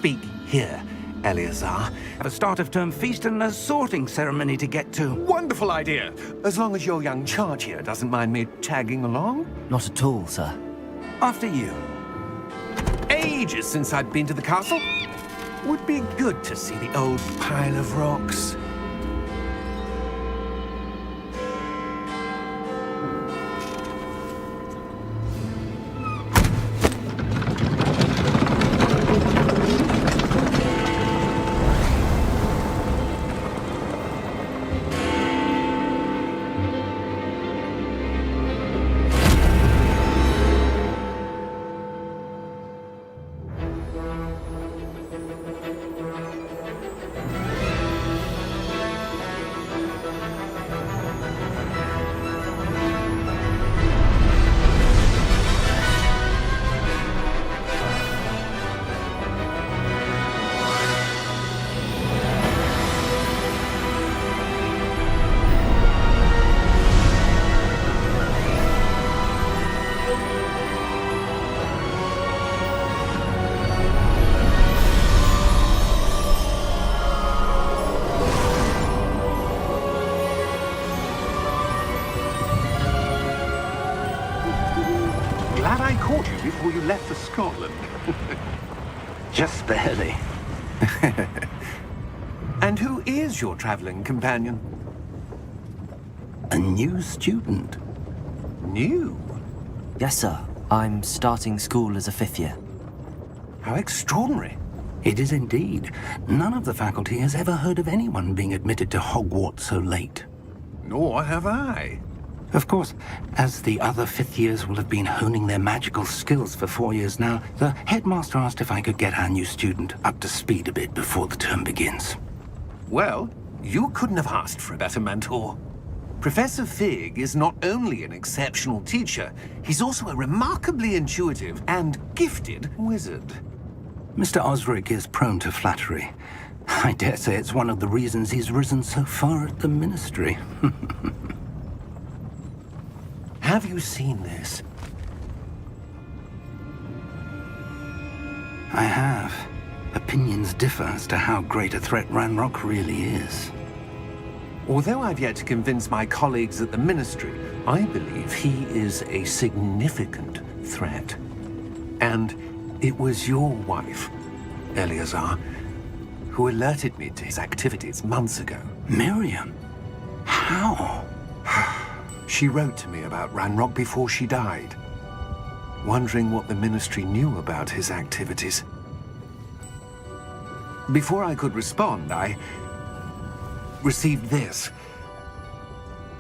speak here, Eleazar. Have a start-of-term feast and a sorting ceremony to get to. Wonderful idea! As long as your young charge here doesn't mind me tagging along. Not at all, sir. After you. Ages since I'd been to the castle. Would be good to see the old pile of rocks. Glad I caught you before you left for Scotland. Just barely. And who is your traveling companion? A new student. New? Yes, sir. I'm starting school as a 5th year. How extraordinary. It is indeed. None of the faculty has ever heard of anyone being admitted to Hogwarts so late. Nor have I. Of course, as the other 5th years will have been honing their magical skills for 4 years now, the headmaster asked if I could get our new student up to speed a bit before the term begins. Well, you couldn't have asked for a better mentor. Professor Fig is not only an exceptional teacher, he's also a remarkably intuitive and gifted wizard. Mr. Osric is prone to flattery. I dare say it's one of the reasons he's risen so far at the ministry. Have you seen this? I have. Opinions differ as to how great a threat Ranrock really is. Although I've yet to convince my colleagues at the ministry, I believe he is a significant threat. And it was your wife, Eleazar, who alerted me to his activities months ago. Miriam? How? She wrote to me about Ranrock before she died, wondering what the ministry knew about his activities. Before I could respond, I received this.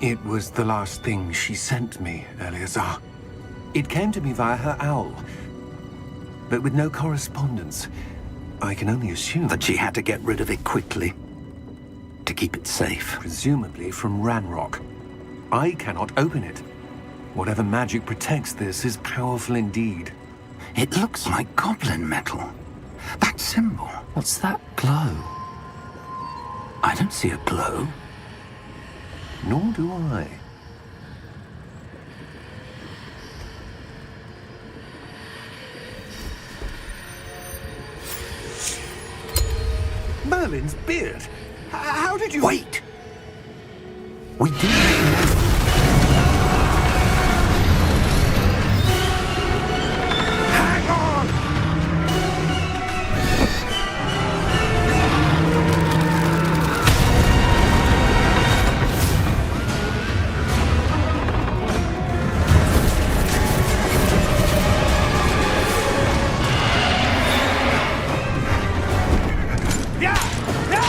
It was the last thing she sent me, Eleazar. It came to me via her owl, but with no correspondence. I can only assume That she had to get rid of it quickly, to keep it safe. presumably from Ranrock. I cannot open it. Whatever magic protects this is powerful indeed. It looks like goblin metal. That symbol. What's that glow? I don't see a glow. Nor do I. Merlin's beard. How did you... Wait! We did. Hang on! Yeah! Yeah!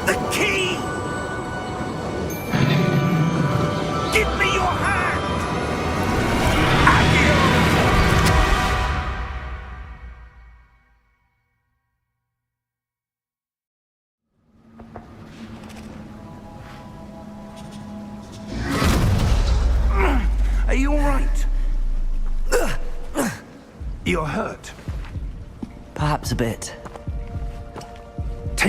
The key! Give me your hand! Are you all right? You're hurt. Perhaps a bit.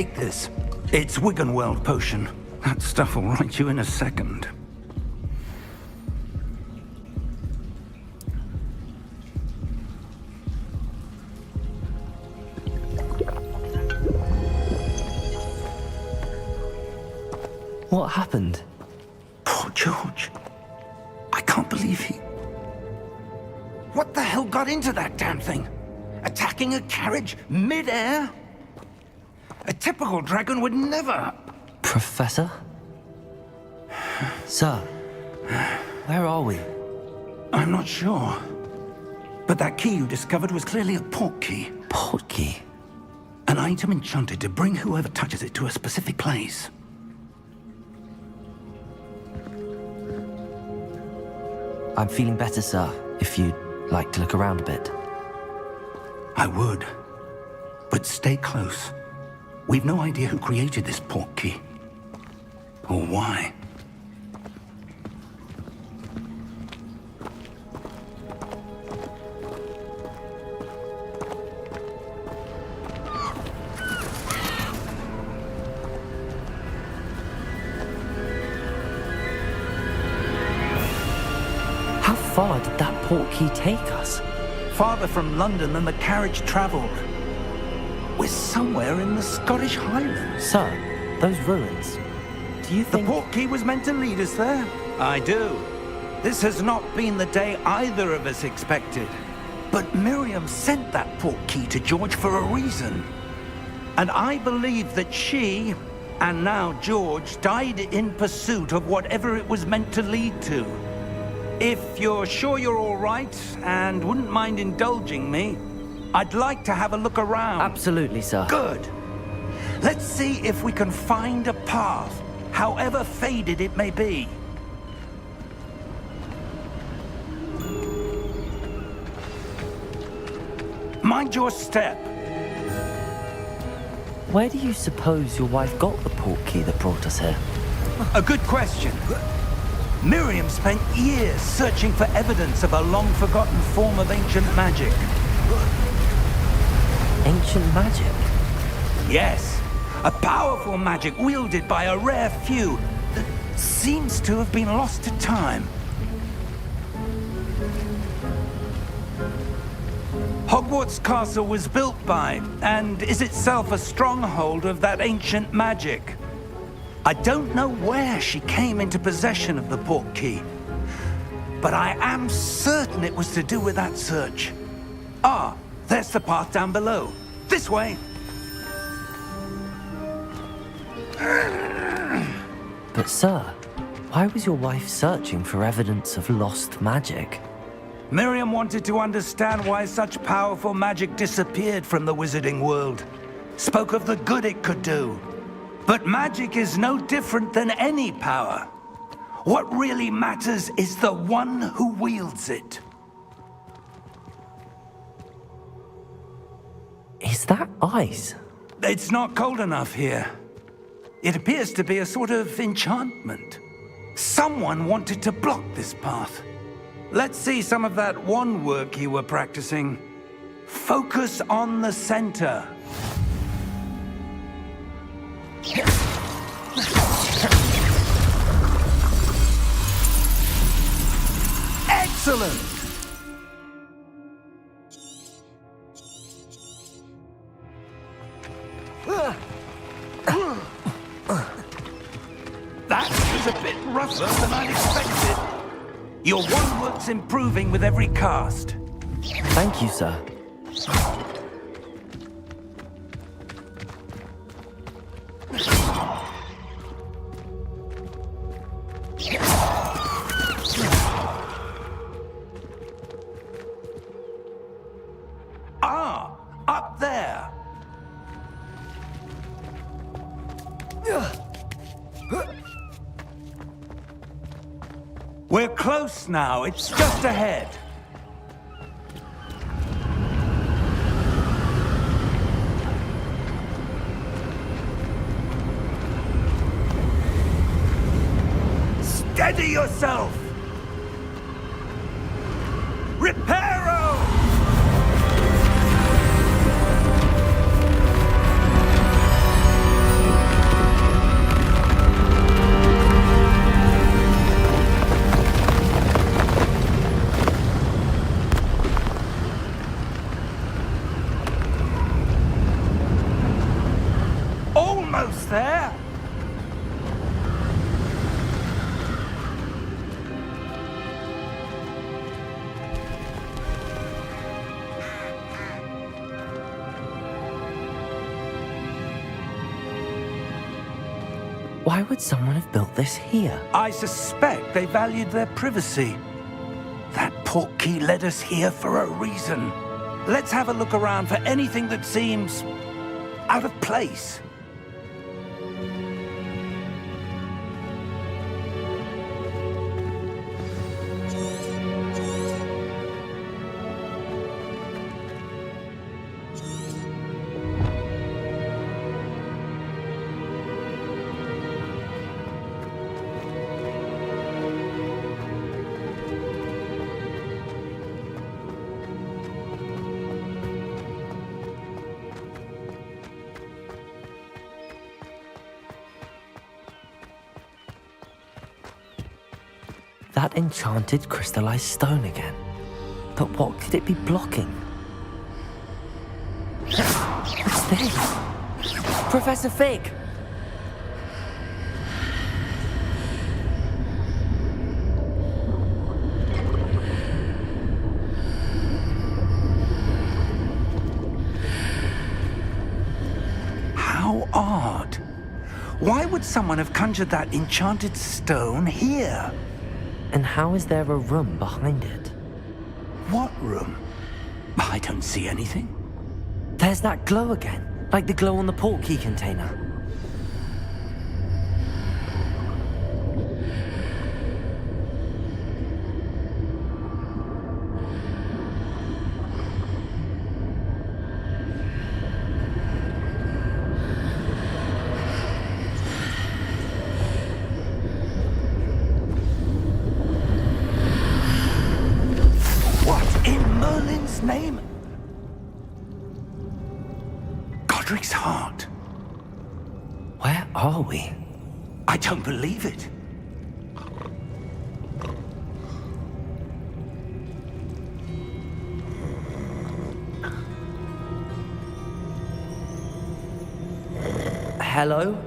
Take this. It's Wiggenweld potion. That stuff will right you in a second. What happened? Poor George. I can't believe he... What the hell got into that damn thing? Attacking a carriage mid-air? A typical dragon would never... Professor? Sir, where are we? I'm not sure. But that key you discovered was clearly a port key. Port key? An item enchanted to bring whoever touches it to a specific place. I'm feeling better, sir, if you'd like to look around a bit. I would. But stay close. We've no idea who created this port key. Or why. How far did that port key take us? Farther from London than the carriage travelled. We're somewhere in the Scottish Highlands. Sir, those ruins. Do you The think... port key was meant to lead us there? I do. This has not been the day either of us expected. But Miriam sent that port key to George for a reason. And I believe that she, and now George, died in pursuit of whatever it was meant to lead to. If you're sure you're all right, and wouldn't mind indulging me, I'd like to have a look around. Absolutely, sir. Good. Let's see if we can find a path, however faded it may be. Mind your step. Where do you suppose your wife got the port key that brought us here? A good question. Miriam spent years searching for evidence of a long-forgotten form of ancient magic. Ancient magic? Yes, a powerful magic wielded by a rare few that seems to have been lost to time. Hogwarts Castle was built by, and is itself a stronghold of that ancient magic. I don't know where she came into possession of the port key, but I am certain it was to do with that search. Ah, there's the path down below. This way. But sir, why was your wife searching for evidence of lost magic? Miriam wanted to understand why such powerful magic disappeared from the wizarding world. Spoke of the good it could do. But magic is no different than any power. What really matters is the one who wields it. Is that ice? It's not cold enough here. It appears to be a sort of enchantment. Someone wanted to block this path. Let's see some of that wand work you were practicing. Focus on the center. Excellent! That was a bit rougher than I'd expected. Your wand work's improving with every cast. Thank you, sir. Ah, up there. We're close now. It's just ahead. Steady yourself! Reparo! Almost there. Why would someone have built this here? I suspect they valued their privacy. That portkey led us here for a reason. Let's have a look around for anything that seems out of place. That enchanted crystallized stone again. But what could it be blocking? What's this? Professor Fig! How odd. Why would someone have conjured that enchanted stone here? And how is there a room behind it? What room? I don't see anything. There's that glow again, like the glow on the portkey container. Name? Godric's heart. Where are we? I don't believe it. Hello?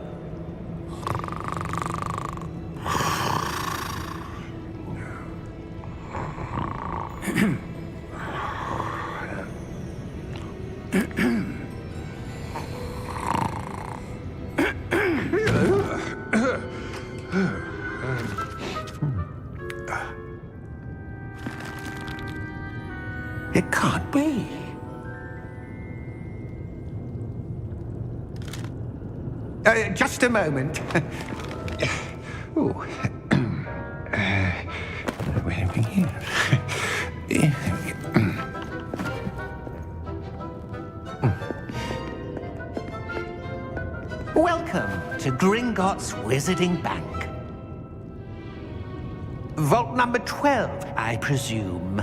It can't be. Just a moment. Oh. Where are we here? Welcome to Gringotts Wizarding Bank. Vault number 12, I presume.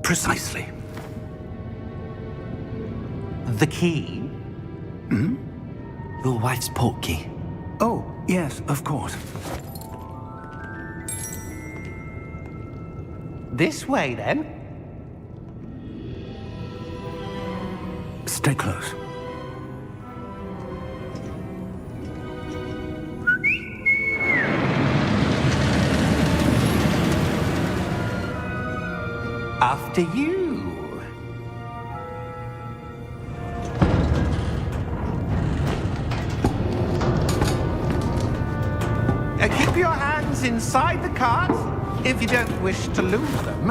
Precisely. The key? Your wife's portkey. Oh, yes, of course. This way, then. Stay close. After you. Keep your hands inside the cart if you don't wish to lose them.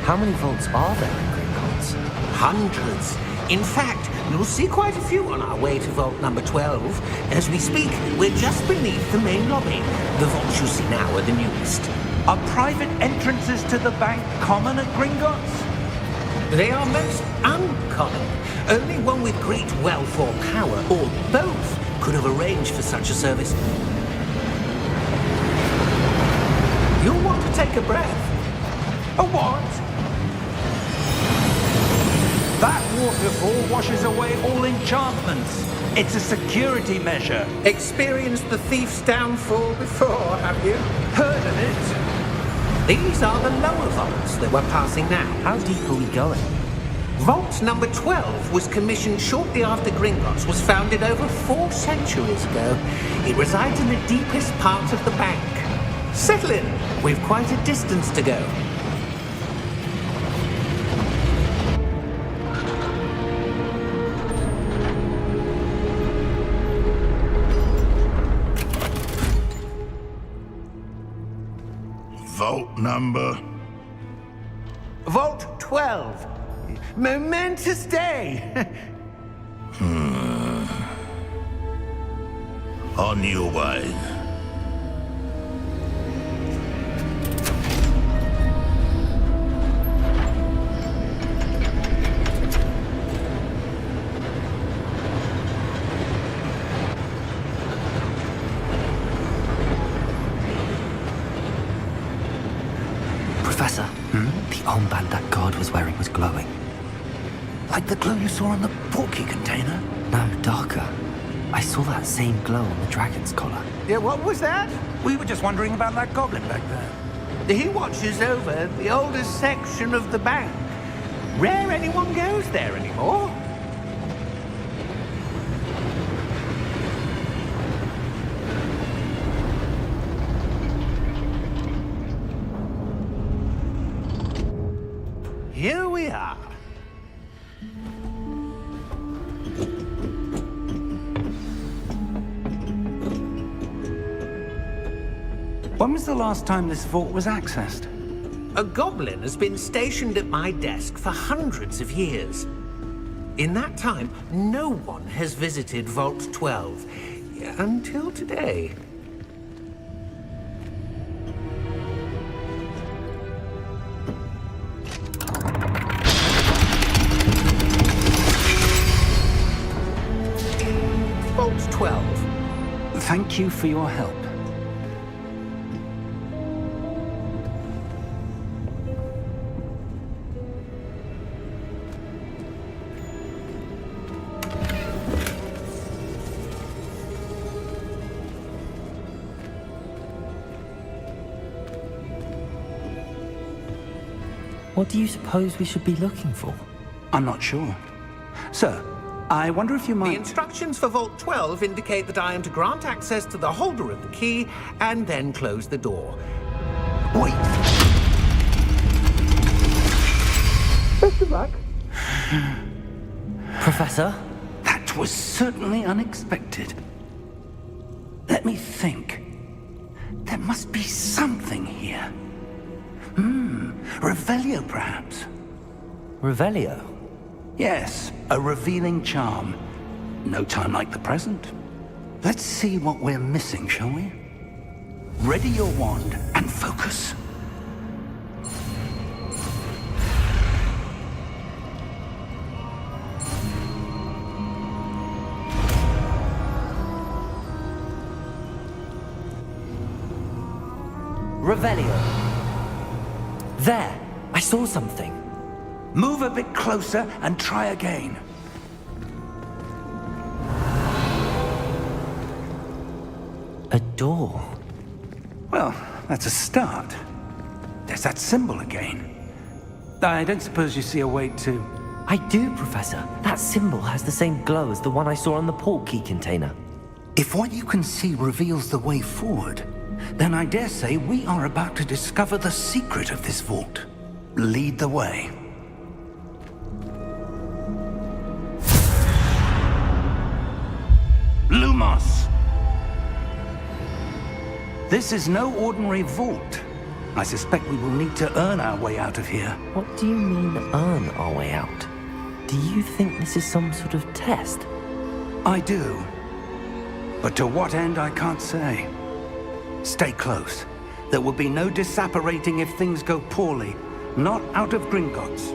How many vaults are there in Gringotts? Hundreds. In fact, you'll see quite a few on our way to vault number 12. As we speak, we're just beneath the main lobby. The vaults you see now are the newest. Are private entrances to the bank common at Gringotts? They are most uncommon. Only one with great wealth or power, or both, could have arranged for such a service. You'll want to take a breath. A what? That waterfall washes away all enchantments. It's a security measure. Experienced the thief's downfall before, have you? Heard of it? These are the lower vaults that we're passing now. How deep are we going? Vault number 12 was commissioned shortly after Gringotts was founded over 4 centuries ago. It resides in the deepest part of the bank. Settle in. We've quite a distance to go. Vault number? Vault 12. Momentous day. On your way. Professor, the armband that guard was wearing was glowing. Like the glow you saw on the portkey container? No, darker. I saw that same glow on the dragon's collar. Yeah, what was that? We were just wondering about that goblin back there. He watches over the oldest section of the bank. Rare anyone goes there anymore. Here we are. When was the last time this vault was accessed? A goblin has been stationed at my desk for hundreds of years. In that time, no one has visited Vault 12 until today. Vault 12. Thank you for your help. What do you suppose we should be looking for? I'm not sure. Sir, I wonder if you The might... instructions for Vault 12 indicate that I am to grant access to the holder of the key and then close the door. Wait! Best of luck. Professor? That was certainly unexpected. Let me think. There must be something here. Revelio, perhaps? Revelio? Yes, a revealing charm. No time like the present. Let's see what we're missing, shall we? Ready your wand and focus. Revelio. There! I saw something. Move a bit closer and try again. A door. Well, that's a start. There's that symbol again. I don't suppose you see a way to... I do, Professor. That symbol has the same glow as the one I saw on the portkey container. If what you can see reveals the way forward, then I dare say we are about to discover the secret of this vault. Lead the way. Lumos! This is no ordinary vault. I suspect we will need to earn our way out of here. What do you mean, earn our way out? Do you think this is some sort of test? I do. But to what end, I can't say. Stay close. There will be no disapparating if things go poorly. Not out of Gringotts.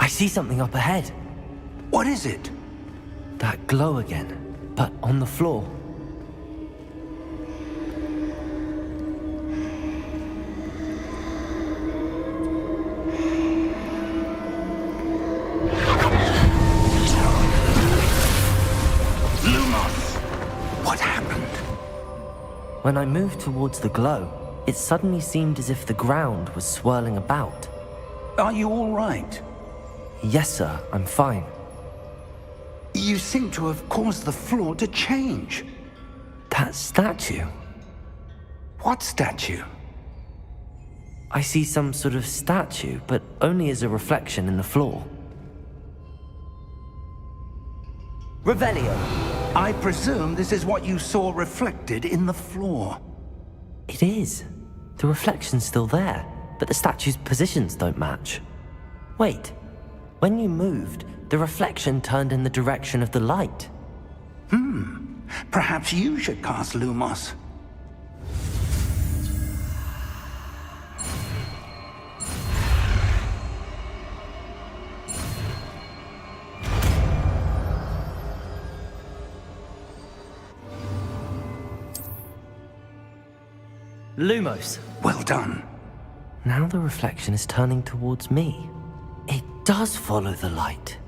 I see something up ahead. What is it? That glow again, but on the floor. What happened? When I moved towards the glow, it suddenly seemed as if the ground was swirling about. Are you all right? Yes, sir, I'm fine. You seem to have caused the floor to change. That statue. What statue? I see some sort of statue, but only as a reflection in the floor. Revelio. I presume this is what you saw reflected in the floor. It is. The reflection's still there, but the statue's positions don't match. Wait. When you moved, the reflection turned in the direction of the light. Perhaps you should cast Lumos. Lumos. Well done. Now the reflection is turning towards me. It does follow the light.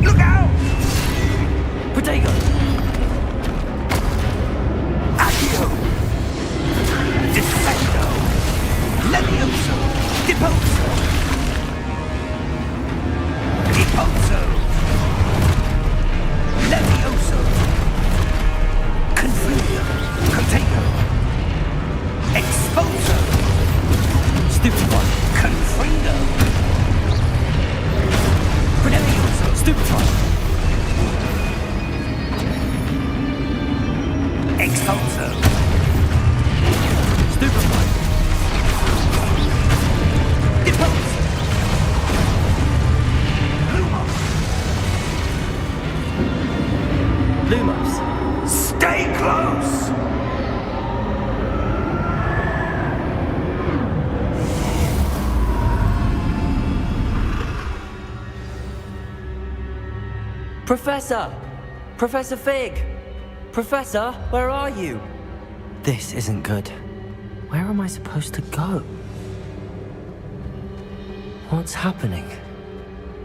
Look out! Protego! Accio! Descendo! Levioso! Deposo! Deposo! Levioso! Confuso! Protego! Exposo! Stupefy! Confrido! Levioso! Stupefy! Expulso! Stupefy! Depose! Lumos! Lumos! Stay close! Professor! Professor Fig! Professor, where are you? This isn't good. Where am I supposed to go? What's happening?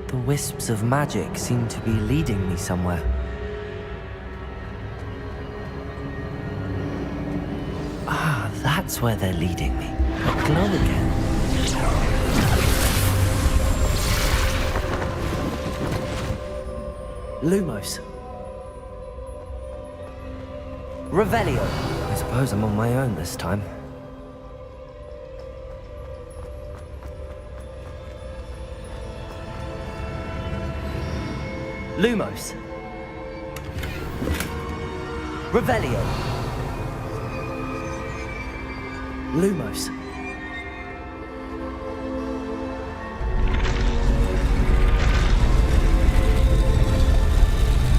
The wisps of magic seem to be leading me somewhere. Ah, that's where they're leading me. That glow again. Lumos. Revelio. I suppose I'm on my own this time. Lumos. Revelio. Lumos.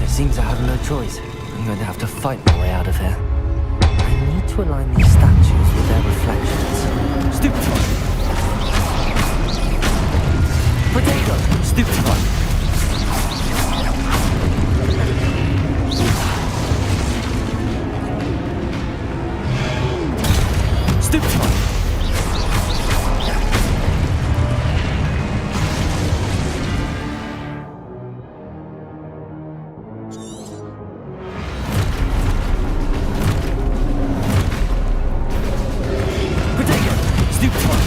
It seems I have no choice. I'm going to have to fight my way out of here. I need to align these statues with their reflections. Stupefy! Potato! Stupefy! Stupefy! Potato! Stupefy!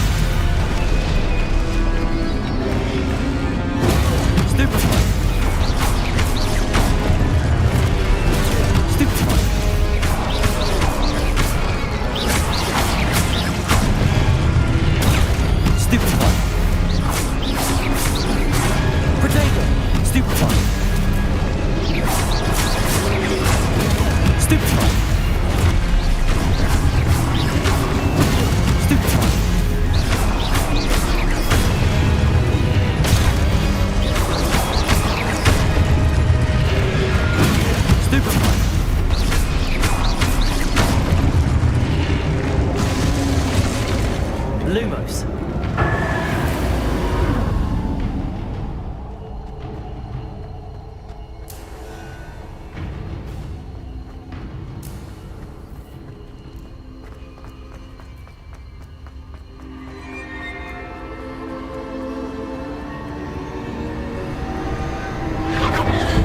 Stupefy! Stupefy! Stupefy! Potato! Stupefy! Stupefy! Stupefy!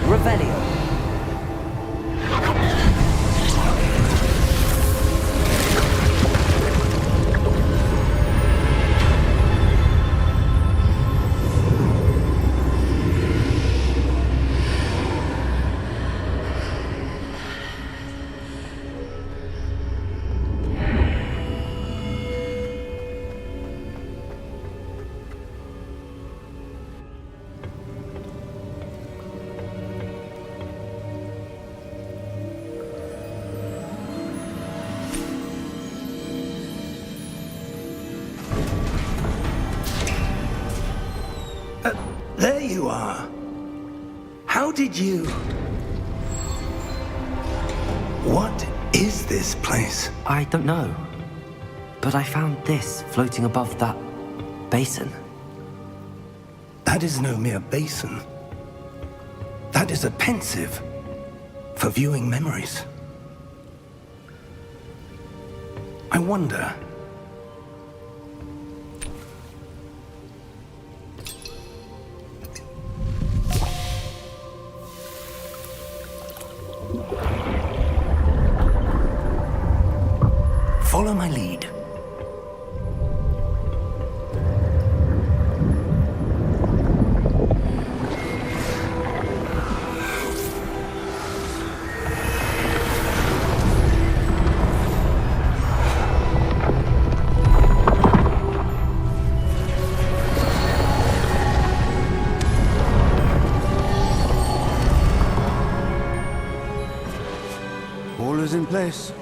Revelio. There you are. How did you... What is this place? I don't know. But I found this floating above that basin. That is no mere basin. That is a pensive for viewing memories. I wonder... Follow my lead. All is in place.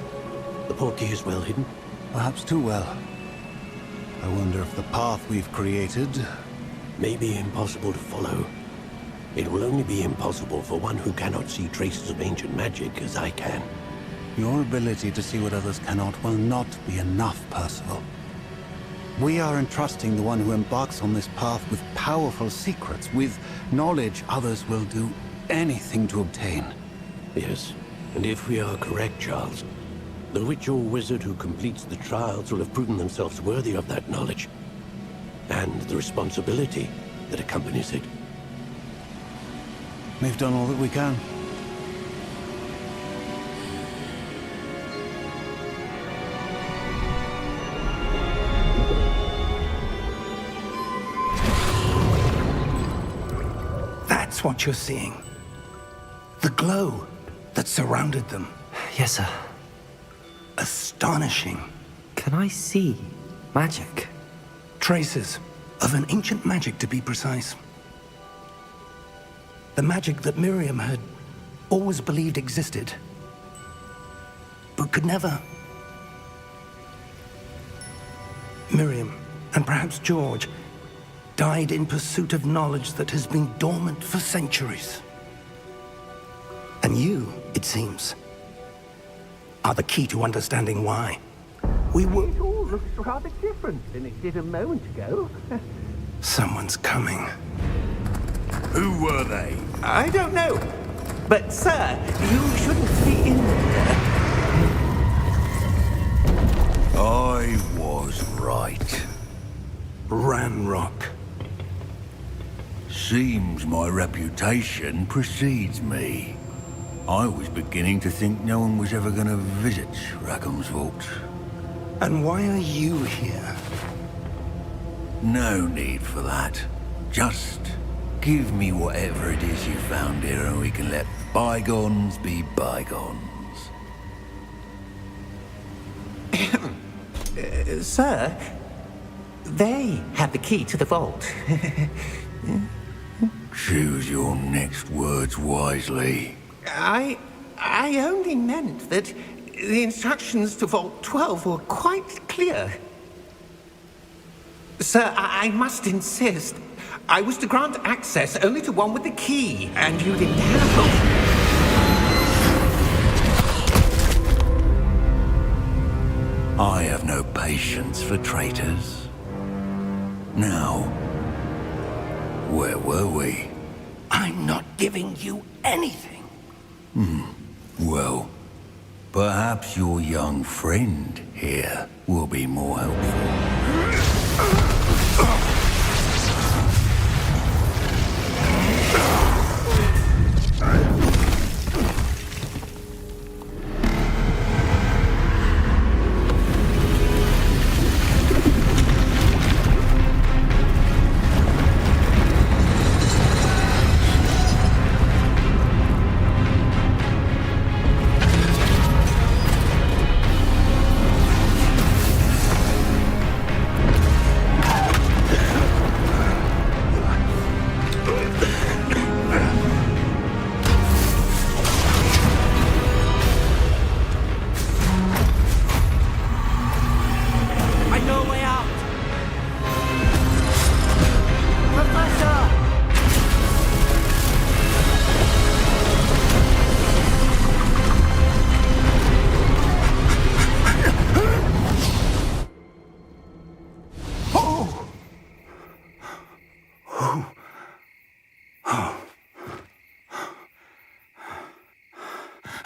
The portkey is well hidden. Perhaps too well. I wonder if the path we've created... May be impossible to follow. It will only be impossible for one who cannot see traces of ancient magic as I can. Your ability to see what others cannot will not be enough, Percival. We are entrusting the one who embarks on this path with powerful secrets, with knowledge others will do anything to obtain. Yes, and if we are correct, Charles, the witch or wizard who completes the trials will have proven themselves worthy of that knowledge, and the responsibility that accompanies it. We've done all that we can. That's what you're seeing. The glow that surrounded them. Yes, sir. Astonishing. Can I see magic? Traces of an ancient magic, to be precise. The magic that Miriam had always believed existed, but could never. Miriam, and perhaps George, died in pursuit of knowledge that has been dormant for centuries. And you, it seems, are the key to understanding why. We were... It all looks rather different than it did a moment ago. Someone's coming. Who were they? I don't know. But, sir, you shouldn't be in there. I was right. Ranrock. Seems my reputation precedes me. I was beginning to think no one was ever going to visit Rackham's vault. And why are you here? No need for that. Just give me whatever it is you found here and we can let bygones be bygones. Sir, they have the key to the vault. Choose your next words wisely. I only meant that the instructions to Vault 12 were quite clear. Sir, I must insist. I was to grant access only to one with the key, and you didn't have I have no patience for traitors. Now, where were we? I'm not giving you anything. Well, perhaps your young friend here will be more helpful.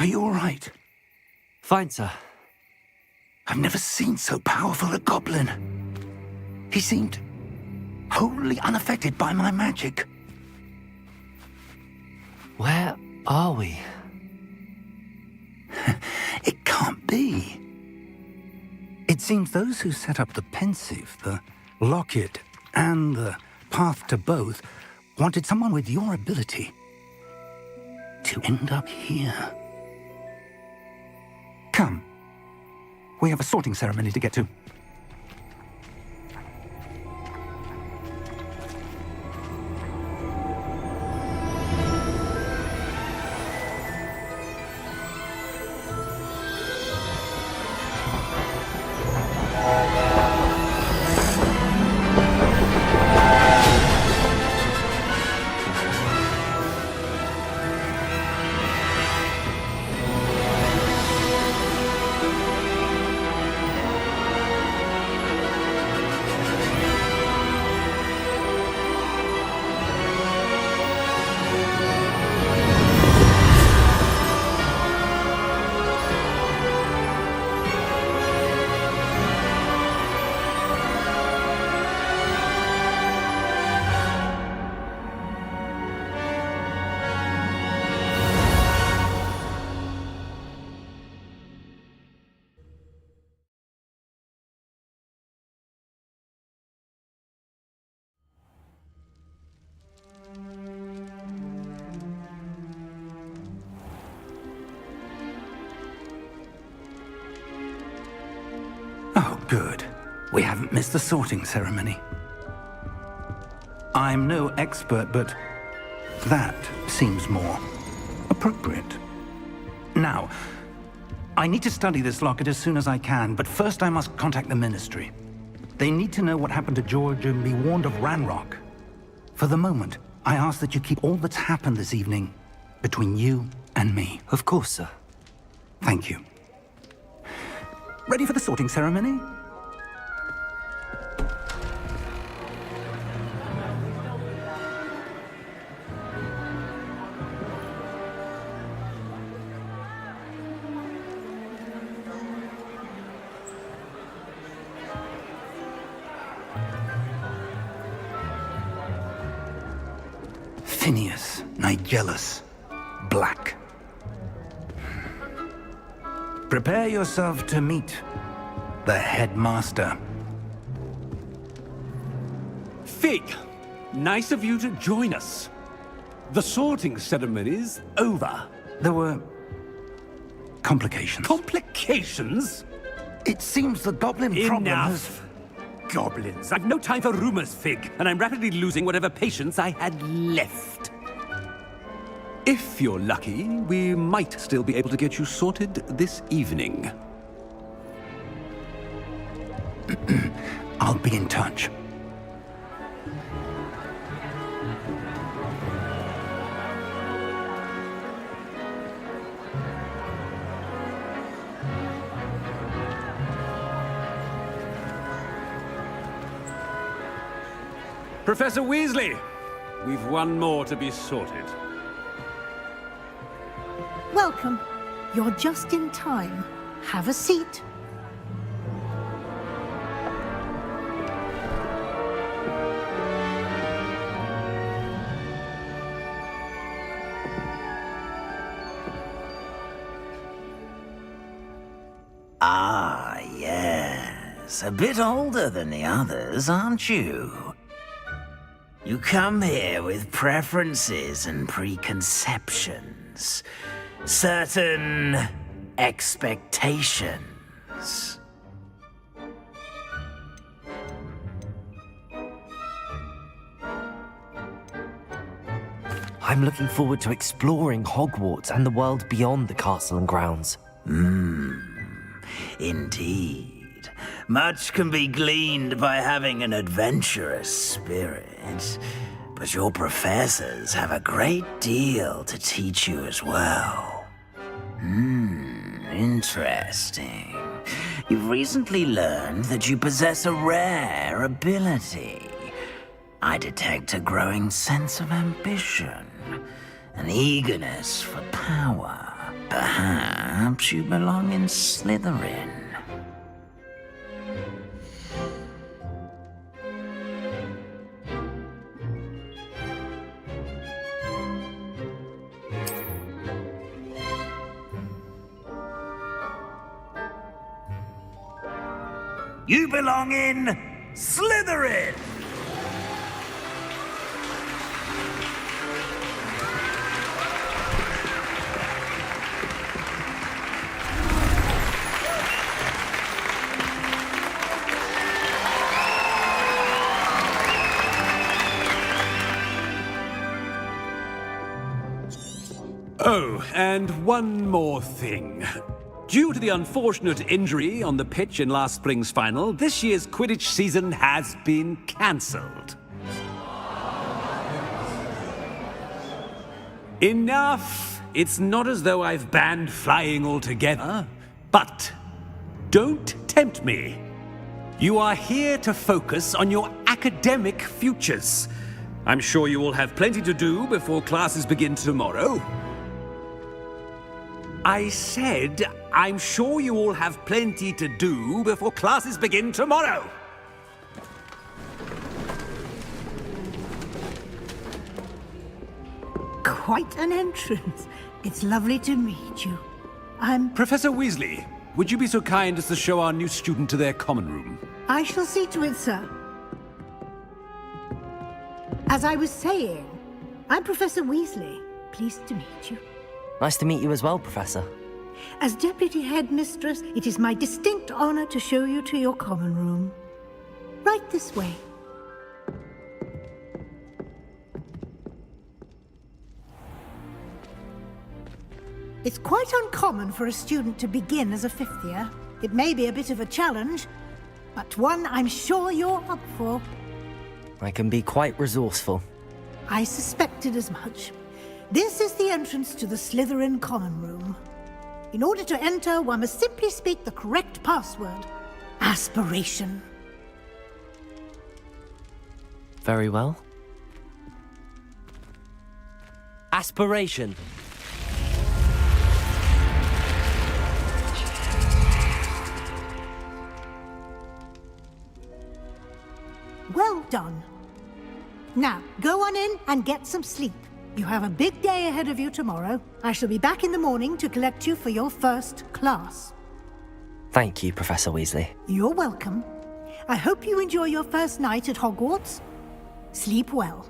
Are you all right? Fine, sir. I've never seen so powerful a goblin. He seemed wholly unaffected by my magic. Where are we? It can't be. It seems those who set up the pensive, the locket, and the path to both wanted someone with your ability to end up here. Come. We have a sorting ceremony to get to. Oh, good. We haven't missed the sorting ceremony. I'm no expert, but that seems more appropriate. Now, I need to study this locket as soon as I can, but first I must contact the Ministry. They need to know what happened to George and be warned of Ranrock. For the moment, I ask that you keep all that's happened this evening between you and me. Of course, sir. Thank you. Ready for the sorting ceremony? Phineas, Nigellus, Black. Prepare yourself to meet the headmaster. Fig, nice of you to join us. The sorting ceremony's over. There were complications. Complications? It seems the goblin problem has... Enough. Goblins. I've no time for rumors, Fig, and I'm rapidly losing whatever patience I had left. If you're lucky, we might still be able to get you sorted this evening. I'll be in touch. Professor Weasley, we've one more to be sorted. Welcome. You're just in time. Have a seat. Ah, yes. A bit older than the others, aren't you? You come here with preferences and preconceptions. Certain expectations. I'm looking forward to exploring Hogwarts and the world beyond the castle and grounds. Indeed. Much can be gleaned by having an adventurous spirit, but your professors have a great deal to teach you as well. Interesting. You've recently learned that you possess a rare ability. I detect a growing sense of ambition, an eagerness for power. Perhaps you belong in Slytherin. You belong in Slytherin! Oh, and one more thing. Due to the unfortunate injury on the pitch in last spring's final, this year's Quidditch season has been cancelled. Enough! It's not as though I've banned flying altogether, but don't tempt me. You are here to focus on your academic futures. I'm sure you all have plenty to do before classes begin tomorrow. I said, I'm sure you all have plenty to do before classes begin tomorrow. Quite an entrance. It's lovely to meet you. Professor Weasley, would you be so kind as to show our new student to their common room? I shall see to it, sir. As I was saying, I'm Professor Weasley. Pleased to meet you. Nice to meet you as well, Professor. As Deputy Headmistress, it is my distinct honor to show you to your common room. Right this way. It's quite uncommon for a student to begin as a fifth year. It may be a bit of a challenge, but one I'm sure you're up for. I can be quite resourceful. I suspected as much. This is the entrance to the Slytherin common room. In order to enter, one must simply speak the correct password. Aspiration. Very well. Aspiration. Well done. Now, go on in and get some sleep. You have a big day ahead of you tomorrow. I shall be back in the morning to collect you for your first class. Thank you, Professor Weasley. You're welcome. I hope you enjoy your first night at Hogwarts. Sleep well.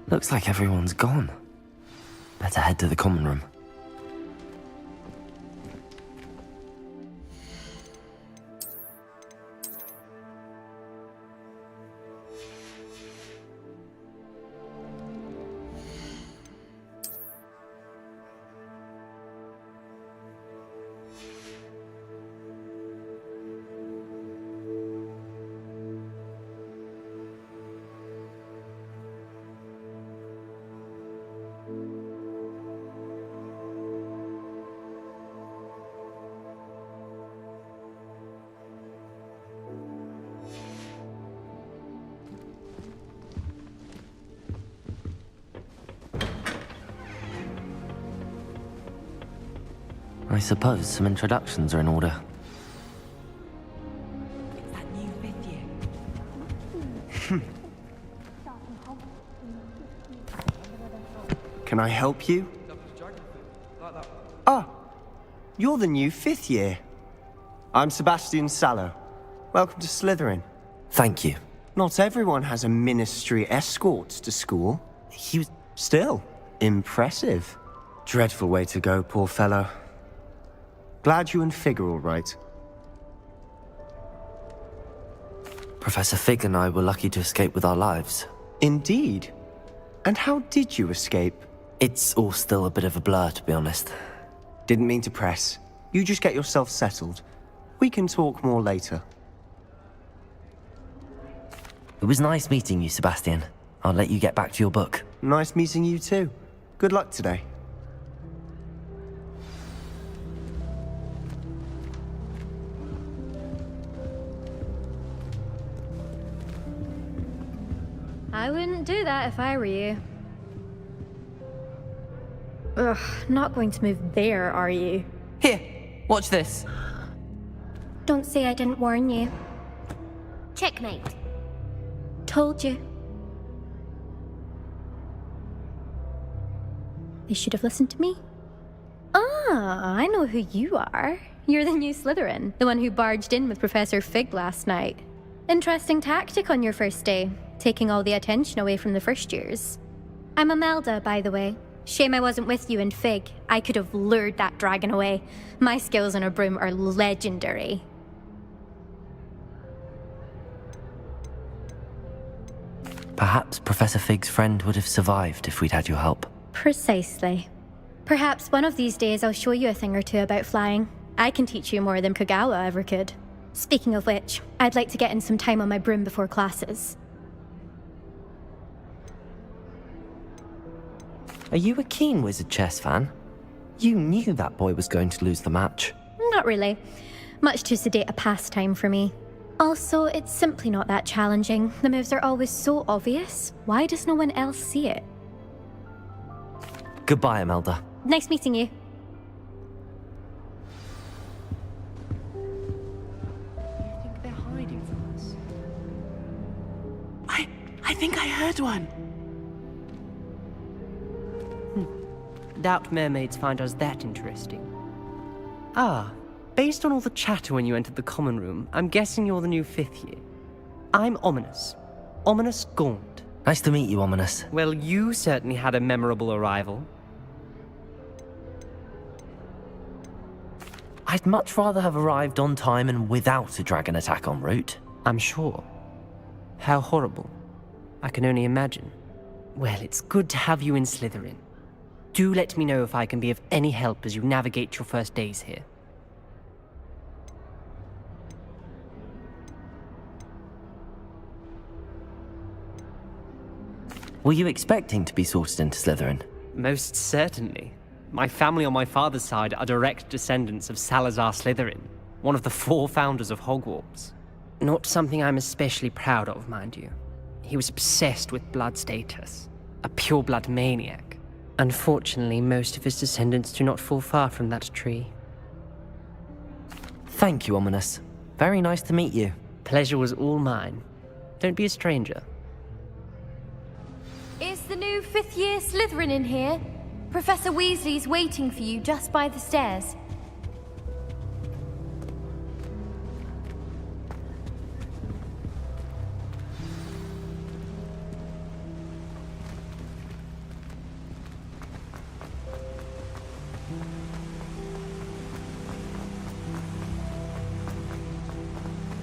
Looks like everyone's gone. Better head to the common room. I suppose some introductions are in order. It's that new fifth year. Can I help you? Ah, you're the new fifth year. I'm Sebastian Sallow. Welcome to Slytherin. Thank you. Not everyone has a ministry escort to school. He was still impressive. Dreadful way to go, poor fellow. Glad you and Fig are all right. Professor Fig and I were lucky to escape with our lives. Indeed. And how did you escape? It's all still a bit of a blur, to be honest. Didn't mean to press. You just get yourself settled. We can talk more later. It was nice meeting you, Sebastian. I'll let you get back to your book. Nice meeting you too. Good luck today. I wouldn't do that if I were you. Ugh, not going to move there, are you? Here, watch this. Don't say I didn't warn you. Checkmate. Told you. They should have listened to me. Ah, I know who you are. You're the new Slytherin, the one who barged in with Professor Fig last night. Interesting tactic on your first day, taking all the attention away from the first years. I'm Imelda, by the way. Shame I wasn't with you in Fig. I could have lured that dragon away. My skills on a broom are legendary. Perhaps Professor Fig's friend would have survived if we'd had your help. Precisely. Perhaps one of these days I'll show you a thing or two about flying. I can teach you more than Kagawa ever could. Speaking of which, I'd like to get in some time on my broom before classes. Are you a keen wizard chess fan? You knew that boy was going to lose the match. Not really. Much too sedate a pastime for me. Also, it's simply not that challenging. The moves are always so obvious. Why does no one else see it? Goodbye, Imelda. Nice meeting you. You think they're hiding from us? I think I heard one. Doubt mermaids find us that interesting. Ah, based on all the chatter when you entered the common room, I'm guessing you're the new 5th year. I'm Ominous. Ominous Gaunt. Nice to meet you, Ominous. Well, you certainly had a memorable arrival. I'd much rather have arrived on time and without a dragon attack en route. I'm sure. How horrible. I can only imagine. Well, it's good to have you in Slytherin. Do let me know if I can be of any help as you navigate your first days here. Were you expecting to be sorted into Slytherin? Most certainly. My family on my father's side are direct descendants of Salazar Slytherin, one of the 4 founders of Hogwarts. Not something I'm especially proud of, mind you. He was obsessed with blood status, a pure-blood maniac. Unfortunately, most of his descendants do not fall far from that tree. Thank you, Ominous. Very nice to meet you. Pleasure was all mine. Don't be a stranger. Is the new 5th year Slytherin in here? Professor Weasley's waiting for you just by the stairs.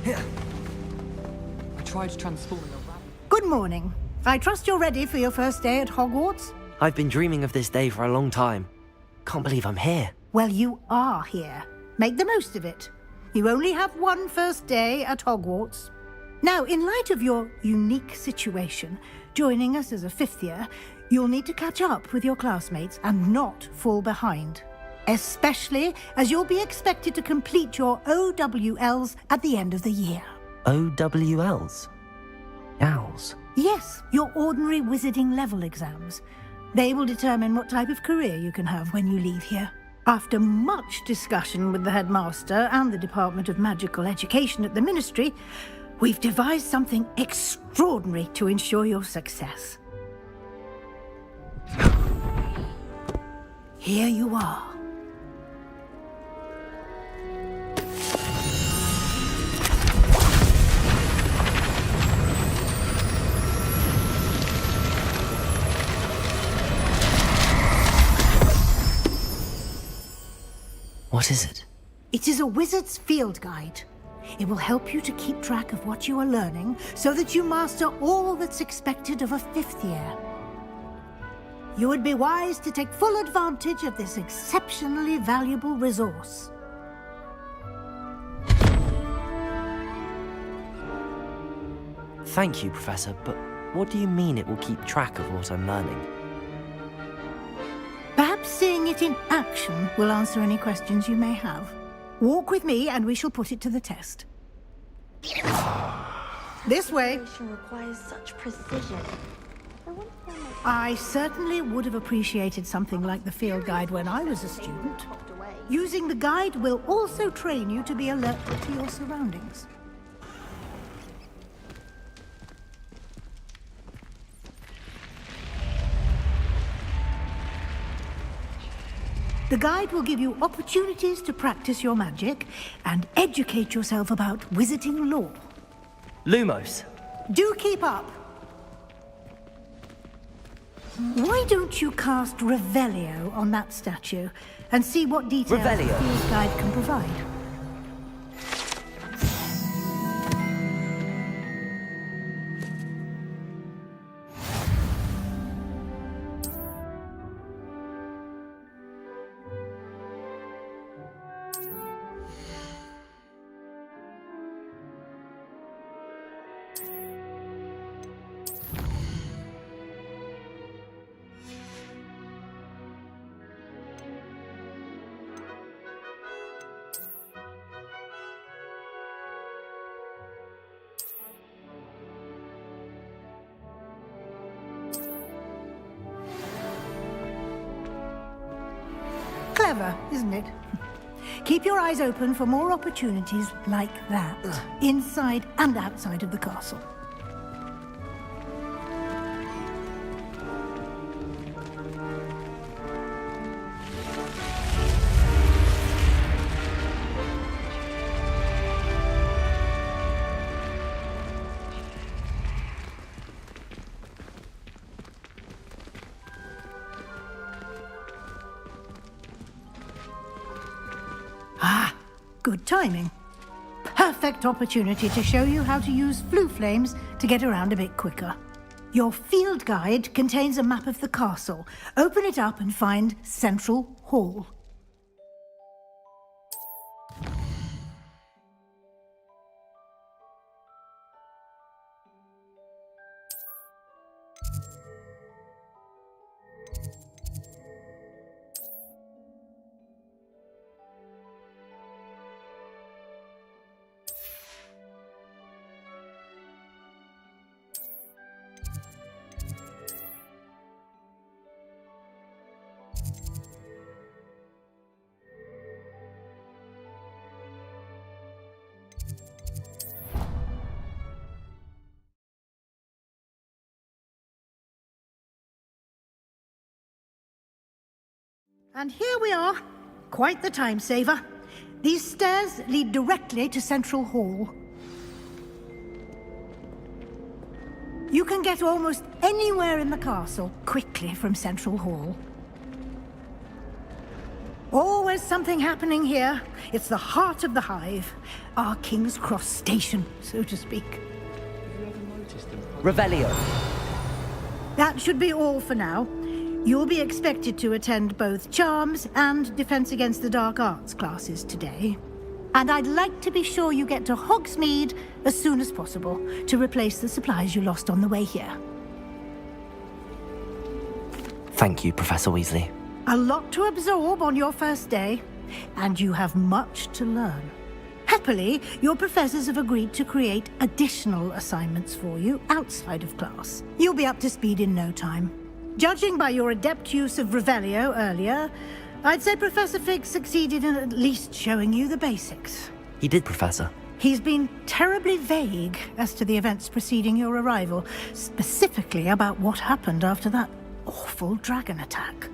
Here. I tried transforming a rabbit. Good morning. I trust you're ready for your first day at Hogwarts? I've been dreaming of this day for a long time. Can't believe I'm here. Well, you are here. Make the most of it. You only have one first day at Hogwarts. Now, in light of your unique situation, joining us as a 5th year, you'll need to catch up with your classmates and not fall behind. Especially as you'll be expected to complete your OWLs at the end of the year. OWLs? Owls? Yes, your ordinary wizarding level exams. They will determine what type of career you can have when you leave here. After much discussion with the headmaster and the Department of Magical Education at the Ministry, we've devised something extraordinary to ensure your success. Here you are. What is it? It is a wizard's field guide. It will help you to keep track of what you are learning so that you master all that's expected of a 5th year. You would be wise to take full advantage of this exceptionally valuable resource. Thank you, Professor, but What do you mean it will keep track of what I'm learning? Perhaps seeing it in action will answer any questions you may have. Walk with me and we shall put it to the test. This way. Requires such precision. I certainly would have appreciated something like the field guide when I was a student. Using the guide will also train you to be alert to your surroundings. The guide will give you opportunities to practice your magic and educate yourself about wizarding lore. Lumos. Do keep up. Why don't you cast Revelio on that statue and see what details the Revelio. field guide can provide? Clever, isn't it? Keep your eyes open for more opportunities like that, inside and outside of the castle. Good timing. Perfect opportunity to show you how to use flue flames to get around a bit quicker. Your field guide contains a map of the castle. Open it up and find Central Hall. And here we are. Quite the time saver. These stairs lead directly to Central Hall. You can get almost anywhere in the castle quickly from Central Hall. Always something happening here. It's the heart of the hive. Our King's Cross station, so to speak. Revelio. That should be all for now. You'll be expected to attend both Charms and Defense Against the Dark Arts classes today. And I'd like to be sure you get to Hogsmeade as soon as possible to replace the supplies you lost on the way here. Thank you, Professor Weasley. A lot to absorb on your first day, and you have much to learn. Happily, your professors have agreed to create additional assignments for you outside of class. You'll be up to speed in no time. Judging by your adept use of Revelio earlier, I'd say Professor Fig succeeded in at least showing you the basics. He did, Professor. He's been terribly vague as to the events preceding your arrival, specifically about what happened after that awful dragon attack.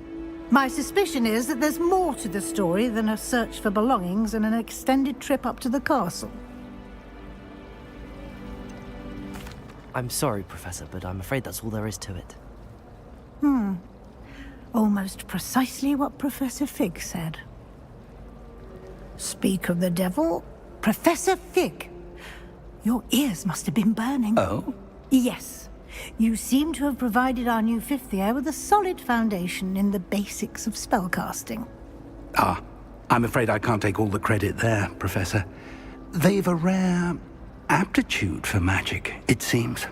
My suspicion is that there's more to the story than a search for belongings and an extended trip up to the castle. I'm sorry, Professor, but I'm afraid that's all there is to it. Almost precisely what Professor Fig said. Speak of the devil, Professor Fig. Your ears must have been burning. Oh? Yes. You seem to have provided our new fifth year with a solid foundation in the basics of spellcasting. Ah, I'm afraid I can't take all the credit there, Professor. They've a rare aptitude for magic, it seems.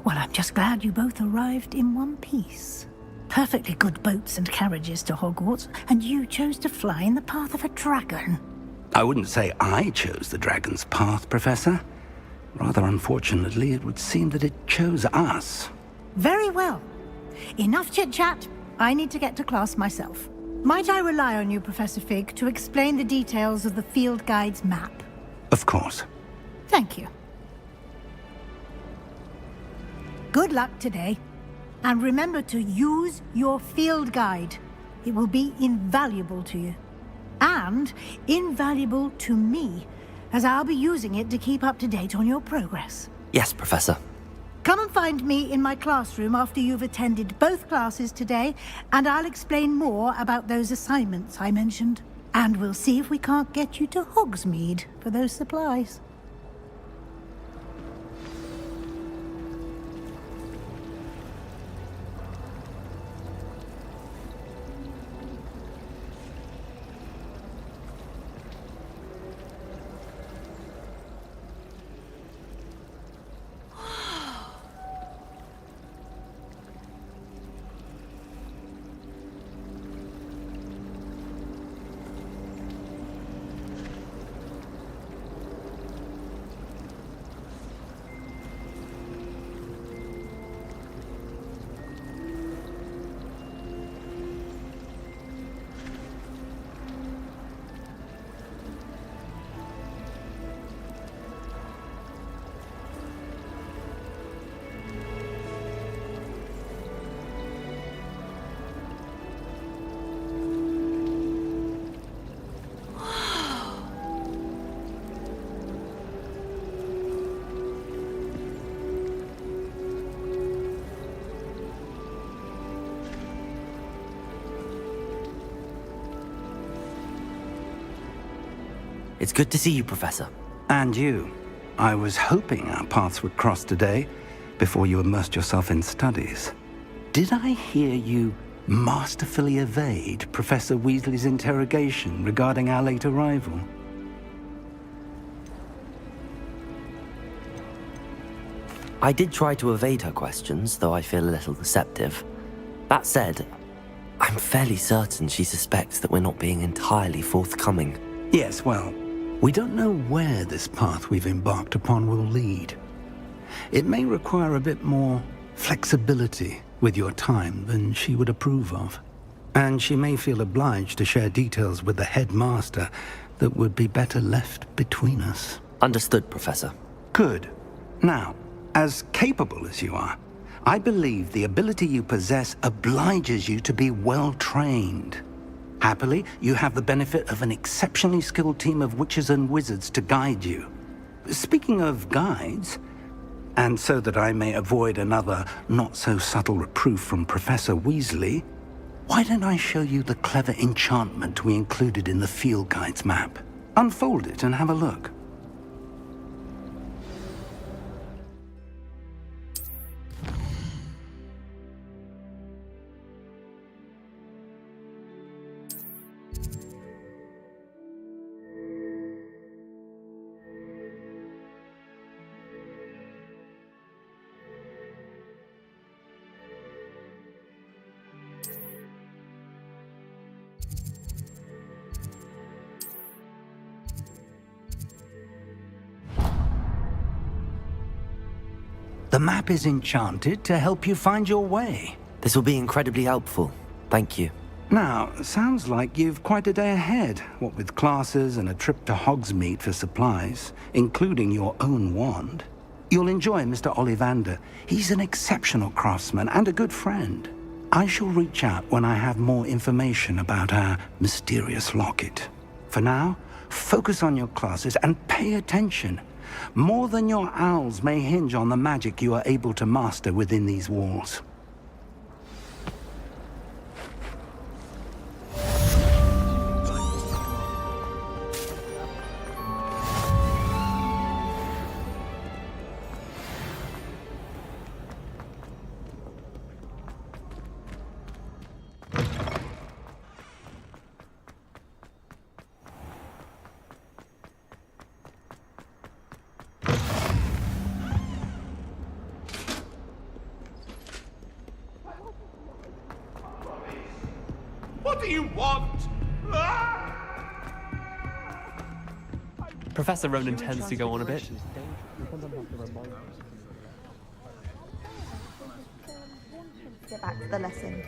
Well, I'm just glad you both arrived in one piece. Perfectly good boats and carriages to Hogwarts, and you chose to fly in the path of a dragon. I wouldn't say I chose the dragon's path, Professor. Rather unfortunately, it would seem that it chose us. Very well. Enough chit-chat. I need to get to class myself. Might I rely on you, Professor Fig, to explain the details of the field guide's map? Of course. Thank you. Good luck today. And remember to use your field guide. It will be invaluable to you. And invaluable to me, as I'll be using it to keep up to date on your progress. Yes, Professor. Come and find me in my classroom after you've attended both classes today, and I'll explain more about those assignments I mentioned. And we'll see if we can't get you to Hogsmeade for those supplies. It's good to see you, Professor. And you. I was hoping our paths would cross today, before you immersed yourself in studies. Did I hear you masterfully evade Professor Weasley's interrogation regarding our late arrival? I did try to evade her questions, though I feel a little deceptive. That said, I'm fairly certain she suspects that we're not being entirely forthcoming. Yes, well, we don't know where this path we've embarked upon will lead. It may require a bit more flexibility with your time than she would approve of. And she may feel obliged to share details with the headmaster that would be better left between us. Understood, Professor. Good. Now, as capable as you are, I believe the ability you possess obliges you to be well trained. Happily, you have the benefit of an exceptionally skilled team of witches and wizards to guide you. Speaking of guides, and so that I may avoid another not-so-subtle reproof from Professor Weasley, why don't I show you the clever enchantment we included in the field guide's map? Unfold it and have a look. The map is enchanted to help you find your way. This will be incredibly helpful. Thank you. Now, sounds like you've quite a day ahead, what with classes and a trip to Hogsmeade for supplies, including your own wand. You'll enjoy Mr. Ollivander. He's an exceptional craftsman and a good friend. I shall reach out when I have more information about our mysterious locket. For now, focus on your classes and pay attention. More than your owls may hinge on the magic you are able to master within these walls. What do you want? Professor Ronan tends to go on a bit. Get back to the lesson.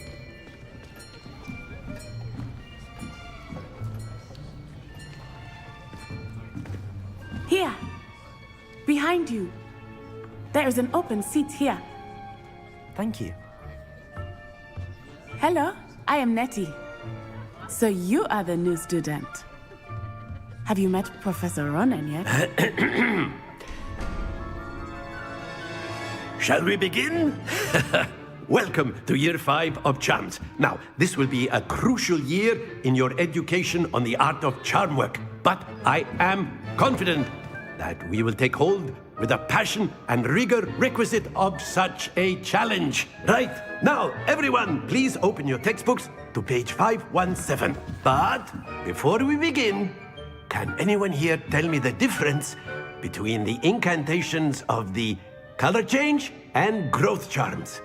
Here! Behind you! There is an open seat here. Thank you. Hello, I am Nettie. So you are the new student. Have you met Professor Ronan yet? Shall we begin? Welcome to Year 5 of Charms. Now, this will be a crucial year in your education on the art of charm work. But I am confident that we will take hold with the passion and rigor requisite of such a challenge. Right, now, everyone, please open your textbooks to page 517. But before we begin, can anyone here tell me the difference between the incantations of the color change and growth charms?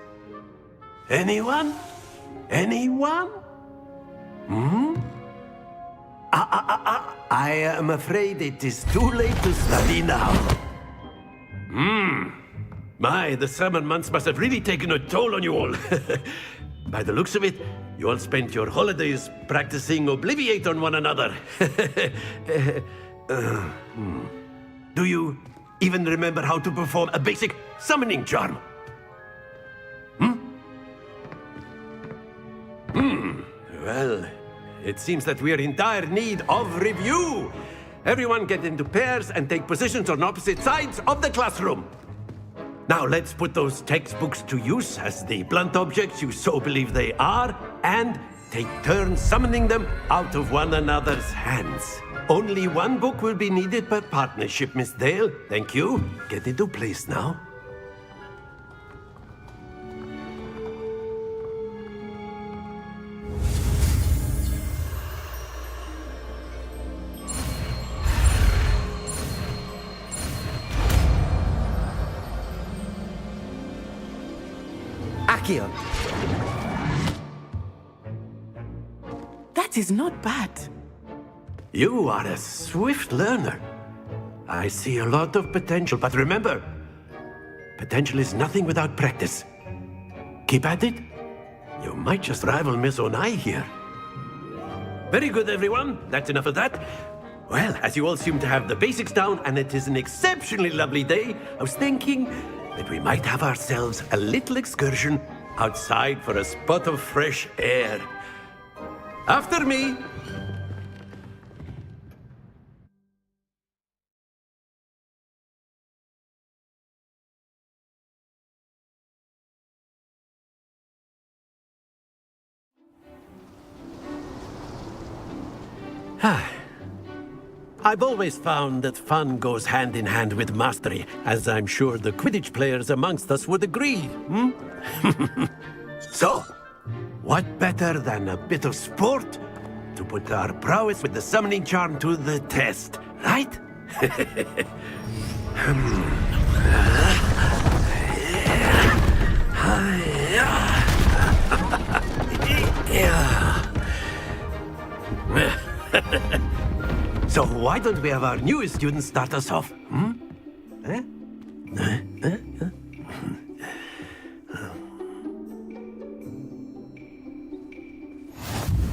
Anyone? Anyone? I am afraid it is too late to study now. My, the summer months must have really taken a toll on you all. By the looks of it, you all spent your holidays practicing Obliviate on one another. Do you even remember how to perform a basic summoning charm? Well, it seems that we are in dire need of review. Everyone get into pairs and take positions on opposite sides of the classroom. Now let's put those textbooks to use as the blunt objects you so believe they are, and take turns summoning them out of one another's hands. Only one book will be needed per partnership, Miss Dale. Thank you. Get into place now. Accio! That is not bad. You are a swift learner. I see a lot of potential, but remember, potential is nothing without practice. Keep at it. You might just rival Miss Onai here. Very good, everyone. That's enough of that. Well, as you all seem to have the basics down, and it is an exceptionally lovely day, I was thinking that we might have ourselves a little excursion outside for a spot of fresh air. After me. I've always found that fun goes hand in hand with mastery, as I'm sure the Quidditch players amongst us would agree, So, what better than a bit of sport to put our prowess with the summoning charm to the test, right? So why don't we have our newest student start us off?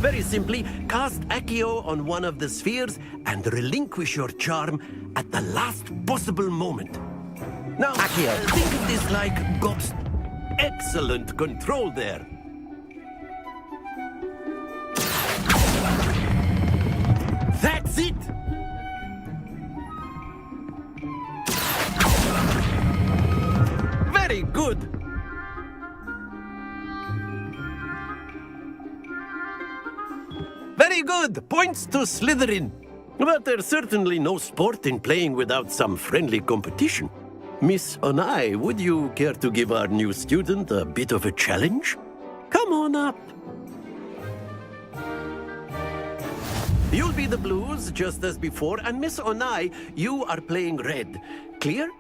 Very simply, cast Accio on one of the spheres and relinquish your charm at the last possible moment. Now, Accio. Think of this like God's excellent control there. That's it! Very good! Very good! Points to Slytherin. But there's certainly no sport in playing without some friendly competition. Miss Onai, would you care to give our new student a bit of a challenge? Come on up. You'll be the blues, just as before, and Miss Onai, you are playing red. Clear?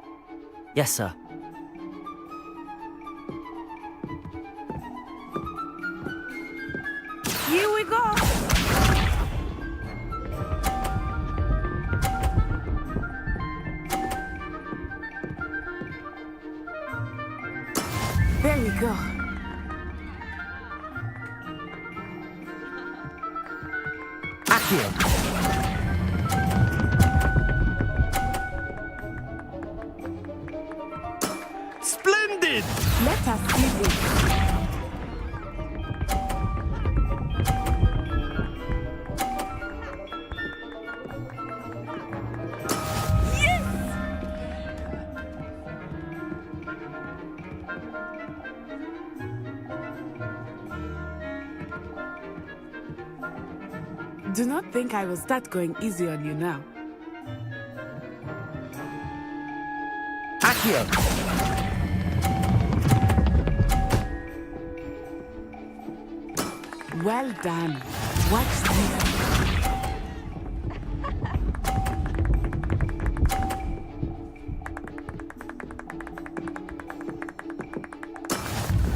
Yes, sir. Here we go. Accio! Splendid! Let us see this. Do not think I will start going easy on you now. Accio! Well done. Watch this.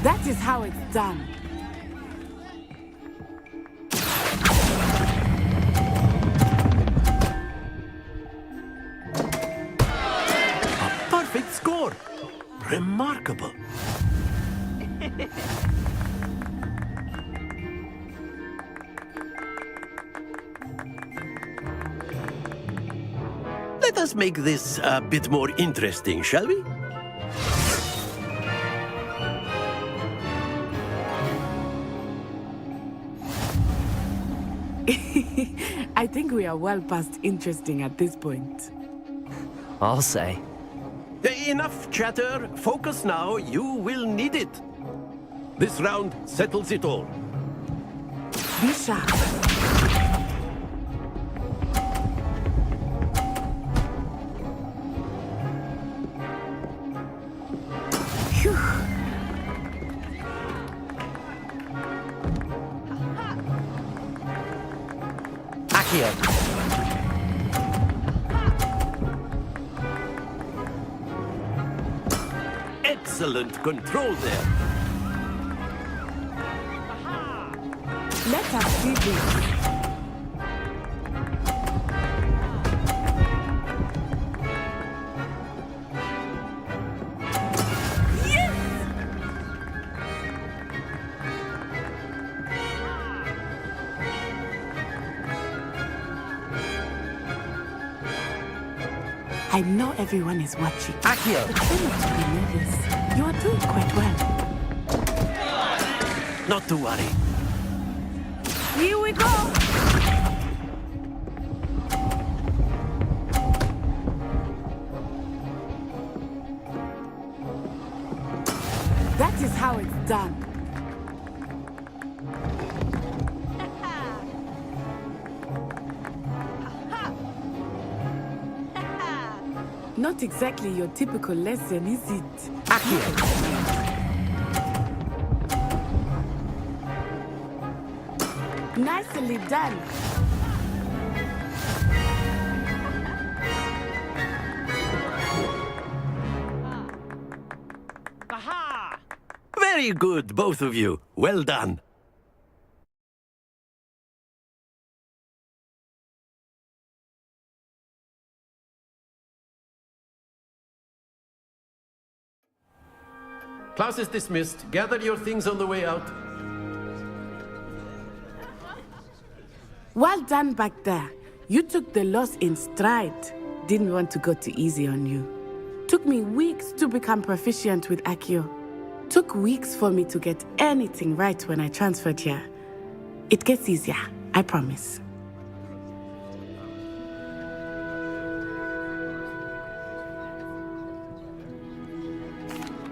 That is how it's done. Perfect score! Remarkable. Let us make this a bit more interesting, shall we? I think we are well past interesting at this point. I'll say. Enough chatter. Focus now. You will need it. This round settles it all. Be sharp. Phew. Accio! Excellent control there. Let us see this. I know everyone is watching. Accio! But try not to be nervous. You are doing quite well. Not to worry. Here we go! That is how it's done. Not exactly your typical lesson, is it? Accio! Nicely done. Very good, both of you. Well done. Class is dismissed. Gather your things on the way out. Well done back there. You took the loss in stride. Didn't want to go too easy on you. Took me weeks to become proficient with Accio. Took weeks for me to get anything right when I transferred here. It gets easier, I promise.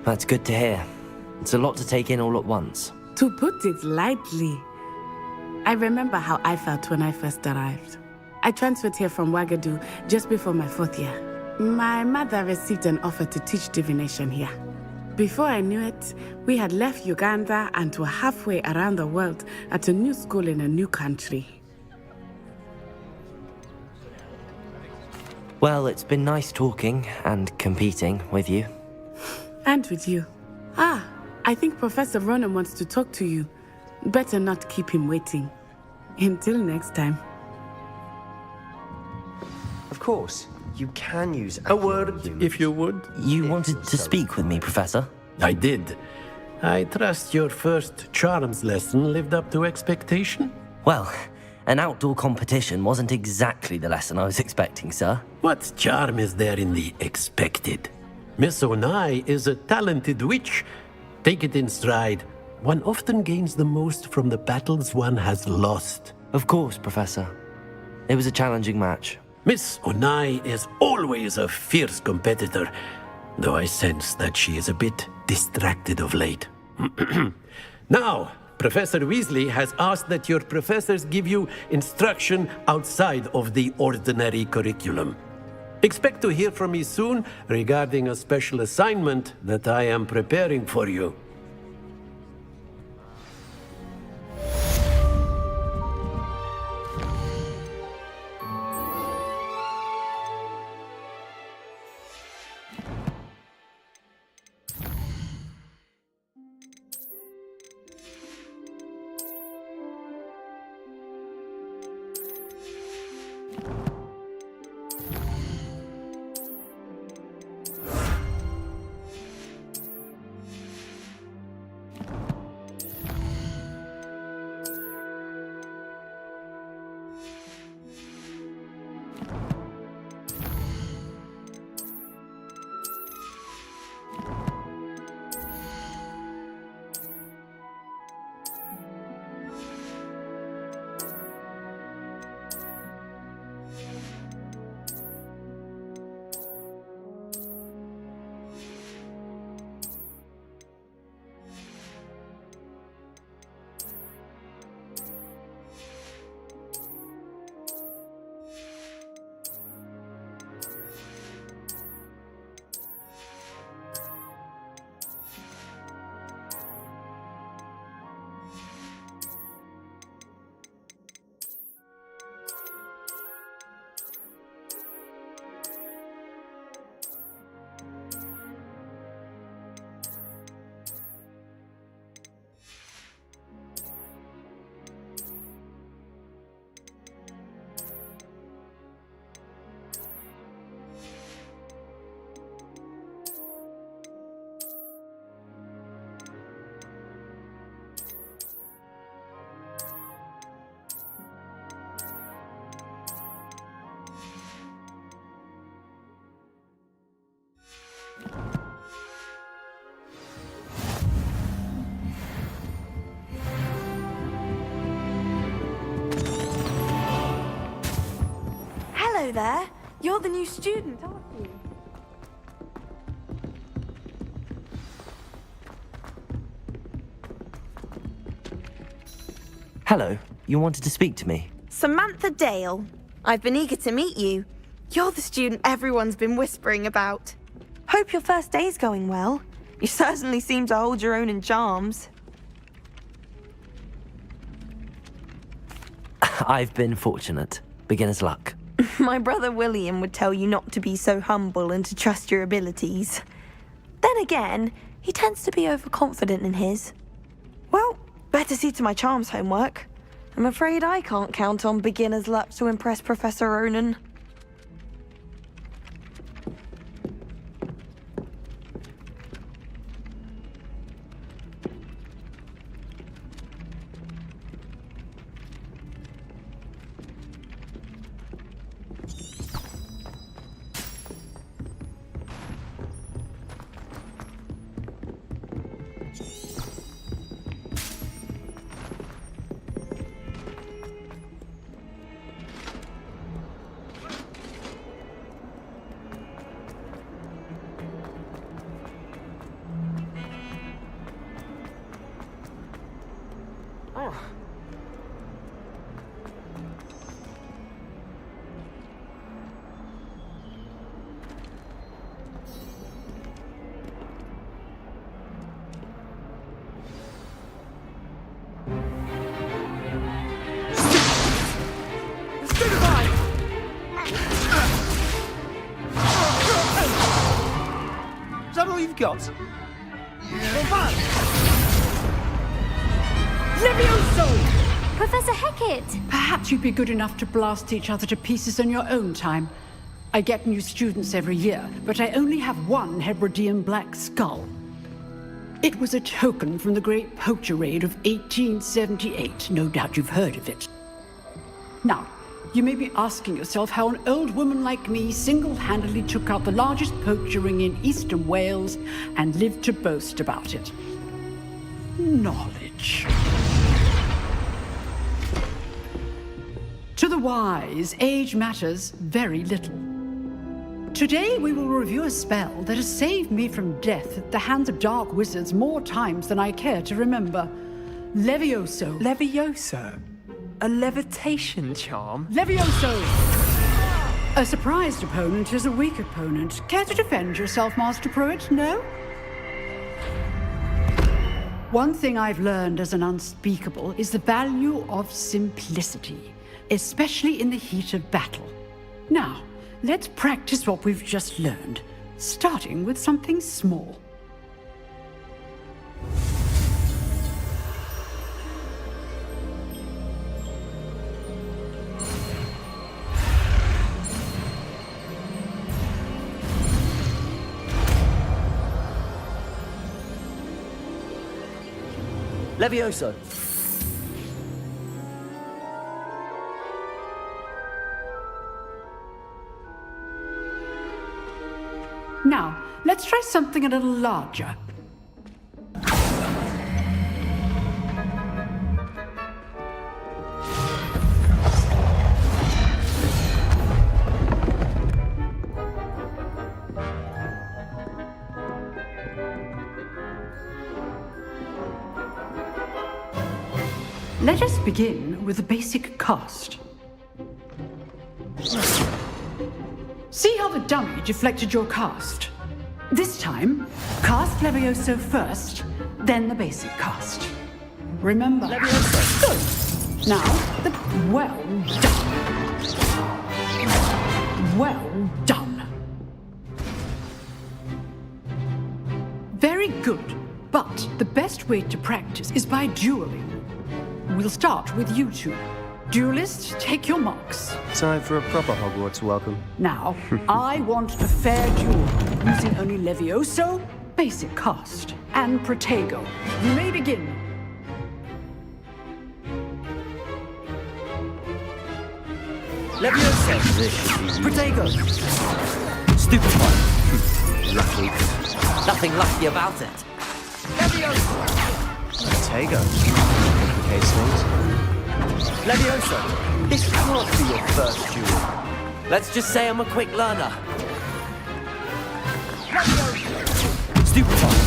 That's good to hear. It's a lot to take in all at once. To put it lightly, I remember how I felt when I first arrived. I transferred here from Wagadu just before my 4th year. My mother received an offer to teach divination here. Before I knew it, we had left Uganda and were halfway around the world at a new school in a new country. Well, it's been nice talking and competing with you. And with you. I think Professor Ronan wants to talk to you. Better not keep him waiting. Until next time. Of course, you can use a word, if you would. You wanted to speak with me, Professor? I did. I trust your first charms lesson lived up to expectation? Well, An outdoor competition wasn't exactly the lesson I was expecting, sir. What charm is there in the expected? Miss Onai is a talented witch. Take it in stride. One often gains the most from the battles one has lost. Of course, Professor. It was a challenging match. Miss Onai is always a fierce competitor, though I sense that she is a bit distracted of late. Now, Professor Weasley has asked that your professors give you instruction outside of the ordinary curriculum. Expect to hear from me soon regarding a special assignment that I am preparing for you. Hello there. You're the new student, aren't you? Hello, you wanted to speak to me? Samantha Dale. I've been eager to meet you. You're the student everyone's been whispering about. Hope your first day's going well. You certainly seem to hold your own in charms. I've been fortunate. Beginner's luck. My brother William would tell you not to be so humble and to trust your abilities. Then again, he tends to be overconfident in his. Well, better see to my charms homework. I'm afraid I can't count on beginner's luck to impress Professor Ronan. Is that all you've got? Levioso! Professor Hecat! Perhaps you'd be good enough to blast each other to pieces in your own time. I get new students every year, but I only have one Hebridean black skull. It was a token from the Great Poacher Raid of 1878. No doubt you've heard of it. Now, you may be asking yourself how an old woman like me single-handedly took out the largest poacher ring in eastern Wales and lived to boast about it. Knowledge. To the wise, age matters very little. Today we will review a spell that has saved me from death at the hands of dark wizards more times than I care to remember. Levioso. Levioso? A levitation charm? Levioso! A surprised opponent is a weak opponent. Care to defend yourself, Master Pruitt? No? One thing I've learned as an unspeakable is the value of simplicity, especially in the heat of battle. Now, let's practice what we've just learned, starting with something small. Levioso. Now, let's try something a little larger. Let us begin with the basic cast. See how the dummy deflected your cast? This time, cast Levioso first, then the basic cast. Remember. Levioso. Good. Now, well done. Well done. Very good. But the best way to practice is by dueling. We'll start with you two. Duelists, take your marks. Time for a proper Hogwarts welcome. Now, I want a fair duel, using only Levioso, basic cast, and Protego. You may begin. Levioso. Protego. Stupid one. Lucky. Nothing lucky about it. Levioso. Protego. Case things. Levioso, this can't be your first duel. Let's just say I'm a quick learner. Levioso. Stupid one.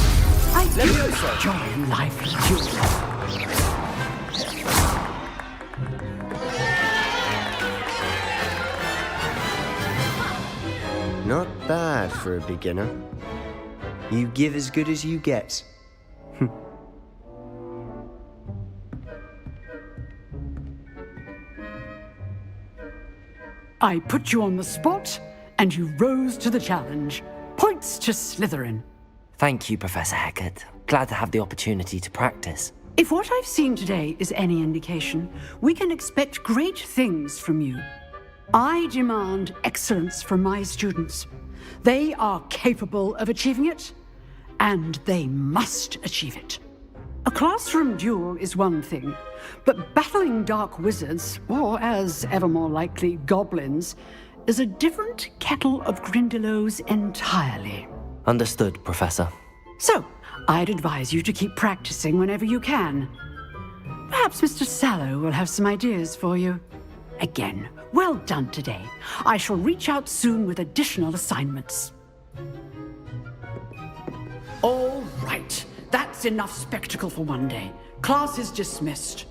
I Levioso. enjoy lively duels. Not bad for a beginner. You give as good as you get. I put you on the spot, and you rose to the challenge. Points to Slytherin. Thank you, Professor Hecat. Glad to have the opportunity to practice. If what I've seen today is any indication, we can expect great things from you. I demand excellence from my students. They are capable of achieving it, and they must achieve it. A classroom duel is one thing, but battling dark wizards, or as ever more likely, goblins, is a different kettle of Grindylows entirely. Understood, Professor. So, I'd advise you to keep practicing whenever you can. Perhaps Mr. Sallow will have some ideas for you. Again, well done today. I shall reach out soon with additional assignments. All right. That's enough spectacle for one day. Class is dismissed.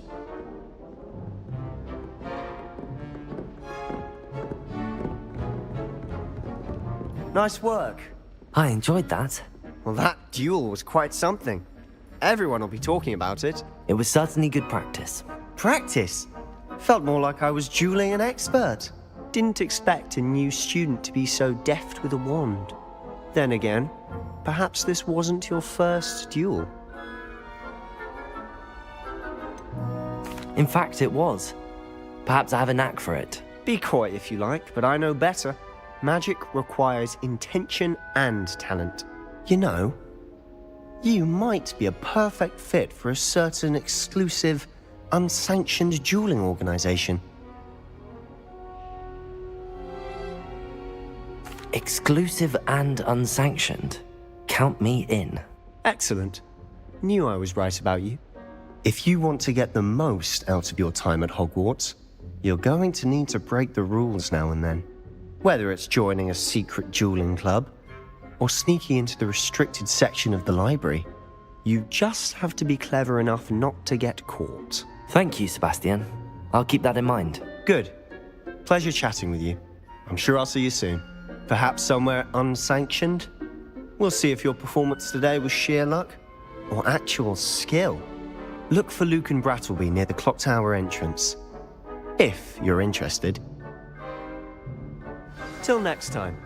Nice work. I enjoyed that. Well, that duel was quite something. Everyone will be talking about it. It was certainly good practice. Practice? Felt more like I was dueling an expert. Didn't expect a new student to be so deft with a wand. Then again, perhaps this wasn't your first duel. In fact, it was. Perhaps I have a knack for it. Be coy if you like, but I know better. Magic requires intention and talent. You know, you might be a perfect fit for a certain exclusive, unsanctioned dueling organization. Exclusive and unsanctioned. Count me in. Excellent. Knew I was right about you. If you want to get the most out of your time at Hogwarts, you're going to need to break the rules now and then. Whether it's joining a secret dueling club, or sneaking into the restricted section of the library, you just have to be clever enough not to get caught. Thank you, Sebastian. I'll keep that in mind. Good. Pleasure chatting with you. I'm sure I'll see you soon. Perhaps somewhere unsanctioned? We'll see if your performance today was sheer luck or actual skill. Look for Luke and Brattleby near the clock tower entrance, if you're interested. Till next time.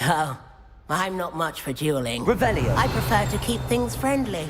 Oh, I'm not much for dueling. Revelio. I prefer to keep things friendly.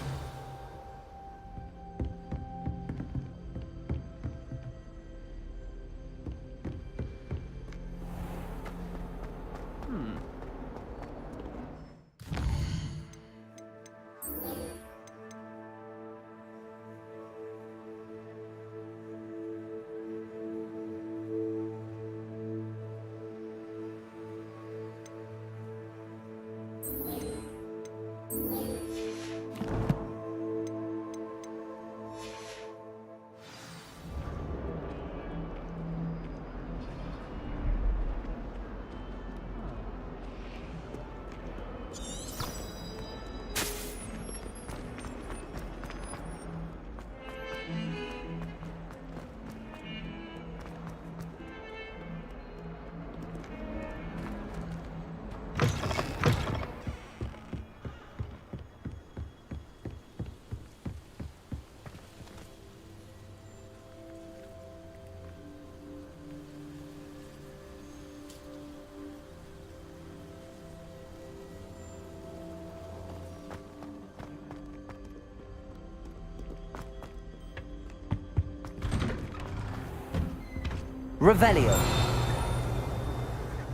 Revelio.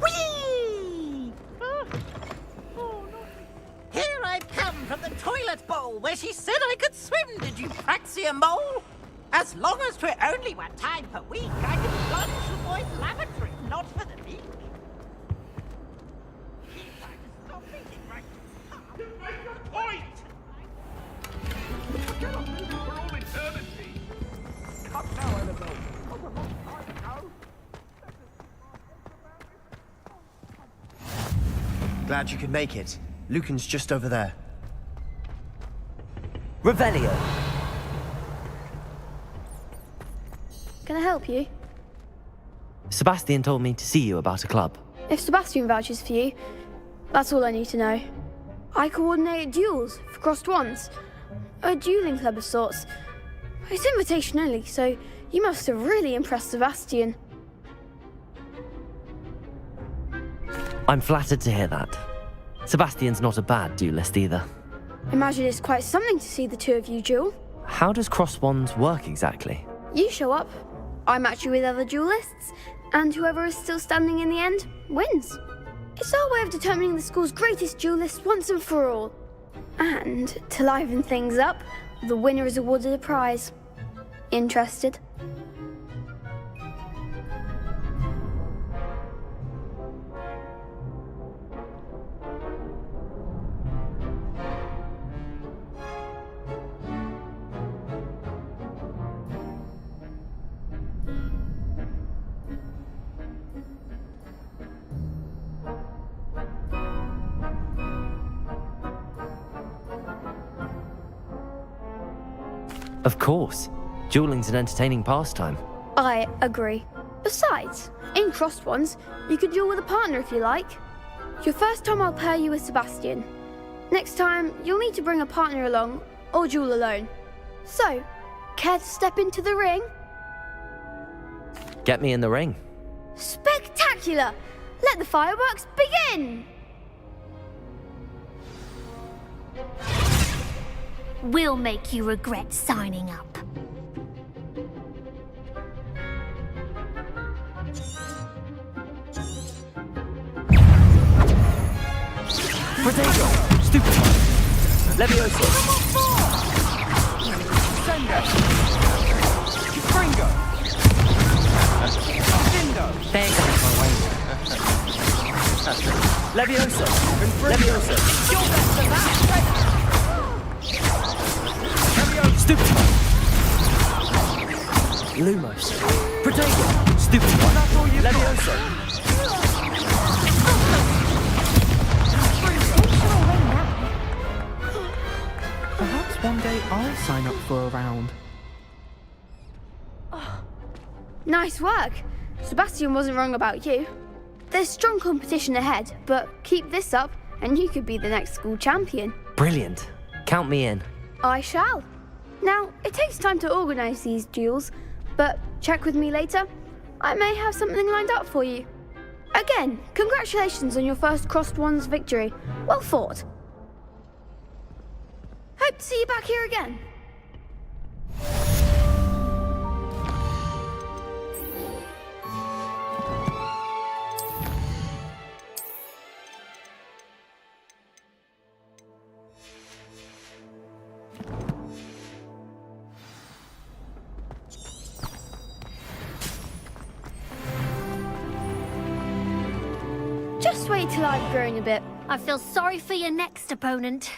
Whee! Here I've come from the toilet bowl where she said I could swim, did you praxia mole? As long as 'twere only one time per week, I could plunge the boys' lavatory, not for the beach. Stop thinking right. Make your point! Get up moving for all eternity! Come now, Annabelle. What a long time ago. Glad you could make it. Lucan's just over there. Revelio. Can I help you? Sebastian told me to see you about a club. If Sebastian vouches for you, that's all I need to know. I coordinate duels for crossed wands. A dueling club of sorts. It's invitation only, so you must have really impressed Sebastian. I'm flattered to hear that. Sebastian's not a bad duelist either. Imagine it's quite something to see the two of you duel. How does cross wands work exactly? You show up, I match you with other duelists, and whoever is still standing in the end wins. It's our way of determining the school's greatest duelist once and for all. And to liven things up, the winner is awarded a prize. Interested? Of course. Dueling's an entertaining pastime. I agree. Besides, in crossed ones, you could duel with a partner if you like. Your first time I'll pair you with Sebastian. Next time, you'll need to bring a partner along, or duel alone. So, care to step into the ring? Get me in the ring. Spectacular! Let the fireworks begin! We'll make you regret signing up. Protego! Stupefy! Levioso! Sendo! Fringo! Dindo! There goes my way. Levioso! Levioso! You're best of that! Stupefy! Lumos! Protego! Stupefy! That's all you've Levioso! Perhaps one day I'll sign up for a round. Nice work. Sebastian wasn't wrong about you. There's strong competition ahead, but keep this up and you could be the next school champion. Brilliant. Count me in. I shall. Now, it takes time to organise these duels, but check with me later. I may have something lined up for you. Again, congratulations on your first Crossed Wands victory. Well fought. Hope to see you back here again. Just wait till I've grown a bit. I feel sorry for your next opponent.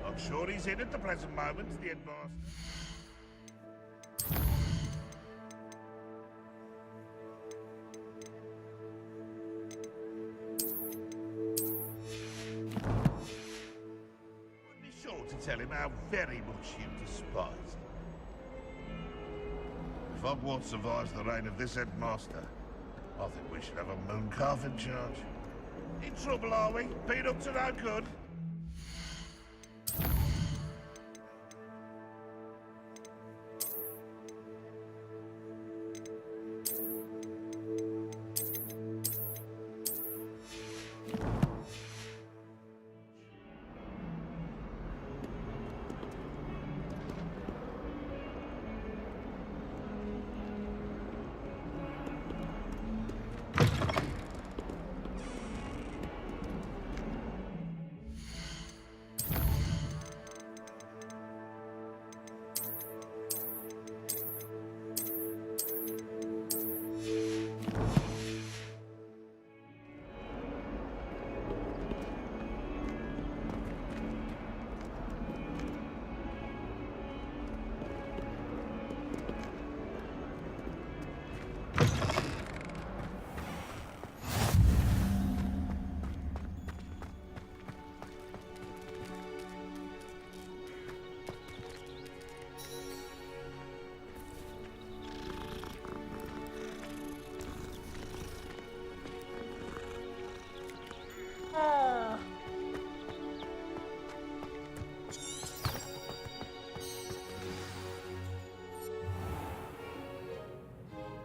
I'm sure he's in at the present moment, the headmaster. Be sure to tell him how very much you despise him. If Hogwarts survives the reign of this headmaster, I think we should have a Mooncalf in charge. In trouble, are we? Been up to no good?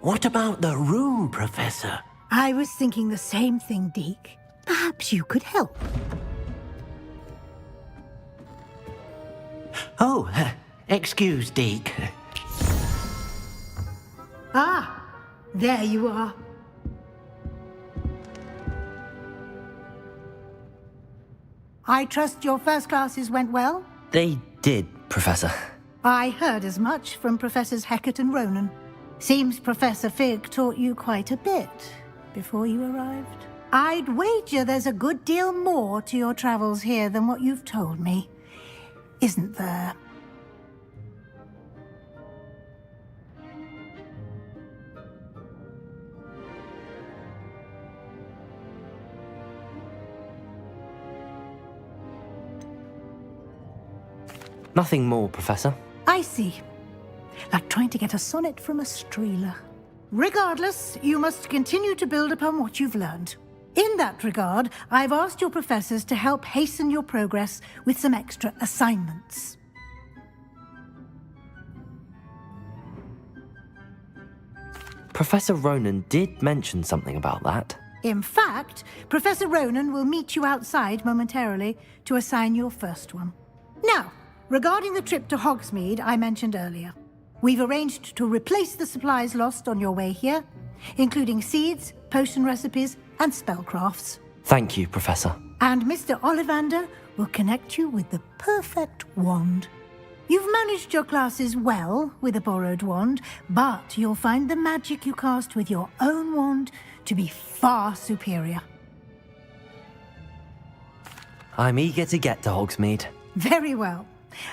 What about the room, Professor? I was thinking the same thing, Deke. Perhaps you could help. Oh, excuse, Deke. Ah, there you are. I trust your first classes went well? They did, Professor. I heard as much from Professors Hecat and Ronan. Seems Professor Fig taught you quite a bit before you arrived. I'd wager there's a good deal more to your travels here than what you've told me. Isn't there? Nothing more, Professor. I see. Like trying to get a sonnet from a streeler. Regardless, you must continue to build upon what you've learned. In that regard, I've asked your professors to help hasten your progress with some extra assignments. Professor Ronan did mention something about that. In fact, Professor Ronan will meet you outside momentarily to assign your first one. Now, regarding the trip to Hogsmeade I mentioned earlier, we've arranged to replace the supplies lost on your way here, including seeds, potion recipes, and spellcrafts. Thank you, Professor. And Mr. Ollivander will connect you with the perfect wand. You've managed your classes well with a borrowed wand, but you'll find the magic you cast with your own wand to be far superior. I'm eager to get to Hogsmeade. Very well.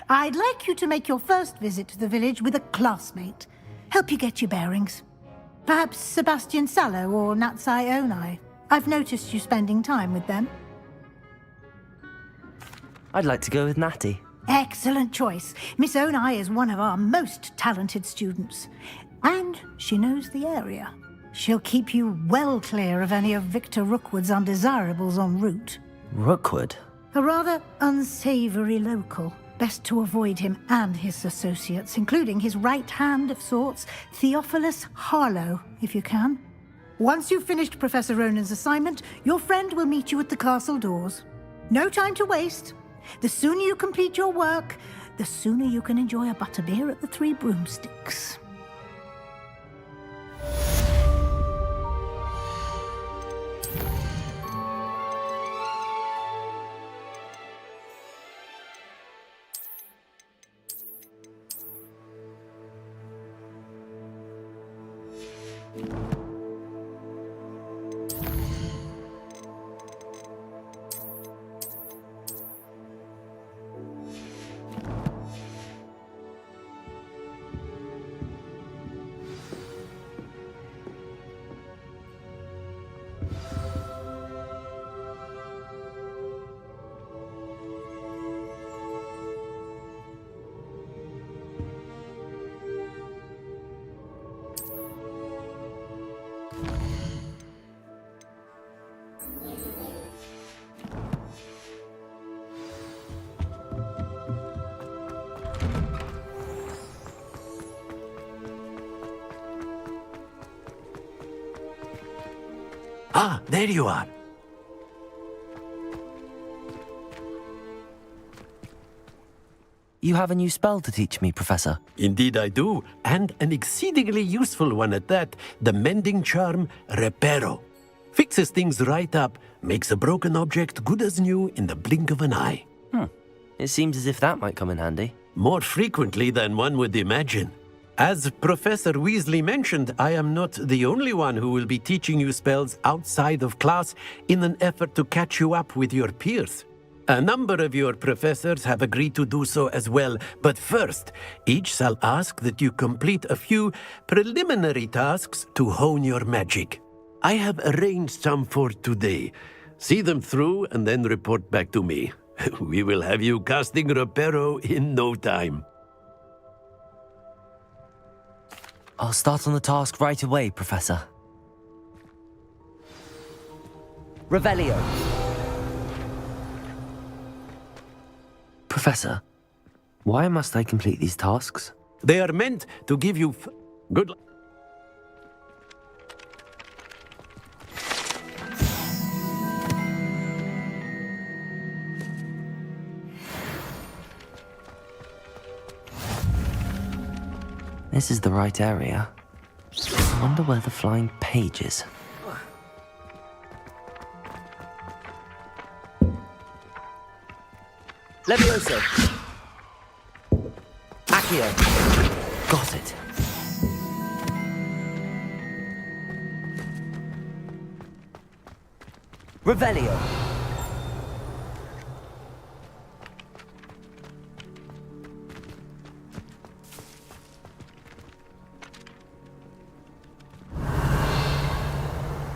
I'd like you to make your first visit to the village with a classmate. Help you get your bearings. Perhaps Sebastian Sallow or Natsai Onai. I've noticed you spending time with them. I'd like to go with Natty. Excellent choice. Miss Onai is one of our most talented students. And she knows the area. She'll keep you well clear of any of Victor Rookwood's undesirables en route. Rookwood? A rather unsavory local. Best to avoid him and his associates, including his right hand of sorts, Theophilus Harlow, if you can. Once you've finished Professor Ronan's assignment, your friend will meet you at the castle doors. No time to waste. The sooner you complete your work, the sooner you can enjoy a butterbeer at the Three Broomsticks. Ah, there you are. You have a new spell to teach me, Professor. Indeed I do, and an exceedingly useful one at that, the mending charm Reparo. Fixes things right up, makes a broken object good as new in the blink of an eye. It seems as if that might come in handy. More frequently than one would imagine. As Professor Weasley mentioned, I am not the only one who will be teaching you spells outside of class in an effort to catch you up with your peers. A number of your professors have agreed to do so as well, but first, each shall ask that you complete a few preliminary tasks to hone your magic. I have arranged some for today. See them through and then report back to me. We will have you casting Reparo in no time. I'll start on the task right away, Professor. Revelio. Professor, why must I complete these tasks? They are meant to give you good luck. This is the right area. I wonder where the flying page is. Levioso. Accio! Got it. Revelio!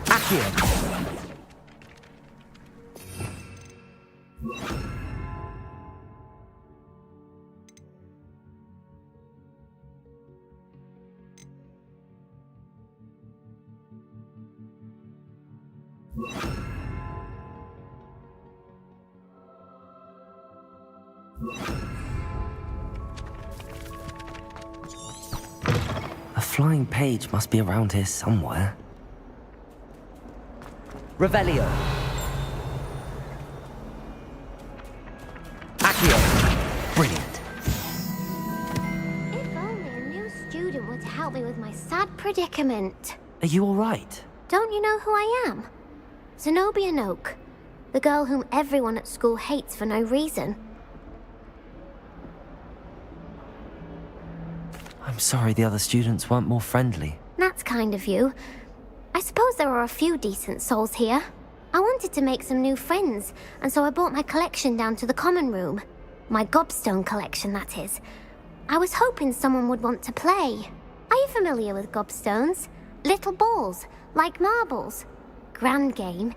Accio! A flying page must be around here somewhere. Revelio. Accio. Brilliant. If only a new student would help me with my sad predicament. Are you all right? Don't you know who I am? Zenobia Noak, the girl whom everyone at school hates for no reason. I'm sorry the other students weren't more friendly. That's kind of you. I suppose there are a few decent souls here. I wanted to make some new friends, and so I brought my collection down to the common room. My gobstone collection, that is. I was hoping someone would want to play. Are you familiar with gobstones? Little balls, like marbles. Grand game.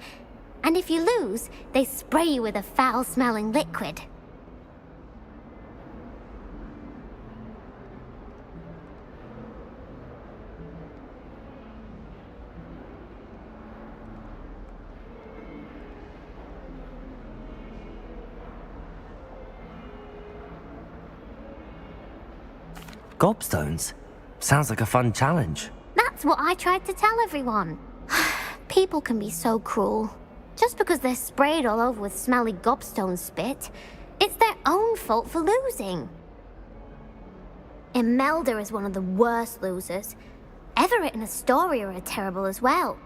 And if you lose, they spray you with a foul-smelling liquid. Gobstones? Sounds like a fun challenge. That's what I tried to tell everyone. People can be so cruel. Just because they're sprayed all over with smelly gobstone spit, it's their own fault for losing. Imelda is one of the worst losers. Everett and Astoria are terrible as well.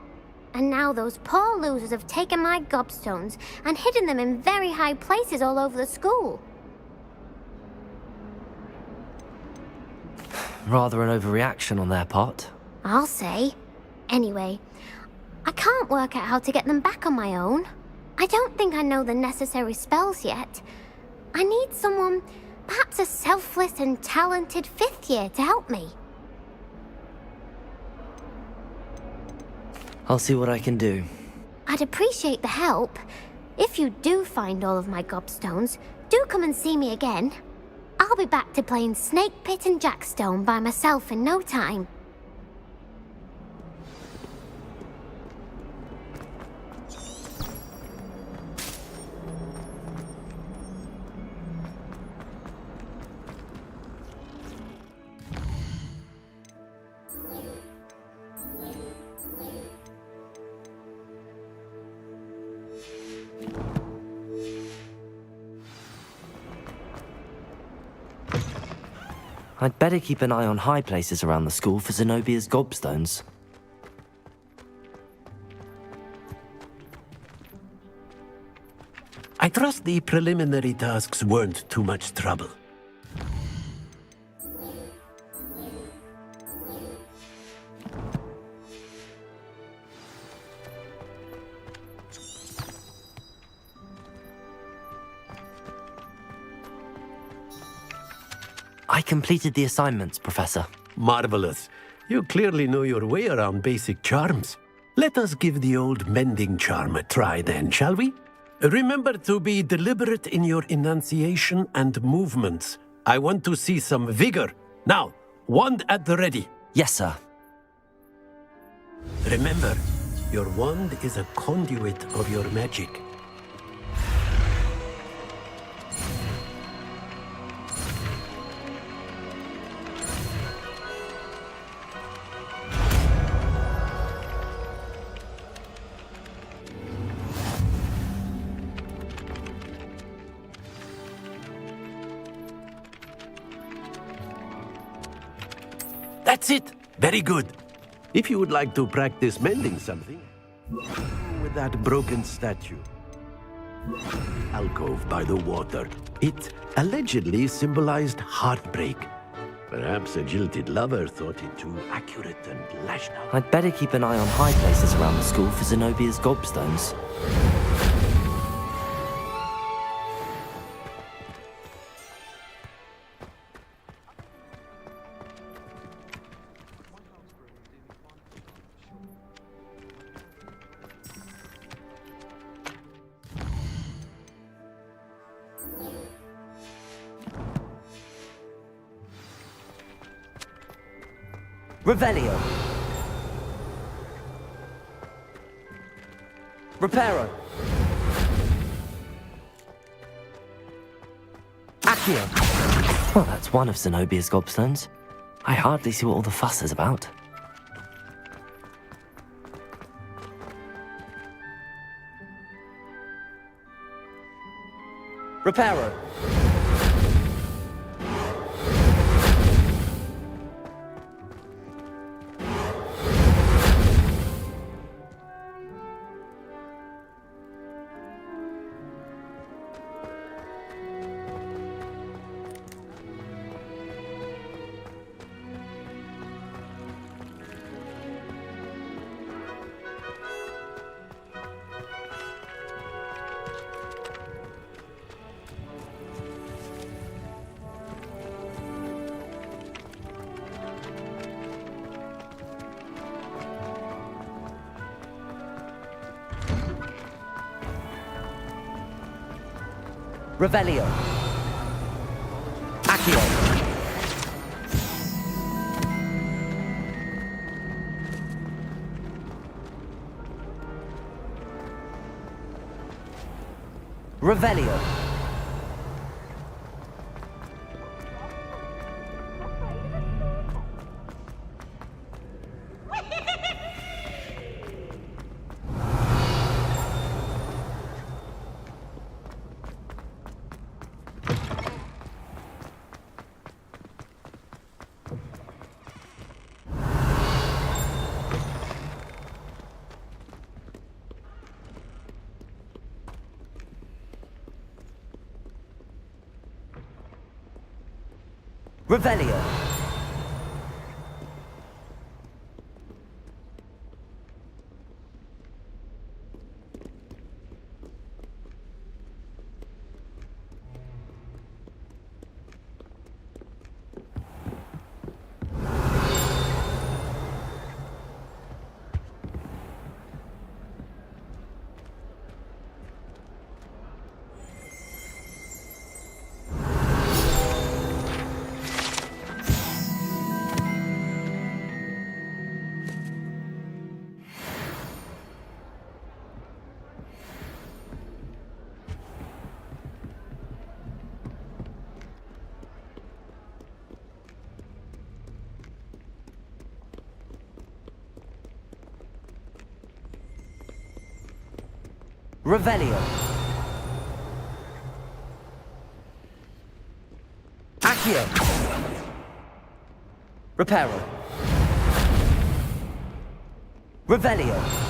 And now those poor losers have taken my gobstones and hidden them in very high places all over the school. Rather an overreaction on their part. I'll say. Anyway, I can't work out how to get them back on my own. I don't think I know the necessary spells yet. I need someone, perhaps a selfless and talented fifth year to help me. I'll see what I can do. I'd appreciate the help. If you do find all of my gobstones, do come and see me again. I'll be back to playing Snake Pit and Jackstone by myself in no time. I'd better keep an eye on high places around the school for Zenobia's gobstones. I trust the preliminary tasks weren't too much trouble. I completed the assignments, Professor. Marvelous. You clearly know your way around basic charms. Let us give the old mending charm a try then, shall we? Remember to be deliberate in your enunciation and movements. I want to see some vigor. Now, wand at the ready. Yes, sir. Remember, your wand is a conduit of your magic. That's it! Very good. If you would like to practice mending something, with that broken statue. Alcove by the water. It allegedly symbolized heartbreak. Perhaps a jilted lover thought it too accurate and lashed out. I'd better keep an eye on high places around the school for Zenobia's gobstones. Revelio. Reparo. Accio. Well, that's one of Zenobia's gobstones. I hardly see what all the fuss is about. Reparo. Revelio. Accio. Revelio. Revelio. Revelio. Accio. Reparo. Revelio.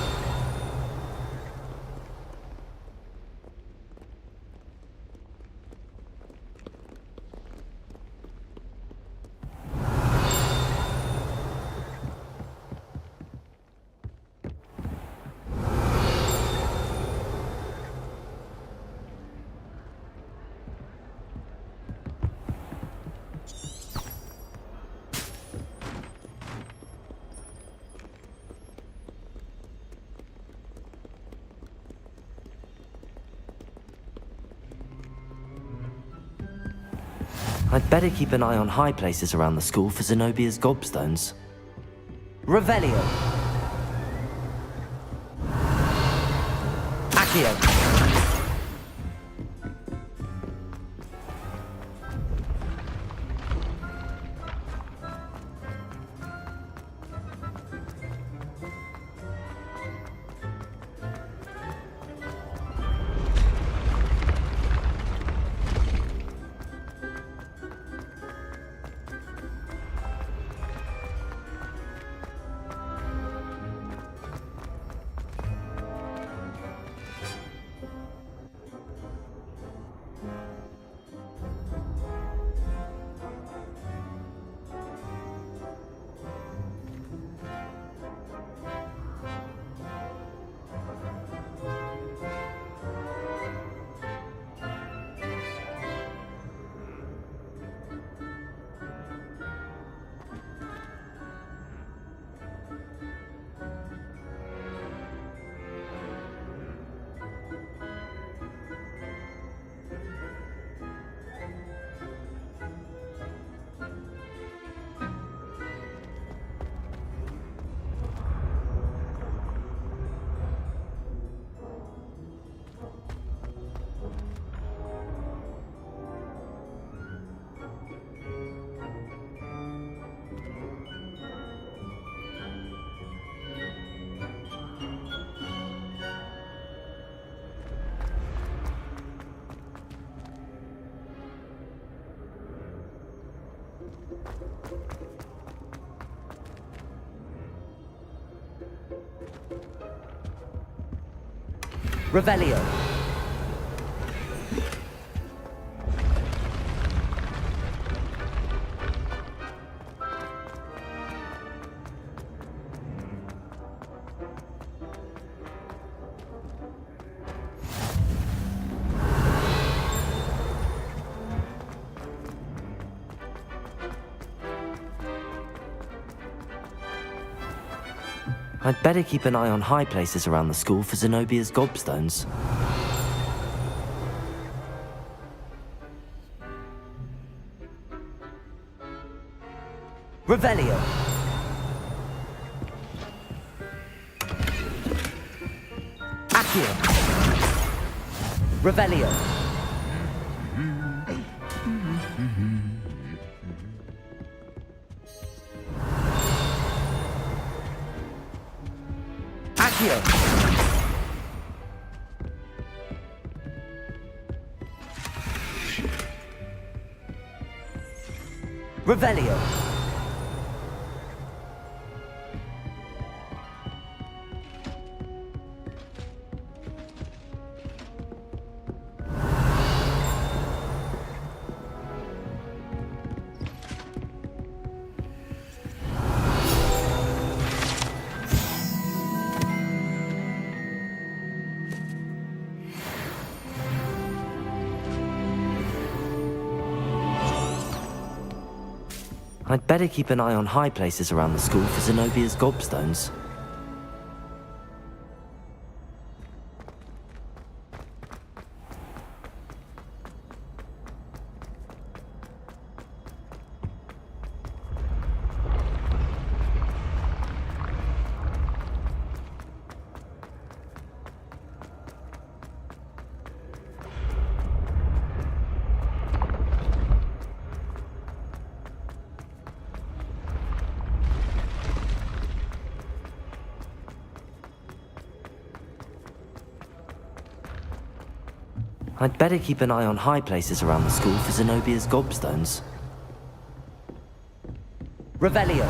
I'd better keep an eye on high places around the school for Zenobia's gobstones. Revelio. Accio. Revelio. I'd better keep an eye on high places around the school for Zenobia's gobstones. Revelio. Accio. Revelio. Accio. Revelio. I'd better keep an eye on high places around the school for Zenobia's gobstones. I'd better keep an eye on high places around the school for Zenobia's gobstones. Revelio.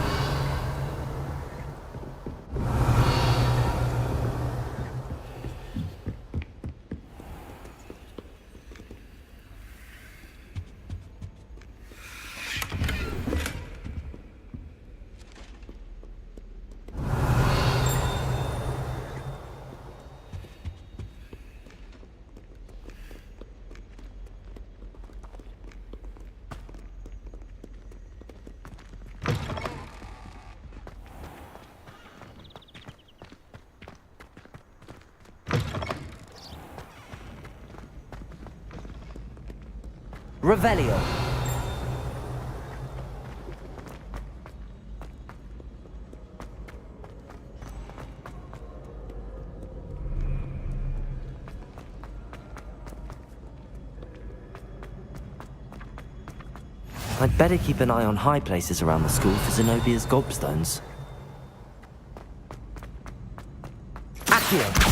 Revelio. I'd better keep an eye on high places around the school for Zenobia's gobstones. Accio.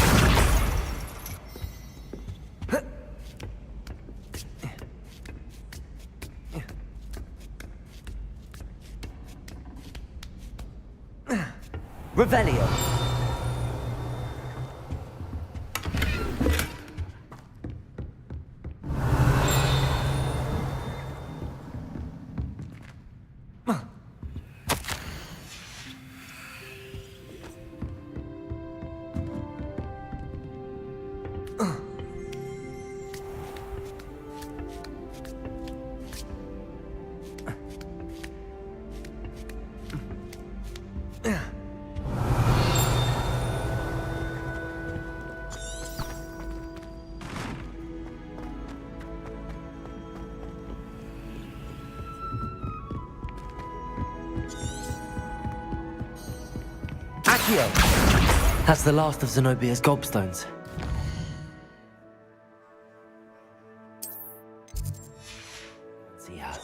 Revelio. Accio. That's the last of Zenobia's gobstones. Let's see her.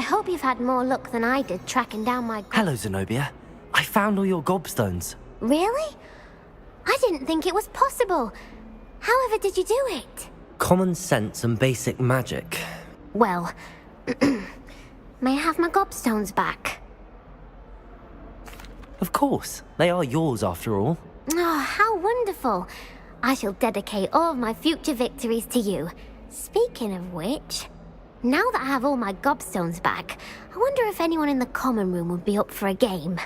hope you've had more luck than I did tracking down my... Hello, Zenobia. I found all your gobstones. Really? I didn't think it was possible. However did you do it? Common sense and basic magic. Well, may I have my gobstones back? Of course. They are yours after all. Oh, how wonderful. I shall dedicate all of my future victories to you. Speaking of which, now that I have all my gobstones back, I wonder if anyone in the common room would be up for a game.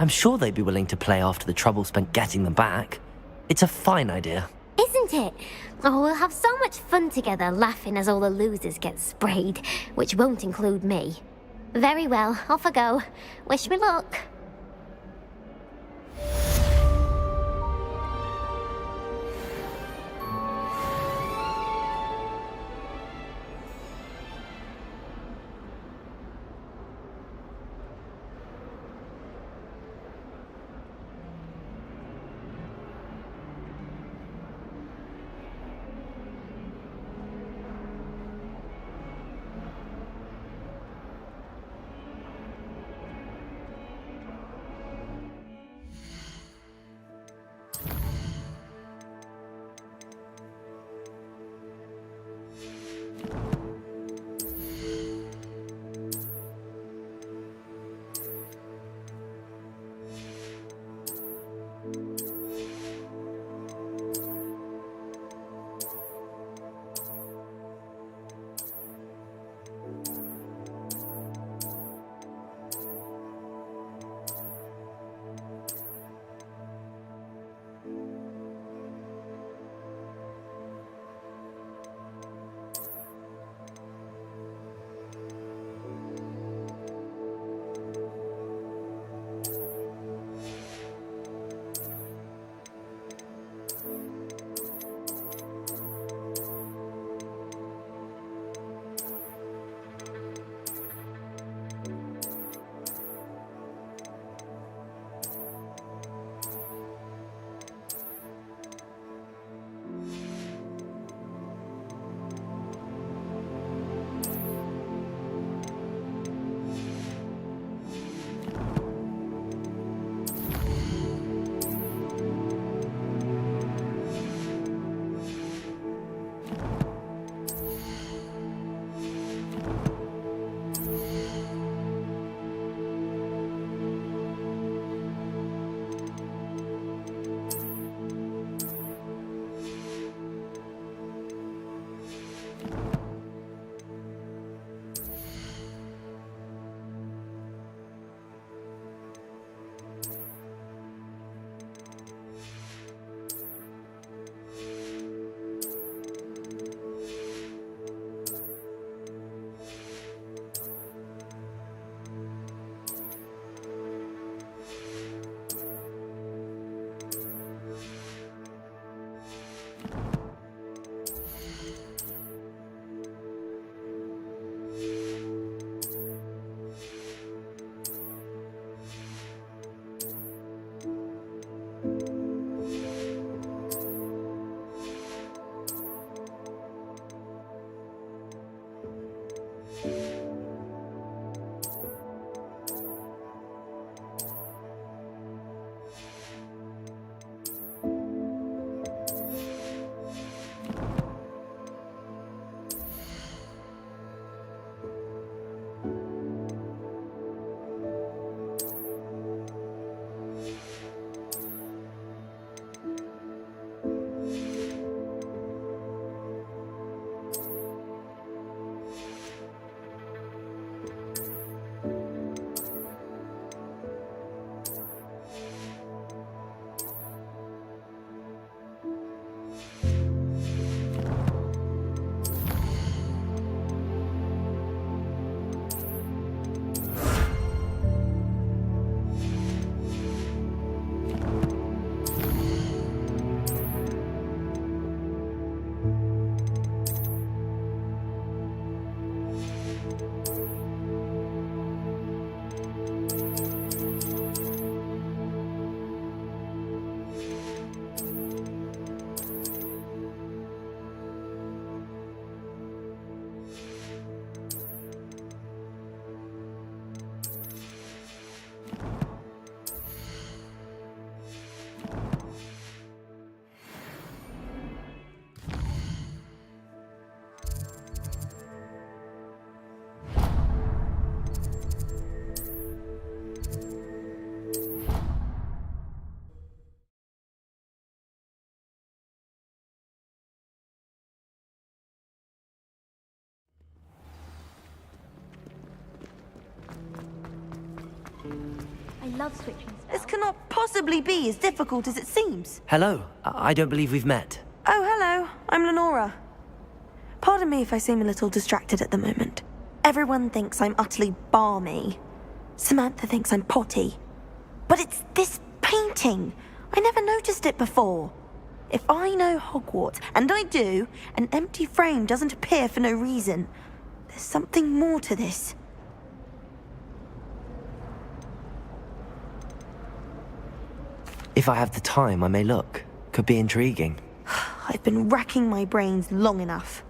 I'm sure they'd be willing to play after the trouble spent getting them back. It's a fine idea. Isn't it? Oh, we'll have so much fun together, laughing as all the losers get sprayed, which won't include me. Very well, off I go. Wish me luck. love switching spells. This cannot possibly be as difficult as it seems. Hello, I don't believe we've met. Oh, hello. I'm Lenora. Pardon me if I seem a little distracted at the moment. Everyone thinks I'm utterly balmy. Samantha thinks I'm potty. But it's this painting. I never noticed it before. If I know Hogwarts, and I do, an empty frame doesn't appear for no reason. There's something more to this. If I have the time, I may look. Could be intriguing. I've been racking my brains long enough.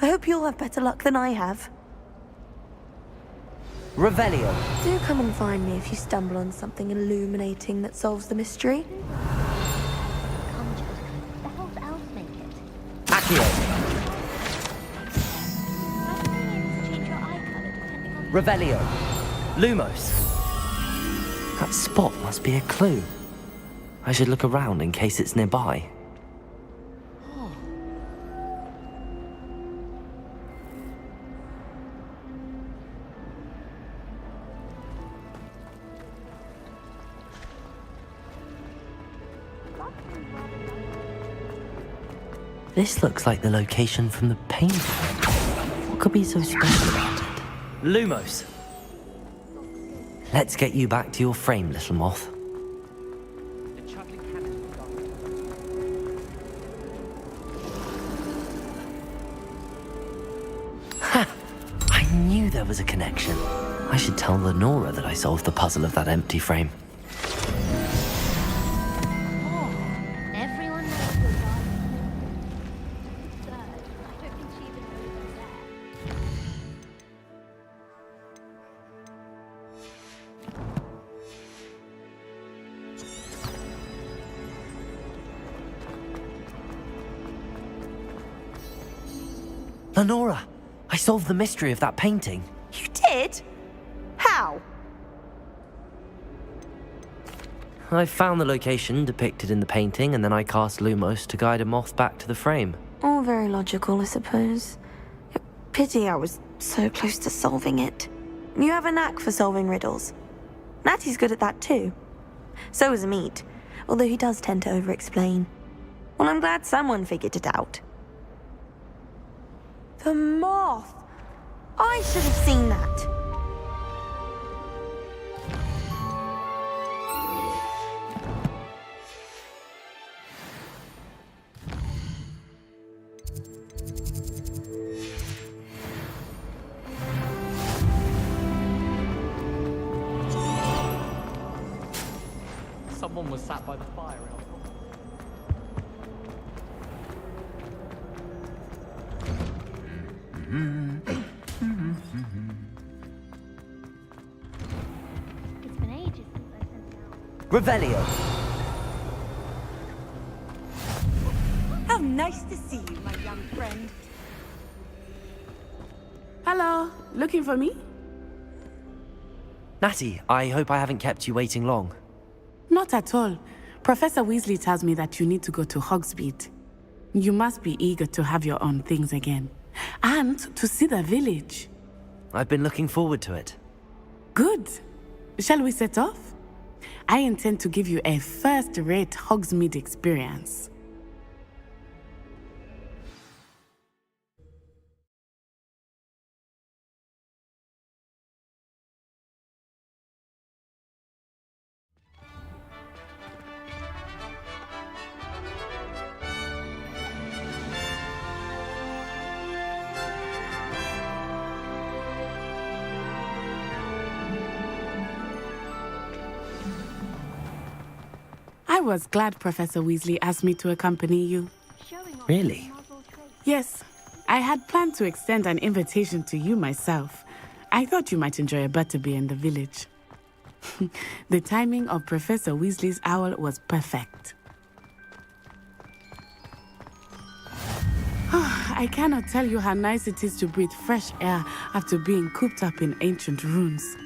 I hope you'll have better luck than I have. Revelio. Do come and find me if you stumble on something illuminating that solves the mystery. The whole elves make it. Accio. Revelio. Lumos. That spot must be a clue. I should look around in case it's nearby. This looks like the location from the painting. What could be so special about it? Lumos. Let's get you back to your frame, little moth. Ha! I knew there was a connection. I should tell Lenora that I solved the puzzle of that empty frame. Everyone knows your third. I don't think she even knows I'm there. Lenora, I solved the mystery of that painting. You did? How? I found the location depicted in the painting, and then I cast Lumos to guide a moth back to the frame. All very logical, I suppose. Pity I was so close to solving it. You have a knack for solving riddles. Natty's good at that too. So is Amit, although he does tend to over-explain. Well, I'm glad someone figured it out. The moth! I should have seen that. Someone was sat by the fire. It's been ages since I sent it out. Revelio. How nice to see you, my young friend. Hello, looking for me? Natty, I hope I haven't kept you waiting long. Not at all. Professor Weasley tells me that you need to go to Hogsmeade. You must be eager to have your own things again. And to see the village. I've been looking forward to it. Good. Shall we set off? I intend to give you a first-rate Hogsmeade experience. I was glad Professor Weasley asked me to accompany you. Really? Yes, I had planned to extend an invitation to you myself. I thought you might enjoy a butterbeer in the village. The timing of Professor Weasley's owl was perfect. I cannot tell you how nice it is to breathe fresh air after being cooped up in ancient runes.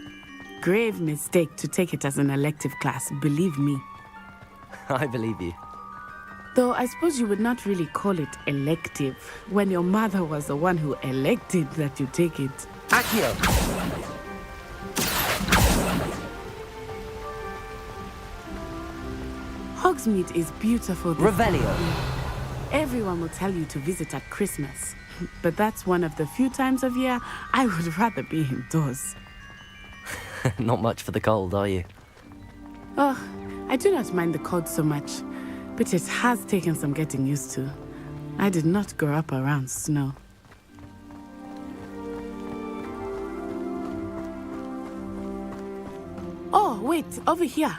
Grave mistake to take it as an elective class, believe me. I believe you. Though I suppose you would not really call it elective when your mother was the one who elected that you take it. Accio! Hogsmeade is beautiful. Revelio. Everyone will tell you to visit at Christmas. But that's one of the few times of year I would rather be indoors. Not much for the cold, are you? Oh, I do not mind the cold so much, but it has taken some getting used to. I did not grow up around snow. Oh, wait, over here.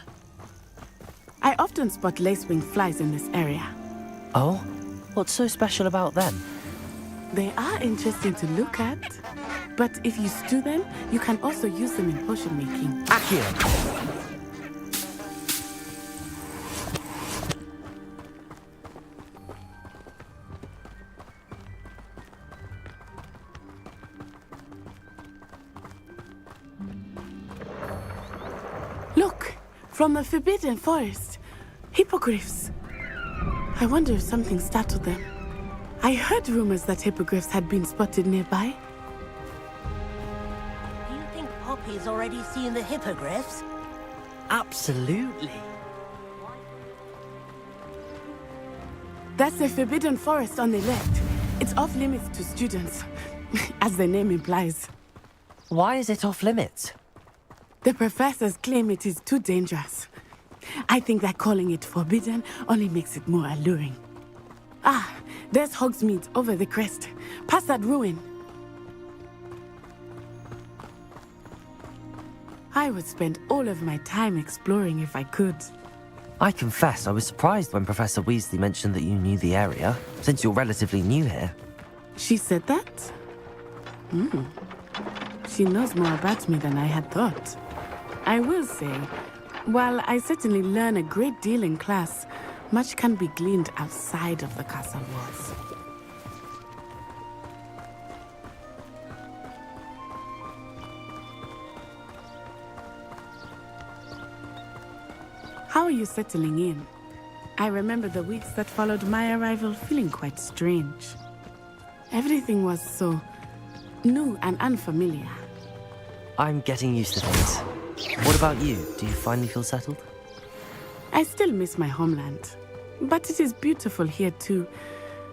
I often spot lacewing flies in this area. Oh? What's so special about them? They are interesting to look at, but if you stew them, you can also use them in potion making. Accio! Look! From the Forbidden Forest. Hippogriffs. I wonder if something startled them. I heard rumors that hippogriffs had been spotted nearby. Do you think Poppy's already seen the hippogriffs? Absolutely. That's the Forbidden Forest on the left. It's off limits to students, as the name implies. Why is it off limits? The professors claim it is too dangerous. I think that calling it forbidden only makes it more alluring. Ah, there's Hogsmeade over the crest, past that ruin. I would spend all of my time exploring if I could. I confess I was surprised when Professor Weasley mentioned that you knew the area, since you're relatively new here. She said that? She knows more about me than I had thought. I will say, while I certainly learn a great deal in class, much can be gleaned outside of the castle walls. How are you settling in? I remember the weeks that followed my arrival feeling quite strange. Everything was so new and unfamiliar. I'm getting used to things. What about you? Do you finally feel settled? I still miss my homeland, but it is beautiful here too.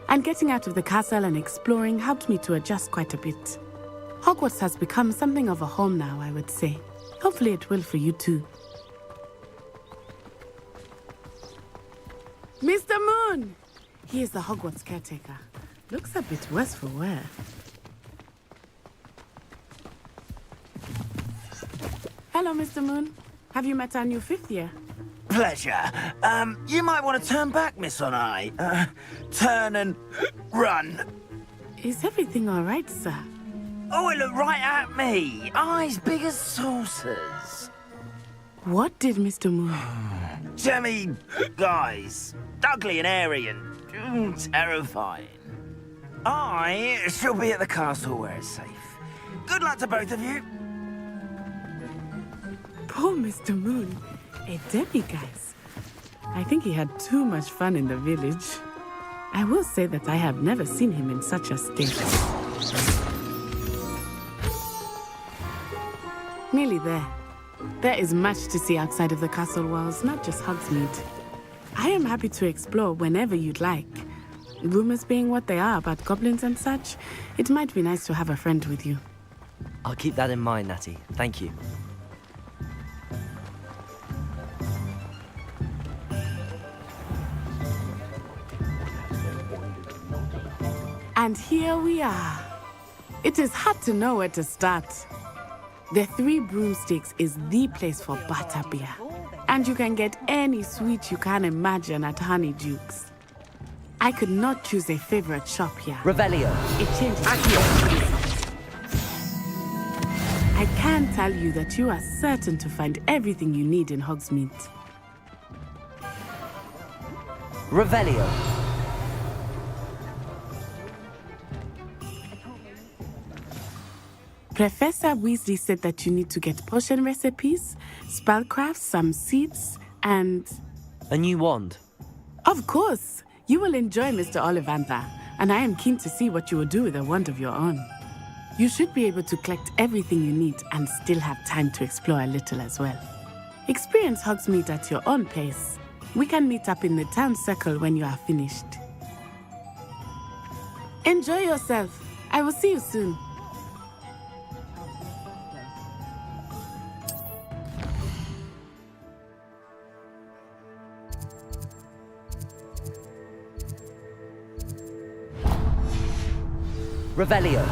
And getting out of the castle and exploring helped me to adjust quite a bit. Hogwarts has become something of a home now, I would say. Hopefully it will for you too. Mr. Moon! He is the Hogwarts caretaker. Looks a bit worse for wear. Hello, Mr. Moon. Have you met our new fifth year? Pleasure. You might want to turn back, Miss On-Eye. Turn and run. Is everything all right, sir? Oh, it looked right at me. Eyes big as saucers. What did Mr. Moon? Jemmy guys. Ugly and airy and terrifying. I shall be at the castle where it's safe. Good luck to both of you. Poor Mr. Moon. A demiguise. I think he had too much fun in the village. I will say that I have never seen him in such a state. Nearly there. There is much to see outside of the castle walls, not just Hogsmeade. I am happy to explore whenever you'd like. Rumors being what they are about goblins and such, it might be nice to have a friend with you. I'll keep that in mind, Natty. Thank you. And here we are. It is hard to know where to start. The Three Broomsticks is the place for butterbeer. And you can get any sweet you can imagine at Honeydukes. I could not choose a favorite shop here. Revelio. It changes every season. I can tell you that you are certain to find everything you need in Hogsmeade. Revelio. Professor Weasley said that you need to get potion recipes, spellcrafts, some seeds, and... A new wand. Of course! You will enjoy Mr. Ollivander, and I am keen to see what you will do with a wand of your own. You should be able to collect everything you need and still have time to explore a little as well. Experience Hogsmeade at your own pace. We can meet up in the town circle when you are finished. Enjoy yourself. I will see you soon. Revelio.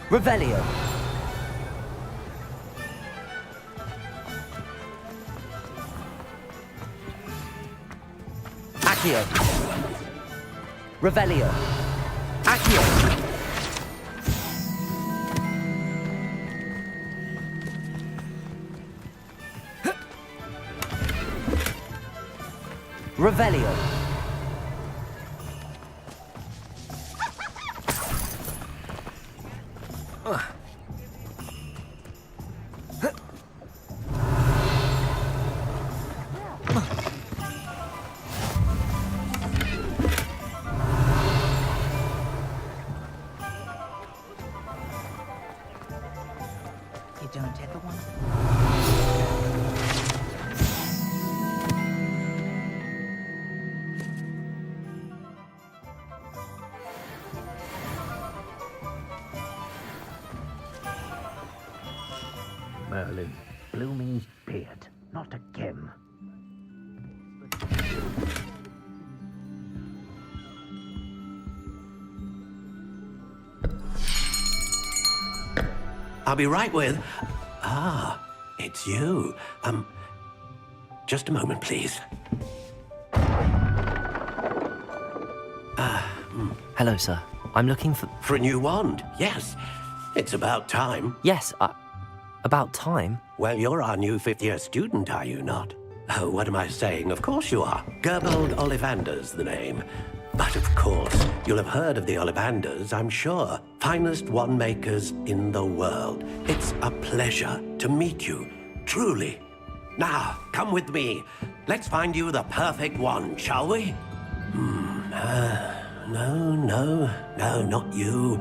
Revelio. Accio. Revelio. Accio. Revelio. You don't ever want Merlin, blooming beard, not again. I'll be right with... Ah, it's you. Just a moment, please. Hello, sir. I'm looking for... For a new wand, yes. It's about time. Yes, about time? Well, you're our new fifth-year student, are you not? Oh, what am I saying? Of course you are. Gerbold Ollivander's the name. But of course, you'll have heard of the Ollivanders, I'm sure. Finest wand makers in the world. It's a pleasure to meet you, truly. Now, come with me. Let's find you the perfect wand, shall we? No, not you.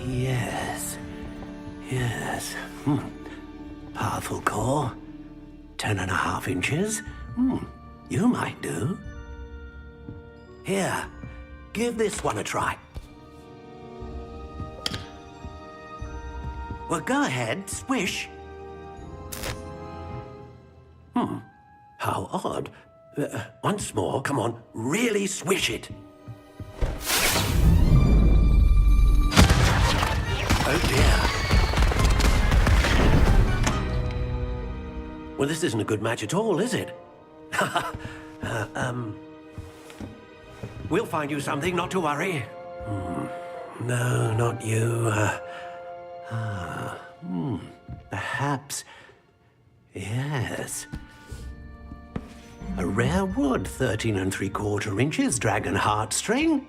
Yes. Yes. Powerful core. 10.5 inches. You might do. Here, give this one a try. Well, go ahead, swish. How odd. Once more, come on, really swish it. Oh dear. Well, this isn't a good match at all, is it? We'll find you something, not to worry. No, not you. Perhaps... Yes. A rare wood, 13 3/4 inches, dragon heartstring.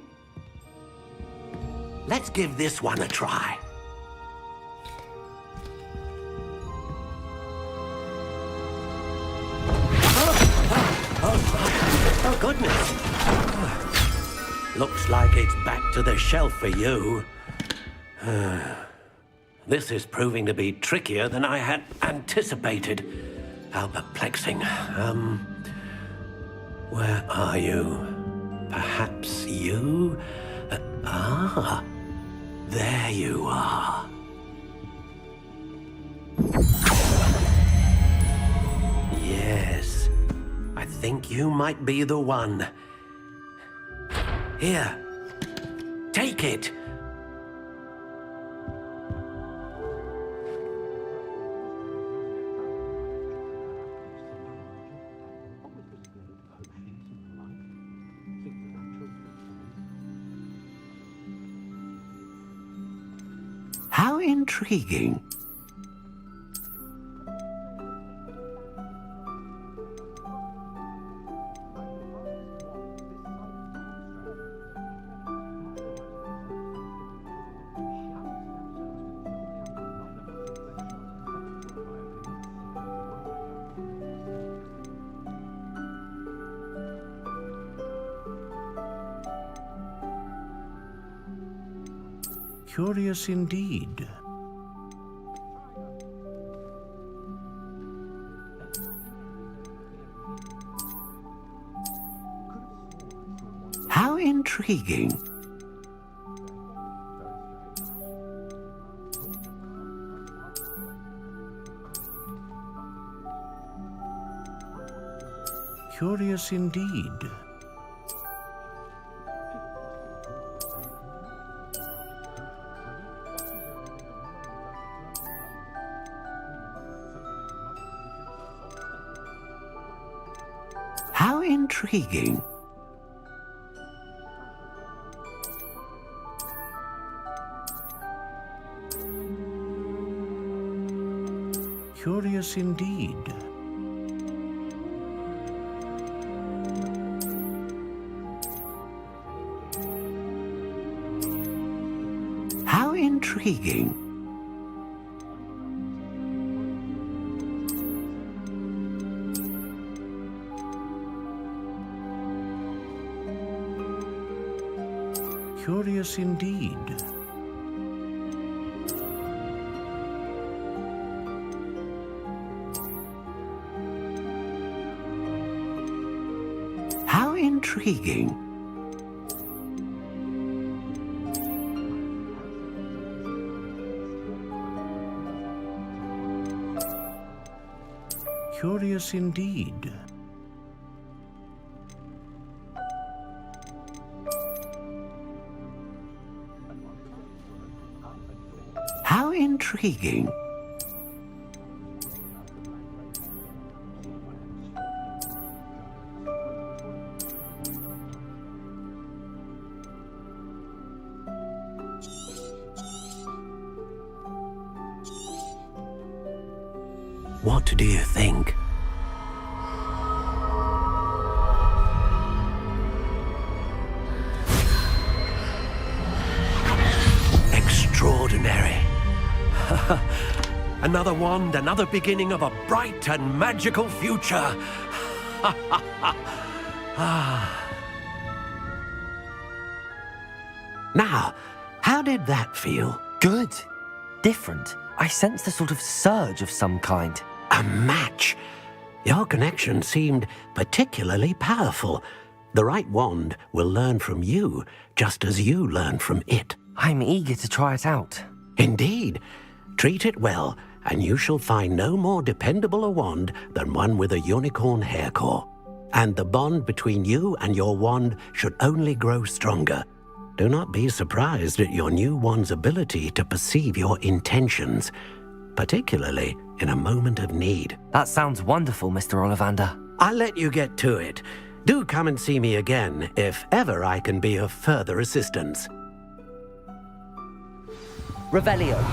Let's give this one a try. Oh, goodness. Looks like it's back to the shelf for you. This is proving to be trickier than I had anticipated. How perplexing. Where are you? Perhaps you? There you are. Yes, I think you might be the one. Here, take it. How intriguing. Curious indeed. How intriguing. Curious indeed. How intriguing. Curious indeed. How intriguing. Curious indeed. How intriguing. Curious indeed. How intriguing. What do you think? Extraordinary. Another wand, another beginning of a bright and magical future. Now, how did that feel? Good. Different. I sensed a sort of surge of some kind. A match. Your connection seemed particularly powerful. The right wand will learn from you, just as you learn from it. I'm eager to try it out. Indeed. Treat it well, and you shall find no more dependable a wand than one with a unicorn hair core. And the bond between you and your wand should only grow stronger. Do not be surprised at your new wand's ability to perceive your intentions, particularly in a moment of need. That sounds wonderful, Mr. Ollivander. I'll let you get to it. Do come and see me again if ever I can be of further assistance. Revelio.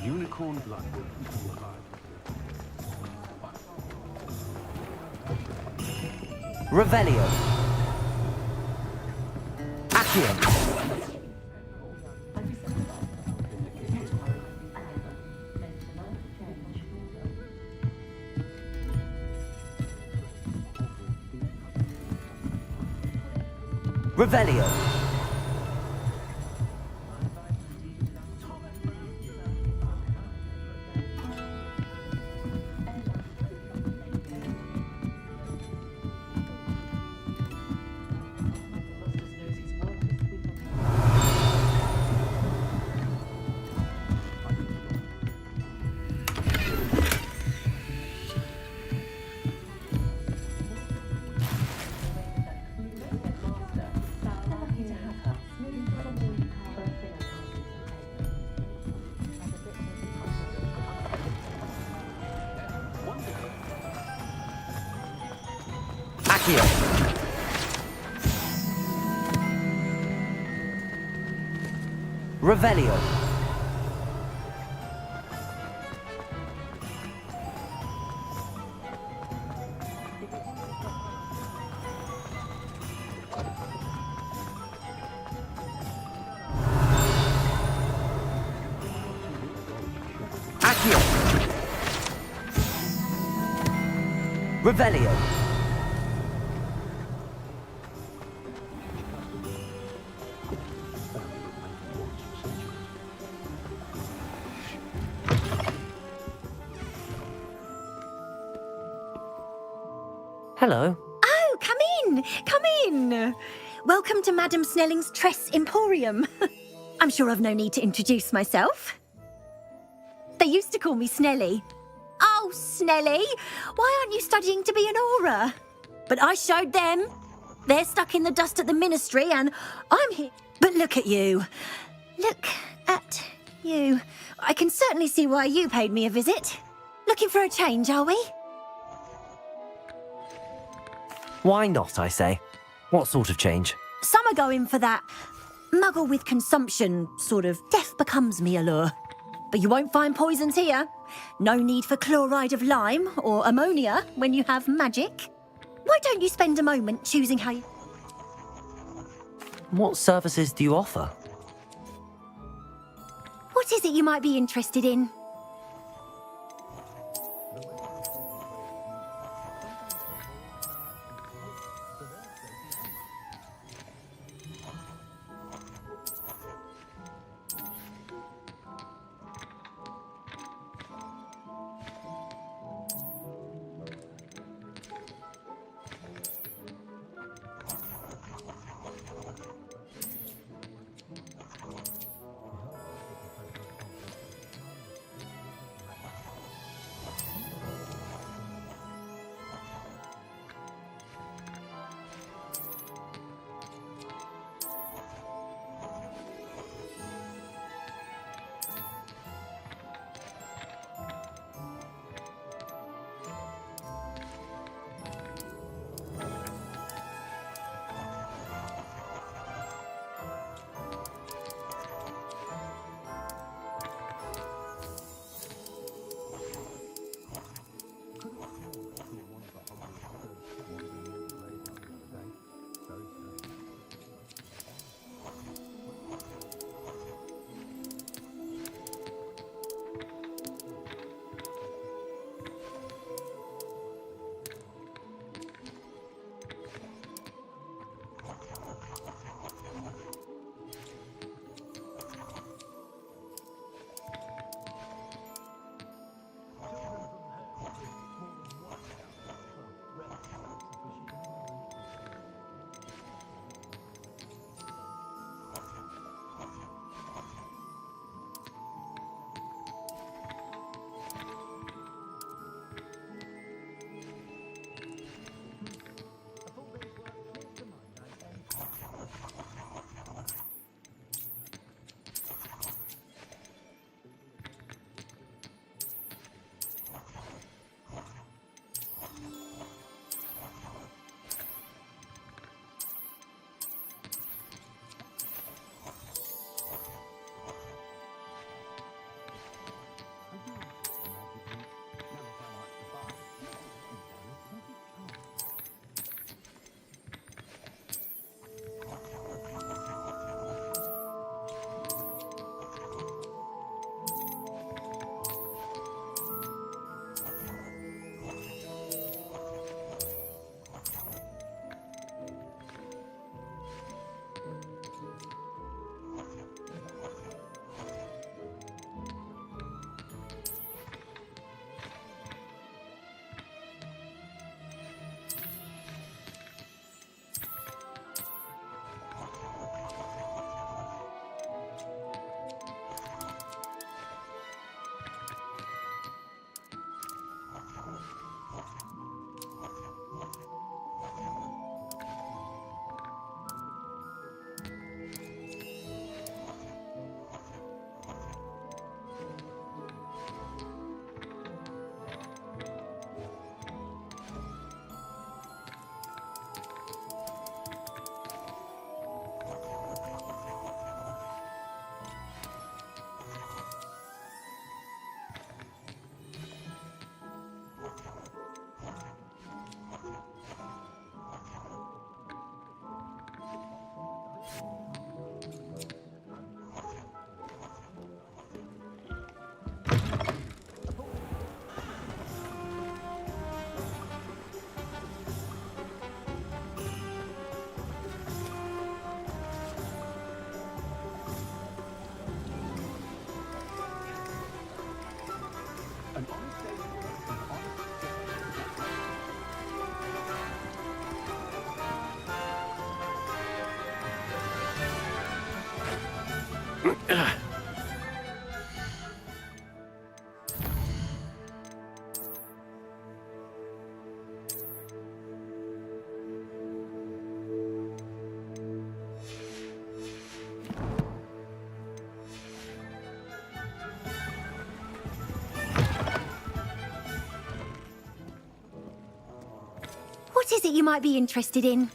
Unicorn blood. Revelio. Accio. Revelio. Accio. Revelio. Revelio. Hello. Oh, come in! Come in! Welcome to Madame Snelling's Tress Emporium. I'm sure I've no need to introduce myself. They used to call me Snelly. Oh, Snelly! Why aren't you studying to be an aura? But I showed them. They're stuck in the dust at the ministry and I'm here. But look at you. Look at you. I can certainly see why you paid me a visit. Looking for a change, are we? Why not, I say? What sort of change? Some are going for that muggle with consumption, sort of death becomes me allure. But you won't find poisons here. No need for chloride of lime or ammonia when you have magic. Why don't you spend a moment choosing how you... What services do you offer? What is it you might be interested in? What is it you might be interested in?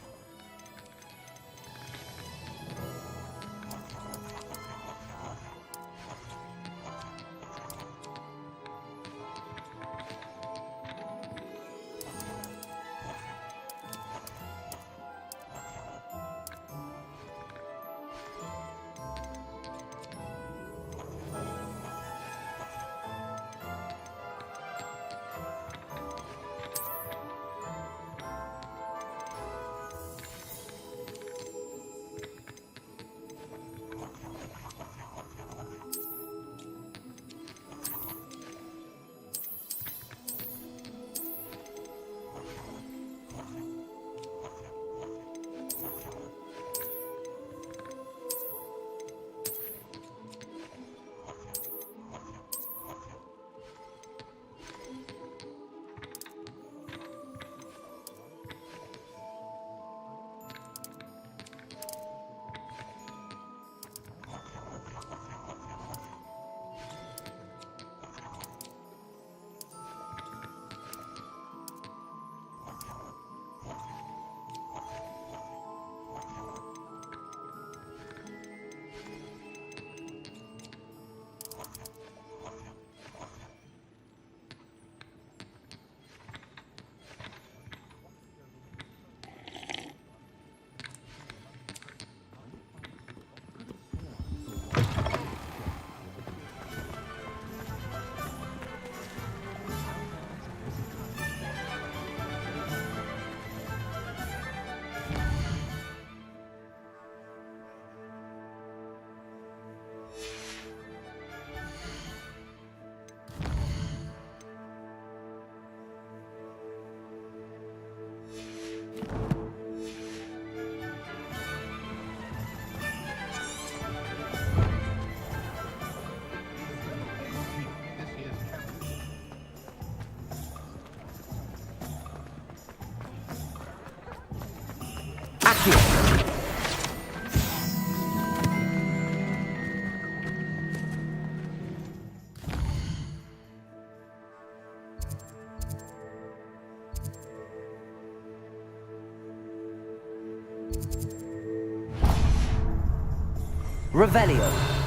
Revelio.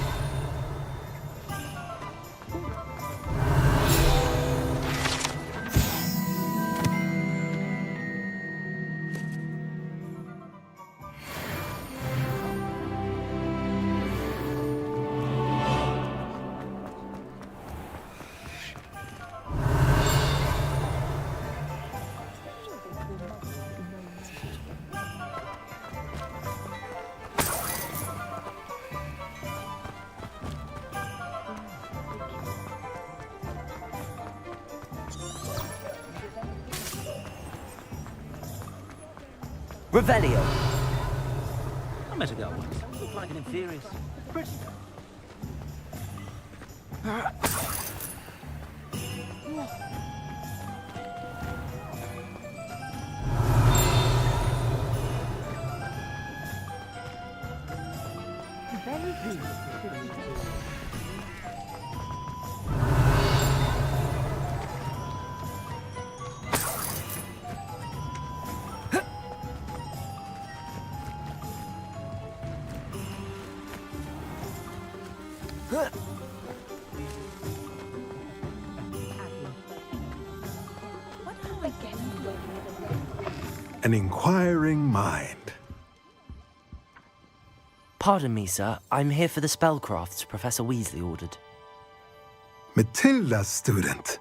Revelio. I met a girl once. Looked like an inferior. Pretty. An inquiring mind. Pardon me, sir. I'm here for the spellcrafts Professor Weasley ordered. Matilda's student.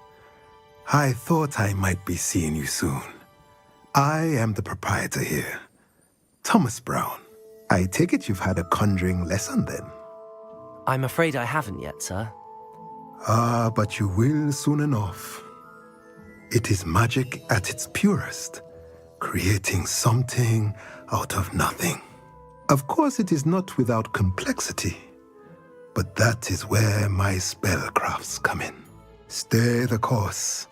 I thought I might be seeing you soon. I am the proprietor here, Thomas Brown. I take it you've had a conjuring lesson then? I'm afraid I haven't yet, sir. Ah, but you will soon enough. It is magic at its purest, creating something out of nothing. Of course, it is not without complexity, But that is where my spellcrafts come in. Stay the course,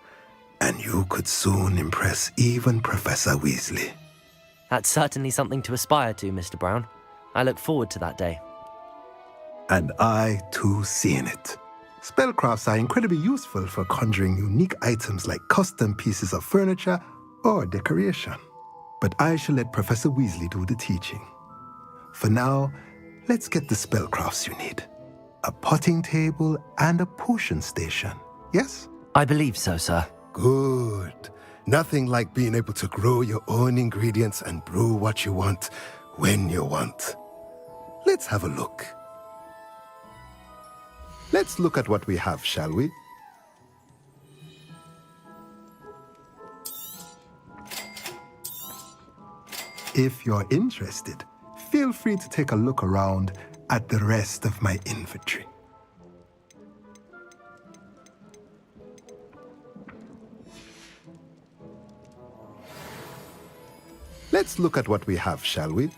and you could soon impress even Professor Weasley. That's certainly something to aspire to, Mr. Brown. I look forward to that day. And I, too, see in it. Spellcrafts are incredibly useful for conjuring unique items like custom pieces of furniture or decoration. But I shall let Professor Weasley do the teaching. For now, let's get the spellcrafts you need. A potting table and a potion station, yes? I believe so, sir. Good. Nothing like being able to grow your own ingredients and brew what you want, when you want. Let's have a look. Let's look at what we have, shall we? If you're interested, feel free to take a look around at the rest of my inventory. Let's look at what we have, shall we?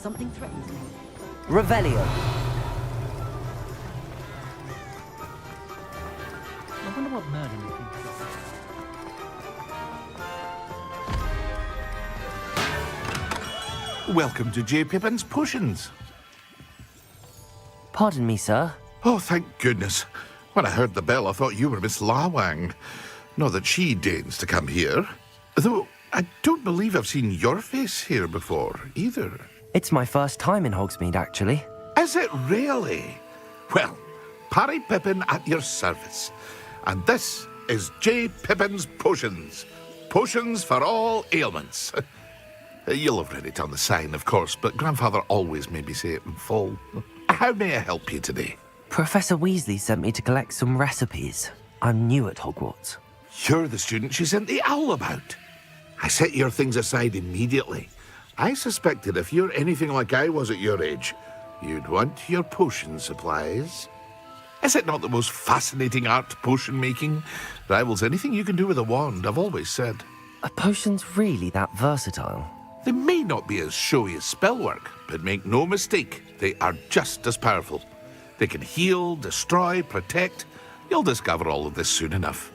Something threatens me. Revelio. I wonder what Merlin would think. Welcome to J. Pippin's Potions. Pardon me, sir. Oh, thank goodness. When I heard the bell, I thought you were Miss Lawang. Not that she deigns to come here. Though I don't believe I've seen your face here before, either. It's my first time in Hogsmeade, actually. Is it really? Well, Parry Pippin at your service. And this is J. Pippin's Potions. Potions for all ailments. You'll have read it on the sign, of course, but Grandfather always made me say it in full. How may I help you today? Professor Weasley sent me to collect some recipes. I'm new at Hogwarts. You're the student she sent the owl about. I set your things aside immediately. I suspected if you're anything like I was at your age, you'd want your potion supplies. Is it not the most fascinating art, potion making? Rivals anything you can do with a wand, I've always said. Are potions really that versatile? They may not be as showy as spellwork, but make no mistake, they are just as powerful. They can heal, destroy, protect. You'll discover all of this soon enough.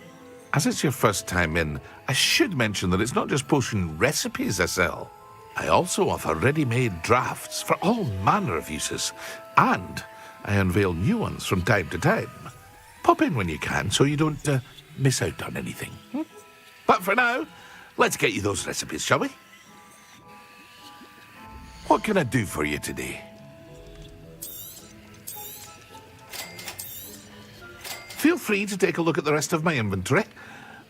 As it's your first time in, I should mention that it's not just potion recipes I sell. I also offer ready-made drafts for all manner of uses, and I unveil new ones from time to time. Pop in when you can so you don't miss out on anything. But for now, let's get you those recipes, shall we? What can I do for you today? Feel free to take a look at the rest of my inventory,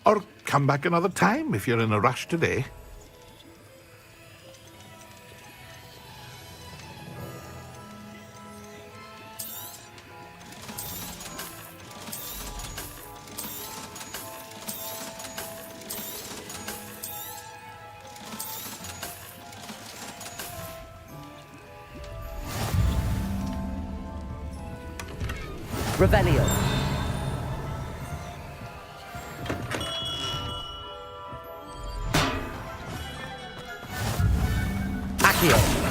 or come back another time if you're in a rush today. Revelio. Accio.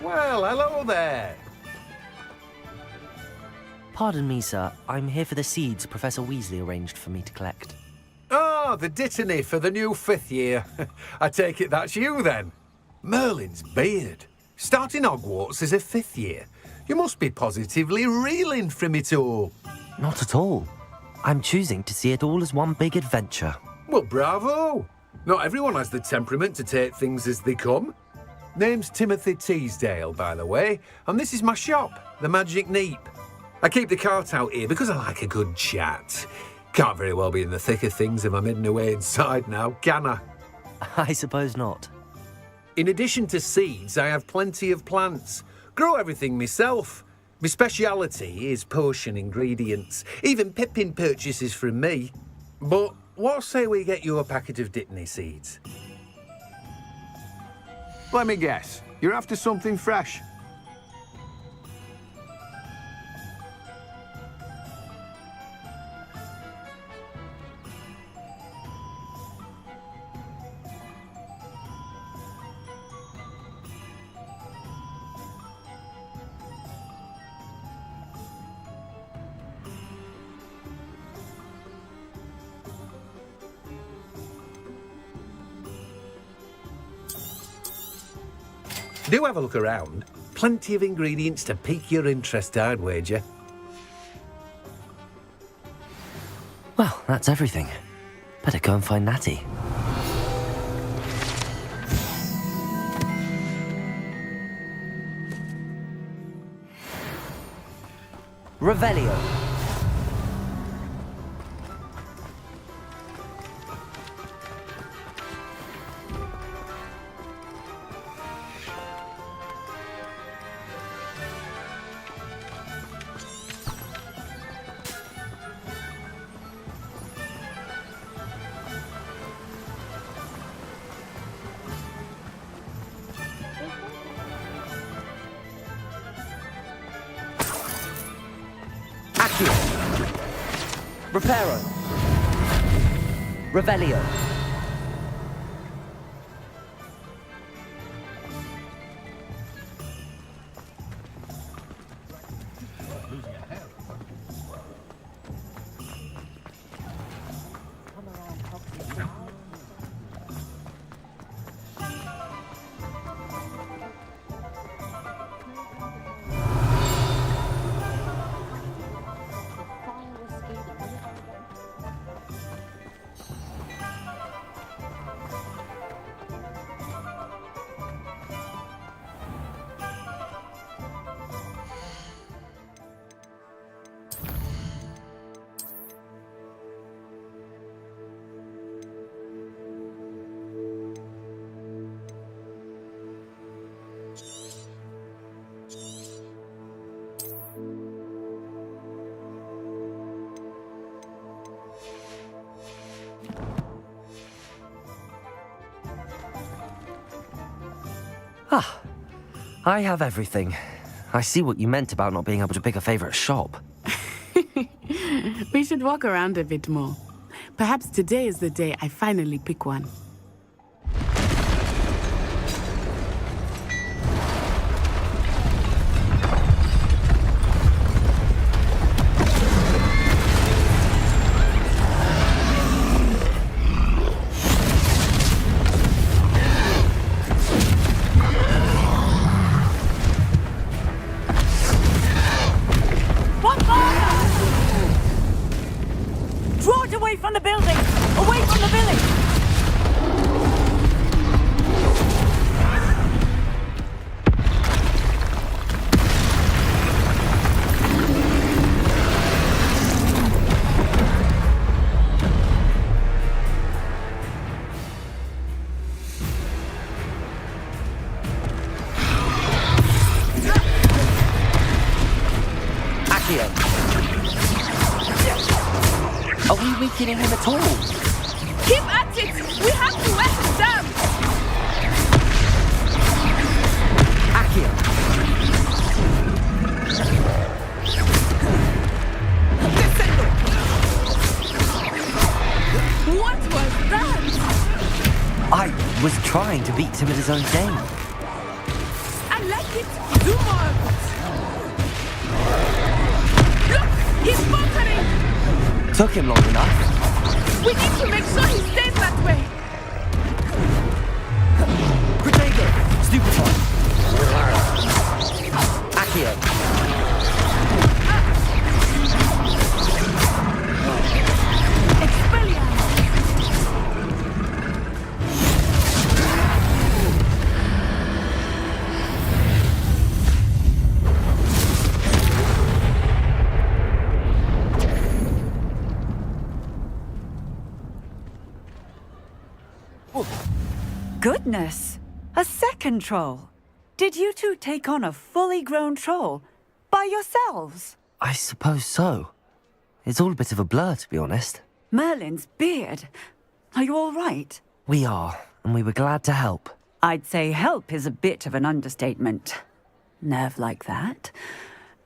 Well, hello there. Pardon me, sir. I'm here for the seeds Professor Weasley arranged for me to collect. Oh, the dittany for the new 5th year. I take it that's you, then. Merlin's beard. Starting Hogwarts as a 5th year. You must be positively reeling from it all. Not at all. I'm choosing to see it all as one big adventure. Well, bravo. Not everyone has the temperament to take things as they come. Name's Timothy Teasdale, by the way, and this is my shop, the Magic Neep. I keep the cart out here because I like a good chat. Can't very well be in the thick of things if I'm hidden away inside now, can I? I suppose not. In addition to seeds, I have plenty of plants. Grow everything myself. My speciality is potion ingredients. Even Pippin purchases from me. But what say we get you a packet of Dittany seeds? Let me guess. You're after something fresh. Do have a look around. Plenty of ingredients to pique your interest, I'd wager. Well, that's everything. Better go and find Natty. Revelio. Accio. Reparo. Revelio. Ah, I have everything. I see what you meant about not being able to pick a favorite shop. We should walk around a bit more. Perhaps today is the day I finally pick one. Draw it away from the building! Away from the village! Are we weakening him at all? Keep at it! We have to wear him down! Accio. What was that? I was trying to beat him at his own game. I like it! Do more of it! Look! He's faltering! Took him long enough. We need to make sure he stays that way! Protego! Stupefy! Accio! Goodness! A second troll! Did you two take on a fully grown troll? By yourselves? I suppose so. It's all a bit of a blur, to be honest. Merlin's beard. Are you all right? We are, and we were glad to help. I'd say help is a bit of an understatement. Nerve like that.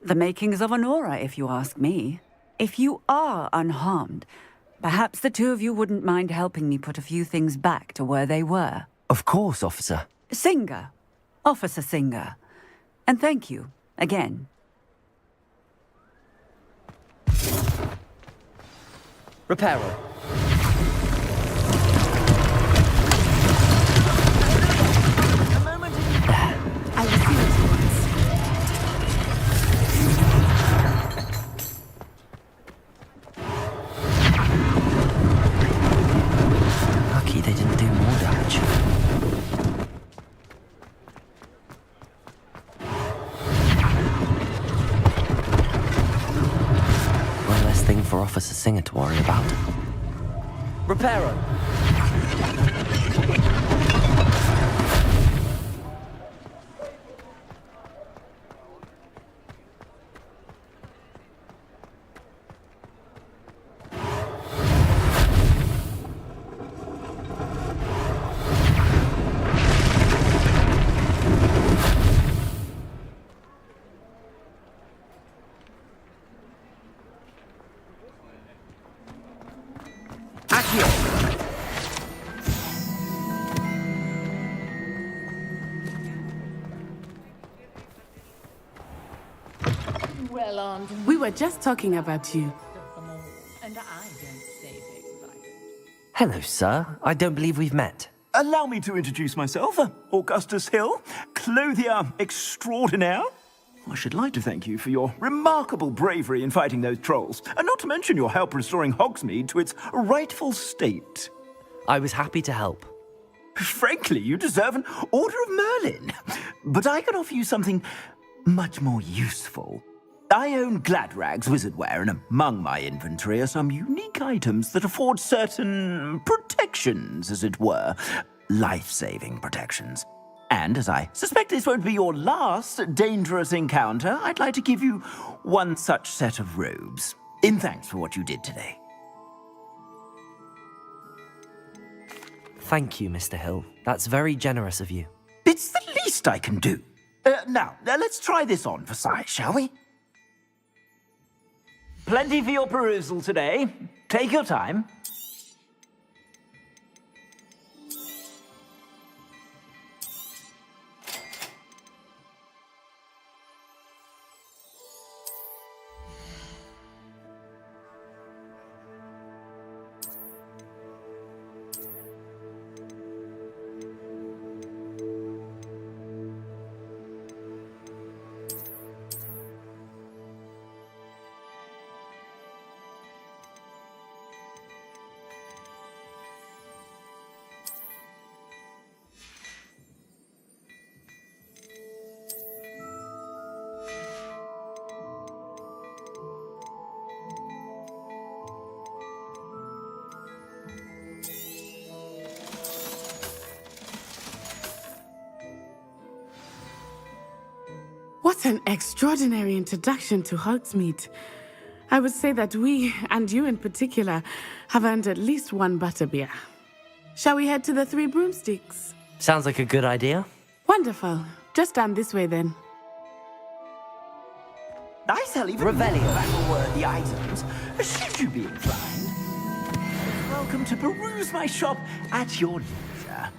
The makings of an aura, if you ask me. If you are unharmed, perhaps the two of you wouldn't mind helping me put a few things back to where they were. Of course, officer. Singer. Officer Singer. And thank you, again. Reparo. I will see what he wants. Lucky they didn't do more damage. thing for Officer Singer to worry about. Reparo! Well, Aunt. We were just talking about you. And I don't say things like that. Hello, sir. I don't believe we've met. Allow me to introduce myself, Augustus Hill, clothier extraordinaire. I should like to thank you for your remarkable bravery in fighting those trolls, and not to mention your help restoring Hogsmeade to its rightful state. I was happy to help. Frankly, you deserve an Order of Merlin. But I can offer you something much more useful. I own Gladrag's wizardware, and among my inventory are some unique items that afford certain protections, as it were. Life-saving protections. And as I suspect this won't be your last dangerous encounter, I'd like to give you one such set of robes, in thanks for what you did today. Thank you, Mr. Hill. That's very generous of you. It's the least I can do. Now, let's try this on for size, shall we? Plenty for your perusal today. Take your time. What an extraordinary introduction to Hogsmeade. I would say that we, and you in particular, have earned at least one butterbeer. Shall we head to the Three Broomsticks? Sounds like a good idea. Wonderful. Just down this way then. I sell even battle-worthy items, should you be inclined. Welcome to peruse my shop at your leisure.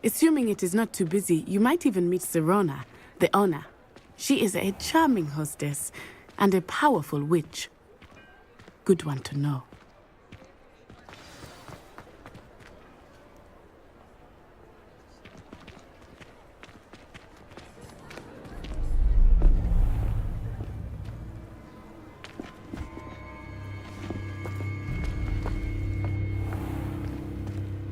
Assuming it is not too busy, you might even meet Sirona, the owner. She is a charming hostess and a powerful witch. Good one to know.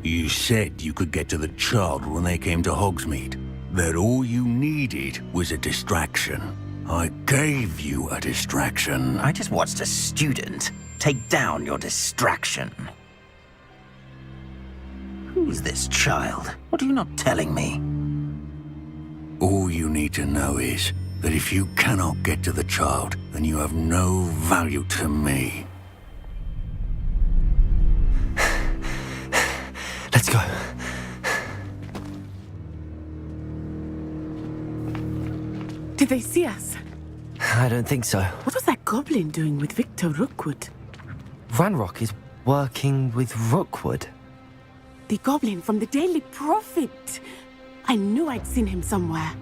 You said you could get to the child when they came to Hogsmeade. That all you needed was a distraction. I gave you a distraction. I just watched a student take down your distraction. Who's this child? What are you not telling me? All you need to know is that if you cannot get to the child, then you have no value to me. Let's go. Did they see us? I don't think so. What was that goblin doing with Victor Rookwood? Ranrock is working with Rookwood. The goblin from the Daily Prophet. I knew I'd seen him somewhere.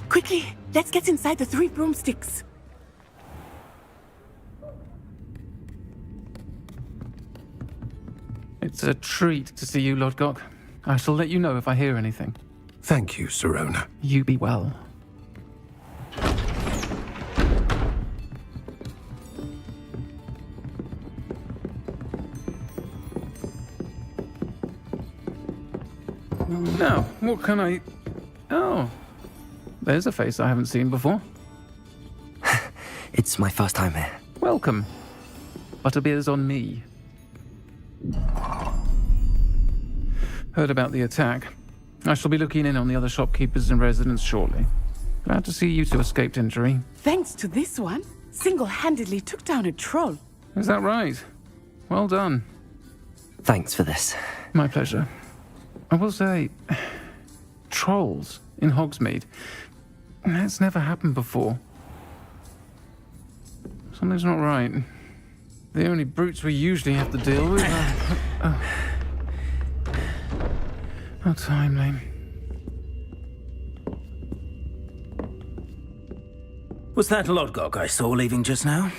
Quickly, let's get inside the Three Broomsticks. It's a treat to see you, Lord Gok. I shall let you know if I hear anything. Thank you, Sirona. You be well. Now, what can I... Oh, there's a face I haven't seen before. It's my first time here. Welcome. Butterbeer's on me. Heard about the attack. I shall be looking in on the other shopkeepers and residents shortly. Glad to see you two escaped injury. Thanks to this one, single-handedly took down a troll. Is that right? Well done. Thanks for this. My pleasure. I will say, trolls in Hogsmeade. That's never happened before. Something's not right. The only brutes we usually have to deal with are... How timely. Was that Lodgok I saw leaving just now?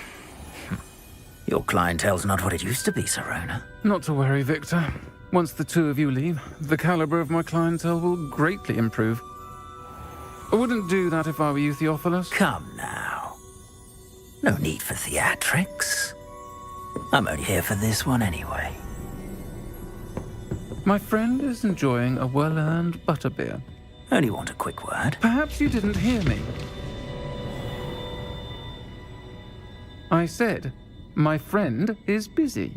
Your clientele's not what it used to be, Serona. Not to worry, Victor. Once the two of you leave, the caliber of my clientele will greatly improve. I wouldn't do that if I were you, Theophilus. Come now. No need for theatrics. I'm only here for this one anyway. My friend is enjoying a well-earned butterbeer. Only want a quick word. Perhaps you didn't hear me. I said, my friend is busy.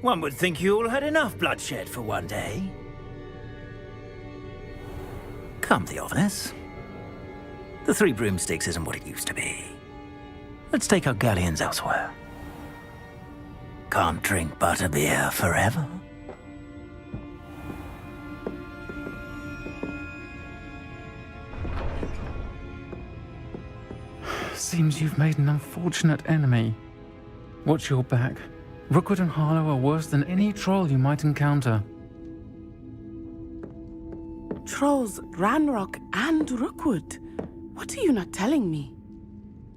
One would think you all had enough bloodshed for one day. Come, Theophilus. The Three Broomsticks isn't what it used to be. Let's take our galleons elsewhere. Can't drink butterbeer forever. Seems you've made an unfortunate enemy. Watch your back. Rookwood and Harlow are worse than any troll you might encounter. Trolls, Ranrock, and Rookwood. What are you not telling me?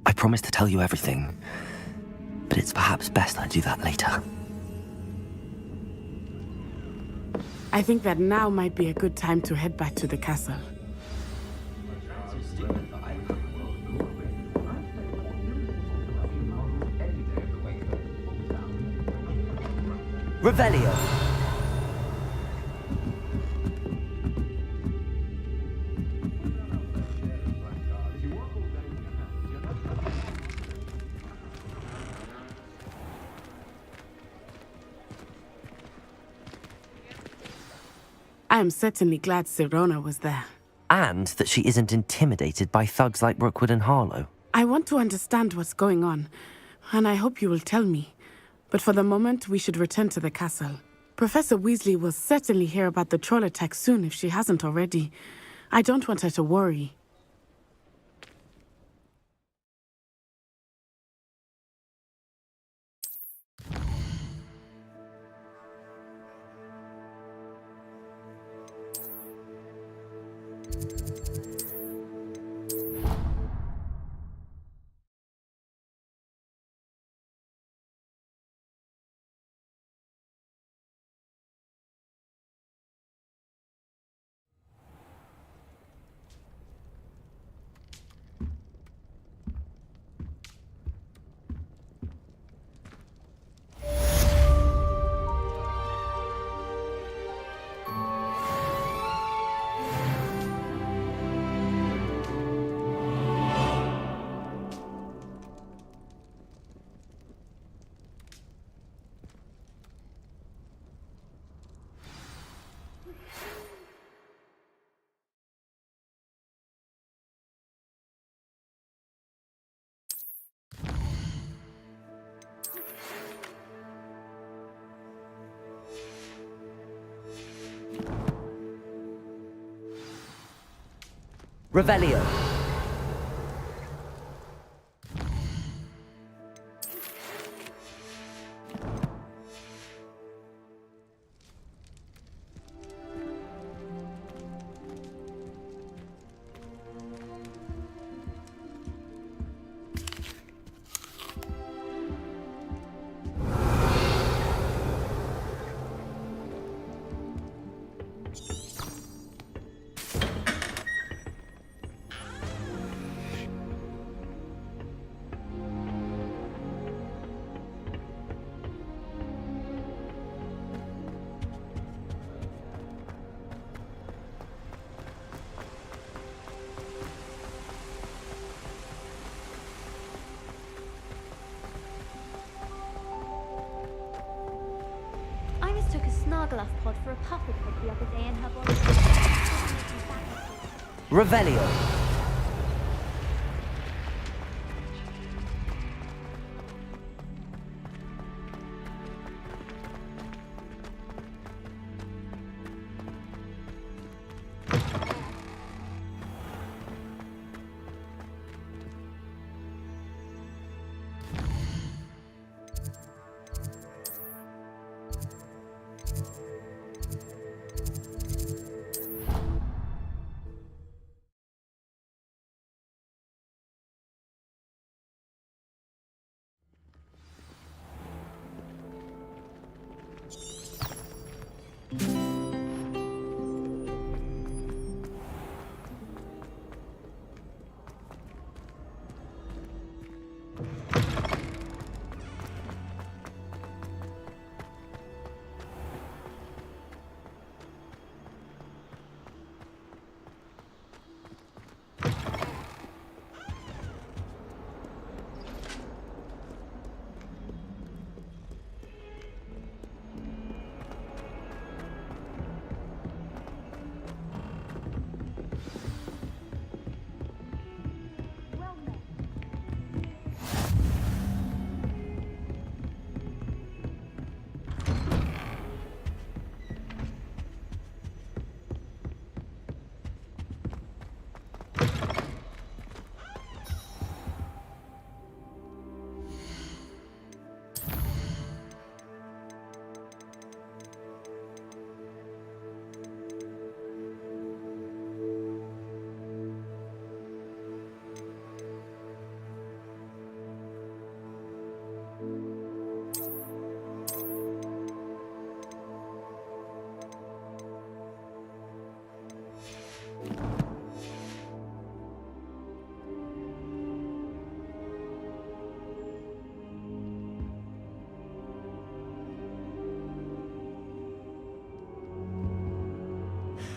I promised to tell you everything, but it's perhaps best I do that later. I think that now might be a good time to head back to the castle. Revelio. I am certainly glad Serona was there. And that she isn't intimidated by thugs like Rookwood and Harlow. I want to understand what's going on, and I hope you will tell me. But for the moment, we should return to the castle. Professor Weasley will certainly hear about the troll attack soon if she hasn't already. I don't want her to worry. Revelio. Legolas pod for a Pufflepuff the other day in her body. Revelio.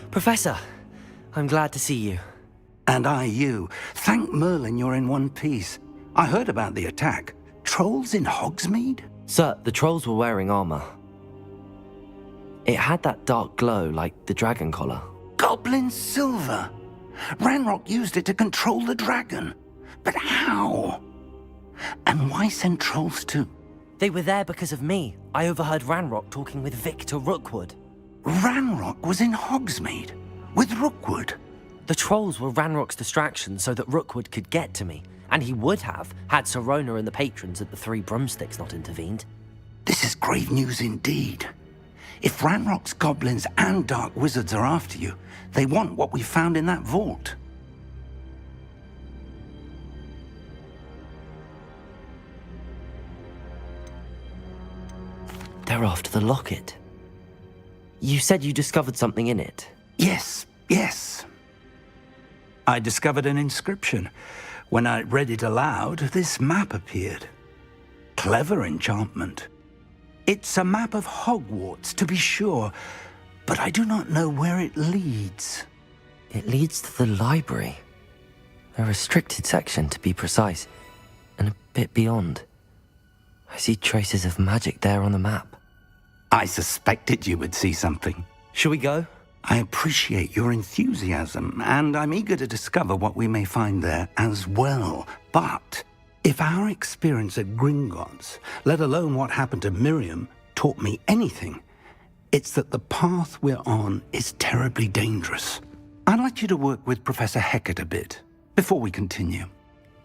Professor, I'm glad to see you. And I you. Thank Merlin you're in one piece. I heard about the attack. Trolls in Hogsmeade? Sir, the trolls were wearing armor. It had that dark glow like the dragon collar. Goblin silver! Ranrock used it to control the dragon. But how? And why send trolls too? They were there because of me. I overheard Ranrock talking with Victor Rookwood. Ranrock was in Hogsmeade? With Rookwood? The trolls were Ranrock's distraction so that Rookwood could get to me. And he would have, had Sirona and the patrons at the Three Broomsticks not intervened. This is grave news indeed. If Ranrock's goblins and dark wizards are after you, they want what we found in that vault. They're after the locket. You said you discovered something in it. Yes. I discovered an inscription. When I read it aloud, this map appeared. Clever enchantment. It's a map of Hogwarts, to be sure, but I do not know where it leads. It leads to the library. A restricted section, to be precise, and a bit beyond. I see traces of magic there on the map. I suspected you would see something. Shall we go? I appreciate your enthusiasm, and I'm eager to discover what we may find there as well. But if our experience at Gringotts, let alone what happened to Miriam, taught me anything, it's that the path we're on is terribly dangerous. I'd like you to work with Professor Hecat a bit before we continue.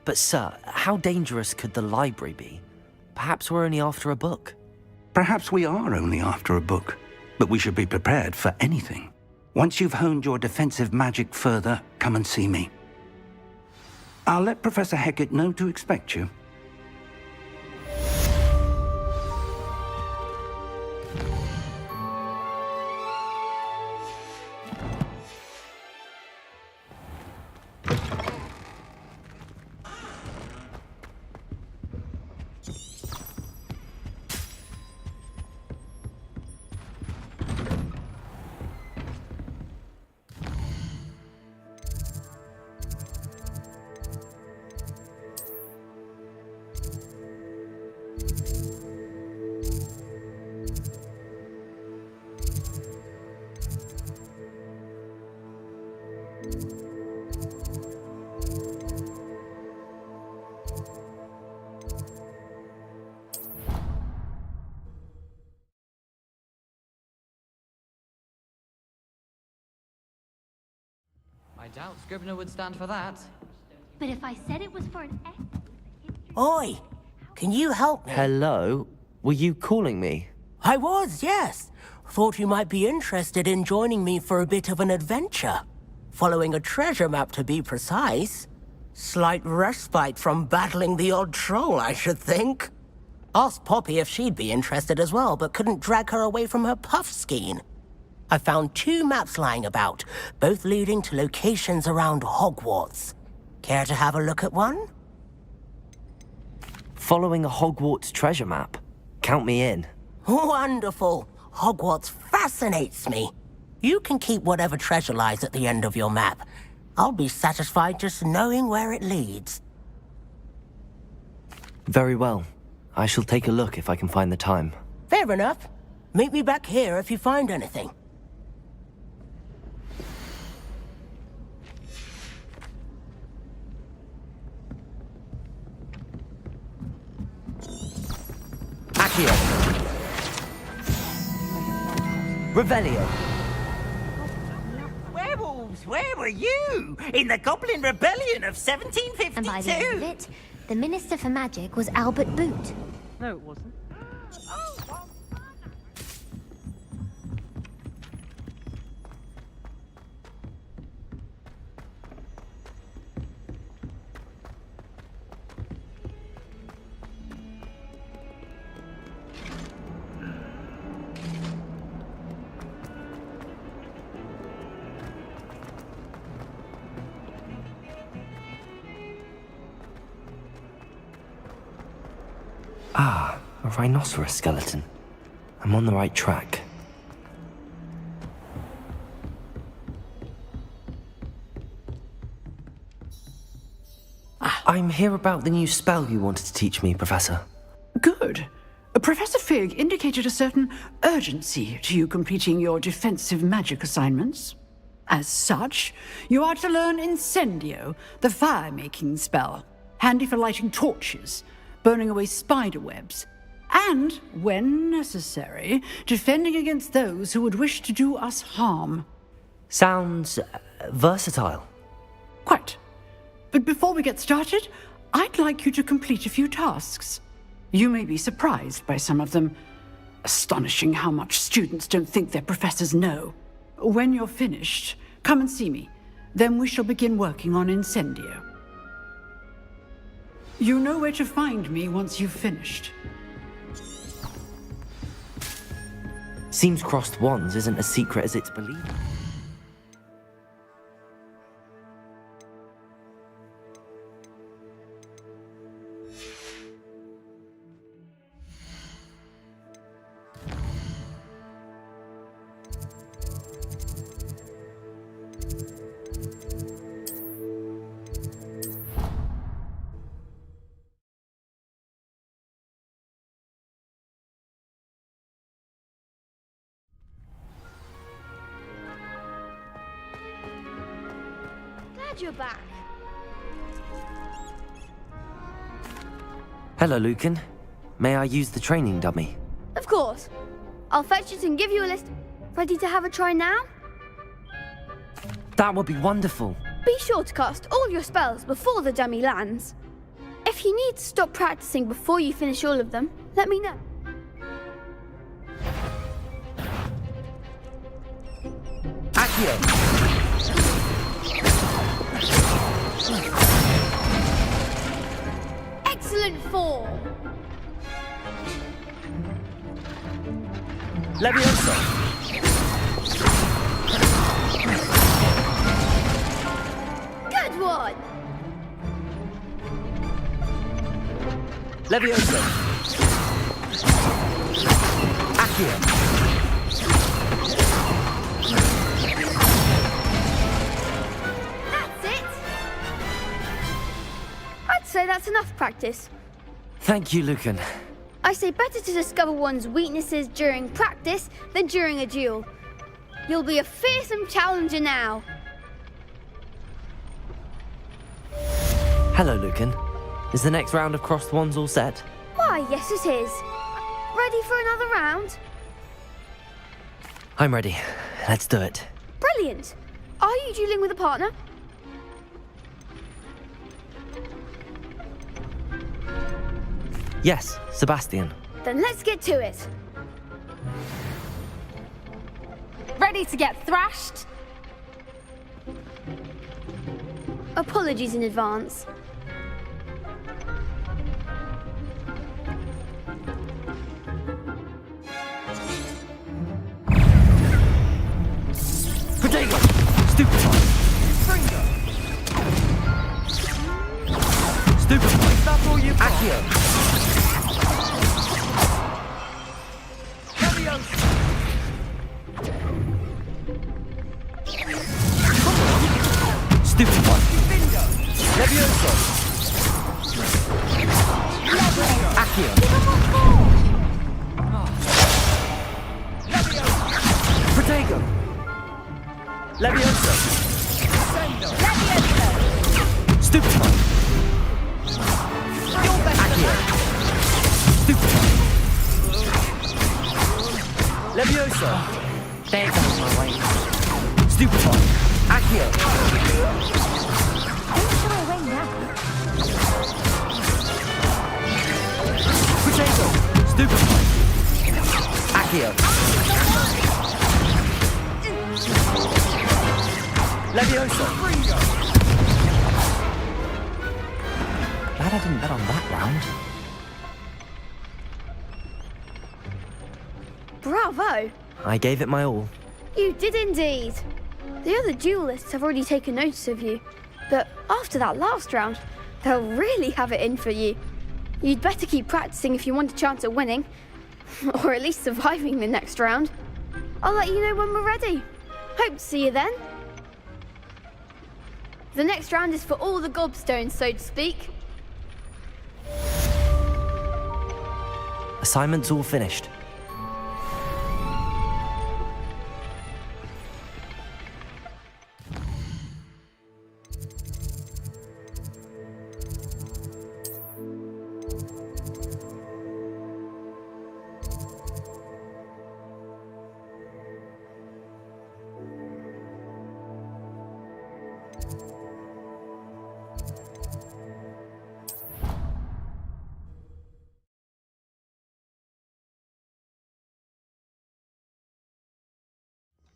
But sir, how dangerous could the library be? Perhaps we're only after a book. Perhaps we are only after a book, but we should be prepared for anything. Once you've honed your defensive magic further, come and see me. I'll let Professor Hecat know to expect you. I doubt Scribner would stand for that. But if I said it was for an S... Oi! Can you help me? Hello? Were you calling me? I was, yes. Thought you might be interested in joining me for a bit of an adventure. Following a treasure map, to be precise. Slight respite from battling the odd troll, I should think. Asked Poppy if she'd be interested as well, but couldn't drag her away from her puff skein. I found 2 maps lying about, both leading to locations around Hogwarts. Care to have a look at one? Following a Hogwarts treasure map? Count me in. Wonderful. Hogwarts fascinates me. You can keep whatever treasure lies at the end of your map. I'll be satisfied just knowing where it leads. Very well. I shall take a look if I can find the time. Fair enough. Meet me back here if you find anything. Accio. Revelio. Werewolves, where were you? In the Goblin Rebellion of 1752? And by the end of it, the Minister for Magic was Albert Boot. No, it wasn't. Ah, a rhinoceros skeleton. I'm on the right track. I'm here about the new spell you wanted to teach me, Professor. Good. Professor Fig indicated a certain urgency to you completing your defensive magic assignments. As such, you are to learn Incendio, the fire-making spell, handy for lighting torches, burning away spider webs, and, when necessary, defending against those who would wish to do us harm. Sounds versatile. Quite. But before we get started, I'd like you to complete a few tasks. You may be surprised by some of them. Astonishing how much students don't think their professors know. When you're finished, come and see me. Then we shall begin working on Incendio. You know where to find me once you've finished. Seems crossed wands isn't as secret as it's believed. You're back. Hello, Lucan. May I use the training dummy? Of course. I'll fetch it and give you a list. Ready to have a try now? That would be wonderful. Be sure to cast all your spells before the dummy lands. If you need to stop practicing before you finish all of them, let me know. Accio! Excellent form! Leviosa! Good one! Leviosa! Accio! Say that's enough practice. Thank you, Lucan. I say better to discover one's weaknesses during practice than during a duel. You'll be a fearsome challenger now. Hello, Lucan. Is the next round of Crossed Wands all set? Why, yes it is. Ready for another round? I'm ready. Let's do it. Brilliant. Are you dueling with a partner? Yes, Sebastian. Then let's get to it. Ready to get thrashed? Apologies in advance. Protego! Stupefy! Stupefy! That's all you've got. Accio! Stupefy! Levioso! Accio! Protego! Levioso! Stupefy! Accio! Stupefy! Levioso! There goes my way. Stupefy! Accio! Protego! Stupefy! Accio! Levioso! Glad I didn't bet on that round. Bravo! I gave it my all. You did indeed. The other duelists have already taken notice of you, but after that last round, they'll really have it in for you. You'd better keep practicing if you want a chance at winning, or at least surviving the next round. I'll let you know when we're ready. Hope to see you then. The next round is for all the gobstones, so to speak. Assignment's all finished.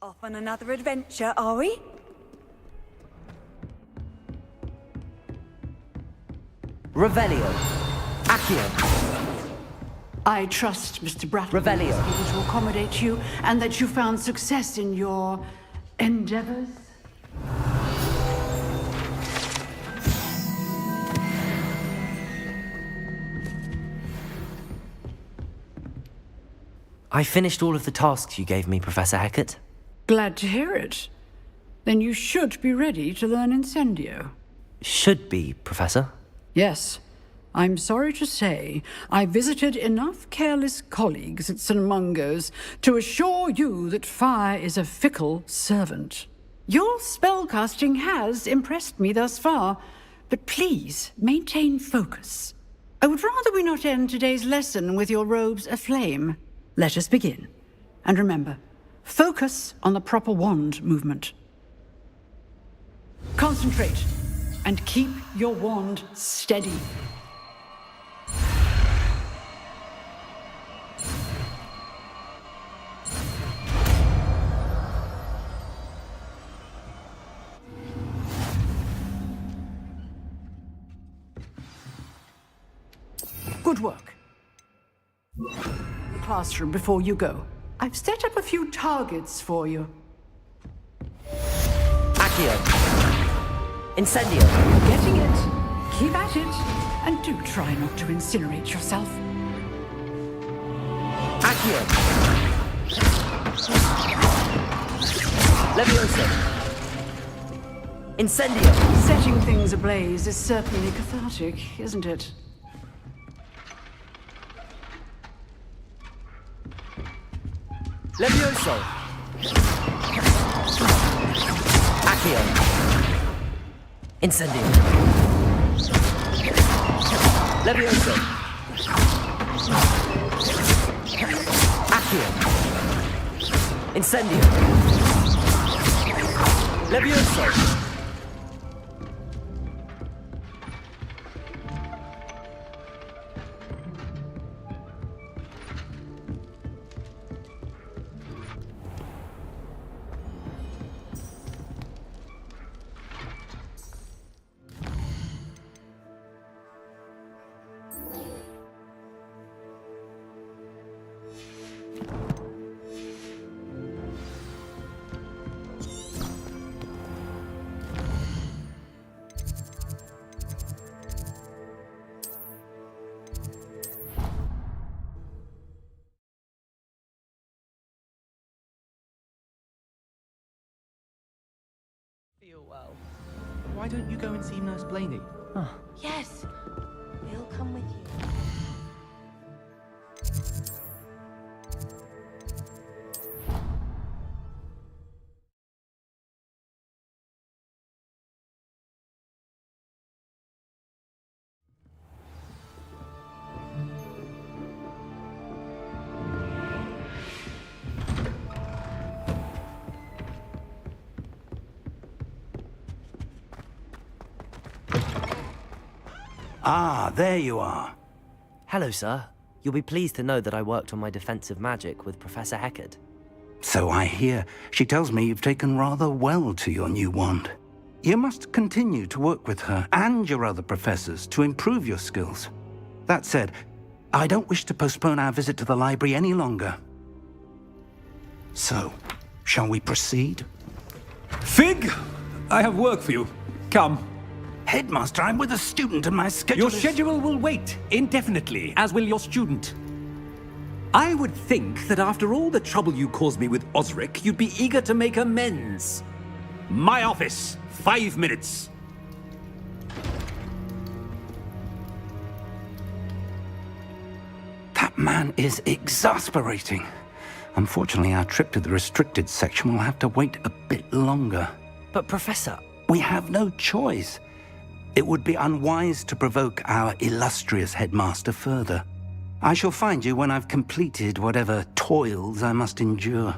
Off on another adventure, are we? Revelio. Accio. I trust Mr. Brattle Revelio. is able to accommodate you and that you found success in your endeavors. I finished all of the tasks you gave me, Professor Hecat. Glad to hear it. Then you should be ready to learn Incendio. Should be, Professor. Yes. I'm sorry to say, I visited enough careless colleagues at St. Mungo's to assure you that fire is a fickle servant. Your spellcasting has impressed me thus far, but please maintain focus. I would rather we not end today's lesson with your robes aflame. Let us begin. And remember, focus on the proper wand movement. Concentrate, and keep your wand steady. Good work. The classroom before you go. I've set up a few targets for you. Accio. Incendio. You're getting it. Keep at it. And do try not to incinerate yourself. Accio. Levioso. Incendio. Setting things ablaze is certainly cathartic, isn't it? Levioso. Accio. Incendio. Levioso. Accio. Incendio. Levioso. Feel well. Why don't you go and see Nurse Blaney? Yes, we'll come with you. Ah, there you are. Hello, sir. You'll be pleased to know that I worked on my defensive magic with Professor Heckard. So I hear. She tells me you've taken rather well to your new wand. You must continue to work with her and your other professors to improve your skills. That said, I don't wish to postpone our visit to the library any longer. So, shall we proceed? Fig! I have work for you. Come. Headmaster, I'm with a student and my schedule Your schedule will wait indefinitely, as will your student. I would think that after all the trouble you caused me with Osric, you'd be eager to make amends. My office, 5 minutes. That man is exasperating. Unfortunately, our trip to the restricted section will have to wait a bit longer. But Professor... We have no choice. It would be unwise to provoke our illustrious headmaster further. I shall find you when I've completed whatever toils I must endure.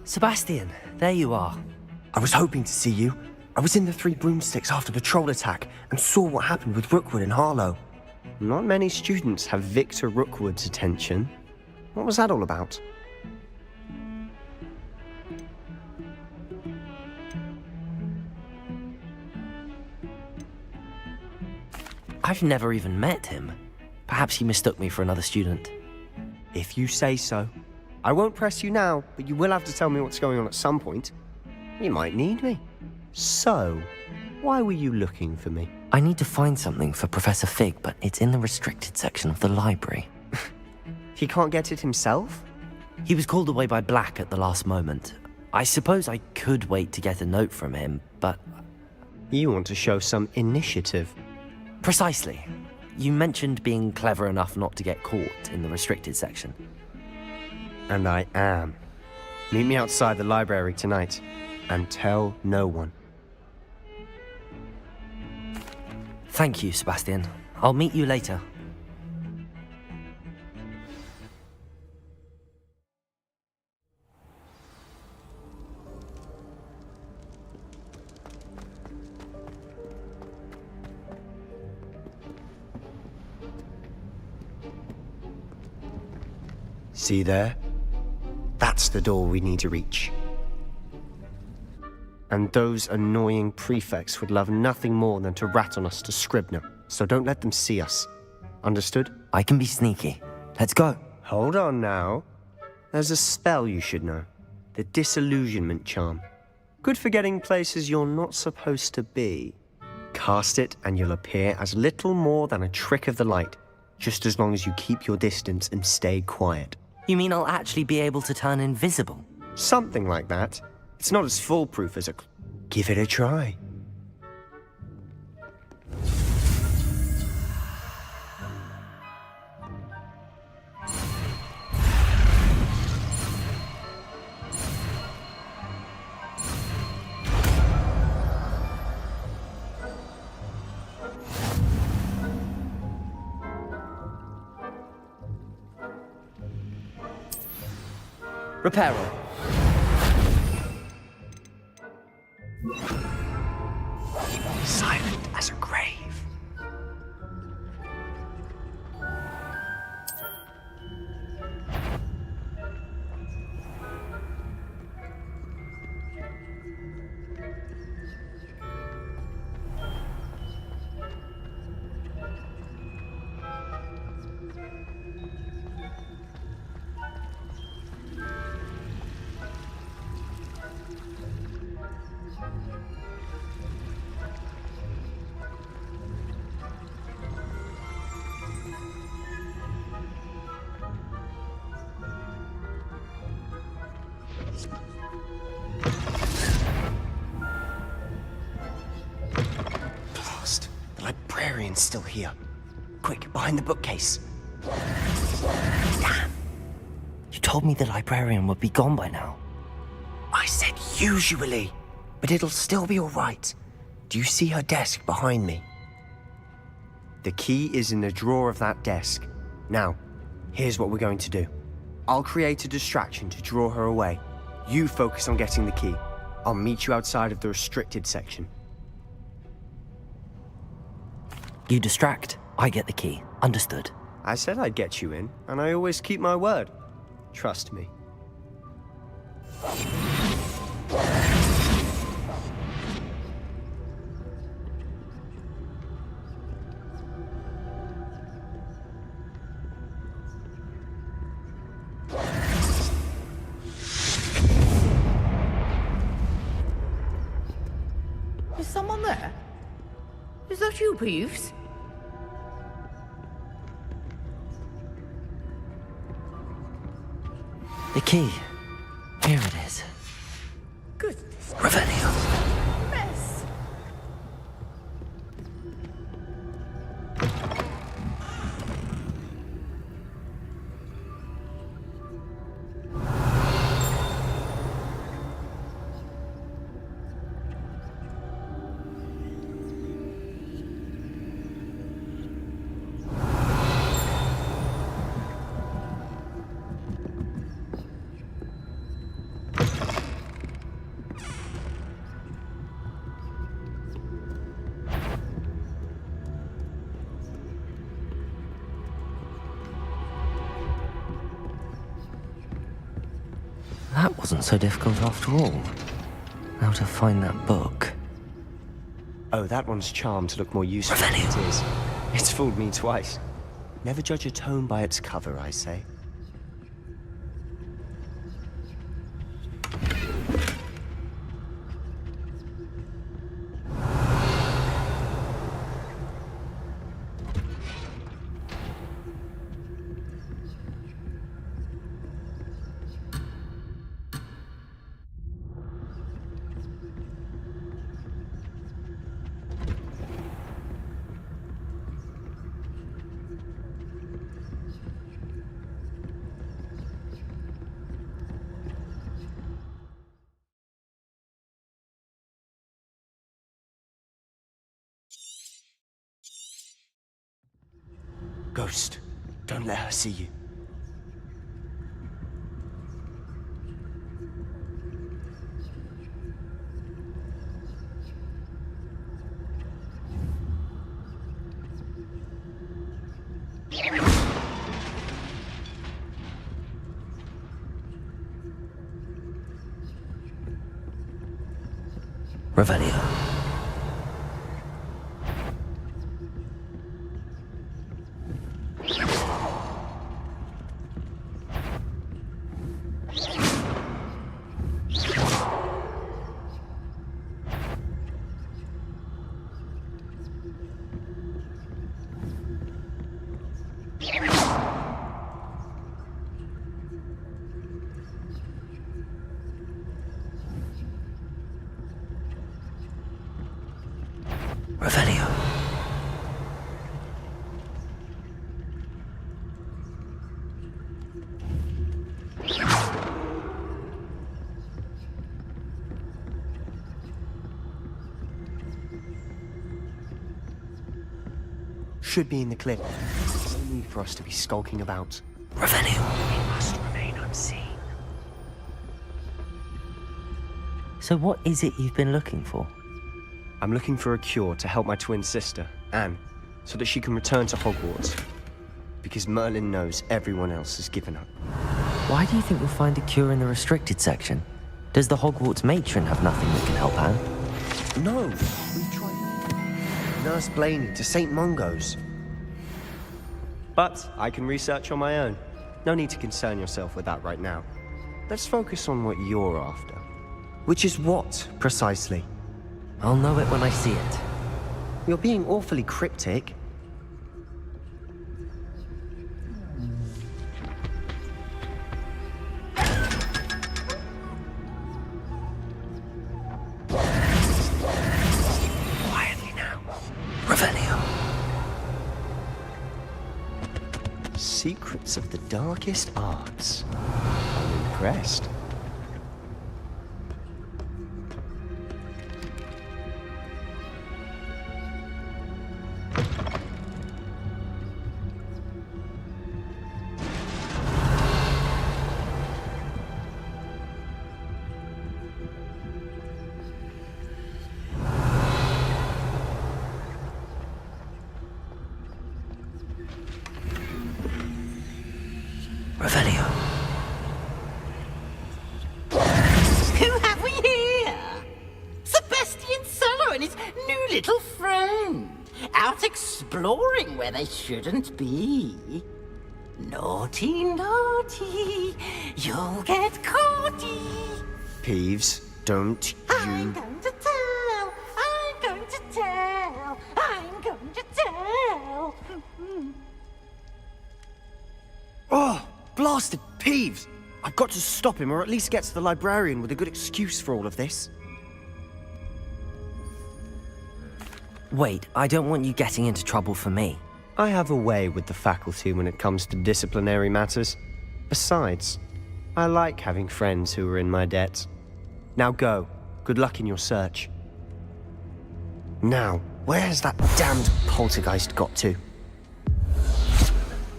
Sebastian, there you are. I was hoping to see you. I was in the Three Broomsticks after the troll attack and saw what happened with Rookwood and Harlow. Not many students have Victor Rookwood's attention. What was that all about? I've never even met him. Perhaps he mistook me for another student. If you say so. I won't press you now, but you will have to tell me what's going on at some point. You might need me. So, why were you looking for me? I need to find something for Professor Fig, but it's in the restricted section of the library. He can't get it himself? He was called away by Black at the last moment. I suppose I could wait to get a note from him, but... You want to show some initiative. Precisely. You mentioned being clever enough not to get caught in the restricted section. And I am. Meet me outside the library tonight, and tell no one. Thank you, Sebastian. I'll meet you later. See there? That's the door we need to reach. And those annoying prefects would love nothing more than to rat on us to Scribner, so don't let them see us. Understood? I can be sneaky. Let's go. Hold on now. There's a spell you should know. The Disillusionment Charm. Good for getting places you're not supposed to be. Cast it and you'll appear as little more than a trick of the light, just as long as you keep your distance and stay quiet. You mean I'll actually be able to turn invisible? Something like that. It's not as foolproof as a... Give it a try. Reparo. Silent as a grave. Blast. The librarian's still here. Quick, behind the bookcase. Damn. You told me the librarian would be gone by now. I said usually, but it'll still be all right. Do you see her desk behind me? The key is in the drawer of that desk. Now, here's what we're going to do. I'll create a distraction to draw her away. You focus on getting the key. I'll meet you outside of the restricted section. You distract, I get the key. Understood. I said I'd get you in, and I always keep my word. Trust me. Is someone there? Is that you, Peeves? The key. Here it is. Goodness. Revelio. Mess. That wasn't so difficult after all. How to find that book. Oh, that one's charmed to look more useful than it is. It's fooled me twice. Never judge a tome by its cover, I say. Ghost, don't let her see you. Revelio. Revelio. Should be in the clip. There's no need for us to be skulking about. Revelio. We must remain unseen. So what is it you've been looking for? I'm looking for a cure to help my twin sister, Anne, so that she can return to Hogwarts. Because Merlin knows everyone else has given up. Why do you think you'll find a cure in the restricted section? Does the Hogwarts matron have nothing that can help Anne? No, we've tried Nurse Blaney to St. Mungo's. But I can research on my own. No need to concern yourself with that right now. Let's focus on what you're after. Which is what, precisely? I'll know it when I see it. You're being awfully cryptic. Quietly now. Revelio. Secrets of the darkest arts. I'm impressed. Revelio. Who have we here? Sebastian Solo and his new little friend. Out exploring where they shouldn't be. Naughty, naughty. You'll get caughty. Peeves, don't I'm going to tell. I'm going to tell. I'm going to tell. Oh, blasted Peeves! I've got to stop him, or at least get to the librarian with a good excuse for all of this. Wait, I don't want you getting into trouble for me. I have a way with the faculty when it comes to disciplinary matters. Besides, I like having friends who are in my debt. Now go. Good luck in your search. Now, where's that damned poltergeist got to?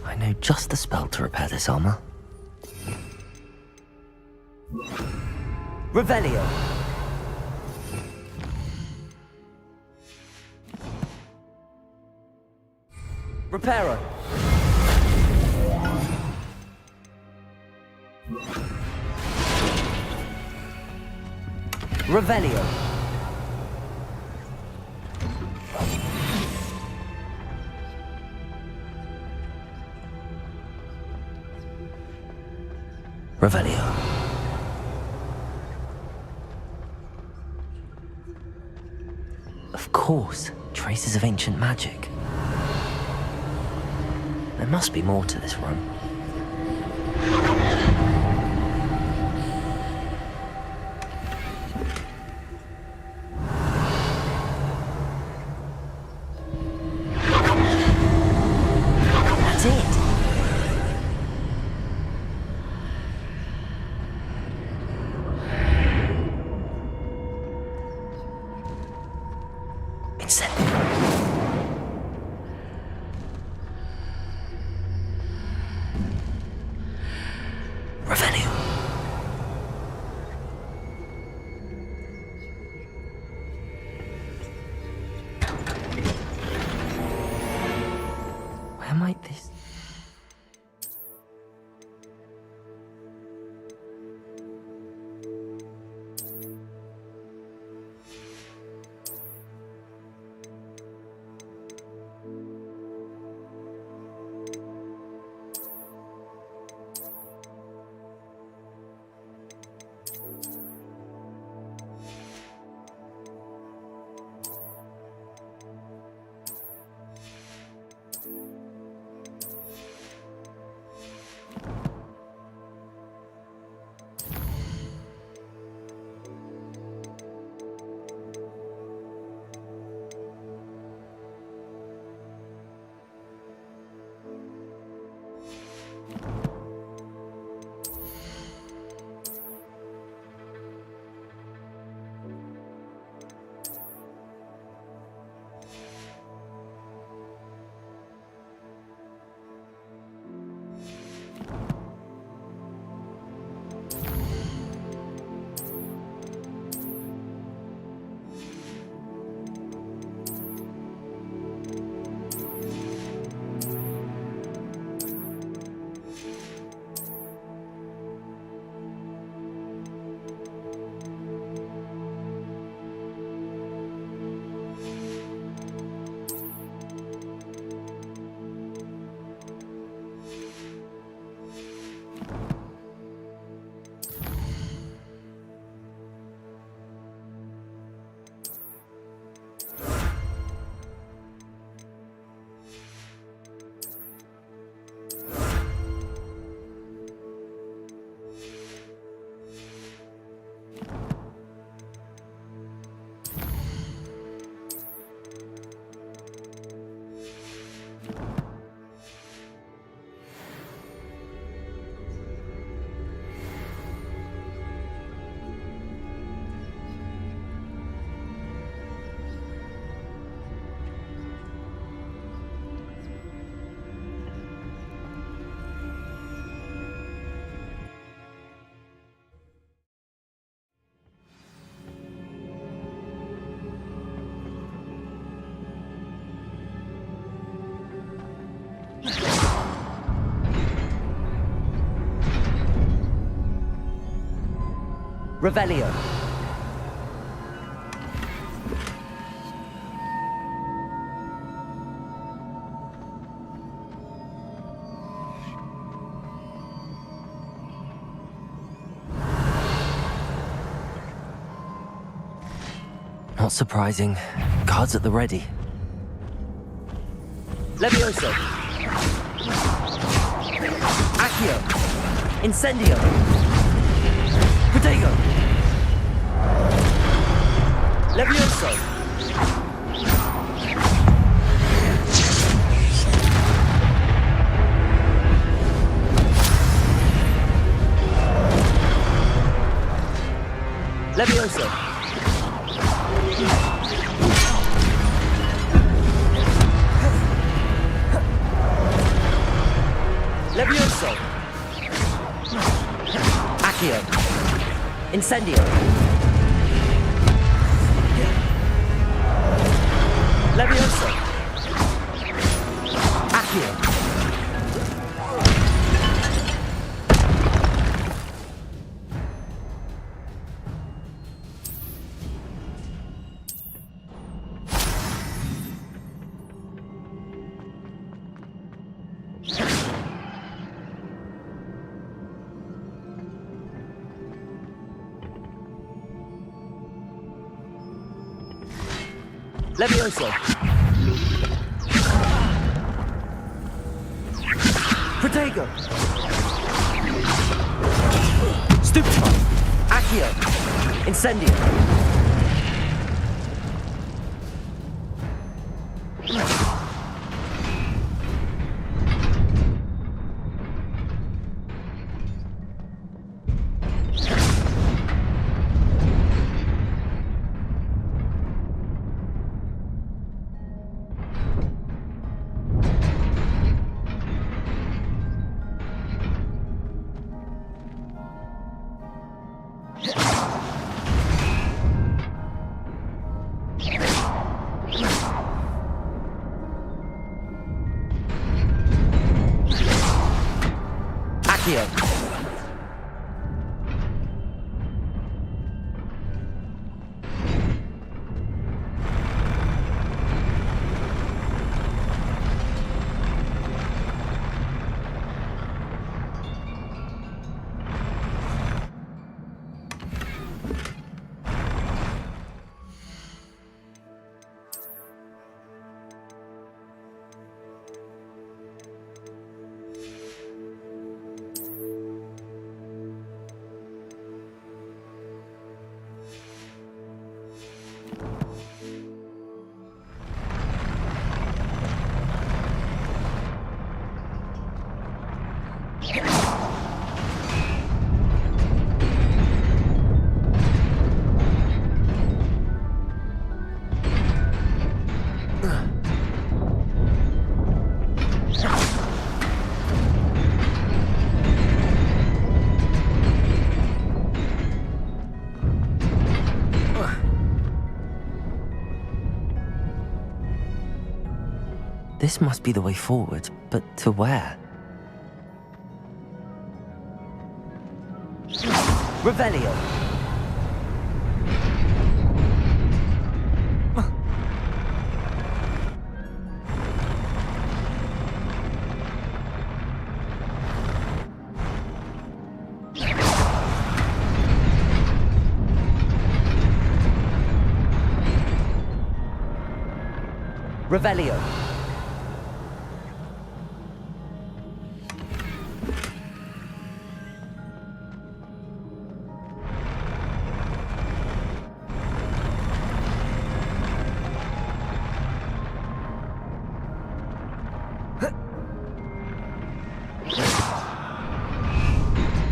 I know just the spell to repair this armor. Revelio. Reparo. Revelio. Revelio. Of course, traces of ancient magic. There must be more to this room. That's it. like this. Revelio. Not surprising. Guards at the ready. Levioso. Accio. Incendio. Protego. Levioso. Levioso. Levioso. Accio. Incendio. Levioso. Accio. Levioso. Protego. Stupefy. Accio. Incendio. Accio. This must be the way forward, but to where? Revelio! Revelio!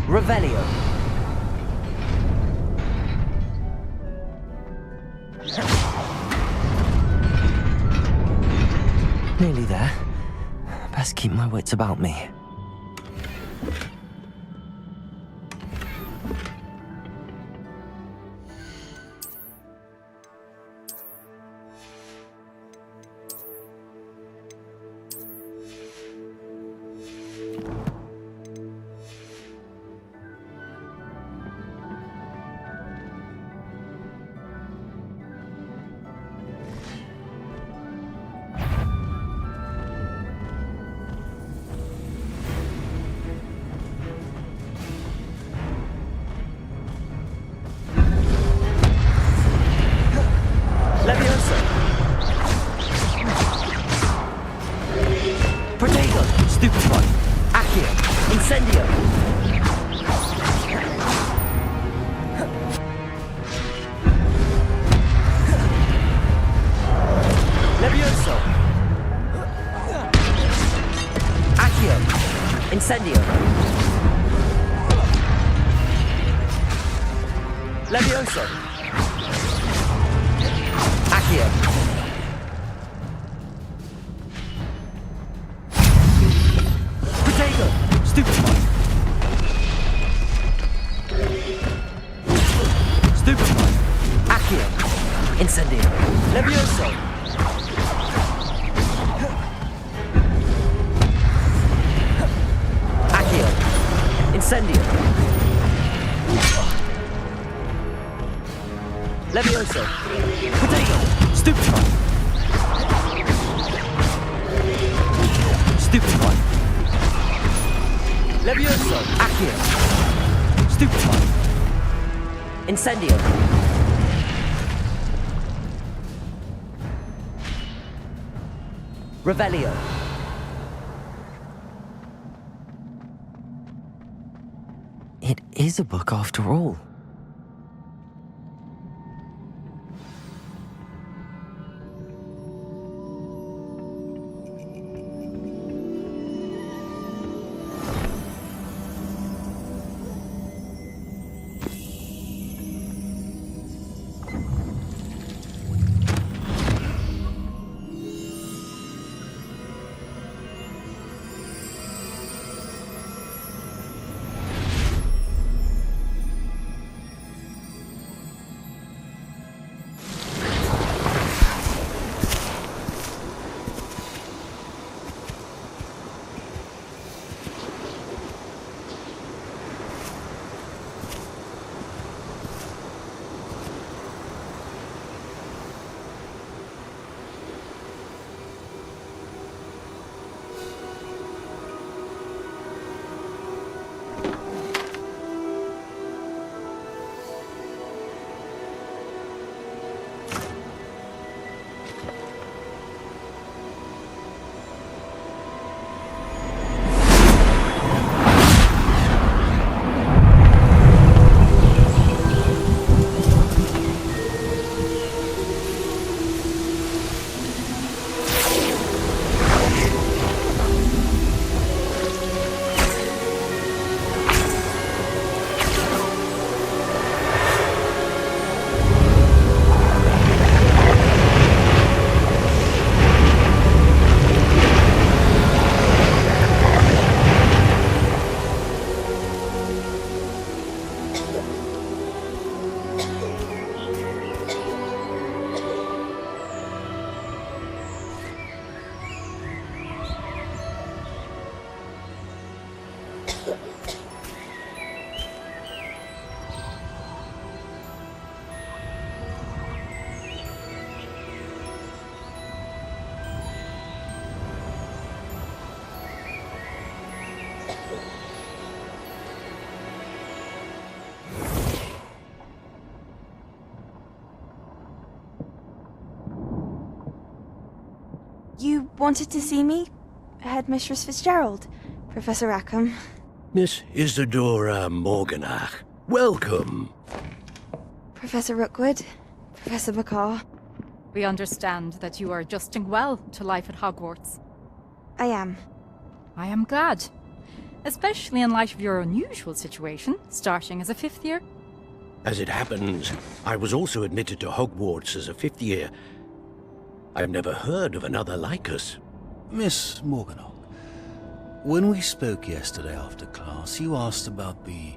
Revelio. Nearly there. Best keep my wits about me. Incendio. Levioso. Accio. Potato. Stupefy. Stupefy. Accio. Incendio. Levioso. Incendio. Levioso. Potato. Stupefy. Stupefy. Levioso. Accio. Stupefy. Incendio. Revelio. It is a book after all. You wanted to see me? Headmistress Fitzgerald, Professor Rackham. Miss Isadora Morganach, welcome. Professor Rookwood, Professor Bakar. We understand that you are adjusting well to life at Hogwarts. I am. I am glad. Especially in light of your unusual situation, starting as a 5th year. As it happens, I was also admitted to Hogwarts as a 5th year. I've never heard of another like us. Miss Morganach, when we spoke yesterday after class, you asked about the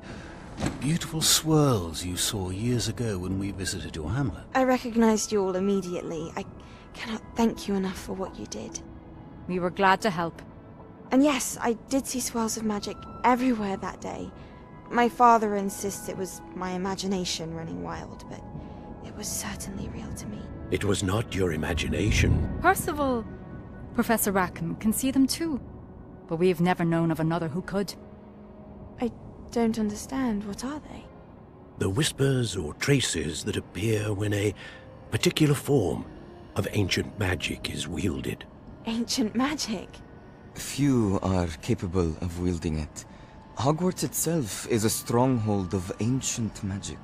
beautiful swirls you saw years ago when we visited your hamlet. I recognized you all immediately. I cannot thank you enough for what you did. We were glad to help. And yes, I did see swirls of magic everywhere that day. My father insists it was my imagination running wild, but it was certainly real to me. It was not your imagination. Percival, Professor Rackham can see them too. But we have never known of another who could. I don't understand. What are they? The whispers or traces that appear when a particular form of ancient magic is wielded. Ancient magic? Few are capable of wielding it. Hogwarts itself is a stronghold of ancient magic.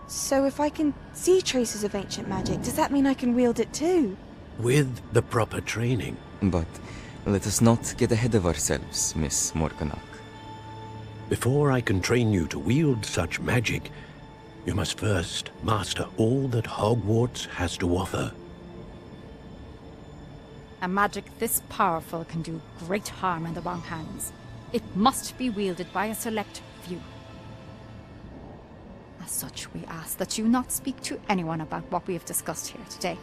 So if I can see traces of ancient magic, does that mean I can wield it too? With the proper training. But let us not get ahead of ourselves, Miss Morganach. Before I can train you to wield such magic, you must first master all that Hogwarts has to offer. A magic this powerful can do great harm in the wrong hands. It must be wielded by a select few. As such, we ask that you not speak to anyone about what we have discussed here today.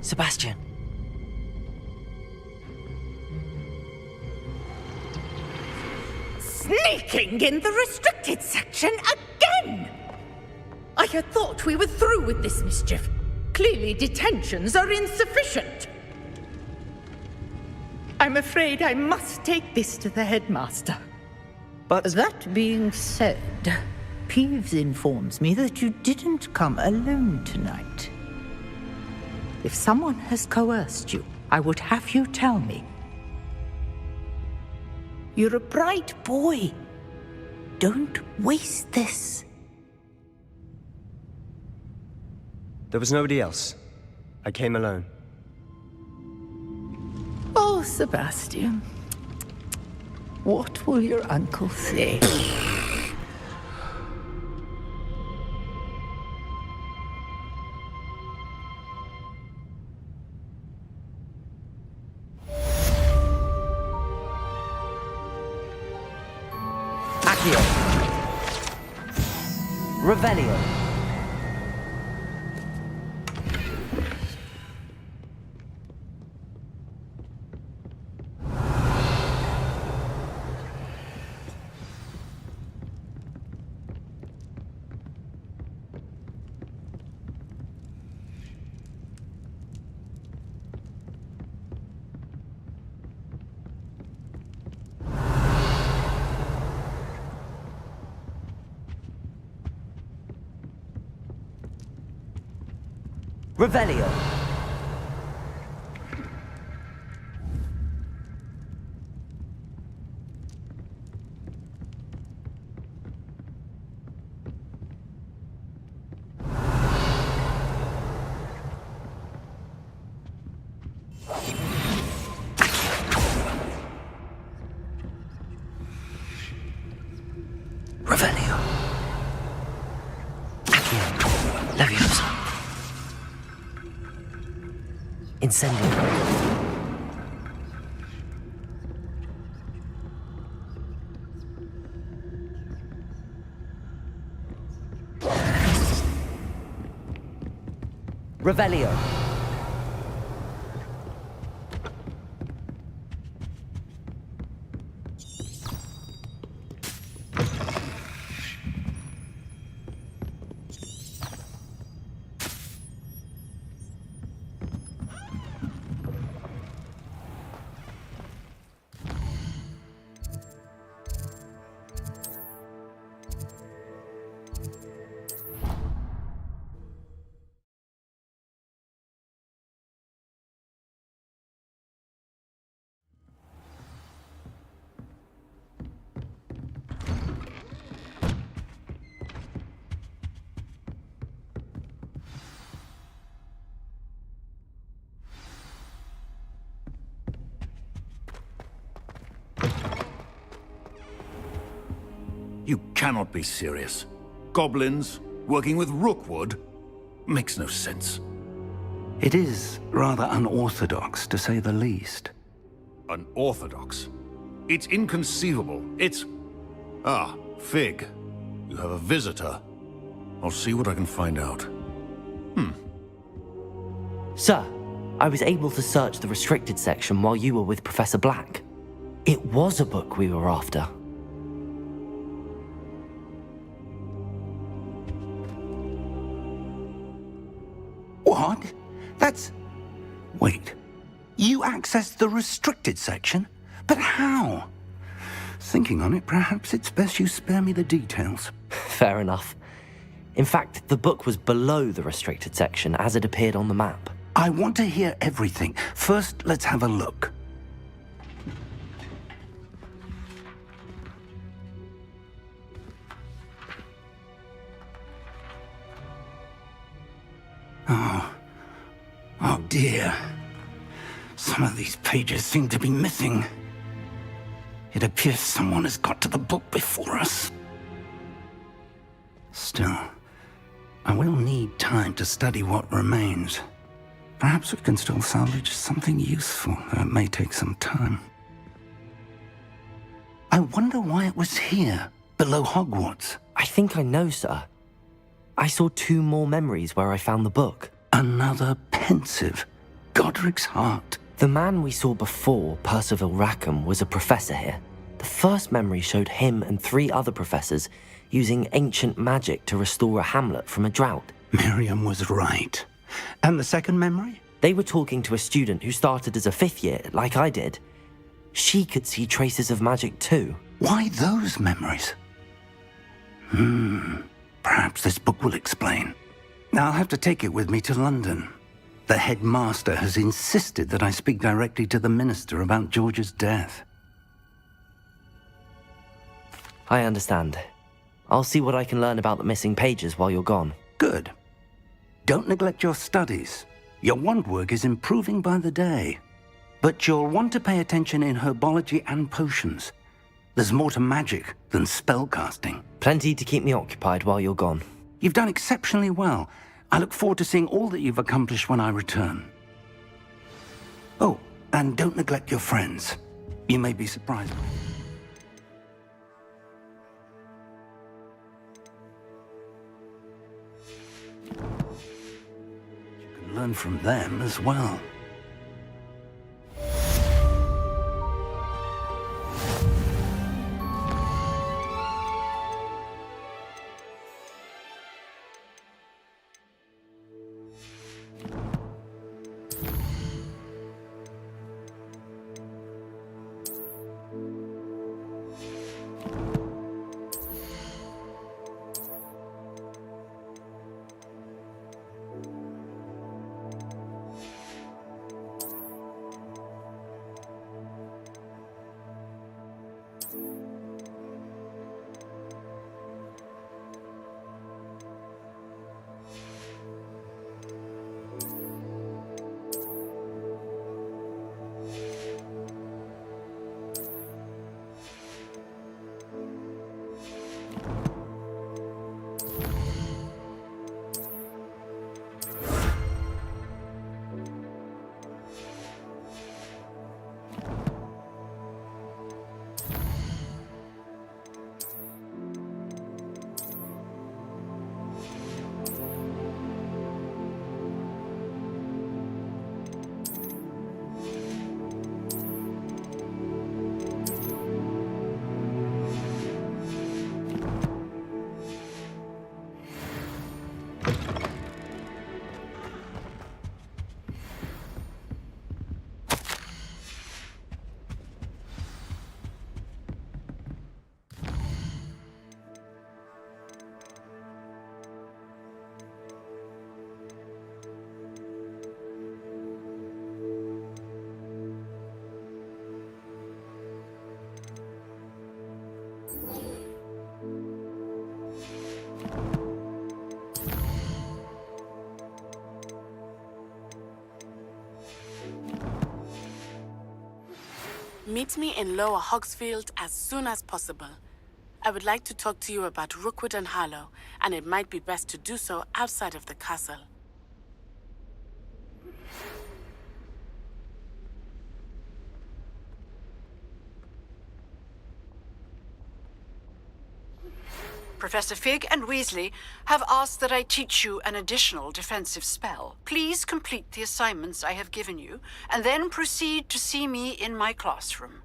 Sebastian. Sneaking in the restricted section again! I had thought we were through with this mischief. Clearly detentions are insufficient. I'm afraid I must take this to the headmaster. But that being said, Peeves informs me that you didn't come alone tonight. If someone has coerced you, I would have you tell me. You're a bright boy. Don't waste this. There was nobody else. I came alone. Oh, Sebastian. What will your uncle say? Revelio. Revelio. Revelio. Leviosa. Incendio. Revelio. You cannot be serious. Goblins working with Rookwood? Makes no sense. It is rather unorthodox, to say the least. Unorthodox? It's inconceivable. It's... Ah, Fig. You have a visitor. I'll see what I can find out. Sir, I was able to search the restricted section while you were with Professor Black. It was a book we were after. What? That's... Wait. You accessed the restricted section? But how? Thinking on it, perhaps it's best you spare me the details. Fair enough. In fact, the book was below the restricted section as it appeared on the map. I want to hear everything. First, let's have a look. Oh dear. Some of these pages seem to be missing. It appears someone has got to the book before us. Still, I will need time to study what remains. Perhaps we can still salvage something useful, though it may take some time. I wonder why it was here, below Hogwarts. I think I know, sir. I saw 2 more memories where I found the book. Another pensive. Godric's heart. The man we saw before, Percival Rackham, was a professor here. The first memory showed him and 3 other professors using ancient magic to restore a hamlet from a drought. Miriam was right. And the second memory? They were talking to a student who started as a 5th year, like I did. She could see traces of magic too. Why those memories? Perhaps this book will explain. I'll have to take it with me to London. The headmaster has insisted that I speak directly to the minister about George's death. I understand. I'll see what I can learn about the missing pages while you're gone. Good. Don't neglect your studies. Your wand work is improving by the day. But you'll want to pay attention in herbology and potions. There's more to magic than spellcasting. Plenty to keep me occupied while you're gone. You've done exceptionally well. I look forward to seeing all that you've accomplished when I return. Oh, and don't neglect your friends. You may be surprised. You can learn from them as well. Meet me in Lower Hogsfield as soon as possible. I would like to talk to you about Rookwood and Harlow, and it might be best to do so outside of the castle. Professor Fig and Weasley have asked that I teach you an additional defensive spell. Please complete the assignments I have given you, and then proceed to see me in my classroom.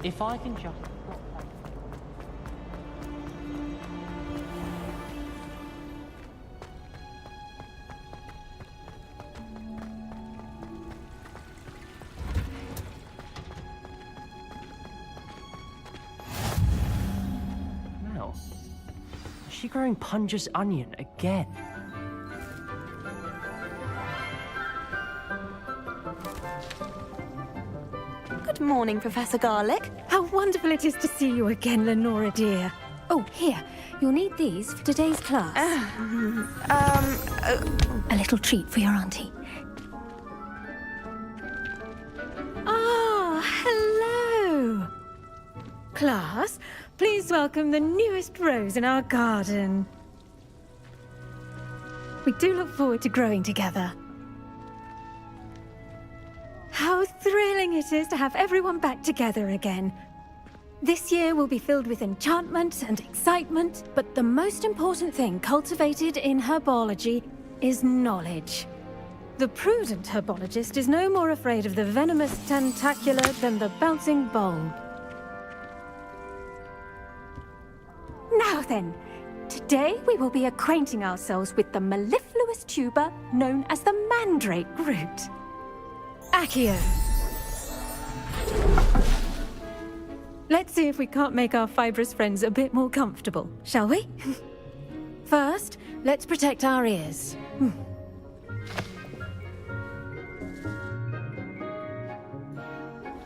If I can just... Mel, is she growing Punja's onion again? Good morning, Professor Garlick. How wonderful it is to see you again, Lenora dear. Oh, here. You'll need these for today's class. A little treat for your auntie. Ah, hello. Class, please welcome the newest rose in our garden. We do look forward to growing together. How thrilling it is to have everyone back together again. This year will be filled with enchantment and excitement, but the most important thing cultivated in herbology is knowledge. The prudent herbologist is no more afraid of the venomous tentacula than the bouncing bulb. Now then, today we will be acquainting ourselves with the mellifluous tuber known as the mandrake root. Accio. Let's see if we can't make our fibrous friends a bit more comfortable, shall we? First, let's protect our ears.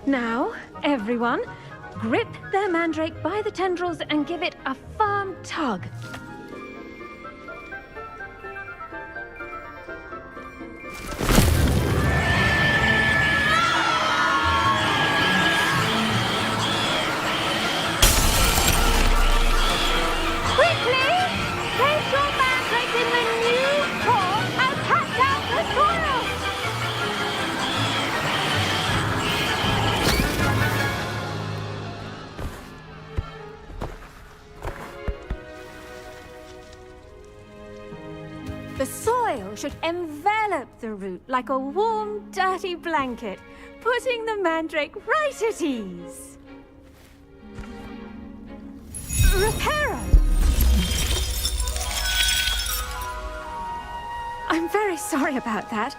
Now, everyone, grip their mandrake by the tendrils and give it a firm tug. Quickly! Place your should envelop the root like a warm, dirty blanket, putting the mandrake right at ease. Reparo! I'm very sorry about that.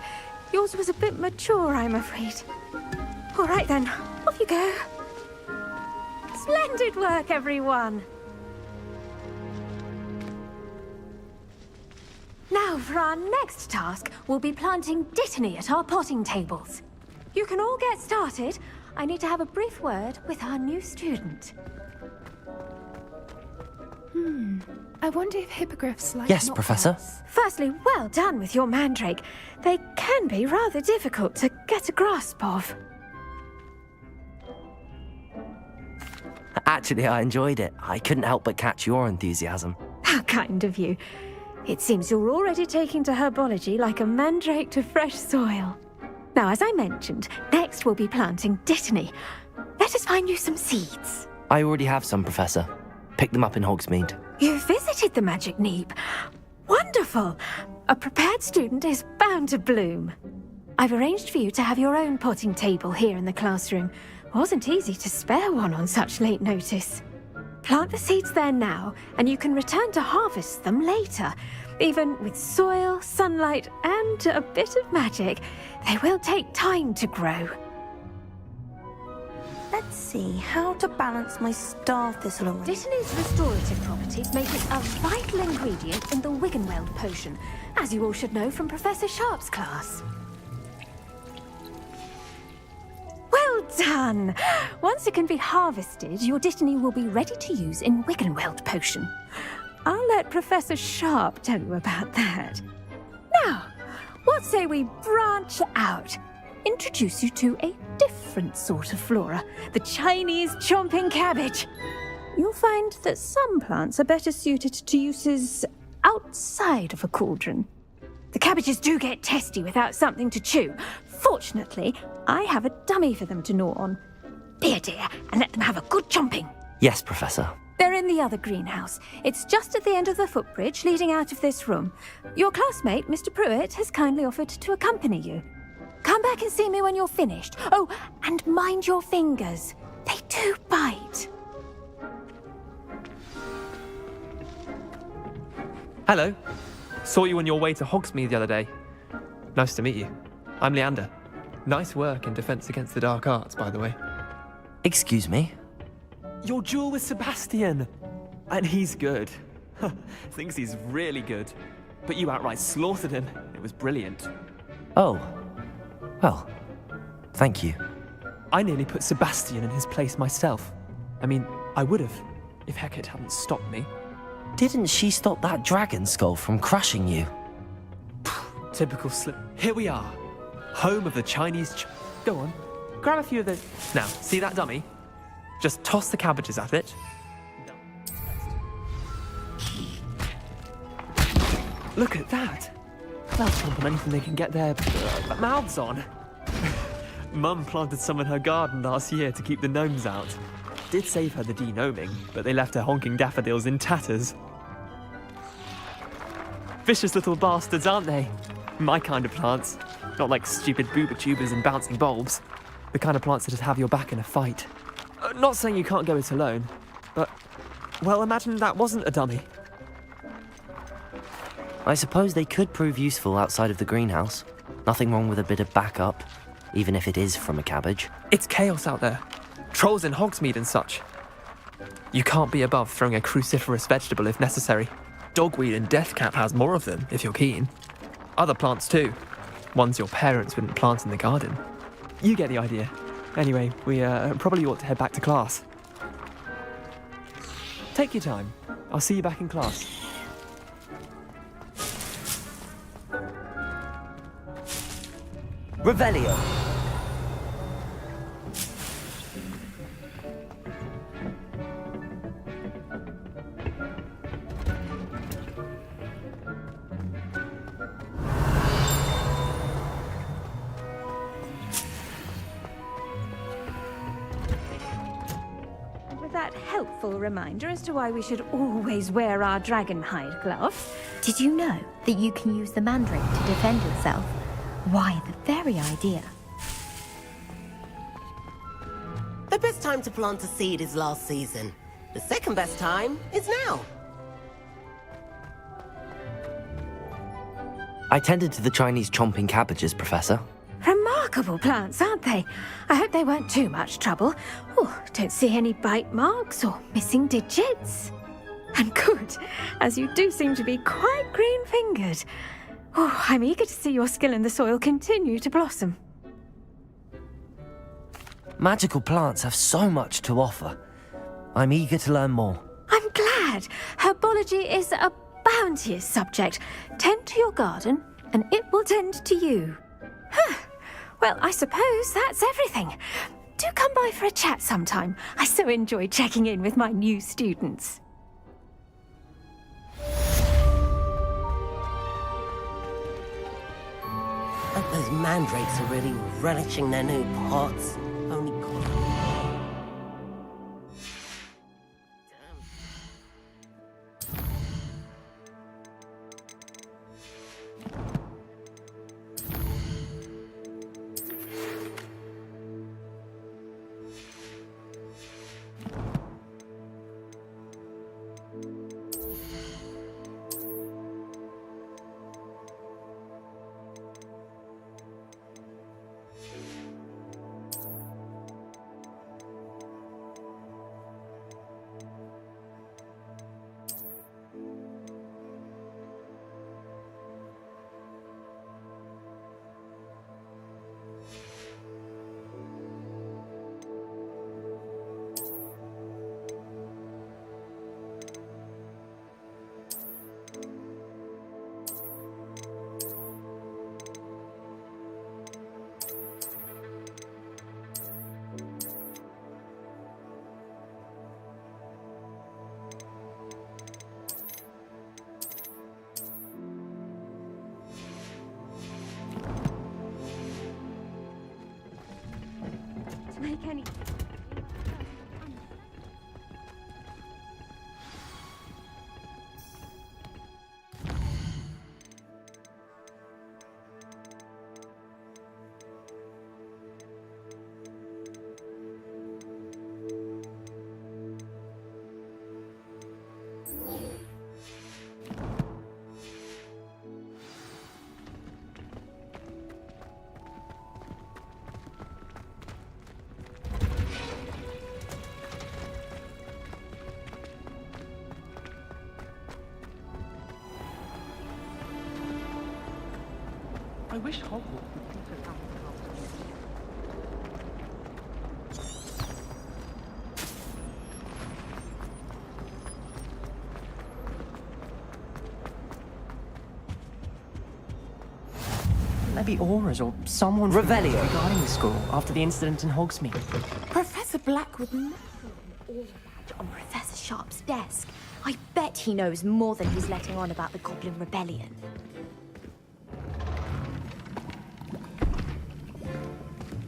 Yours was a bit mature, I'm afraid. All right then, off you go. Splendid work, everyone! Now, for our next task, we'll be planting Dittany at our potting tables. You can all get started. I need to have a brief word with our new student. I wonder if hippogriffs like... Yes, Professor. Firstly, well done with your mandrake. They can be rather difficult to get a grasp of. Actually, I enjoyed it. I couldn't help but catch your enthusiasm. How kind of you. It seems you're already taking to herbology like a mandrake to fresh soil. Now, as I mentioned, next we'll be planting Dittany. Let us find you some seeds. I already have some, Professor. Picked them up in Hogsmeade. You visited the Magic Neep. Wonderful! A prepared student is bound to bloom. I've arranged for you to have your own potting table here in the classroom. Wasn't easy to spare one on such late notice. Plant the seeds there now, and you can return to harvest them later. Even with soil, sunlight, and a bit of magic, they will take time to grow. Let's see, how to balance my star thistle array. Dittany's restorative properties make it a vital ingredient in the Wiggenweld potion, as you all should know from Professor Sharp's class. Well done! Once it can be harvested, your Dittany will be ready to use in Wiggenweld potion. I'll let Professor Sharp tell you about that. Now, what say we branch out? Introduce you to a different sort of flora, the Chinese chomping cabbage. You'll find that some plants are better suited to uses outside of a cauldron. The cabbages do get testy without something to chew. Fortunately, I have a dummy for them to gnaw on. Be a dear and let them have a good chomping. Yes, Professor. They're in the other greenhouse. It's just at the end of the footbridge leading out of this room. Your classmate, Mr. Pruitt, has kindly offered to accompany you. Come back and see me when you're finished. Oh, and mind your fingers. They do bite. Hello. Saw you on your way to Hogsmeade the other day. Nice to meet you. I'm Leander. Nice work in Defense Against the Dark Arts, by the way. Excuse me? Your duel with Sebastian! And he's good. Thinks he's really good. But you outright slaughtered him. It was brilliant. Oh. Well, thank you. I nearly put Sebastian in his place myself. I mean, I would have, if Hecate hadn't stopped me. Didn't she stop that dragon skull from crushing you? Typical slip. Here we are. Home of the Chinese Go on. Grab a few of those. Now, see that dummy? Just toss the cabbages at it. Look at that. They'll chomp on anything they can get their mouths on. Mum planted some in her garden last year to keep the gnomes out. Did save her the de-gnoming, but they left her honking daffodils in tatters. Vicious little bastards, aren't they? My kind of plants. Not like stupid booba tubers and bouncing bulbs. The kind of plants that just have your back in a fight. Not saying you can't go it alone, but, well, imagine that wasn't a dummy. I suppose they could prove useful outside of the greenhouse. Nothing wrong with a bit of backup, even if it is from a cabbage. It's chaos out there. Trolls in Hogsmeade and such. You can't be above throwing a cruciferous vegetable if necessary. Dogweed and deathcap has more of them, if you're keen. Other plants too. Ones your parents wouldn't plant in the garden. You get the idea. Anyway, we probably ought to head back to class. Take your time. I'll see you back in class. Revelio. With that helpful reminder as to why we should always wear our dragon hide gloves. Did you know that you can use the mandrake to defend yourself? Why, the very idea. The best time to plant a seed is last season. The second best time is now. I tended to the Chinese chomping cabbages, Professor. Remarkable plants, aren't they? I hope they weren't too much trouble. Oh, don't see any bite marks or missing digits. And good, as you do seem to be quite green-fingered. Oh, I'm eager to see your skill in the soil continue to blossom. Magical plants have so much to offer. I'm eager to learn more. I'm glad. Herbology is a bounteous subject. Tend to your garden, and it will tend to you. Huh. Well, I suppose that's everything. Do come by for a chat sometime. I so enjoy checking in with my new students. I hope those mandrakes are really relishing their new pots. Only Make any... I wish Hogwarts would keep it out of the Maybe Auras or someone Revelio regarding the school after the incident in Hogsmeade. Professor Black would never put an aura badge on Professor Sharp's desk. I bet he knows more than he's letting on about the Goblin Rebellion.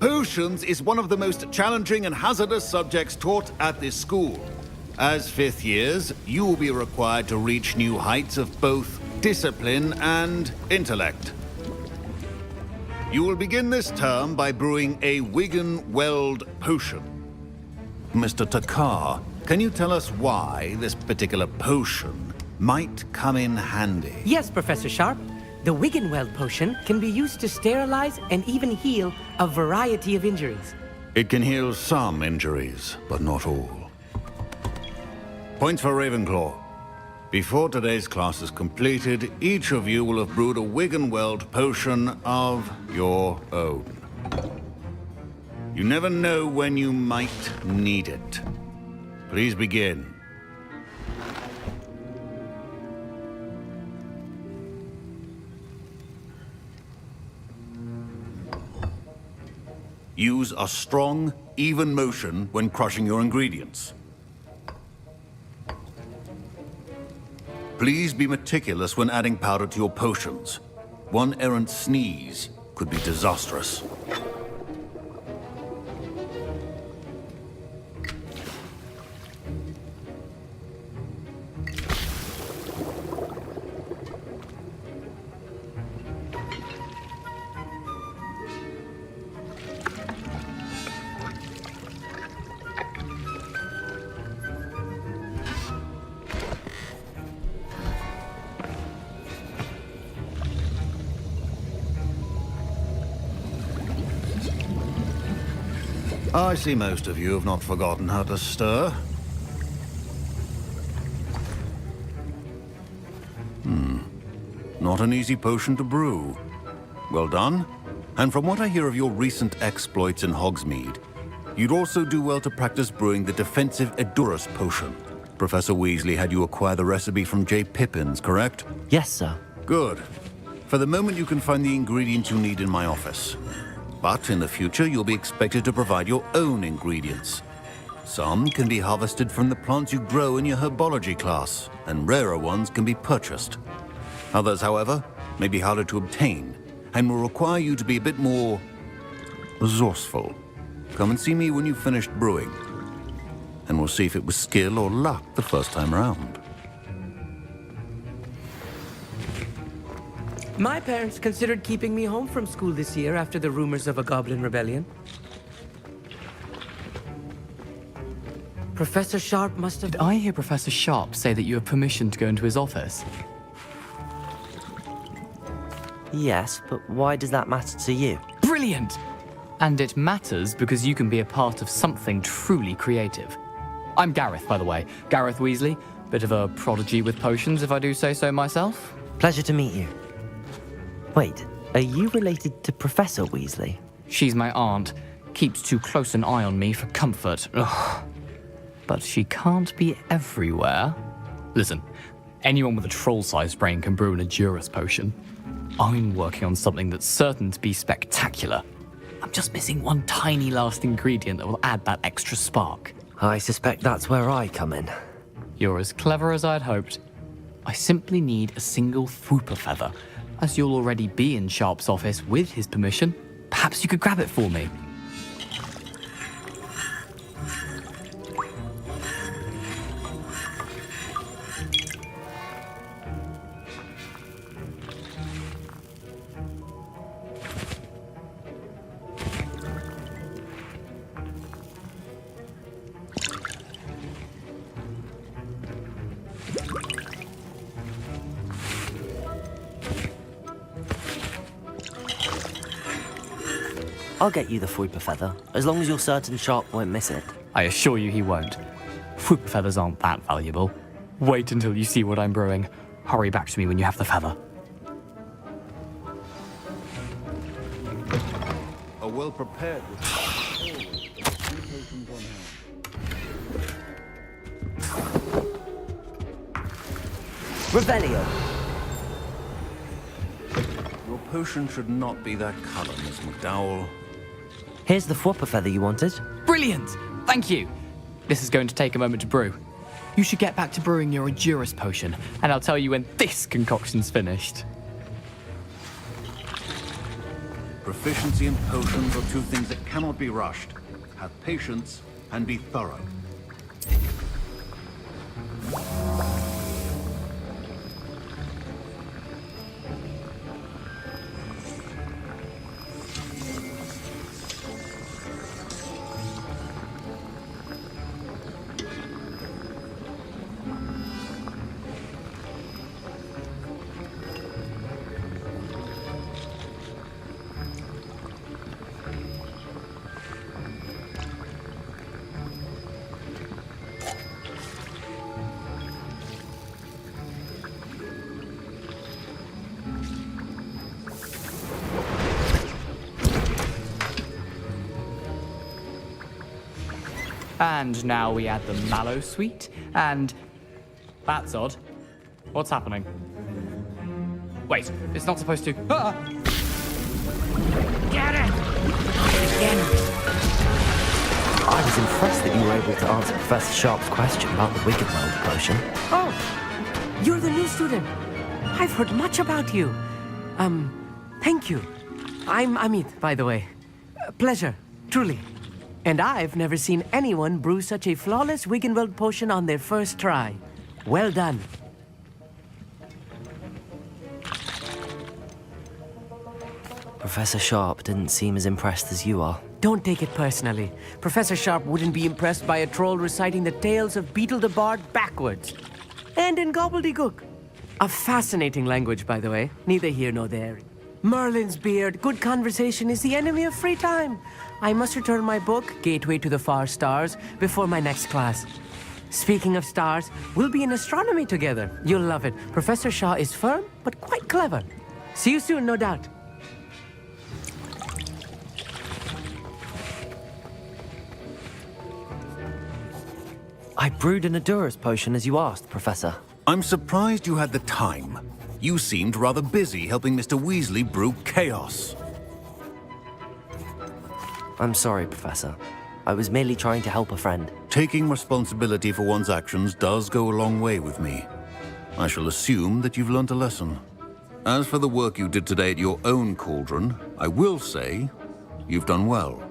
Potions is one of the most challenging and hazardous subjects taught at this school. As fifth years, you will be required to reach new heights of both discipline and intellect. You will begin this term by brewing a Wiggenweld potion. Mr. Takar, can you tell us why this particular potion might come in handy? Yes, Professor Sharp. The Wiggenweld potion can be used to sterilize and even heal a variety of injuries. It can heal some injuries, but not all. Points for Ravenclaw. Before today's class is completed, each of you will have brewed a Wiggenweld potion of your own. You never know when you might need it. Please begin. Use a strong, even motion when crushing your ingredients. Please be meticulous when adding powder to your potions. One errant sneeze could be disastrous. I see most of you have not forgotten how to stir. Not an easy potion to brew. Well done. And from what I hear of your recent exploits in Hogsmeade, you'd also do well to practice brewing the defensive Edurus potion. Professor Weasley had you acquire the recipe from J. Pippin's, correct? Yes, sir. Good. For the moment, you can find the ingredients you need in my office. But in the future, you'll be expected to provide your own ingredients. Some can be harvested from the plants you grow in your herbology class, and rarer ones can be purchased. Others, however, may be harder to obtain, and will require you to be a bit more resourceful. Come and see me when you've finished brewing, and we'll see if it was skill or luck the first time around. My parents considered keeping me home from school this year after the rumors of a goblin rebellion. Professor Sharp must have... Did I hear Professor Sharp say that you have permission to go into his office? Yes, but why does that matter to you? Brilliant! And it matters because you can be a part of something truly creative. I'm Gareth, by the way. Gareth Weasley. Bit of a prodigy with potions, if I do say so myself. Pleasure to meet you. Wait, are you related to Professor Weasley? She's my aunt. Keeps too close an eye on me for comfort. Ugh. But she can't be everywhere. Listen, anyone with a troll-sized brain can brew an Edurus potion. I'm working on something that's certain to be spectacular. I'm just missing one tiny last ingredient that will add that extra spark. I suspect that's where I come in. You're as clever as I'd hoped. I simply need a single Fwooper feather. As you'll already be in Sharp's office with his permission, perhaps you could grab it for me. I'll get you the Fwooper feather, as long as you're certain Sharp won't miss it. I assure you he won't. Fwooper feathers aren't that valuable. Wait until you see what I'm brewing. Hurry back to me when you have the feather. A well-prepared... Revelio! Your potion should not be that color, Miss McDowell. Here's the Fwooper feather you wanted. Brilliant! Thank you! This is going to take a moment to brew. You should get back to brewing your Edurus potion, and I'll tell you when this concoction's finished. Proficiency in potions are two things that cannot be rushed. Have patience and be thorough. And now we add the mallow sweet, and... That's odd. What's happening? Wait, it's not supposed to... Ah! Get it! I was impressed that you were able to answer Professor Sharp's question about the Wiggenweld potion. Oh, you're the new student. I've heard much about you. Thank you. I'm Amit, by the way. Pleasure, truly. And I've never seen anyone brew such a flawless Wiggenweld potion on their first try. Well done. Professor Sharp didn't seem as impressed as you are. Don't take it personally. Professor Sharp wouldn't be impressed by a troll reciting the tales of Beetle the Bard backwards. And in gobbledygook. A fascinating language, by the way. Neither here nor there. Merlin's beard, good conversation is the enemy of free time. I must return my book, Gateway to the Far Stars, before my next class. Speaking of stars, we'll be in astronomy together. You'll love it. Professor Shaw is firm, but quite clever. See you soon, no doubt. I brewed an Adura's potion as you asked, Professor. I'm surprised you had the time. You seemed rather busy helping Mr. Weasley brew chaos. I'm sorry, Professor. I was merely trying to help a friend. Taking responsibility for one's actions does go a long way with me. I shall assume that you've learnt a lesson. As for the work you did today at your own cauldron, I will say you've done well.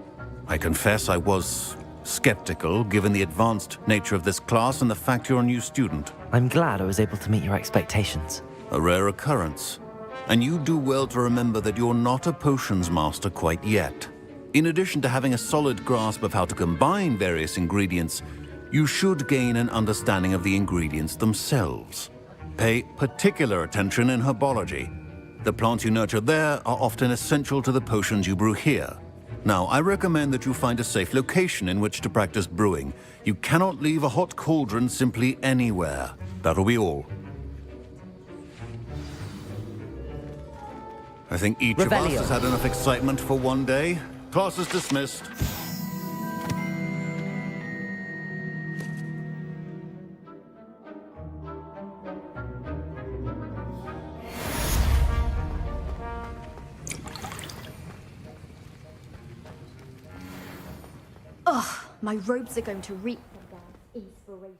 I confess I was skeptical, given the advanced nature of this class and the fact you're a new student. I'm glad I was able to meet your expectations. A rare occurrence. And you do well to remember that you're not a potions master quite yet. In addition to having a solid grasp of how to combine various ingredients, you should gain an understanding of the ingredients themselves. Pay particular attention in herbology. The plants you nurture there are often essential to the potions you brew here. Now, I recommend that you find a safe location in which to practice brewing. You cannot leave a hot cauldron simply anywhere. That'll be all. I think each of us has had enough excitement for one day. Class is dismissed. Ugh, my robes are going to reek from their inspiration.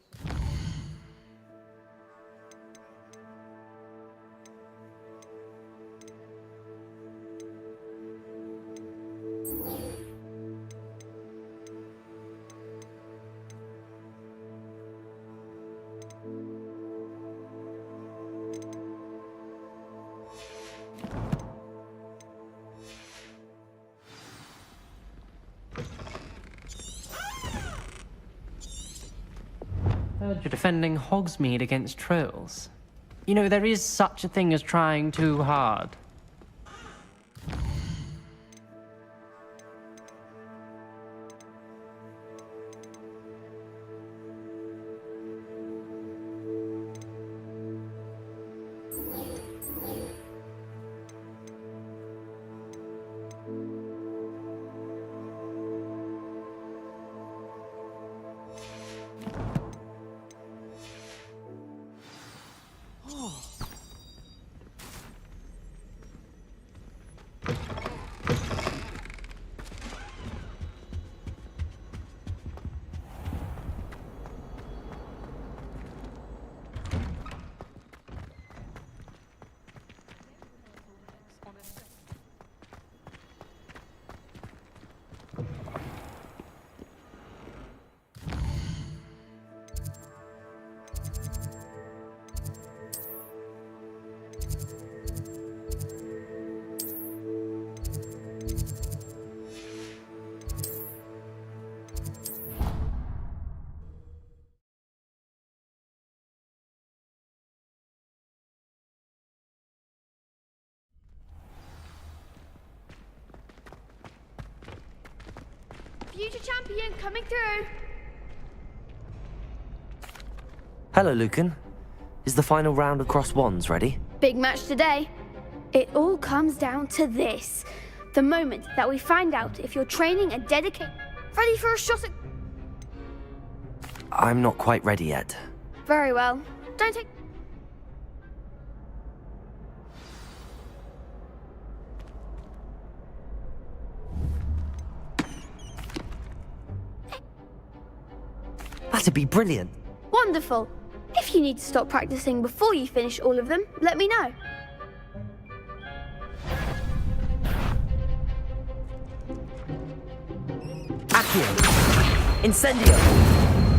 Heard you're defending Hogsmeade against trolls. You know, there is such a thing as trying too hard. Future champion coming through. Hello, Lucan. Is the final round of Cross Wands ready? Big match today. It all comes down to this. The moment that we find out if you're training and dedicated, ready for a shot at... I'm not quite ready yet. Very well. Don't take... That'd be brilliant. Wonderful. If you need to stop practicing before you finish all of them, let me know. Accio. Incendio.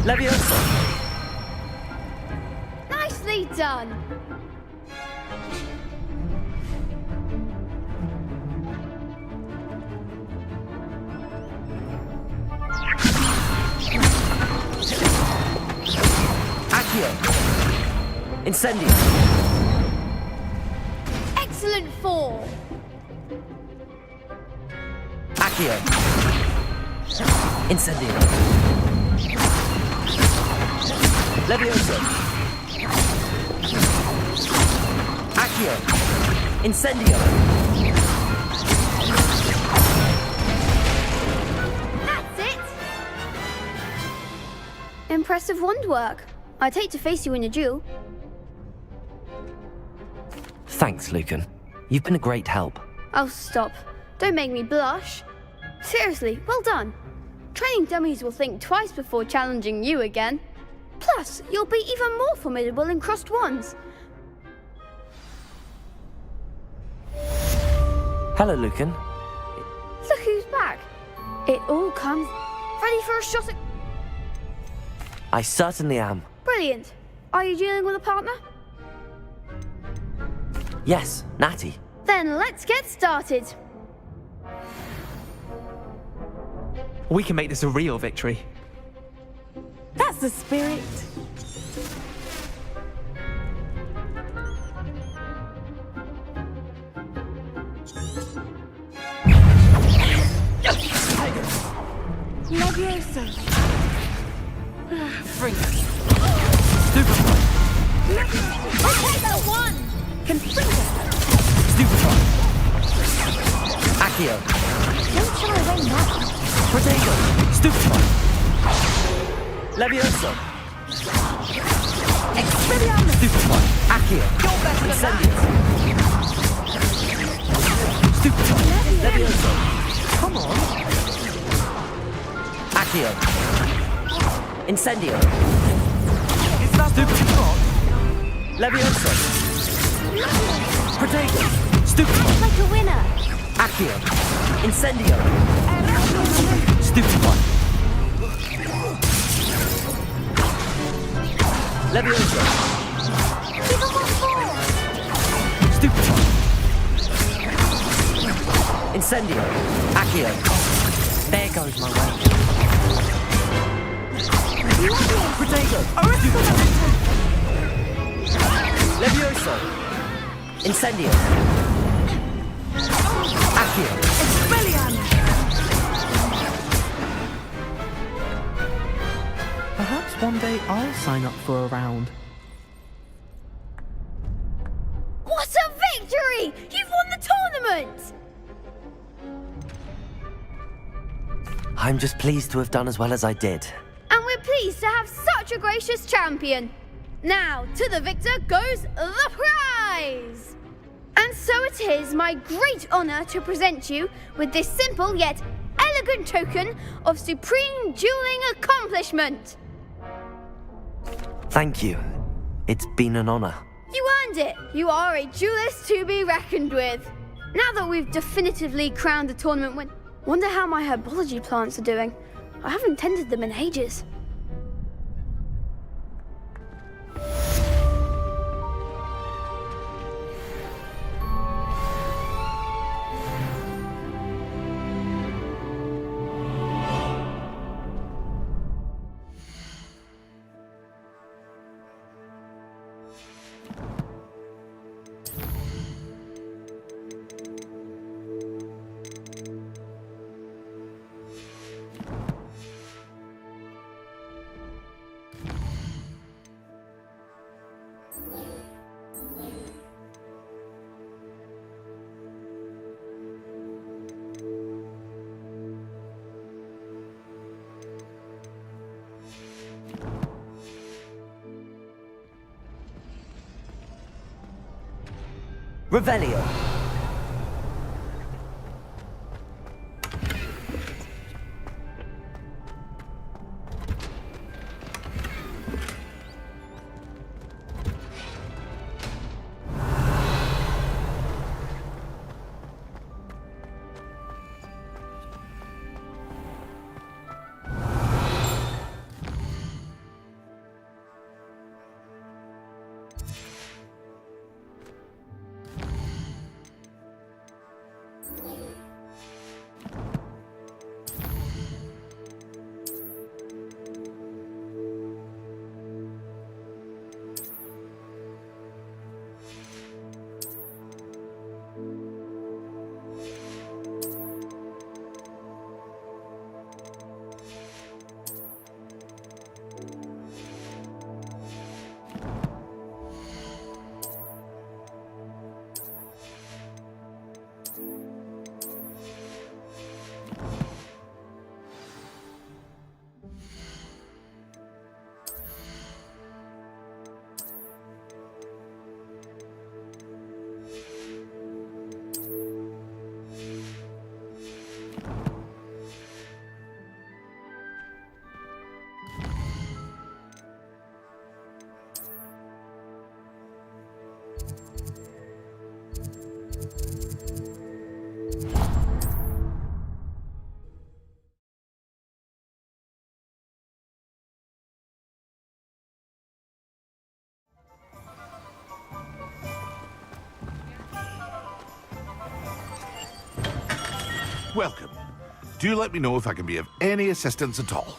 Leviosa. Nicely done. Accio. Incendio. Excellent form. Accio. Incendio. Levioso. Accio. Incendio. That's it! Impressive wand work. I'd hate to face you in a duel. Thanks, Lucan. You've been a great help. Oh, stop. Don't make me blush. Seriously, well done. Training dummies will think twice before challenging you again. Plus, you'll be even more formidable in crossed wands. Hello, Lucan. Look who's back. It all comes ready for a shot at... I certainly am. Brilliant. Are you dealing with a partner? Yes, Natty. Then let's get started. We can make this a real victory. That's the spirit. Levioso. Free. Stupefy. Okay, the one! Confringo. Stupefy. Accio. Don't shy away now. Protego. Stupefy. Levioso. Expelliarmus. Stupefy. Accio. You're better than Incendio. Stupefy. Levioso. Come on. Accio. Incendio. Is that Stupefy. Levioso. Protego. Stupefy. Like a winner. Accio. Incendio. Stupefy. Levioso. Give him one more. Stupefy. Incendio. Accio. There goes my way. Protego. Levioso. Incendio. Accio. Expelliarmus. Perhaps one day I'll sign up for a round. What a victory! You've won the tournament! I'm just pleased to have done as well as I did. And we're pleased to have such a gracious champion. Now, to the victor goes the prize! And so it is my great honor to present you with this simple yet elegant token of supreme dueling accomplishment. Thank you. It's been an honor. You earned it. You are a duelist to be reckoned with. Now that we've definitively crowned the tournament win, wonder how my herbology plants are doing. I haven't tended them in ages. Revelio. welcome. Do let me know if I can be of any assistance at all.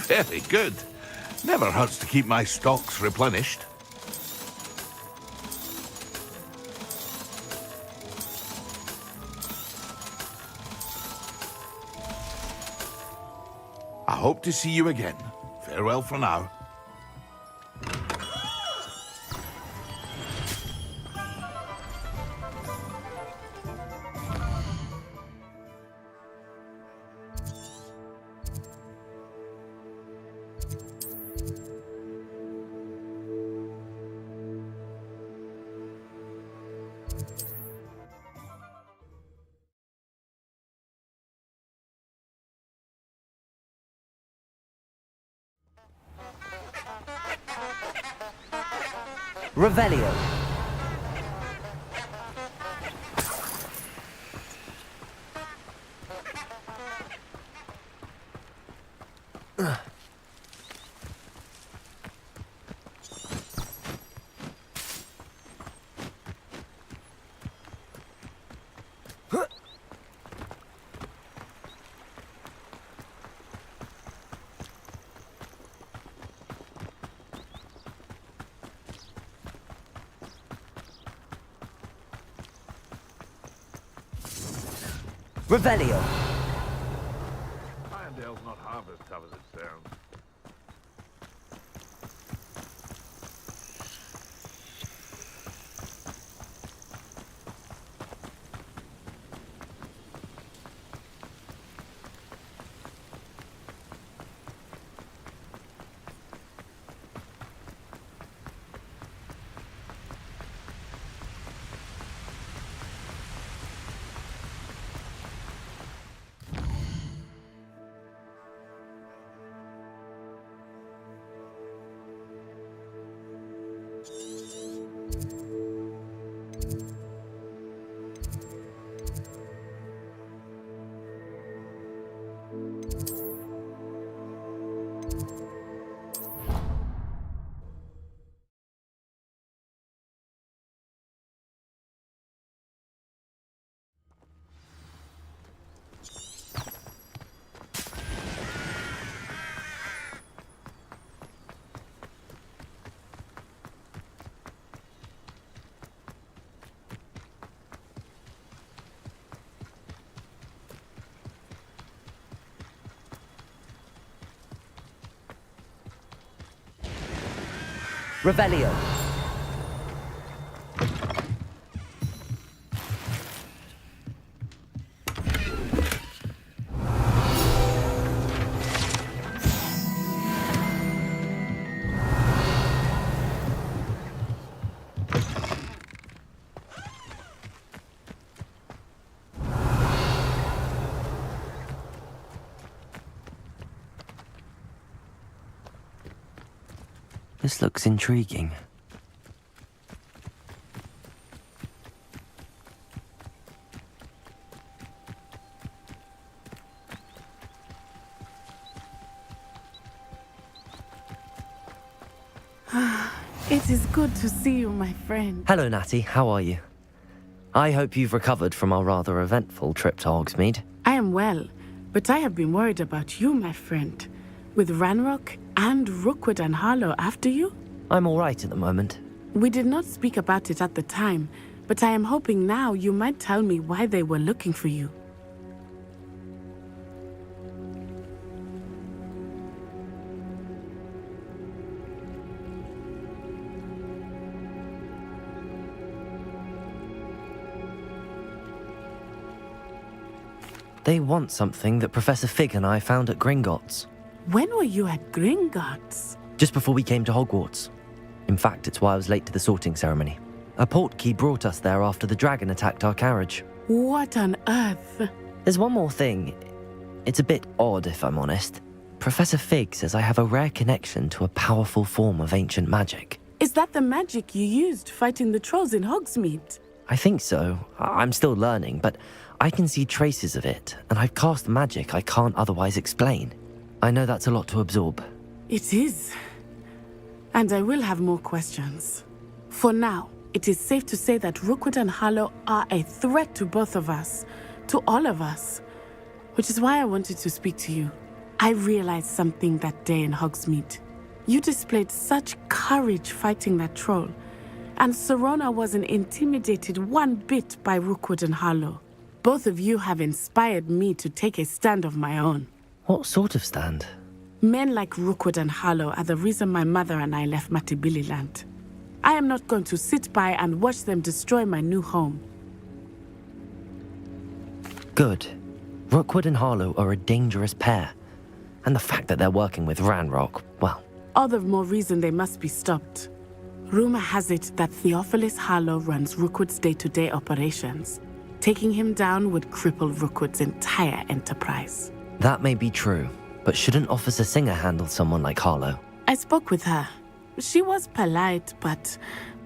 Very good. Never hurts to keep my stocks replenished. I hope to see you again. Farewell for now. Revelio. Revelio. Irondale's not half as tough as it sounds. Revelio. This looks intriguing. It is good to see you, my friend. Hello, Natty. How are you? I hope you've recovered from our rather eventful trip to Hogsmeade. I am well, but I have been worried about you, my friend. With Ranrock and Rookwood and Harlow after you? I'm all right at the moment. We did not speak about it at the time, but I am hoping now you might tell me why they were looking for you. They want something that Professor Fig and I found at Gringotts. When were you at Gringotts? Just before we came to Hogwarts. In fact, it's why I was late to the sorting ceremony. A portkey brought us there after the dragon attacked our carriage. What on earth? There's one more thing. It's a bit odd, if I'm honest. Professor Fig says I have a rare connection to a powerful form of ancient magic. Is that the magic you used fighting the trolls in Hogsmeade? I think so. I'm still learning, but I can see traces of it, and I've cast magic I can't otherwise explain. I know that's a lot to absorb. It is. And I will have more questions. For now, it is safe to say that Rookwood and Harlow are a threat to both of us, to all of us. Which is why I wanted to speak to you. I realized something that day in Hogsmeade. You displayed such courage fighting that troll, and Serona wasn't intimidated one bit by Rookwood and Harlow. Both of you have inspired me to take a stand of my own. What sort of stand? Men like Rookwood and Harlow are the reason my mother and I left Matibili land. I am not going to sit by and watch them destroy my new home. Good. Rookwood and Harlow are a dangerous pair. And the fact that they're working with Ranrock, well... All the more reason they must be stopped. Rumor has it that Theophilus Harlow runs Rookwood's day-to-day operations. Taking him down would cripple Rookwood's entire enterprise. That may be true, but shouldn't Officer Singer handle someone like Harlow? I spoke with her. She was polite, but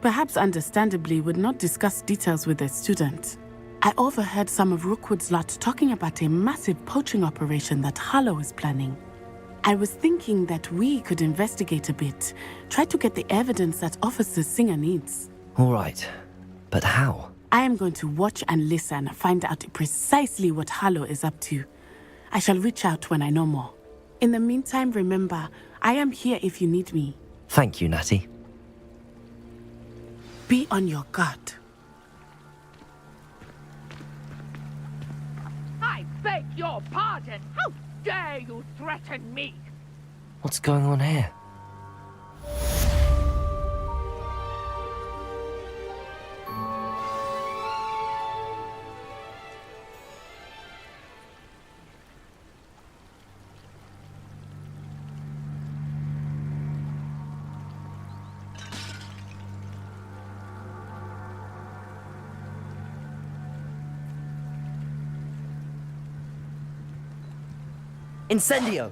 perhaps understandably would not discuss details with a student. I overheard some of Rookwood's lot talking about a massive poaching operation that Harlow is planning. I was thinking that we could investigate a bit, try to get the evidence that Officer Singer needs. All right, but how? I am going to watch and listen, find out precisely what Harlow is up to. I shall reach out when I know more. In the meantime, remember, I am here if you need me. Thank you, Natty. Be on your guard. I beg your pardon. How dare you threaten me? What's going on here? Incendio!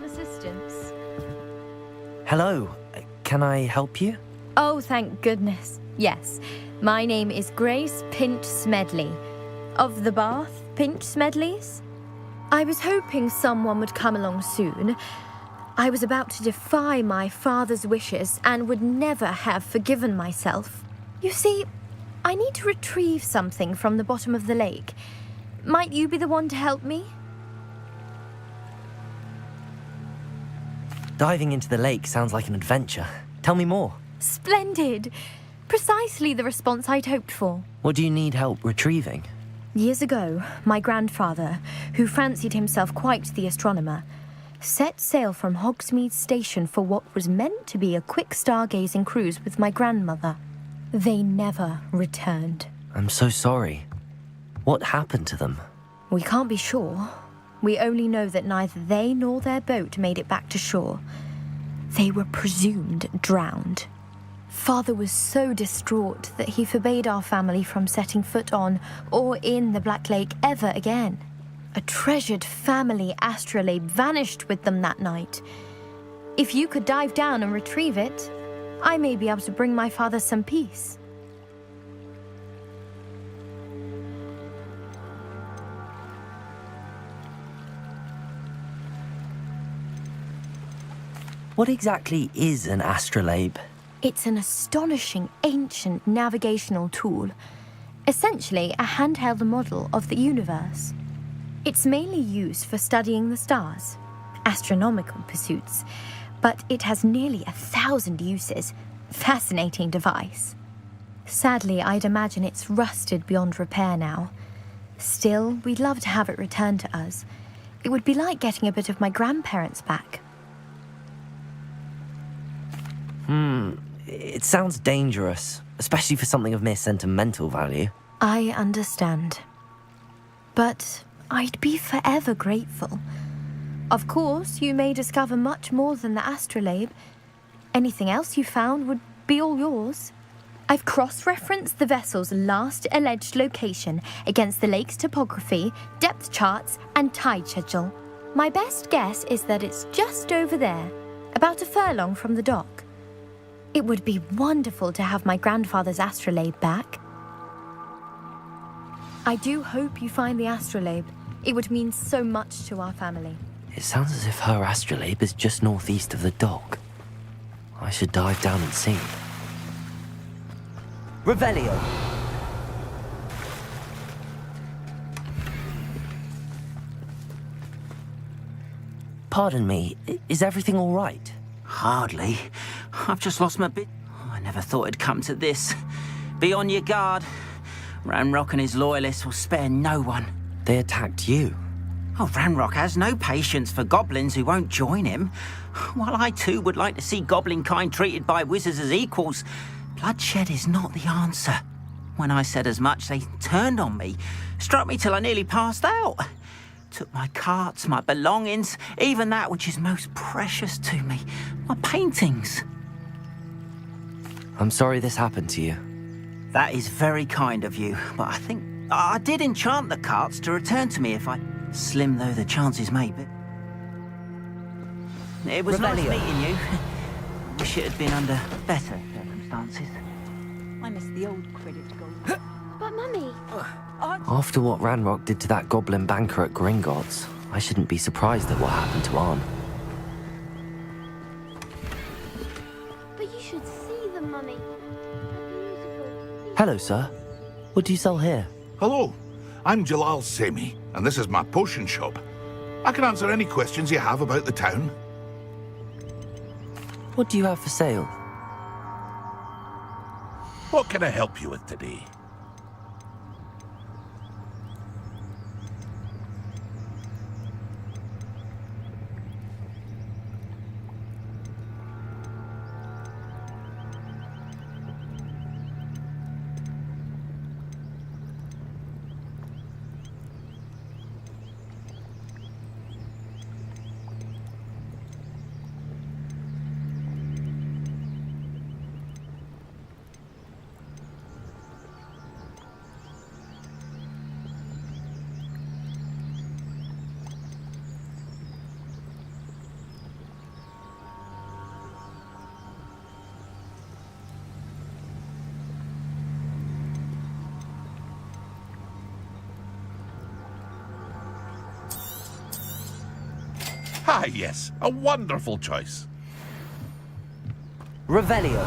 of assistance? Hello. Can I help you? Oh, thank goodness. Yes. My name is Grace Pinch Smedley. Of the Bath Pinch Smedleys? I was hoping someone would come along soon. I was about to defy my father's wishes and would never have forgiven myself. You see, I need to retrieve something from the bottom of the lake. Might you be the one to help me? Diving into the lake sounds like an adventure. Tell me more. Splendid! Precisely the response I'd hoped for. What do you need help retrieving? Years ago, my grandfather, who fancied himself quite the astronomer, set sail from Hogsmeade Station for what was meant to be a quick stargazing cruise with my grandmother. They never returned. I'm so sorry. What happened to them? We can't be sure. We only know that neither they nor their boat made it back to shore. They were presumed drowned. Father was so distraught that he forbade our family from setting foot on or in the Black Lake ever again. A treasured family astrolabe vanished with them that night. If you could dive down and retrieve it, I may be able to bring my father some peace. What exactly is an astrolabe? It's an astonishing ancient navigational tool, essentially a handheld model of the universe. It's mainly used for studying the stars, astronomical pursuits, but it has nearly 1,000 uses. Fascinating device. Sadly, I'd imagine it's rusted beyond repair now. Still, we'd love to have it returned to us. It would be like getting a bit of my grandparents back. It sounds dangerous, especially for something of mere sentimental value. I understand. But I'd be forever grateful. Of course, you may discover much more than the astrolabe. Anything else you found would be all yours. I've cross-referenced the vessel's last alleged location against the lake's topography, depth charts, and tide schedule. My best guess is that it's just over there, about a furlong from the dock. It would be wonderful to have my grandfather's astrolabe back. I do hope you find the astrolabe. It would mean so much to our family. It sounds as if her astrolabe is just northeast of the dock. I should dive down and see. Revelio! Pardon me, is everything all right? Hardly. I've just lost my bit. I never thought it'd come to this. Be on your guard. Ranrock and his loyalists will spare no one. They attacked you? Oh, Ranrock has no patience for goblins who won't join him. While I too would like to see goblin kind treated by wizards as equals, bloodshed is not the answer. When I said as much, they turned on me, struck me till I nearly passed out. Took my carts, my belongings, even that which is most precious to me, my paintings. I'm sorry this happened to you. That is very kind of you, but I think I did enchant the carts to return to me if I... Slim though the chances may be. It was nice meeting you. Wish it had been under better circumstances. I miss the old credit gold. But Mummy... After what Ranrock did to that goblin banker at Gringotts, I shouldn't be surprised at what happened to Arn. But you should see them, Mummy. Hello, sir. What do you sell here? Hello, I'm Jalal Semi, and this is my potion shop. I can answer any questions you have about the town. What do you have for sale? What can I help you with today? Ah, yes, a wonderful choice. Revelio.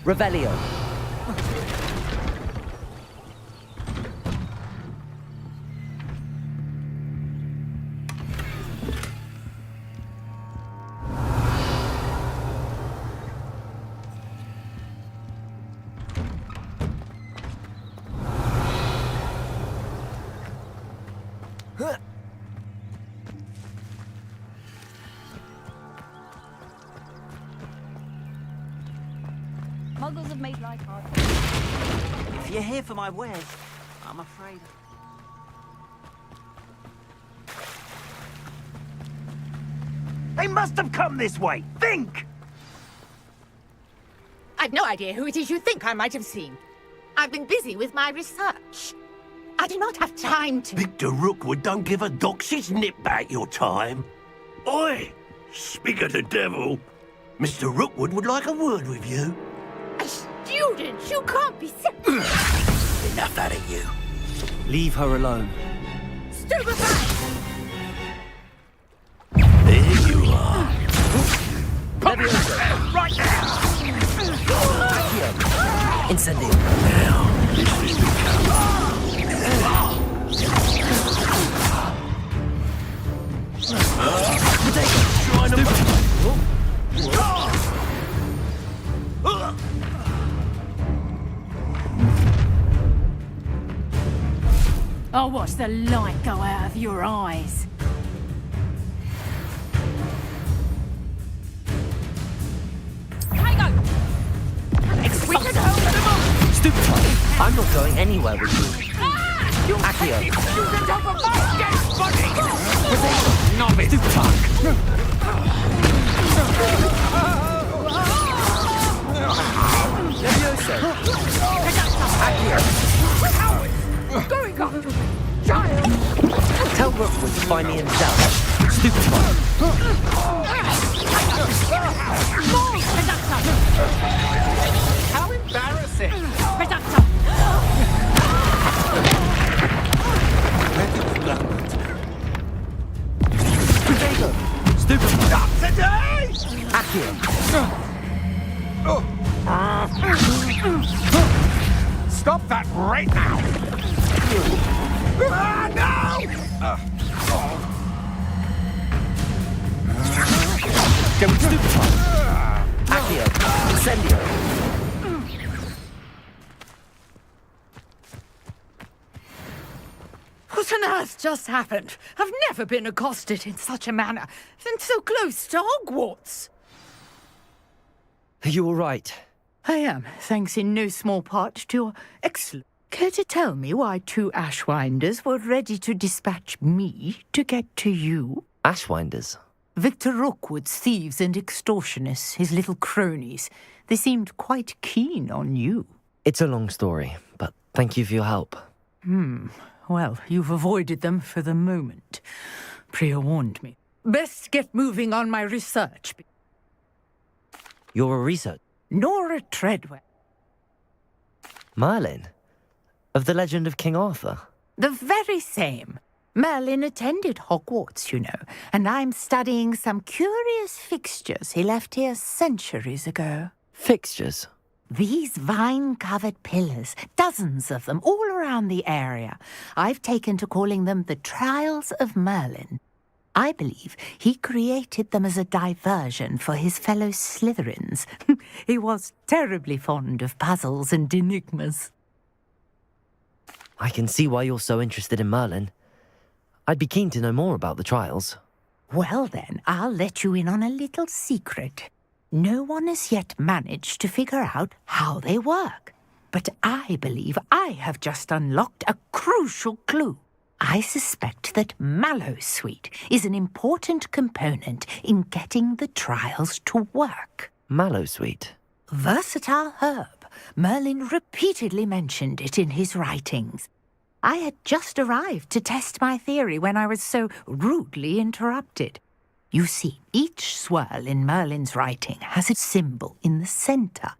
Revelio. Muggles have made life hard. If you're here for my wares, I'm afraid. They must have come this way. Think! I've no idea who it is you think I might have seen. I've been busy with my research. I do not have time to... Victor Rookwood don't give a doxy's nip back your time. Oi! Speak of the devil. Mr. Rookwood would like a word with you. A student? You can't be serious. Enough out of you. Leave her alone. Stupefy! There you are. Right now! Incendio. Now, this is I'll watch the light go out of your eyes. Stupid one. I'm not going anywhere with you. Accio. Novice Levioso. Accio. Going on! Child! Tell Rookwood to find me himself. Stupid one. How embarrassing! Stupid one. Not today! Accio. Stop that right now! No! Go with stupid one. Accio. Incendio. What on earth just happened? I've never been accosted in such a manner, and so close to Hogwarts. Are you all right? I am, thanks in no small part to your excellence. Care to tell me why 2 Ashwinders were ready to dispatch me to get to you? Ashwinders? Victor Rookwood's thieves and extortionists, his little cronies. They seemed quite keen on you. It's a long story, but thank you for your help. Well, you've avoided them for the moment. Priya warned me. Best get moving on my research. You're a researcher? Nora Treadwell. Merlin? Of the legend of King Arthur? The very same. Merlin attended Hogwarts, you know, and I'm studying some curious fixtures he left here centuries ago. Fixtures? These vine-covered pillars, dozens of them, all around the area. I've taken to calling them the Trials of Merlin. I believe he created them as a diversion for his fellow Slytherins. He was terribly fond of puzzles and enigmas. I can see why you're so interested in Merlin. I'd be keen to know more about the trials. Well then, I'll let you in on a little secret. No one has yet managed to figure out how they work. But I believe I have just unlocked a crucial clue. I suspect that Mallowsweet is an important component in getting the trials to work. Mallowsweet? Versatile herb. Merlin repeatedly mentioned it in his writings. I had just arrived to test my theory when I was so rudely interrupted. You see, each swirl in Merlin's writing has a symbol in the center.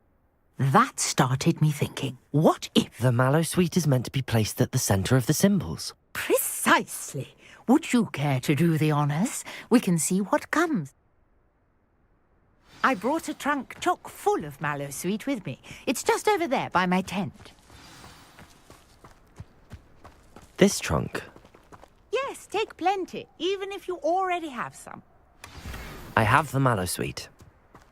That started me thinking, what if... The mallow sweet is meant to be placed at the center of the symbols. Precisely. Would you care to do the honors? We can see what comes. I brought a trunk chock full of mallow sweet with me. It's just over there by my tent. This trunk? Yes, take plenty, even if you already have some. I have the mallow sweet.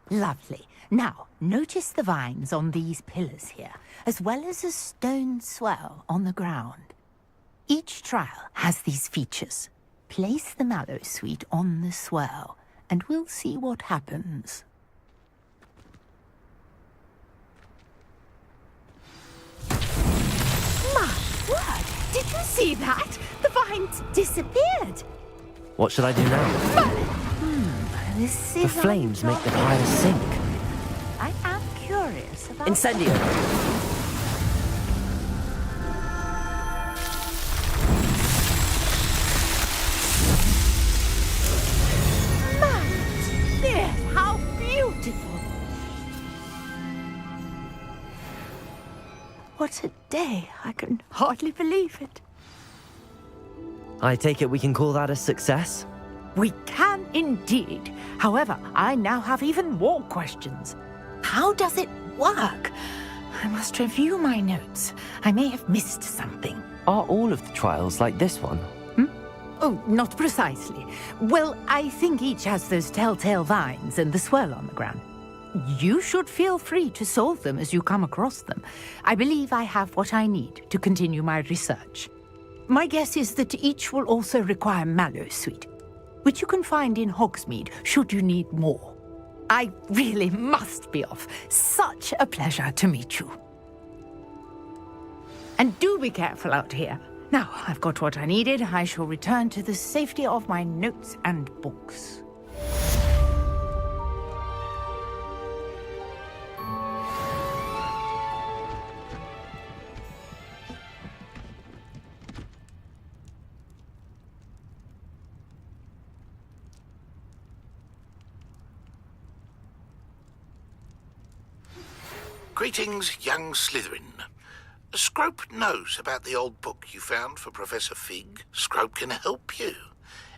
Lovely. Now, notice the vines on these pillars here, as well as a stone swell on the ground. Each trial has these features. Place the mallow sweet on the swell, and we'll see what happens. My word! Did you see that? The vines disappeared. What should I do now? This The is flames make the pyre sink. I am curious about... Incendio! Yes, how beautiful! What a day! I can hardly believe it. I take it we can call that a success? We can indeed. However, I now have even more questions. How does it work? I must review my notes. I may have missed something. Are all of the trials like this one? Oh, not precisely. Well, I think each has those telltale vines and the swirl on the ground. You should feel free to solve them as you come across them. I believe I have what I need to continue my research. My guess is that each will also require mallow sweet, which you can find in Hogsmeade should you need more. I really must be off. Such a pleasure to meet you. And do be careful out here. Now, I've got what I needed. I shall return to the safety of my notes and books. Greetings, young Slytherin. Scrope knows about the old book you found for Professor Fig. Scrope can help you.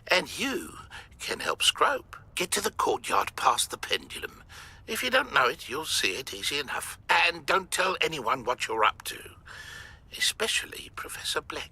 And you can help Scrope. Get to the courtyard past the pendulum. If you don't know it, you'll see it easy enough. And don't tell anyone what you're up to. Especially Professor Black.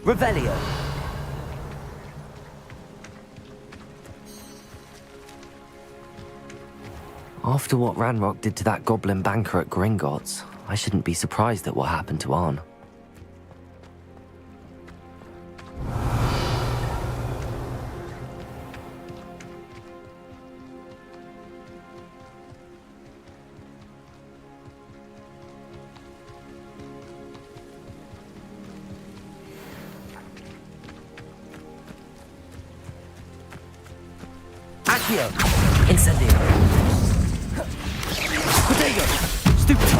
Revelio. After what Ranrock did to that goblin banker at Gringotts, I shouldn't be surprised at what happened to Arn. Accio! Incendio! Potato! Stupid!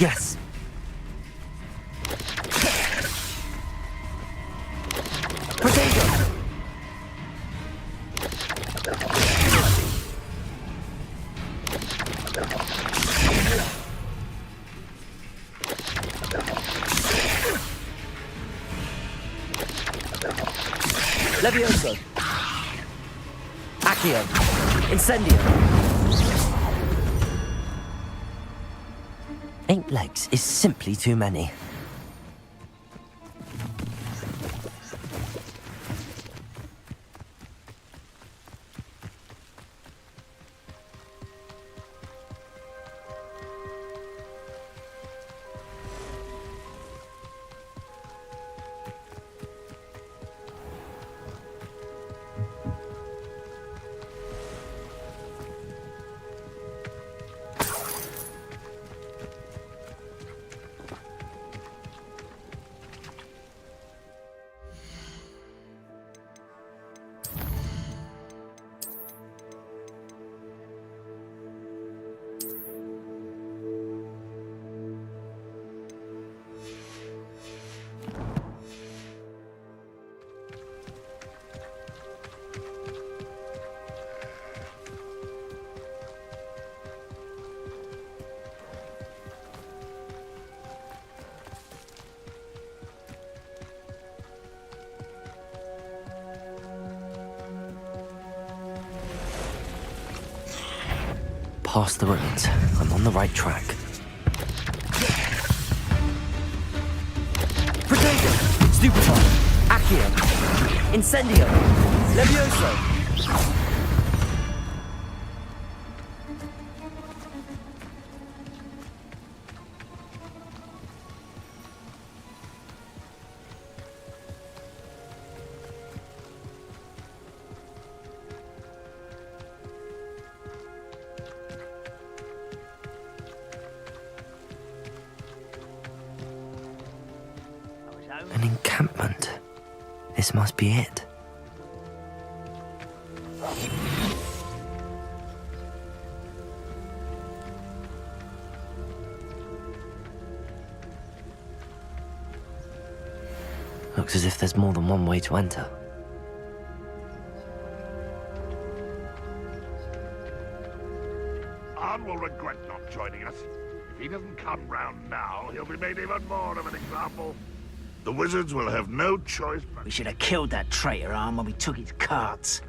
Yes. Potato. Levioso. Accio. Incendio. 8 legs is simply too many. Past the ruins. I'm on the right track. Potato! Stupefy! Accio! Incendio! Levioso! An encampment. This must be it. Looks as if there's more than one way to enter. son will regret not joining us. If he doesn't come round now, he'll be made even more of an example. The wizards will have no choice but... We should have killed that traitor arm when we took his carts.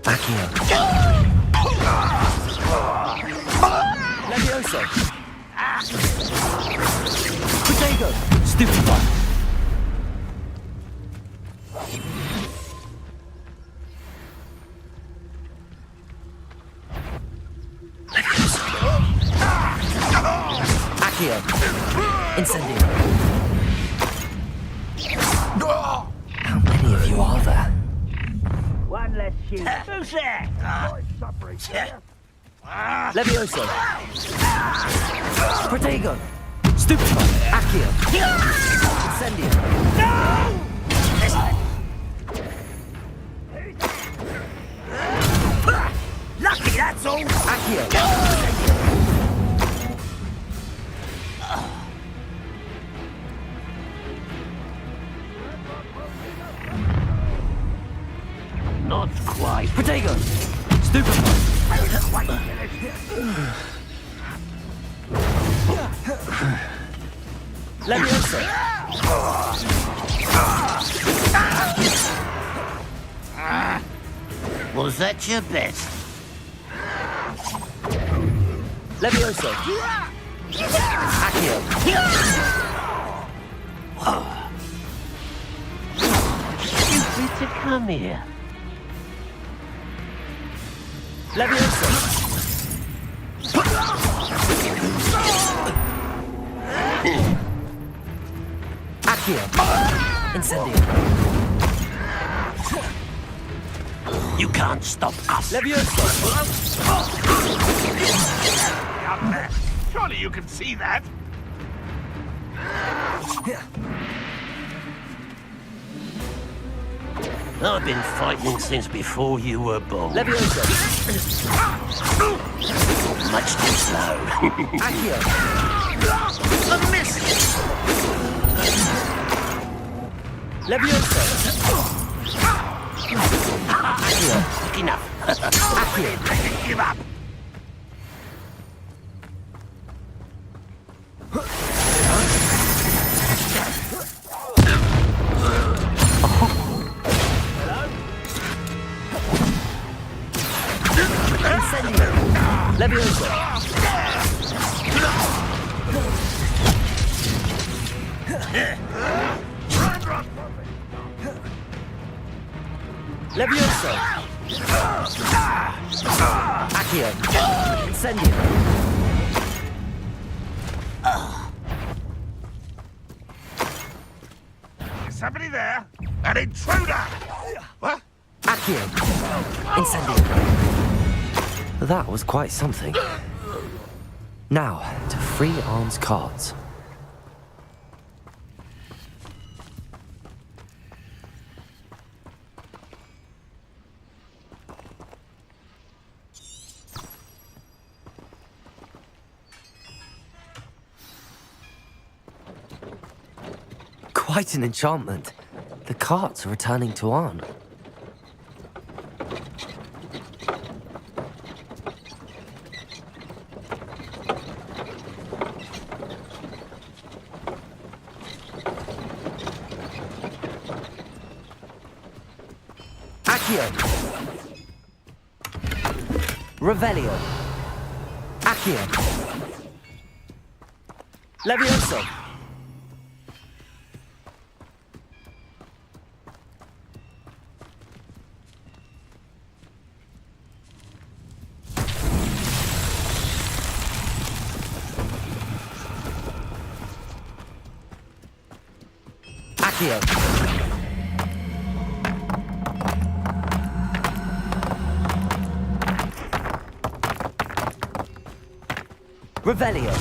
Accio. Levioso! Protego! Stupefy! Accio. Incendio. How many of you are there? One less shoot. Who's there? Levioso. Protego. Stupefy. Accio. Incendio. Lucky, that's all. Accio. Not quite. Protego. Stupefy. Levioso. Was that your bet? Levioso. Accio. Stupid to come here. Levioso. Accio. Incendio. You can't stop us. Levioso. Up there. Surely you can see that. I've been fighting since before you were born. Levioso. Much too slow. Accio. A miss. Levioso. Accio. Enough. Accio. Give up. Incendio. Levioso. Levioso. Accio. Incendio. Is somebody there? An intruder! What? Accio. Incendio. That was quite something. Now, to free Arm's cards. Quite an enchantment. The carts are returning to Arn. Accio. Revelio. Accio. Levioso. Accio. Revelio.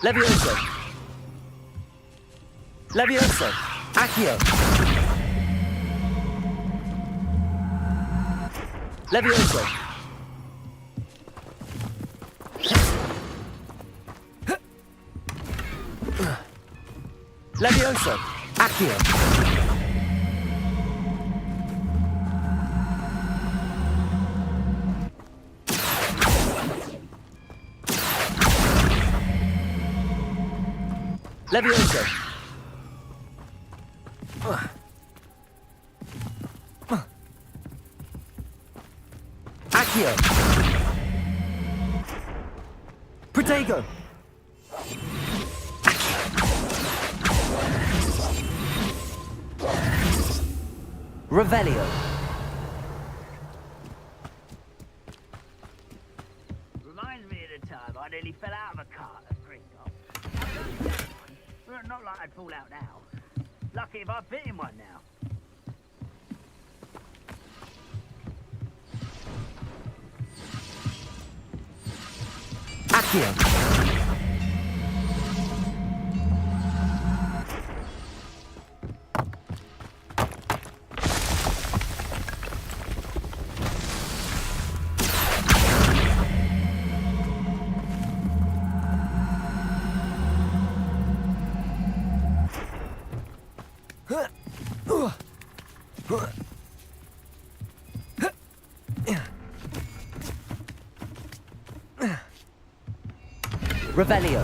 Levioso. Levioso. Accio. Levioso. Levioso! Accio! Levioso! Accio! Protego! Revelio. Reminds me of the time I nearly fell out of a cart at Green. Well, not like I'd fall out now. Lucky if I fit in one now. Accio. Revelio.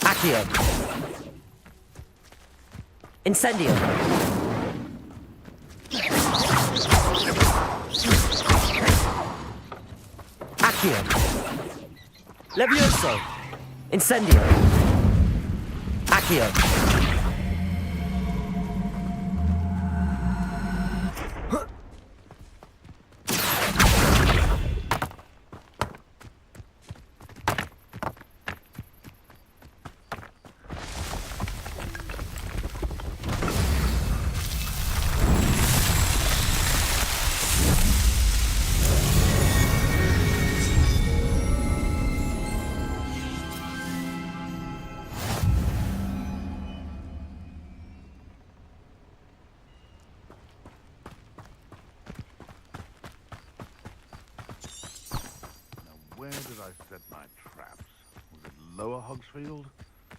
Accio. Incendio. Accio. Levioso. Incendio. Accio. Where did I set my traps? Was it Lower Hogsfield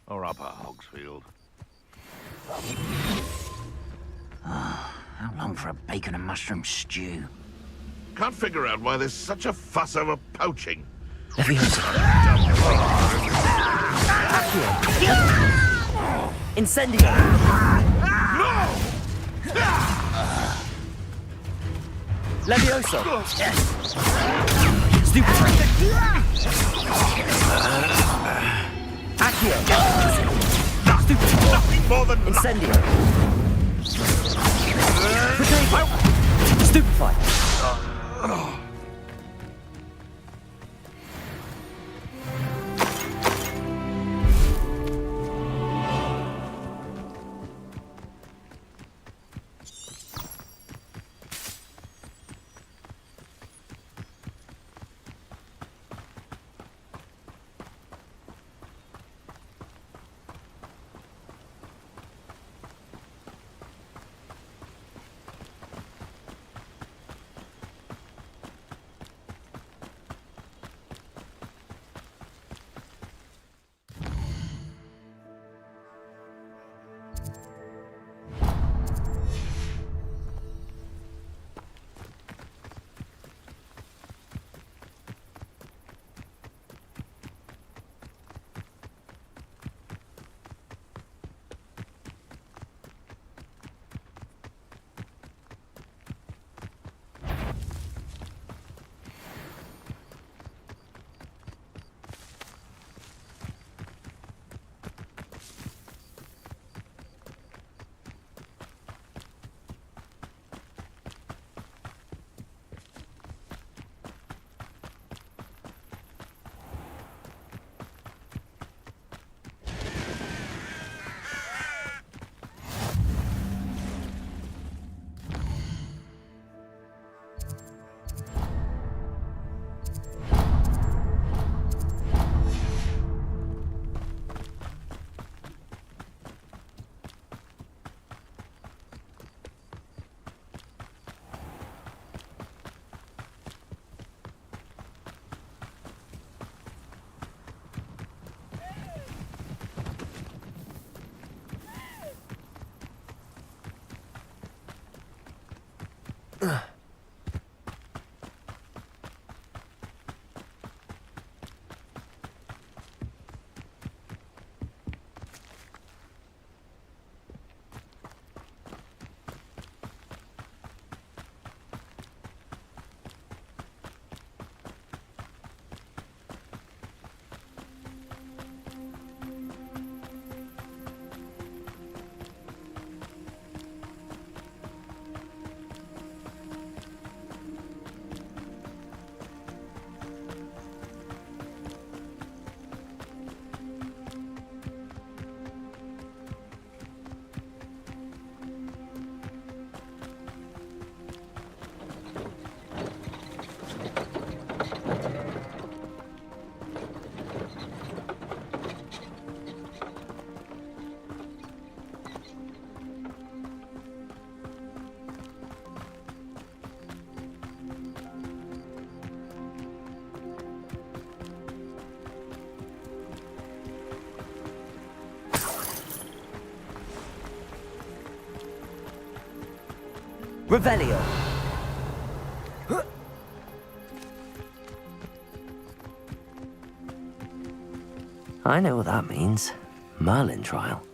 or Upper Hogsfield? How long for a bacon and mushroom stew? Can't figure out why there's such a fuss over poaching. Incendio. Levioso. Stupid. Accio. Nothing more than Incendio. Protego. Stupefy. Revelio. I know what that means. Merlin trial.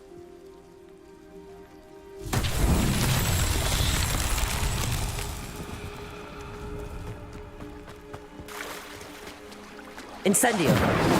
Incendio.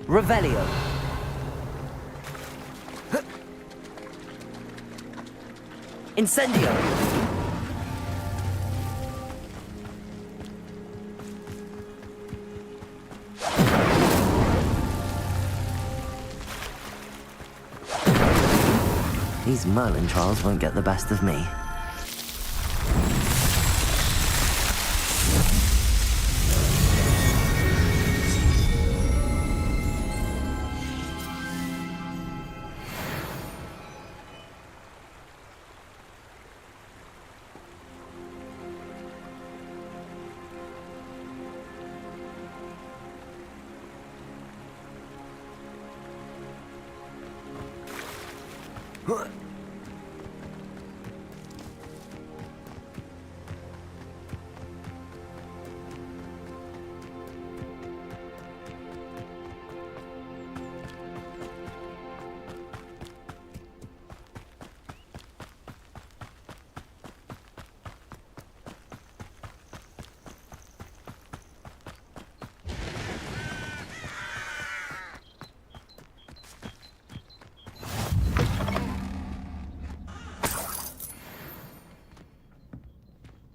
Revelio. Incendio. These Merlin trials won't get the best of me.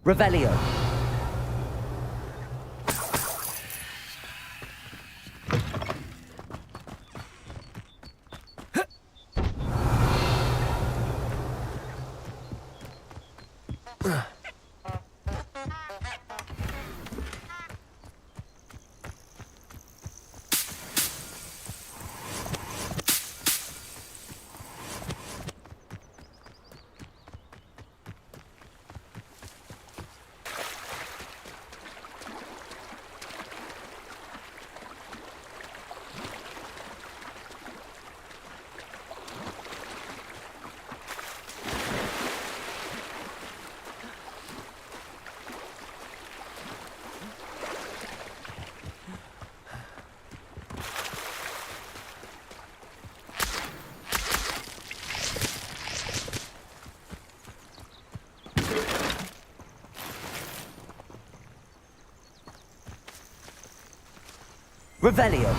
Revelio. Revelio.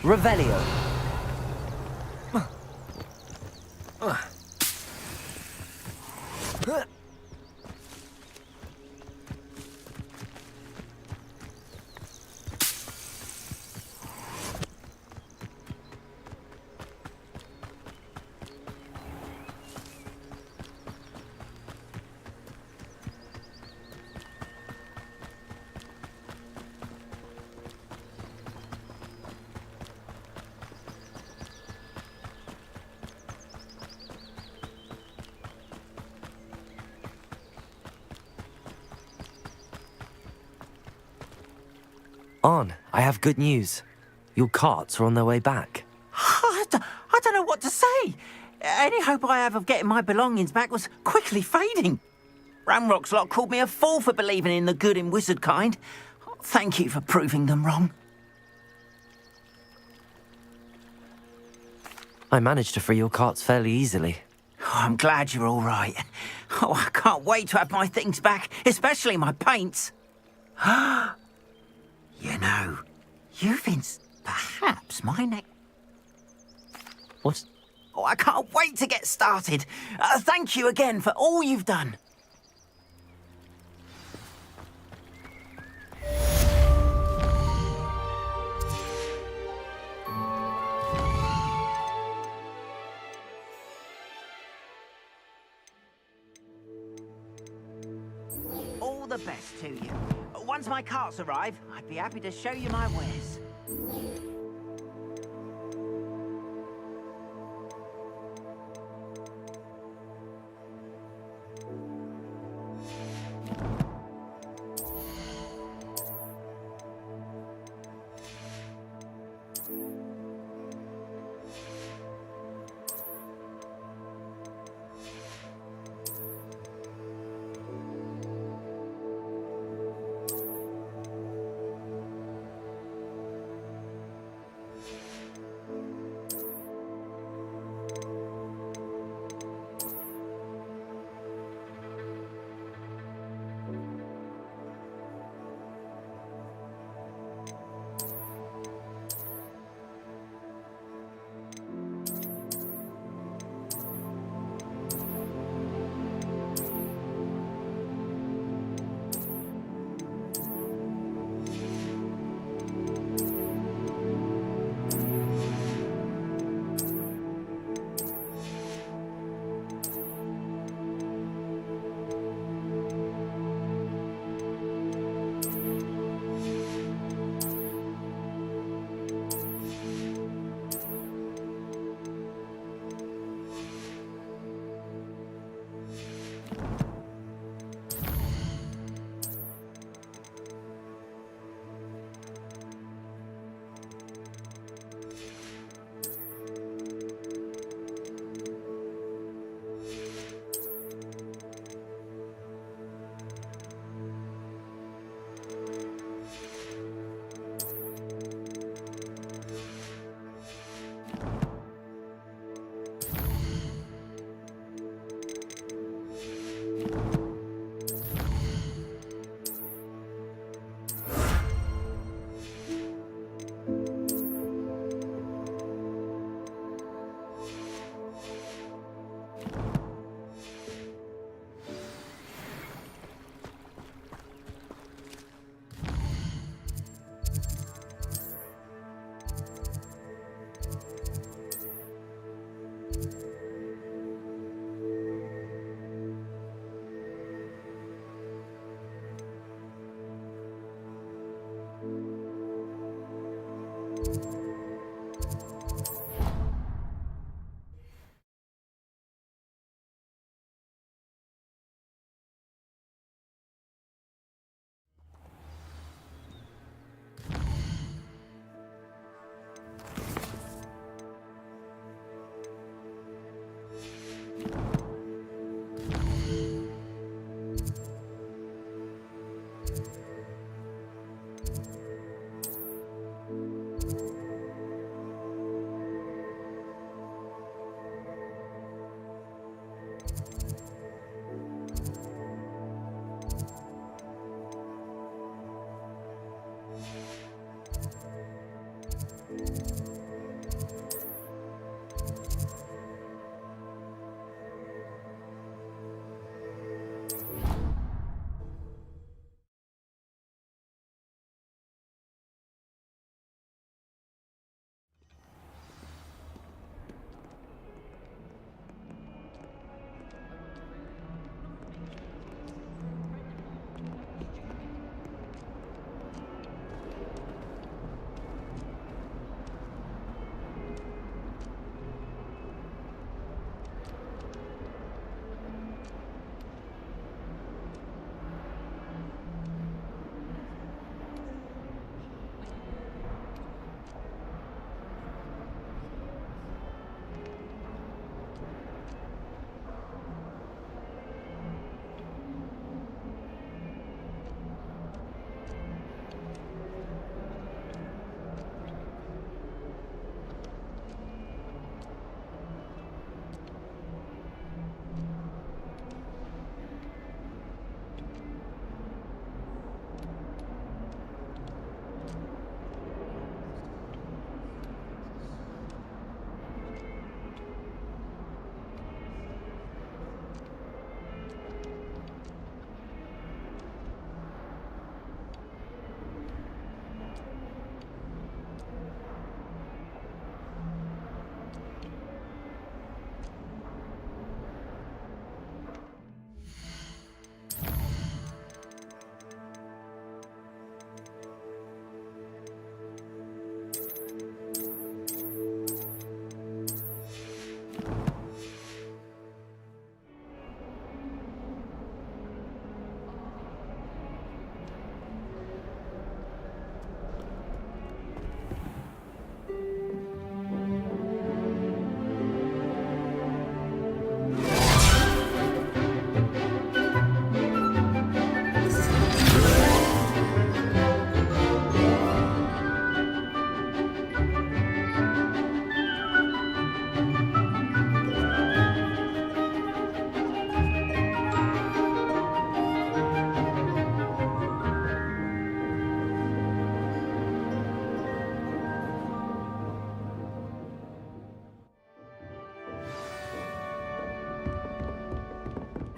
Revelio. On, I have good news. Your carts are on their way back. I don't know what to say. Any hope I have of getting my belongings back was quickly fading. Ramrock's lot called me a fool for believing in the good in wizard kind. Thank you for proving them wrong. I managed to free your carts fairly easily. Oh, I'm glad you're all right. Oh, I can't wait to have my things back, especially my paints. You know, you've been perhaps my next... What? Oh, I can't wait to get started. Thank you again for all you've done. All the best to you. Once my carts arrive, I'd be happy to show you my wares.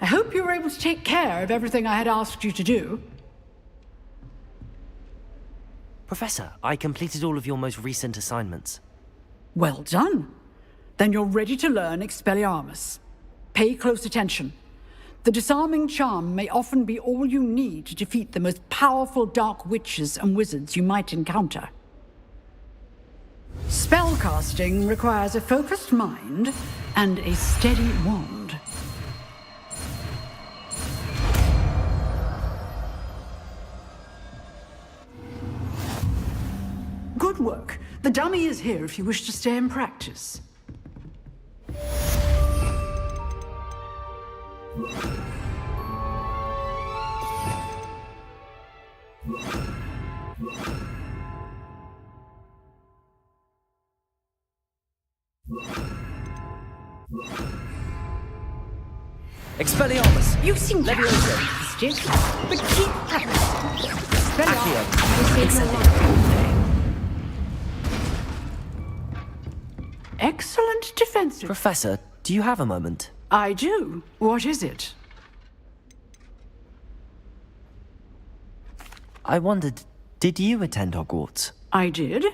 I hope you were able to take care of everything I had asked you to do. Professor, I completed all of your most recent assignments. Well done. Then you're ready to learn Expelliarmus. Pay close attention. The disarming charm may often be all you need to defeat the most powerful dark witches and wizards you might encounter. Spellcasting requires a focused mind and a steady wand. Good work. The dummy is here if you wish to stay and practice. Expelliarmus! You seem to have resisted, but keep practicing. Expelliarmus will save your life. Excellent defensive. Professor, do you have a moment? I do. What is it? I wondered, did you attend Hogwarts? I did.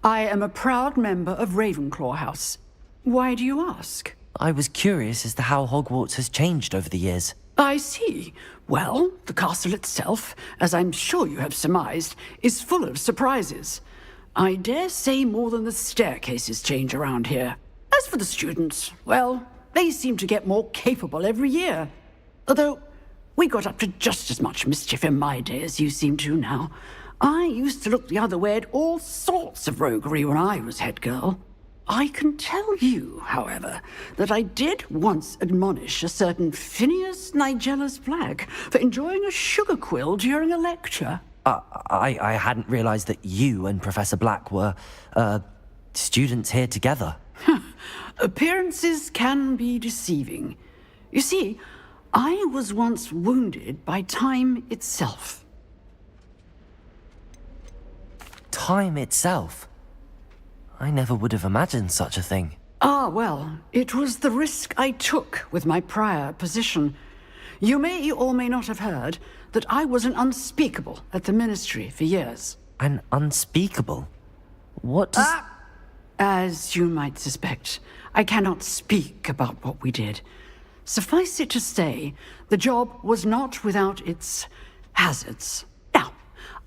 I am a proud member of Ravenclaw House. Why do you ask? I was curious as to how Hogwarts has changed over the years. I see. Well, the castle itself, as I'm sure you have surmised, is full of surprises. I dare say more than the staircases change around here. As for the students, well, they seem to get more capable every year. Although, we got up to just as much mischief in my day as you seem to now. I used to look the other way at all sorts of roguery when I was head girl. I can tell you, however, that I did once admonish a certain Phineas Nigellus Black for enjoying a sugar quill during a lecture. I hadn't realized that you and Professor Black were, students here together. Appearances can be deceiving. You see, I was once wounded by time itself. Time itself? I never would have imagined such a thing. Ah, well, it was the risk I took with my prior position. You may or may not have heard that I was an unspeakable at the Ministry for years. An unspeakable? What does... As you might suspect, I cannot speak about what we did. Suffice it to say, the job was not without its hazards. Now,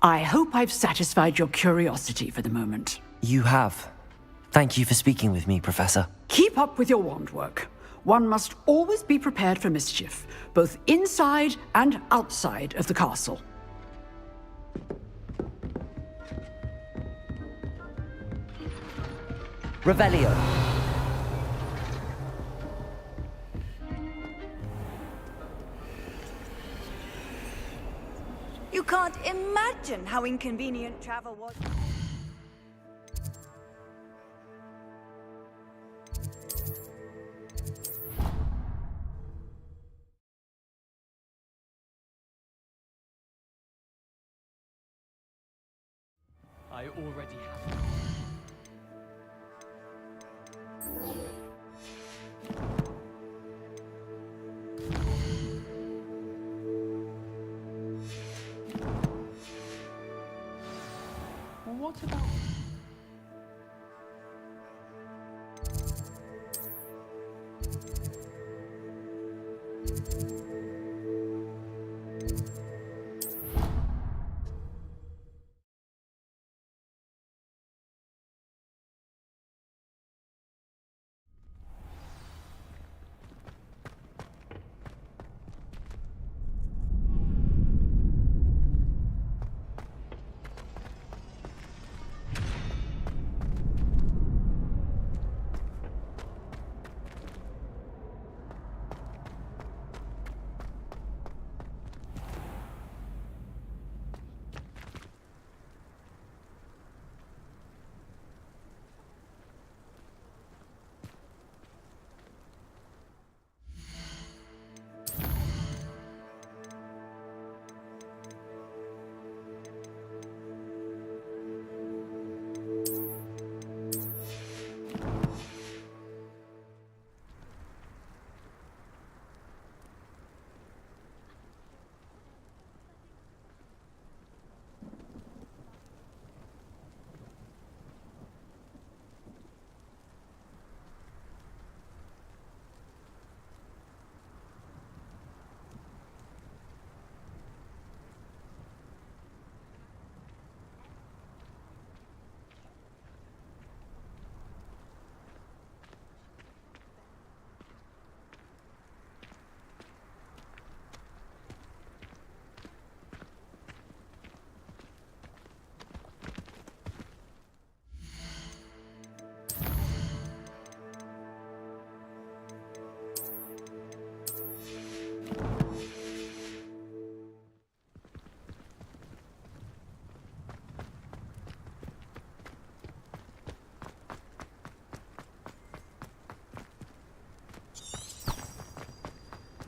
I hope I've satisfied your curiosity for the moment. You have. Thank you for speaking with me, Professor. Keep up with your wand work. One must always be prepared for mischief, both inside and outside of the castle. Revelio. You can't imagine how inconvenient travel was. I already have. What about...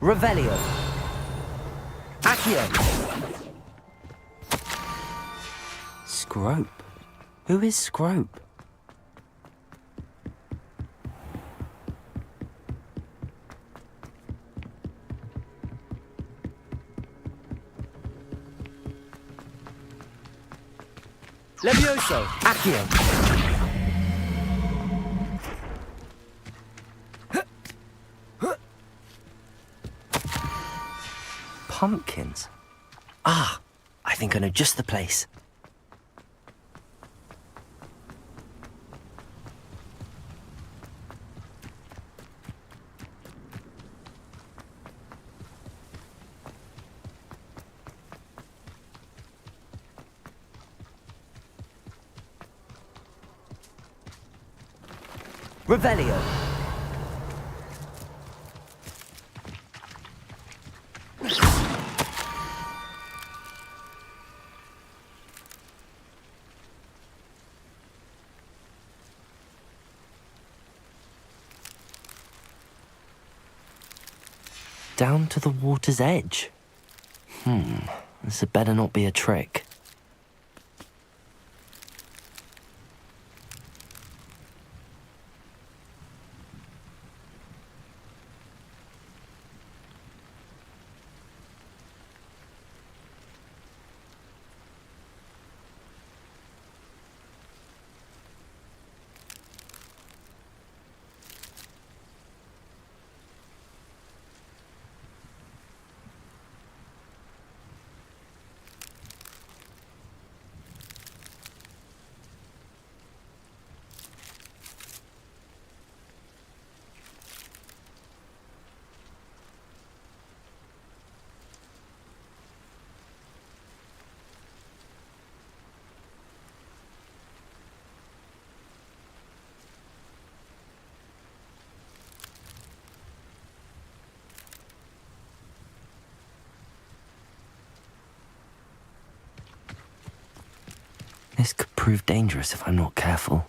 Revelio. Accio. Scrope? Who is Scrope? Levioso. Accio. Pumpkins? Ah, I think I know just the place. Revelio. Down to the water's edge. This had better not be a trick. This could prove dangerous if I'm not careful.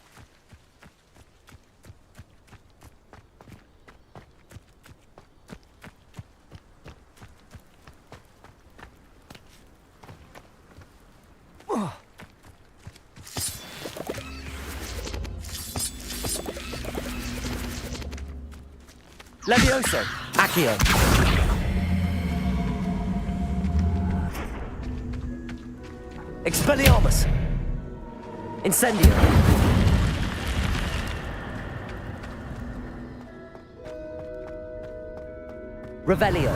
Levioso. Accio. Expelliarmus. Incendio. Revelio.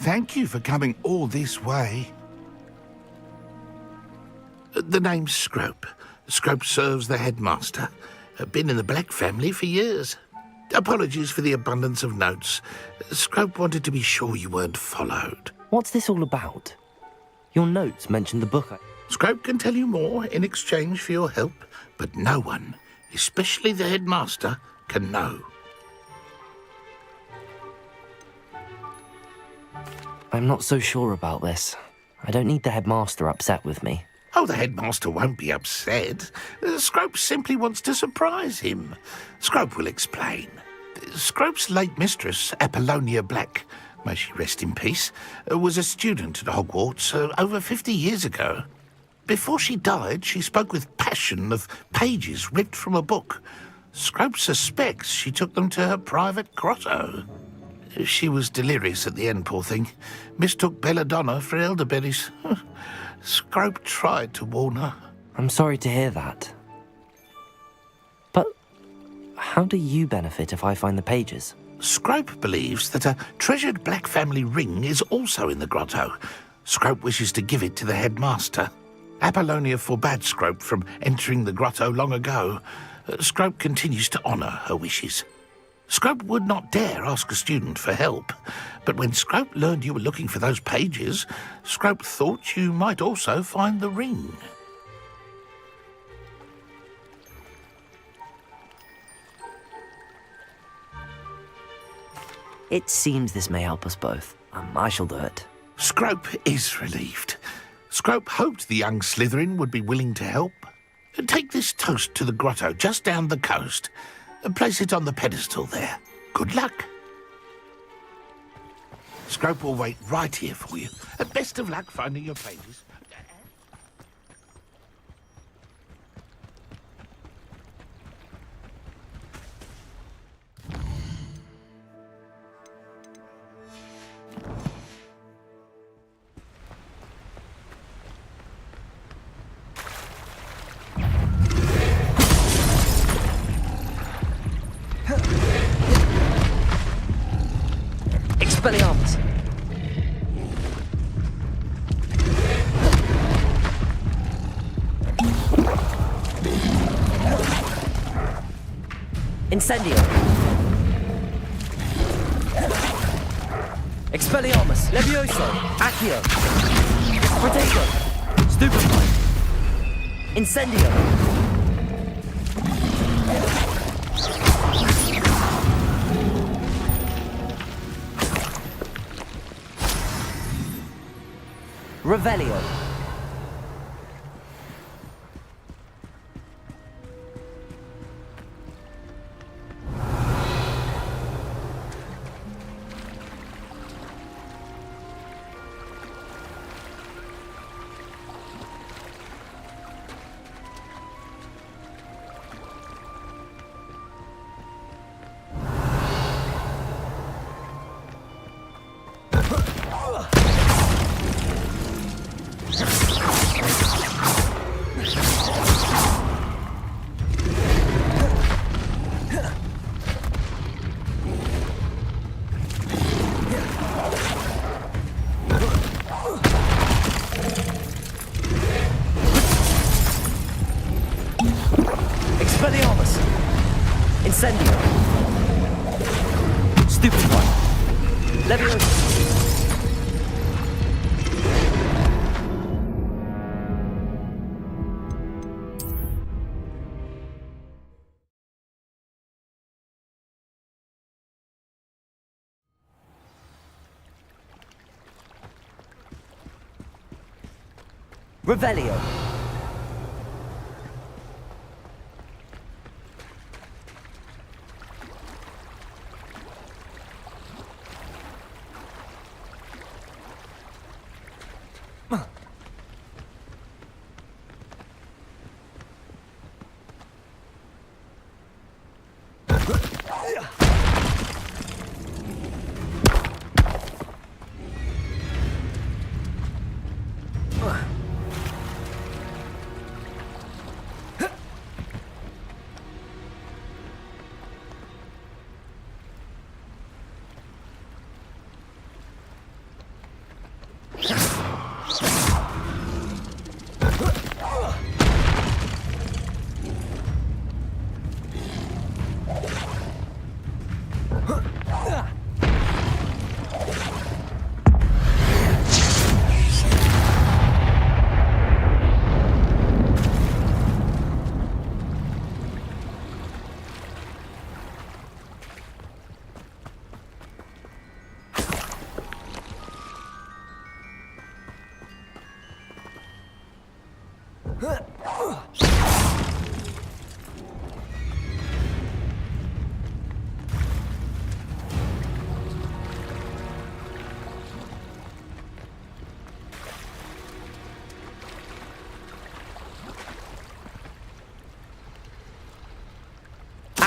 Thank you for coming all this way. The name's Scrope. Scrope serves the headmaster. Been in the Black family for years. Apologies for the abundance of notes. Scrope wanted to be sure you weren't followed. What's this all about? Your notes mentioned the book. Scrope can tell you more in exchange for your help, but no one, especially the headmaster, can know. I'm not so sure about this. I don't need the headmaster upset with me. Oh, the headmaster won't be upset. Scrope simply wants to surprise him. Scrope will explain. Scrope's late mistress, Apollonia Black, may she rest in peace, was a student at Hogwarts over 50 years ago. Before she died, she spoke with passion of pages ripped from a book. Scrope suspects she took them to her private grotto. She was delirious at the end, poor thing. Mistook belladonna for elderberries. Scrope tried to warn her. I'm sorry to hear that. But how do you benefit if I find the pages? Scrope believes that a treasured black family ring is also in the grotto. Scrope wishes to give it to the headmaster. Apollonia forbade Scrope from entering the grotto long ago. Scrope continues to honour her wishes. Scrope would not dare ask a student for help, but when Scrope learned you were looking for those pages, Scrope thought you might also find the ring. It seems this may help us both. I shall do it. Scrope is relieved. Scrope hoped the young Slytherin would be willing to help. Take this toast to the grotto just down the coast and place it on the pedestal there. Good luck. Scrope will wait right here for you. Best of luck finding your pages. Expelliarmus! Incendio! Expelliarmus! Levioso! Accio! Potato! Stupefy! Incendio! Revelio. Expelliarmus! Incendio! Stupefy! Levioso! Revelio.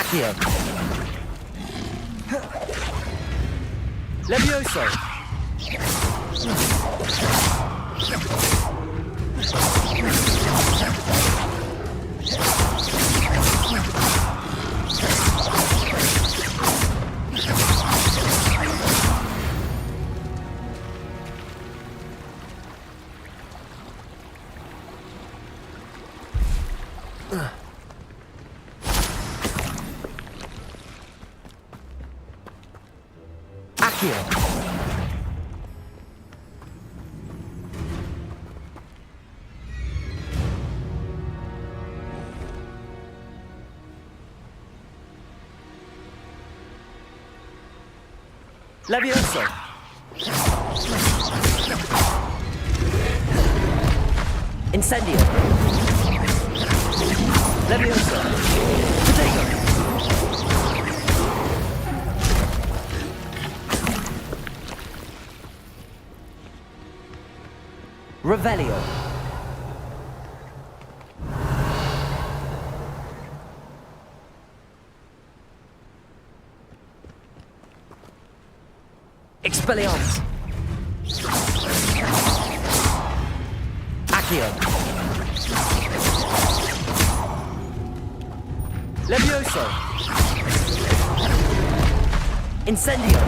Accio! Levioso! Accio. Levioso. Incendio. Levioso. Potato. Revelio. Expelliarmus. Accio. Levioso. Incendio.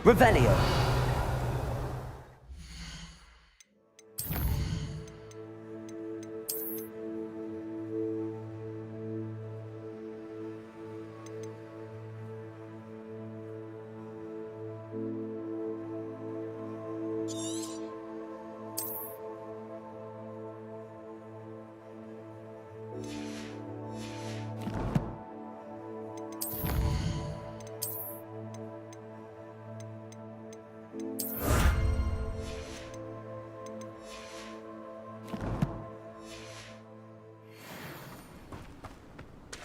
Revelio.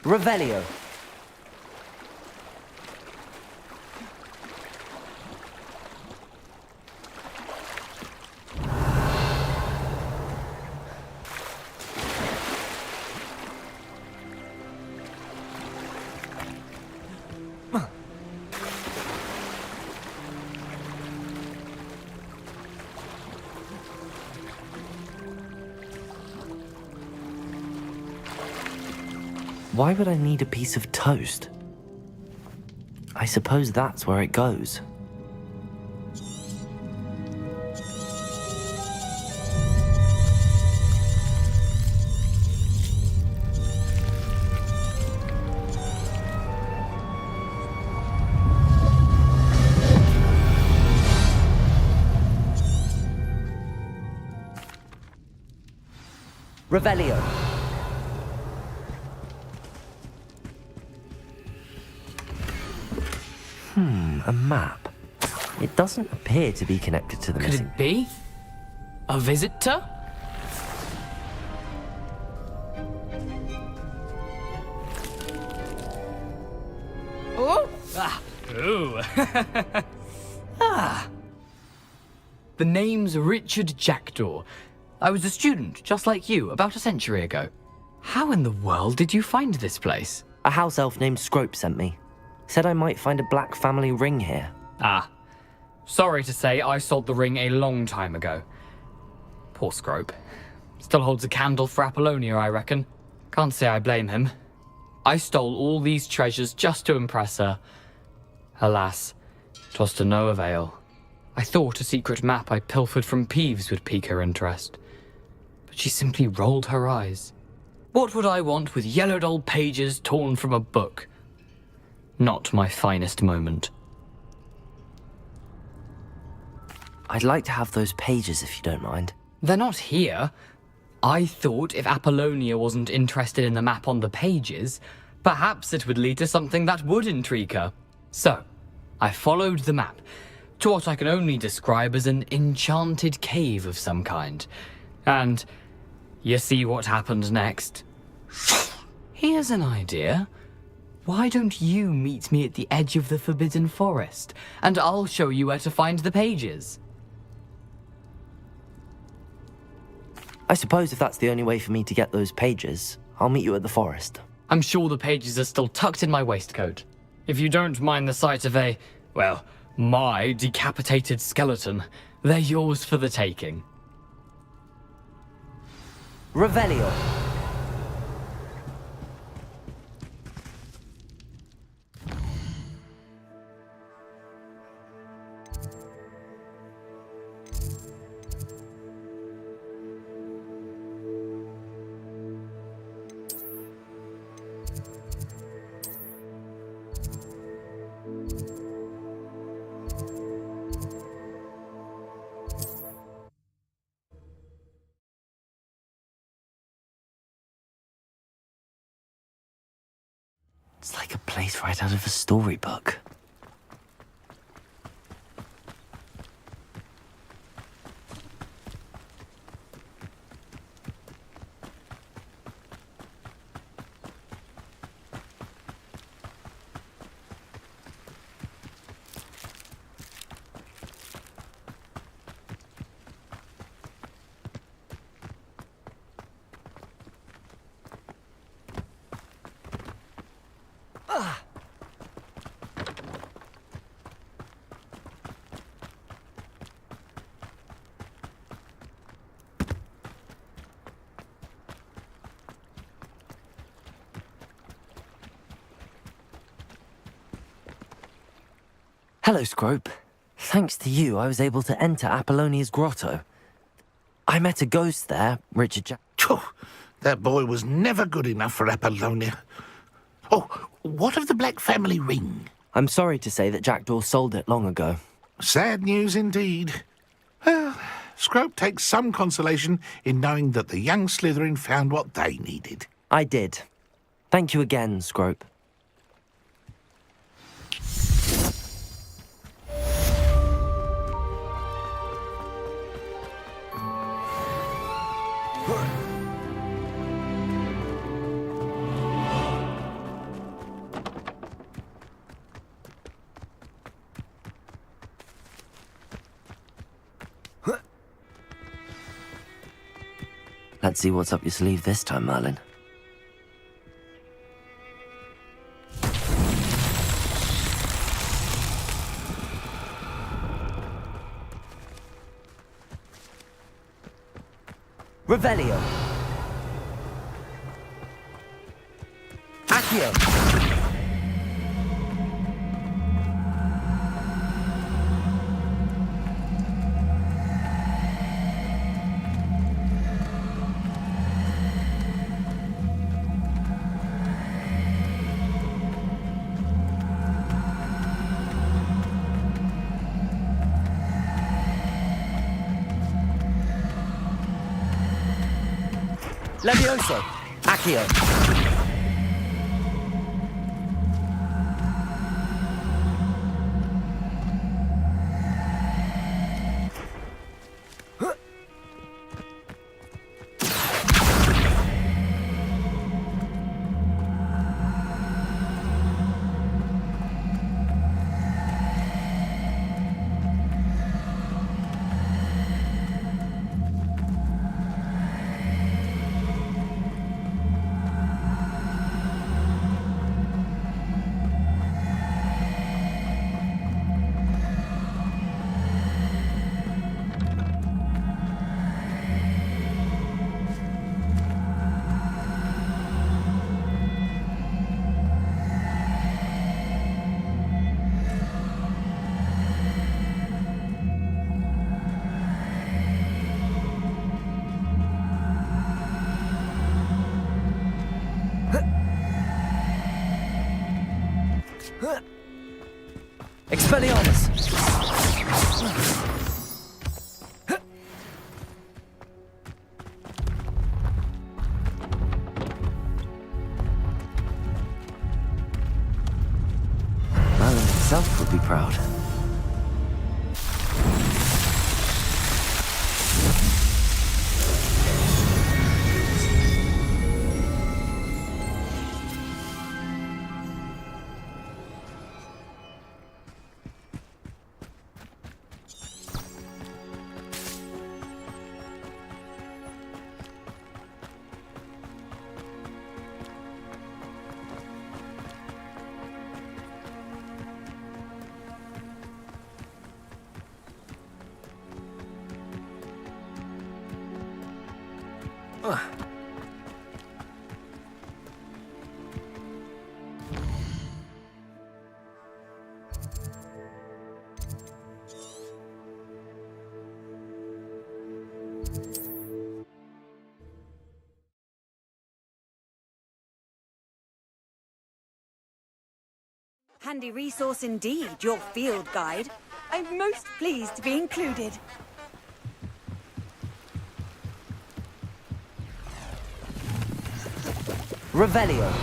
Revelio. Why would I need a piece of toast? I suppose that's where it goes. Revelio. A map. It doesn't appear to be connected to the Could missing... it be? A visitor? Oh! Ah! Ooh! Ah! The name's Richard Jackdaw. I was a student, just like you, about a century ago. How in the world did you find this place? A house elf named Scrope sent me. Said I might find a black family ring here. Ah. Sorry to say, I sold the ring a long time ago. Poor Scrope. Still holds a candle for Apollonia, I reckon. Can't say I blame him. I stole all these treasures just to impress her. Alas, 'twas to no avail. I thought a secret map I pilfered from Peeves would pique her interest. But she simply rolled her eyes. What would I want with yellowed old pages torn from a book? Not my finest moment. I'd like to have those pages if you don't mind. They're not here. I thought if Apollonia wasn't interested in the map on the pages, perhaps it would lead to something that would intrigue her. So, I followed the map to what I can only describe as an enchanted cave of some kind. And you see what happened next? Here's an idea. Why don't you meet me at the edge of the Forbidden Forest, and I'll show you where to find the pages? I suppose if that's the only way for me to get those pages, I'll meet you at the forest. I'm sure the pages are still tucked in my waistcoat. If you don't mind the sight of my decapitated skeleton, they're yours for the taking. Revelio. It's like a place right out of a storybook. Hello, Scrope. Thanks to you, I was able to enter Apollonia's grotto. I met a ghost there, Richard Jack. That boy was never good enough for Apollonia. Oh, what of the Black family ring? I'm sorry to say that Jackdaw sold it long ago. Sad news indeed. Well, Scrope takes some consolation in knowing that the young Slytherin found what they needed. I did. Thank you again, Scrope. Let's see what's up your sleeve this time, Merlin. Revelio. Accio. Levioso. Accio. Expelliarmus! Merlin himself would be proud. Handy resource indeed, your field guide. I'm most pleased to be included. Revelio.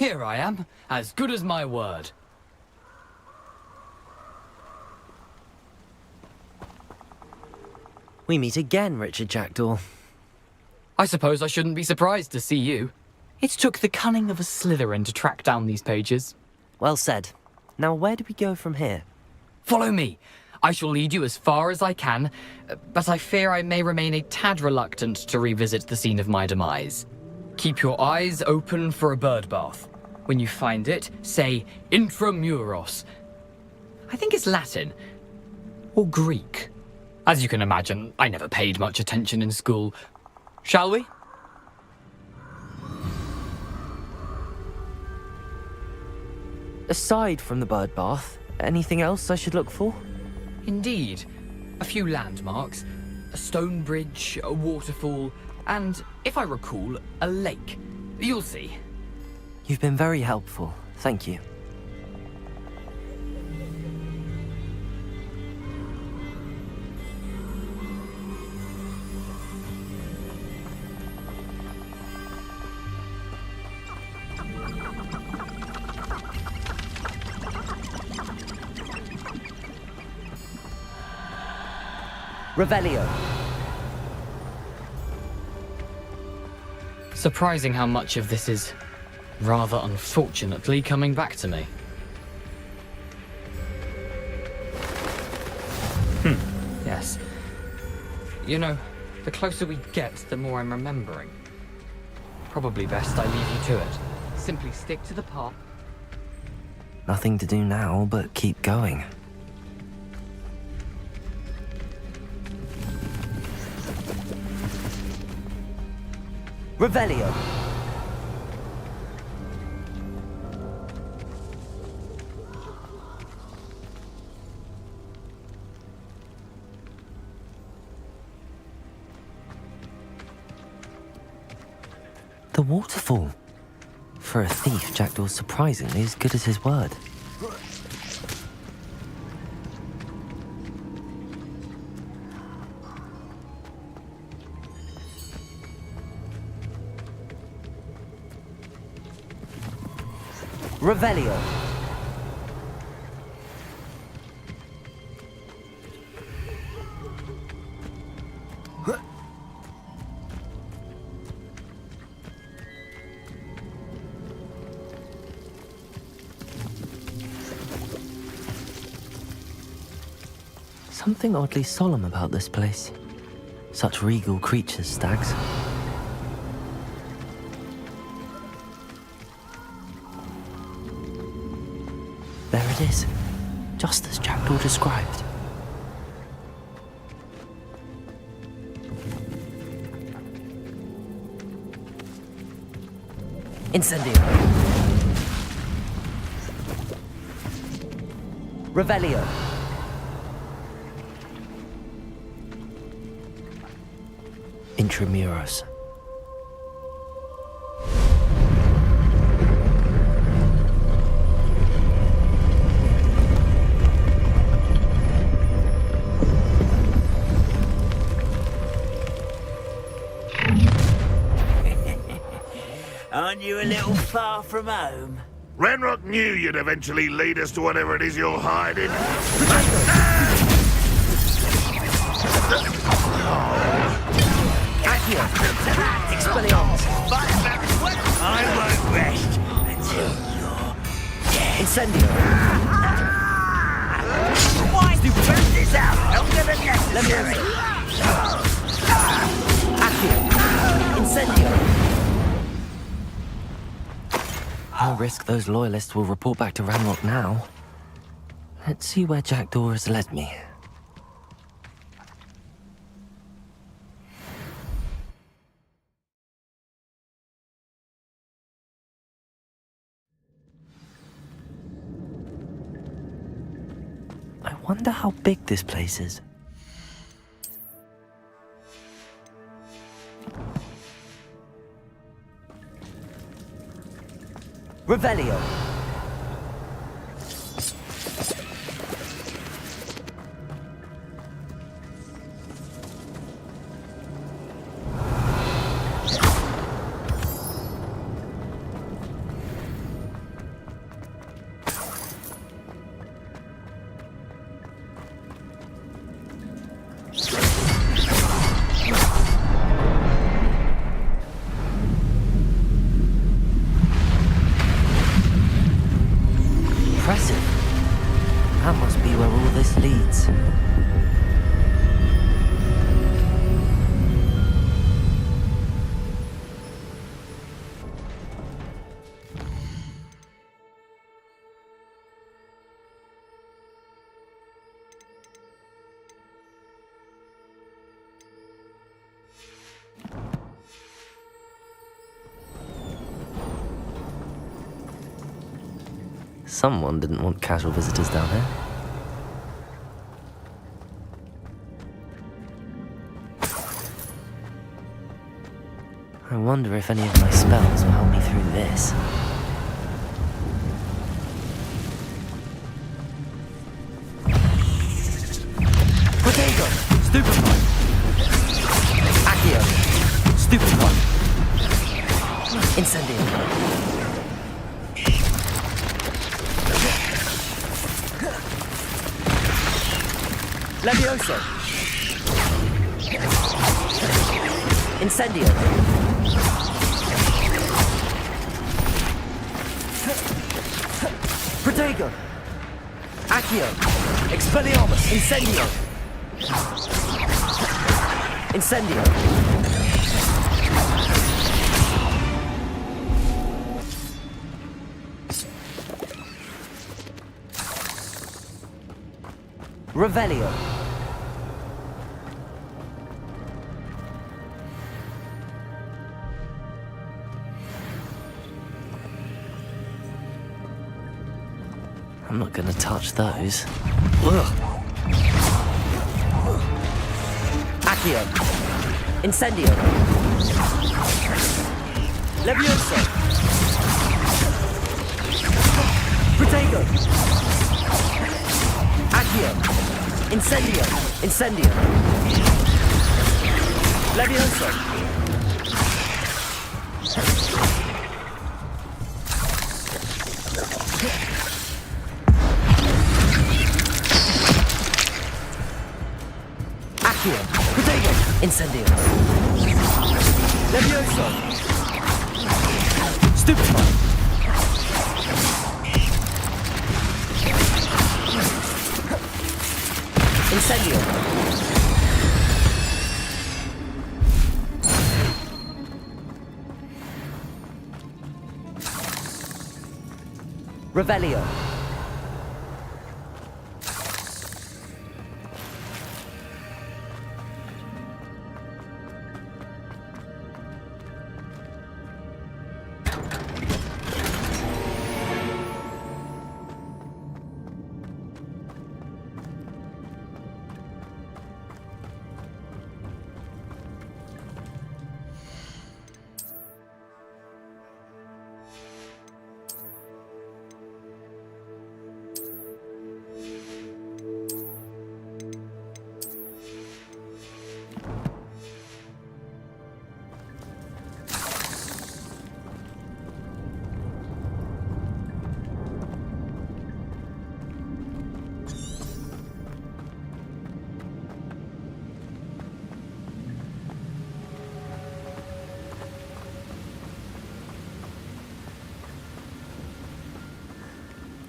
Here I am, as good as my word. We meet again, Richard Jackdaw. I suppose I shouldn't be surprised to see you. It took the cunning of a Slytherin to track down these pages. Well said. Now where do we go from here? Follow me. I shall lead you as far as I can, but I fear I may remain a tad reluctant to revisit the scene of my demise. Keep your eyes open for a bird bath. When you find it, say intramuros. I think it's Latin. Or Greek. As you can imagine, I never paid much attention in school. Shall we? Aside from the bird bath, anything else I should look for? Indeed. A few landmarks. A stone bridge, a waterfall, and, if I recall, a lake. You'll see. You've been very helpful. Thank you. Revelio. Surprising how much of this is, rather unfortunately, coming back to me. Yes. You know, the closer we get, the more I'm remembering. Probably best I leave you to it. Simply stick to the path. Nothing to do now but keep going. Revelio. The waterfall. For a thief, Jackdaw's surprisingly as good as his word. Revelio. Something oddly solemn about this place. Such regal creatures, stags. There it is, just as Jackdaw described. Incendio. Revelio. Intramuros. Aren't you a little far from home? Renrock knew you'd eventually lead us to whatever it is you're hiding. Accio! Expelliarmus! I won't rest until you're dead. Incendio! Why do you burn this out longer than necessary? Accio! Incendio! No risk those loyalists will report back to Ranrock now. Let's see where Jackdaw has led me. I wonder how big this place is. Revelio. impressive. That must be where all this leads. Someone didn't want casual visitors down here. I wonder if any of my spells will help me through this. Potato! Stupefy! Accio! Stupefy! Incendio! Levioso! Incendio! Protego! Accio! Expelliarmus! Incendio! Incendio! Revelio! I'm not gonna touch those. Ugh. Accio! Incendio! Levioso! Protego! Accio! Incendio! Incendio! Levioso! Accio! Protego! Incendio! Levioso! Stupefy! Incendio! Revelio!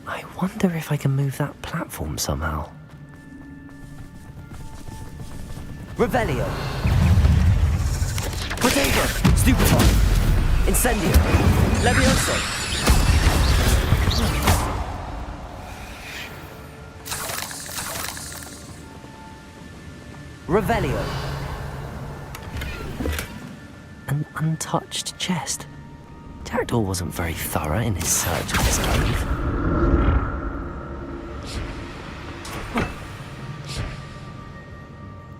I wonder if I can move that platform somehow. Revelio! Protego! Stupefy! Incendio! Levioso! Revelio! An untouched chest. Jackdaw wasn't very thorough in his search of this cave.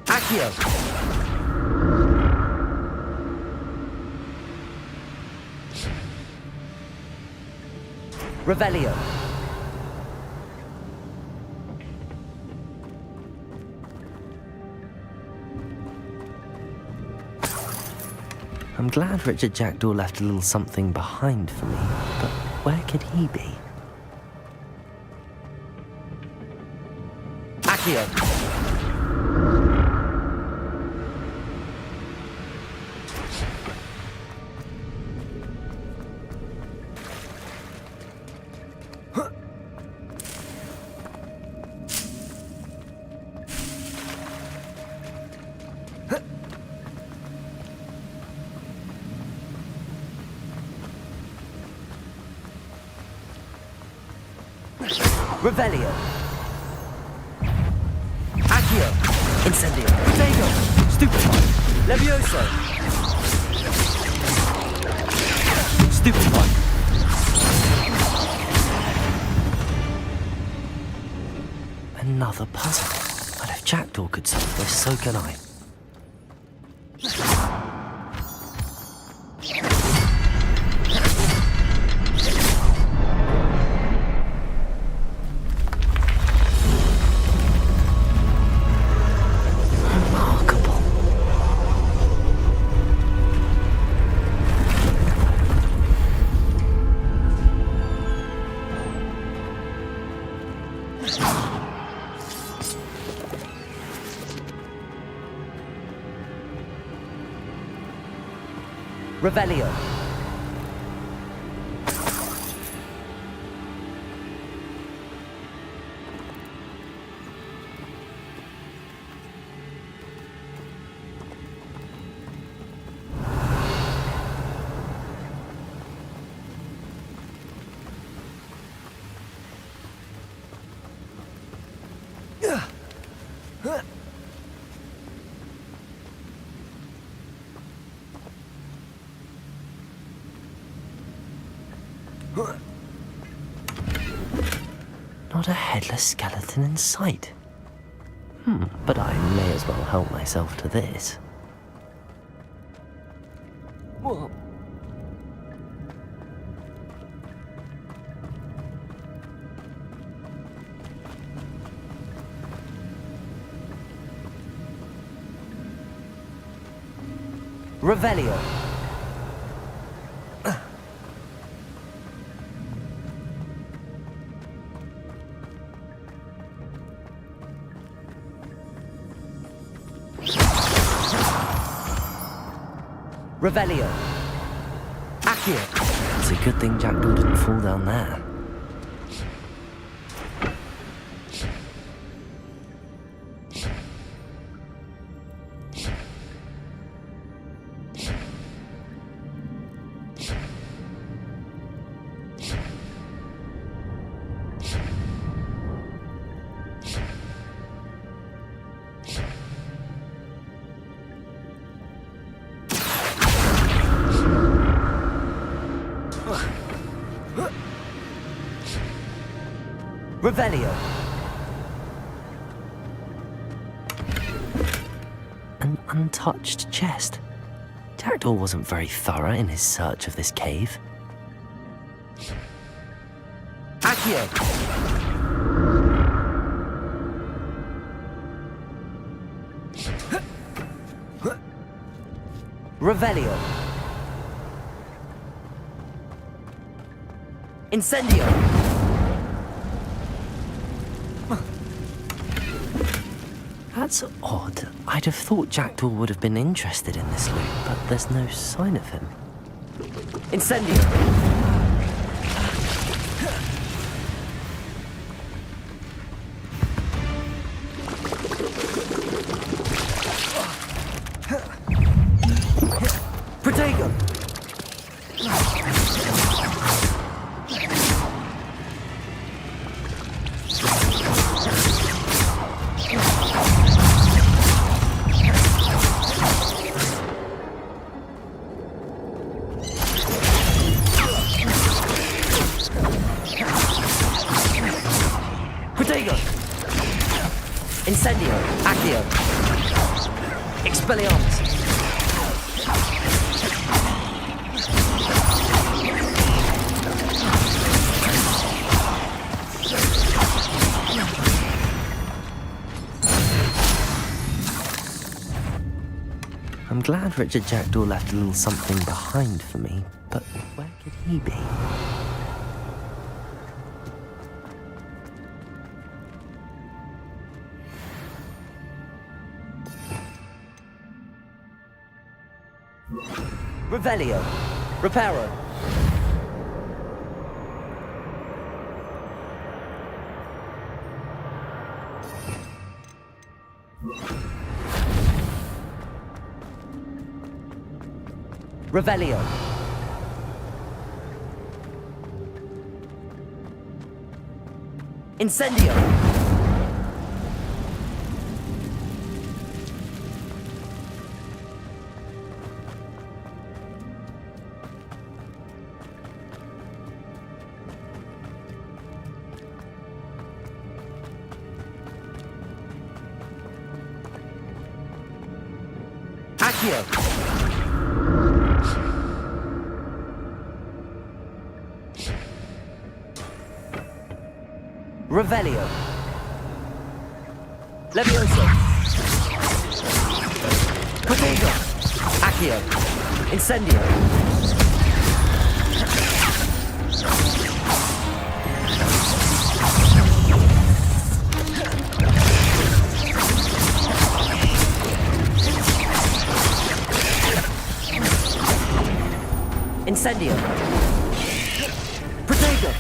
Accio! Revelio! I'm glad Richard Jackdaw left a little something behind for me, but where could he be? Accio! Revelio. Accio. Incendio. Protego. Stupefy. Levioso. Stupefy. Another puzzle. But if Jackdaw could solve this, so can I. Revelio. Not a headless skeleton in sight. But I may as well help myself to this. Whoa. Revelio. Revelio. Accio. It's a good thing Jackdaw didn't fall down there. Revelio. An untouched chest. Jackdaw wasn't very thorough in his search of this cave. Accio. Revelio. Incendio. That's odd. I'd have thought Jackdaw would have been interested in this loot, but there's no sign of him. Incendio! Protego! Incendio, Accio, Expelliarmus. I'm glad Richard Jackdaw left a little something behind for me, but where could he be? Revelio. Reparo. Revelio. Incendio! Accio! Revelio. Levioso. Protego. Accio. Incendio. Incendio. Protego.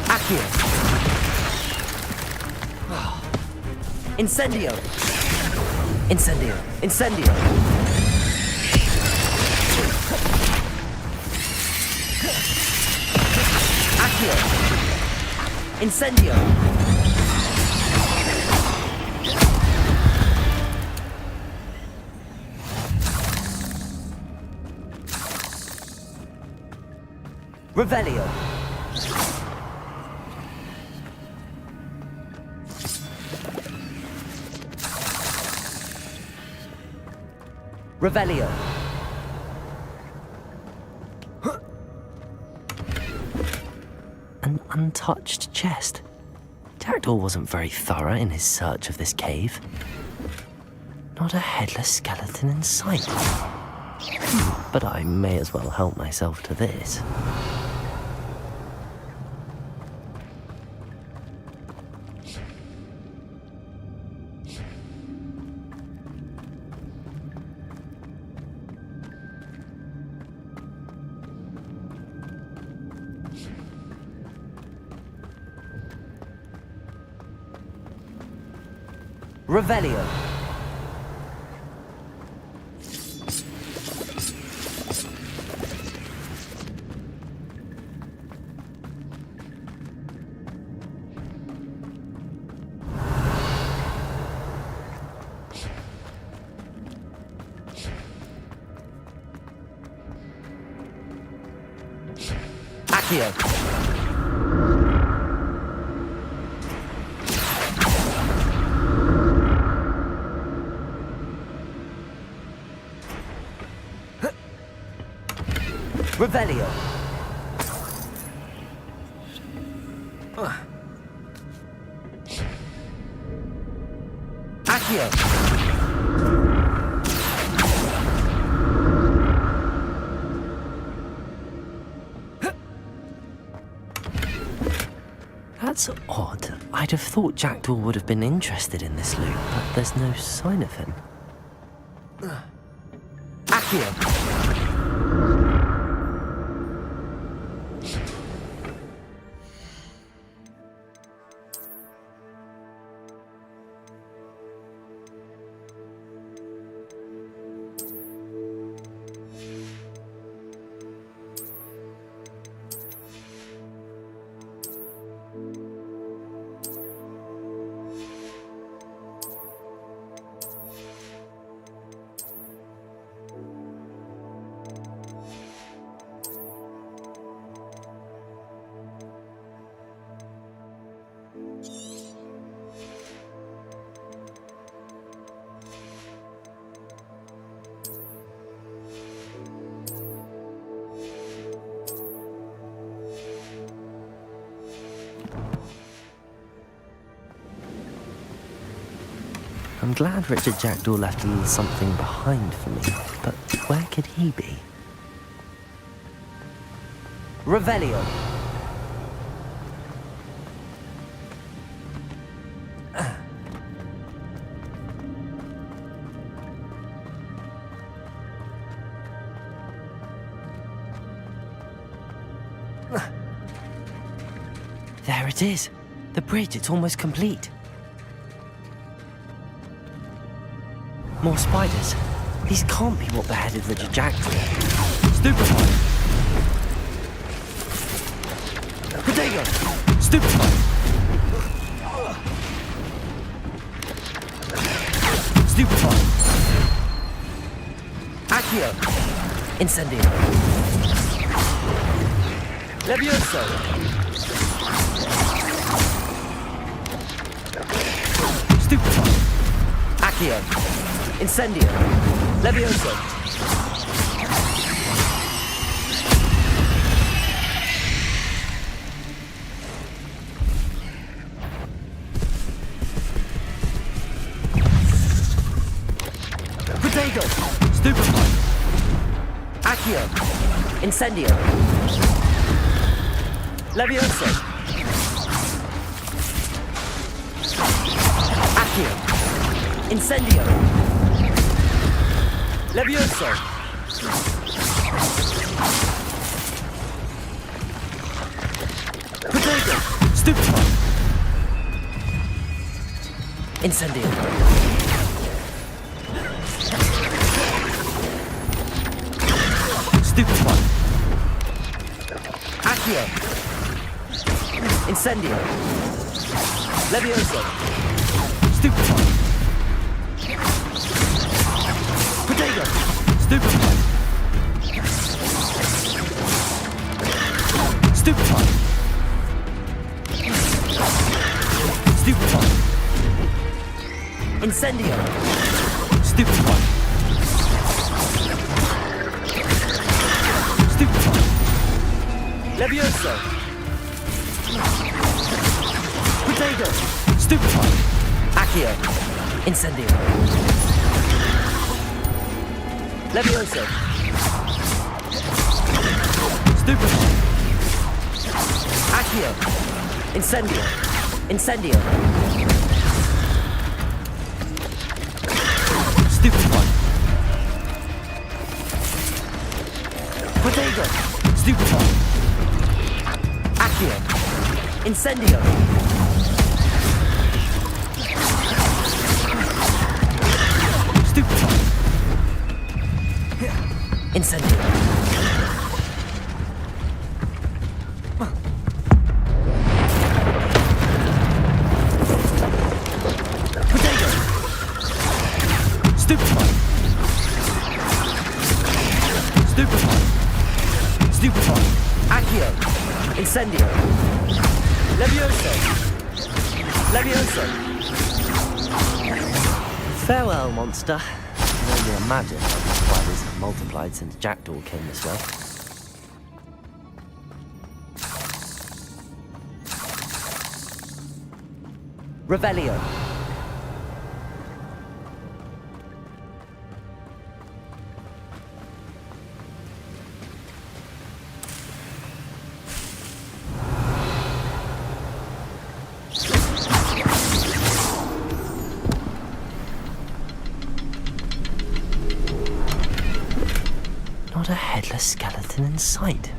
Accio. Incendio. Incendio. Incendio. Accio. Incendio. Revelio. Revelio. An untouched chest. Jackdaw wasn't very thorough in his search of this cave. Not a headless skeleton in sight. But I may as well help myself to this. Revelio. Accio. Revelio. Accio. That's odd. I'd have thought Jackdaw would have been interested in this loot, but there's no sign of him. Accio. I'm glad Richard Jackdaw left a little something behind for me, but where could he be? Revelio. There it is. The bridge, it's almost complete. More spiders. These can't be what beheaded Richard Jackdaw. Stupefy. Protego! Stupefy! Stupefy! Accio! Incendio! Levioso! Stupefy! Accio! Incendio! Levioso! Protego! Stupefy! Accio! Incendio! Levioso! Accio! Incendio! Levioso! Protego! Stupefy! Incendio! Stupefy! Accio! Incendio! Levioso! Stupefy! Protego! Stupefy! Stupefy! Stupefy! Incendio! Stupefy! Stupefy! Levioso! Protego! Stupefy! Accio! Incendio! Levioso! Stupefy! Accio! Incendio! Incendio! Stupefy! Protego! Stupefy! Accio! Incendio! Stupefy! Incendio! Protego! Stupefy! Stupefy! Stupefy! Accio! Incendio! Levioso! Levioso! Farewell, monster. I can only imagine how the spiders have multiplied since Jackdaw came this way. Revelio. Not a headless skeleton in sight.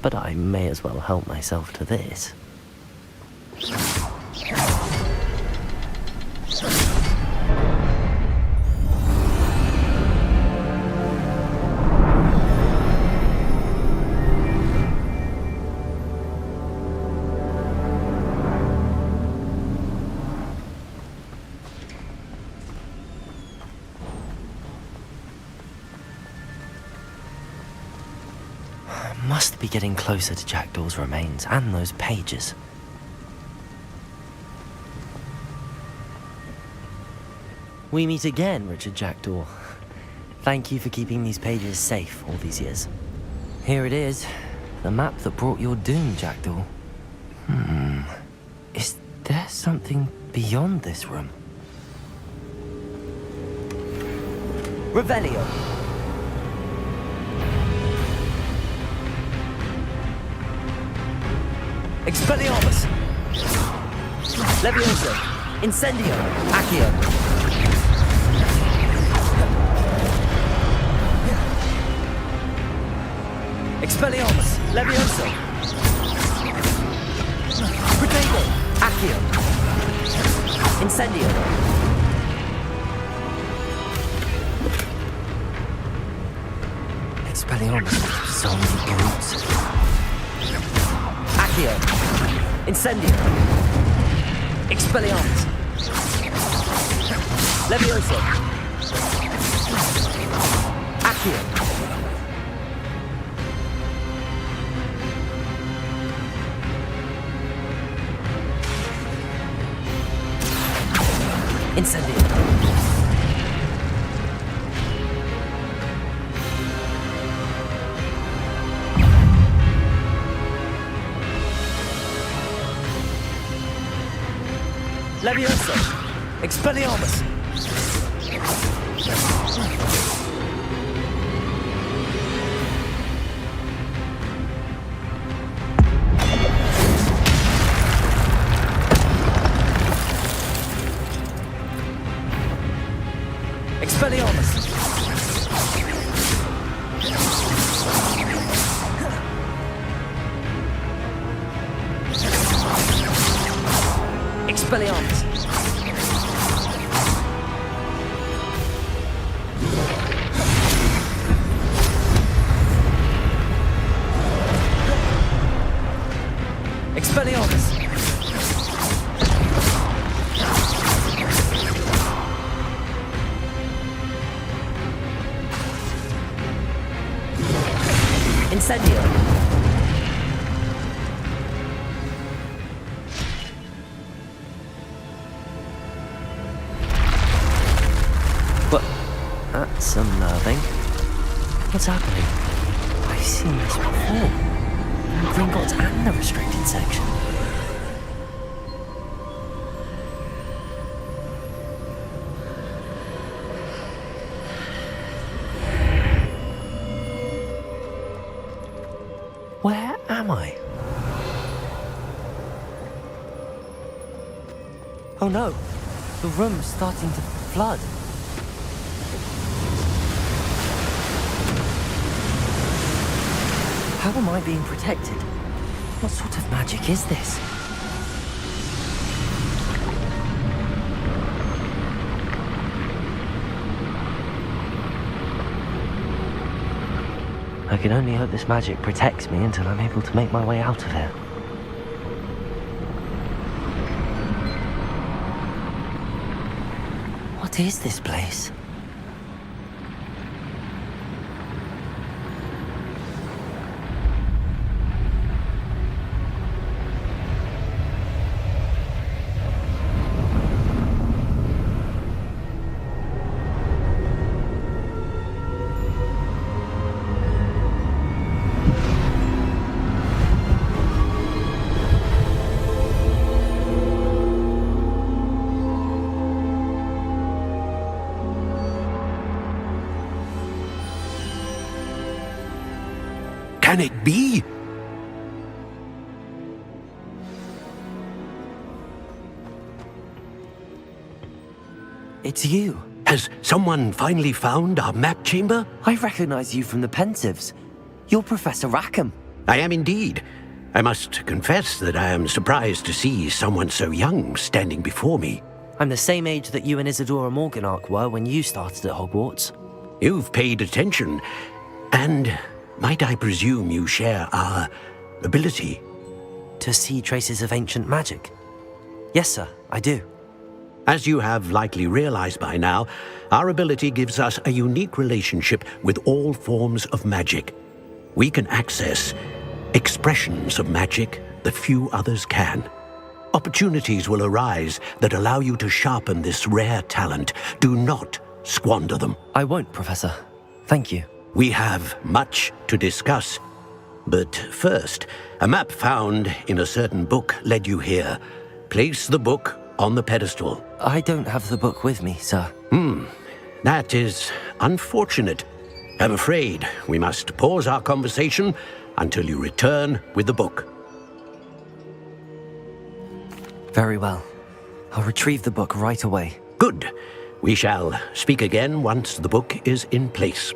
But I may as well help myself to this. Must be getting closer to Jackdaw's remains and those pages. We meet again, Richard Jackdaw. Thank you for keeping these pages safe all these years. Here it is, the map that brought your doom, Jackdaw. Is there something beyond this room? Revelio! Expelliarmus! Levioso! Incendio! Accio! Expelliarmus! Levioso! Protego! Accio! Incendio! Expelliarmus! So many brutes! Accio. Incendio. Expelliarmus. Levioso. Accio. Incendio. Levioso. Expelliarmus. Expelliarmus. Expelliarmus. Expelliarmus. Incendio. What? That's unnerving. What's happening? I've seen this before. Gringotts and the restricted section. Where am I? Oh no, the room's starting to flood. How am I being protected? What sort of magic is this? I can only hope this magic protects me until I'm able to make my way out of here. What is this place? Can it be? It's you. Has someone finally found our map chamber? I recognize you from the Pensives. You're Professor Rackham. I am indeed. I must confess that I am surprised to see someone so young standing before me. I'm the same age that you and Isadora Morganach were when you started at Hogwarts. You've paid attention, and might I presume you share our ability? To see traces of ancient magic? Yes, sir, I do. As you have likely realized by now, our ability gives us a unique relationship with all forms of magic. We can access expressions of magic that few others can. Opportunities will arise that allow you to sharpen this rare talent. Do not squander them. I won't, Professor. Thank you. We have much to discuss. But first, a map found in a certain book led you here. Place the book on the pedestal. I don't have the book with me, sir. That is unfortunate. I'm afraid we must pause our conversation until you return with the book. Very well. I'll retrieve the book right away. Good. We shall speak again once the book is in place.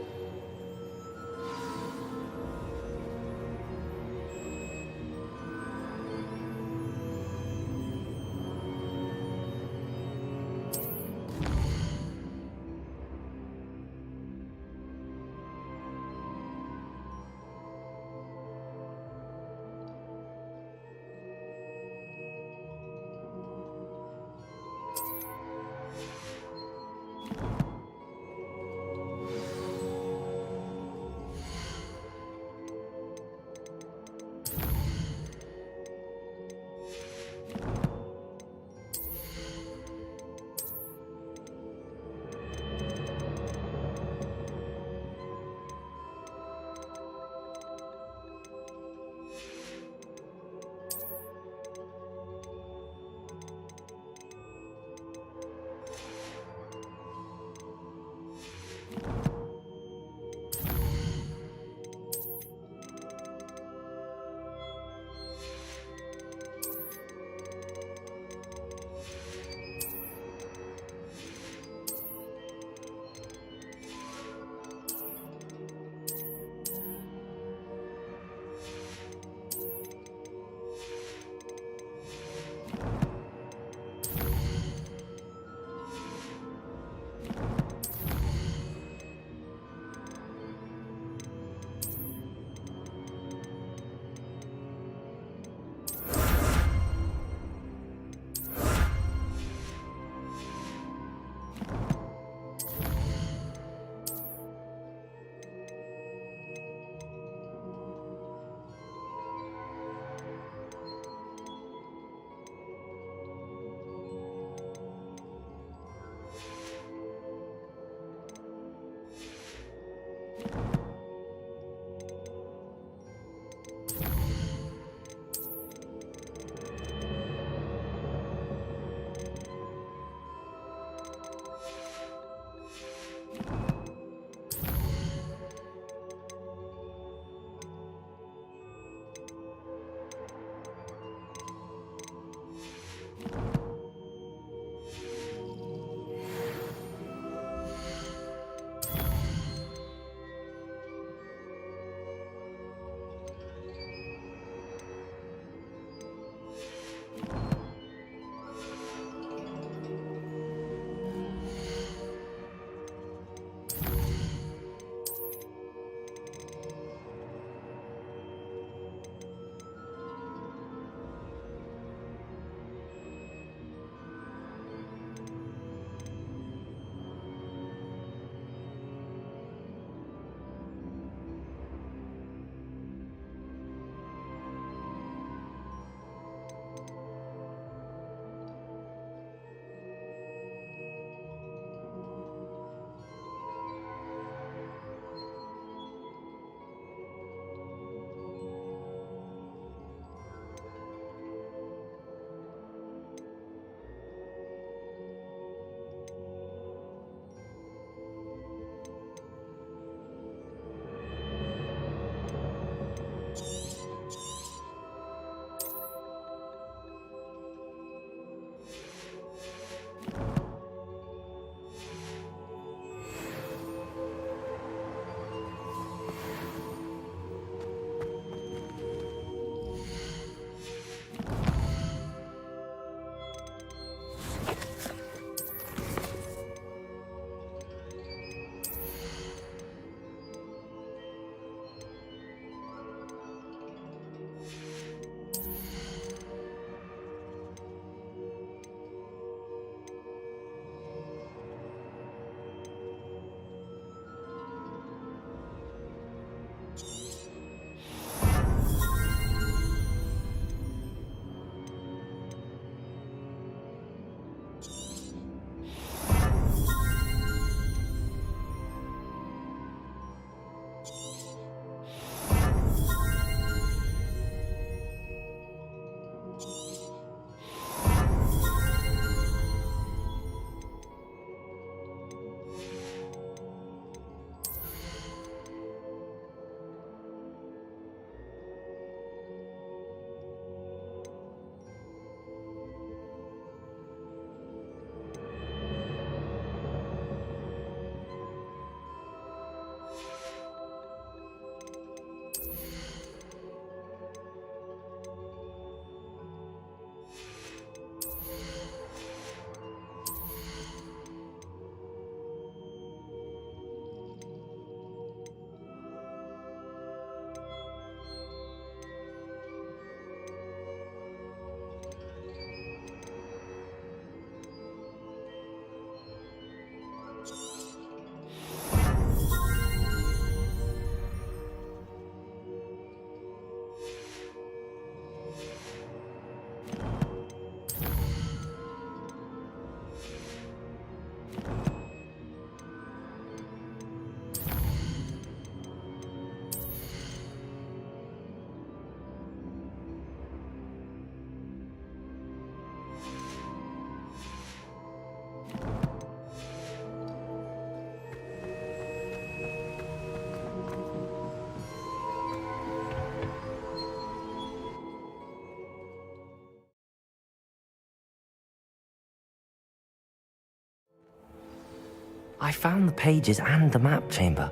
I found the pages and the map chamber.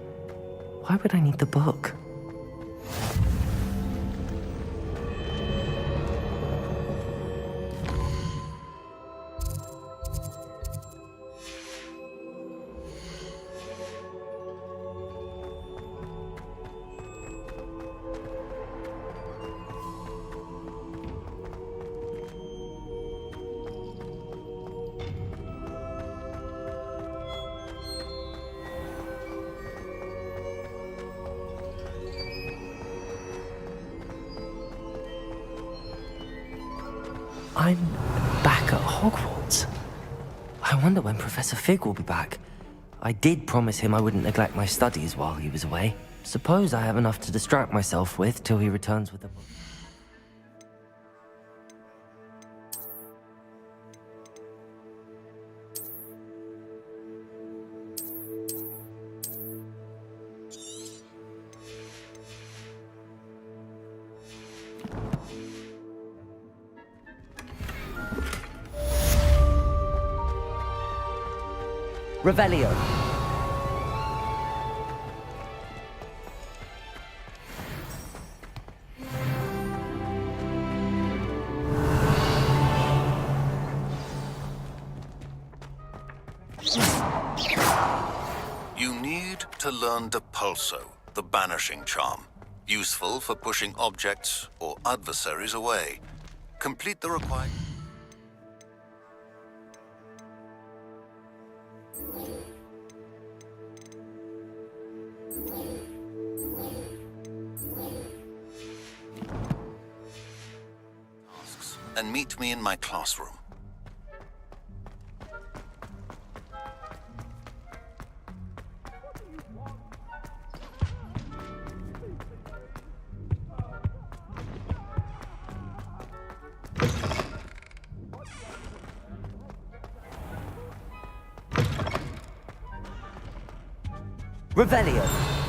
Why would I need the book? I'm back at Hogwarts. I wonder when Professor Fig will be back. I did promise him I wouldn't neglect my studies while he was away. Suppose I have enough to distract myself with till he returns with the book. Revelio. You need to learn Depulso, the banishing charm. Useful for pushing objects or adversaries away. Complete the required... and meet me in my classroom. Revelio.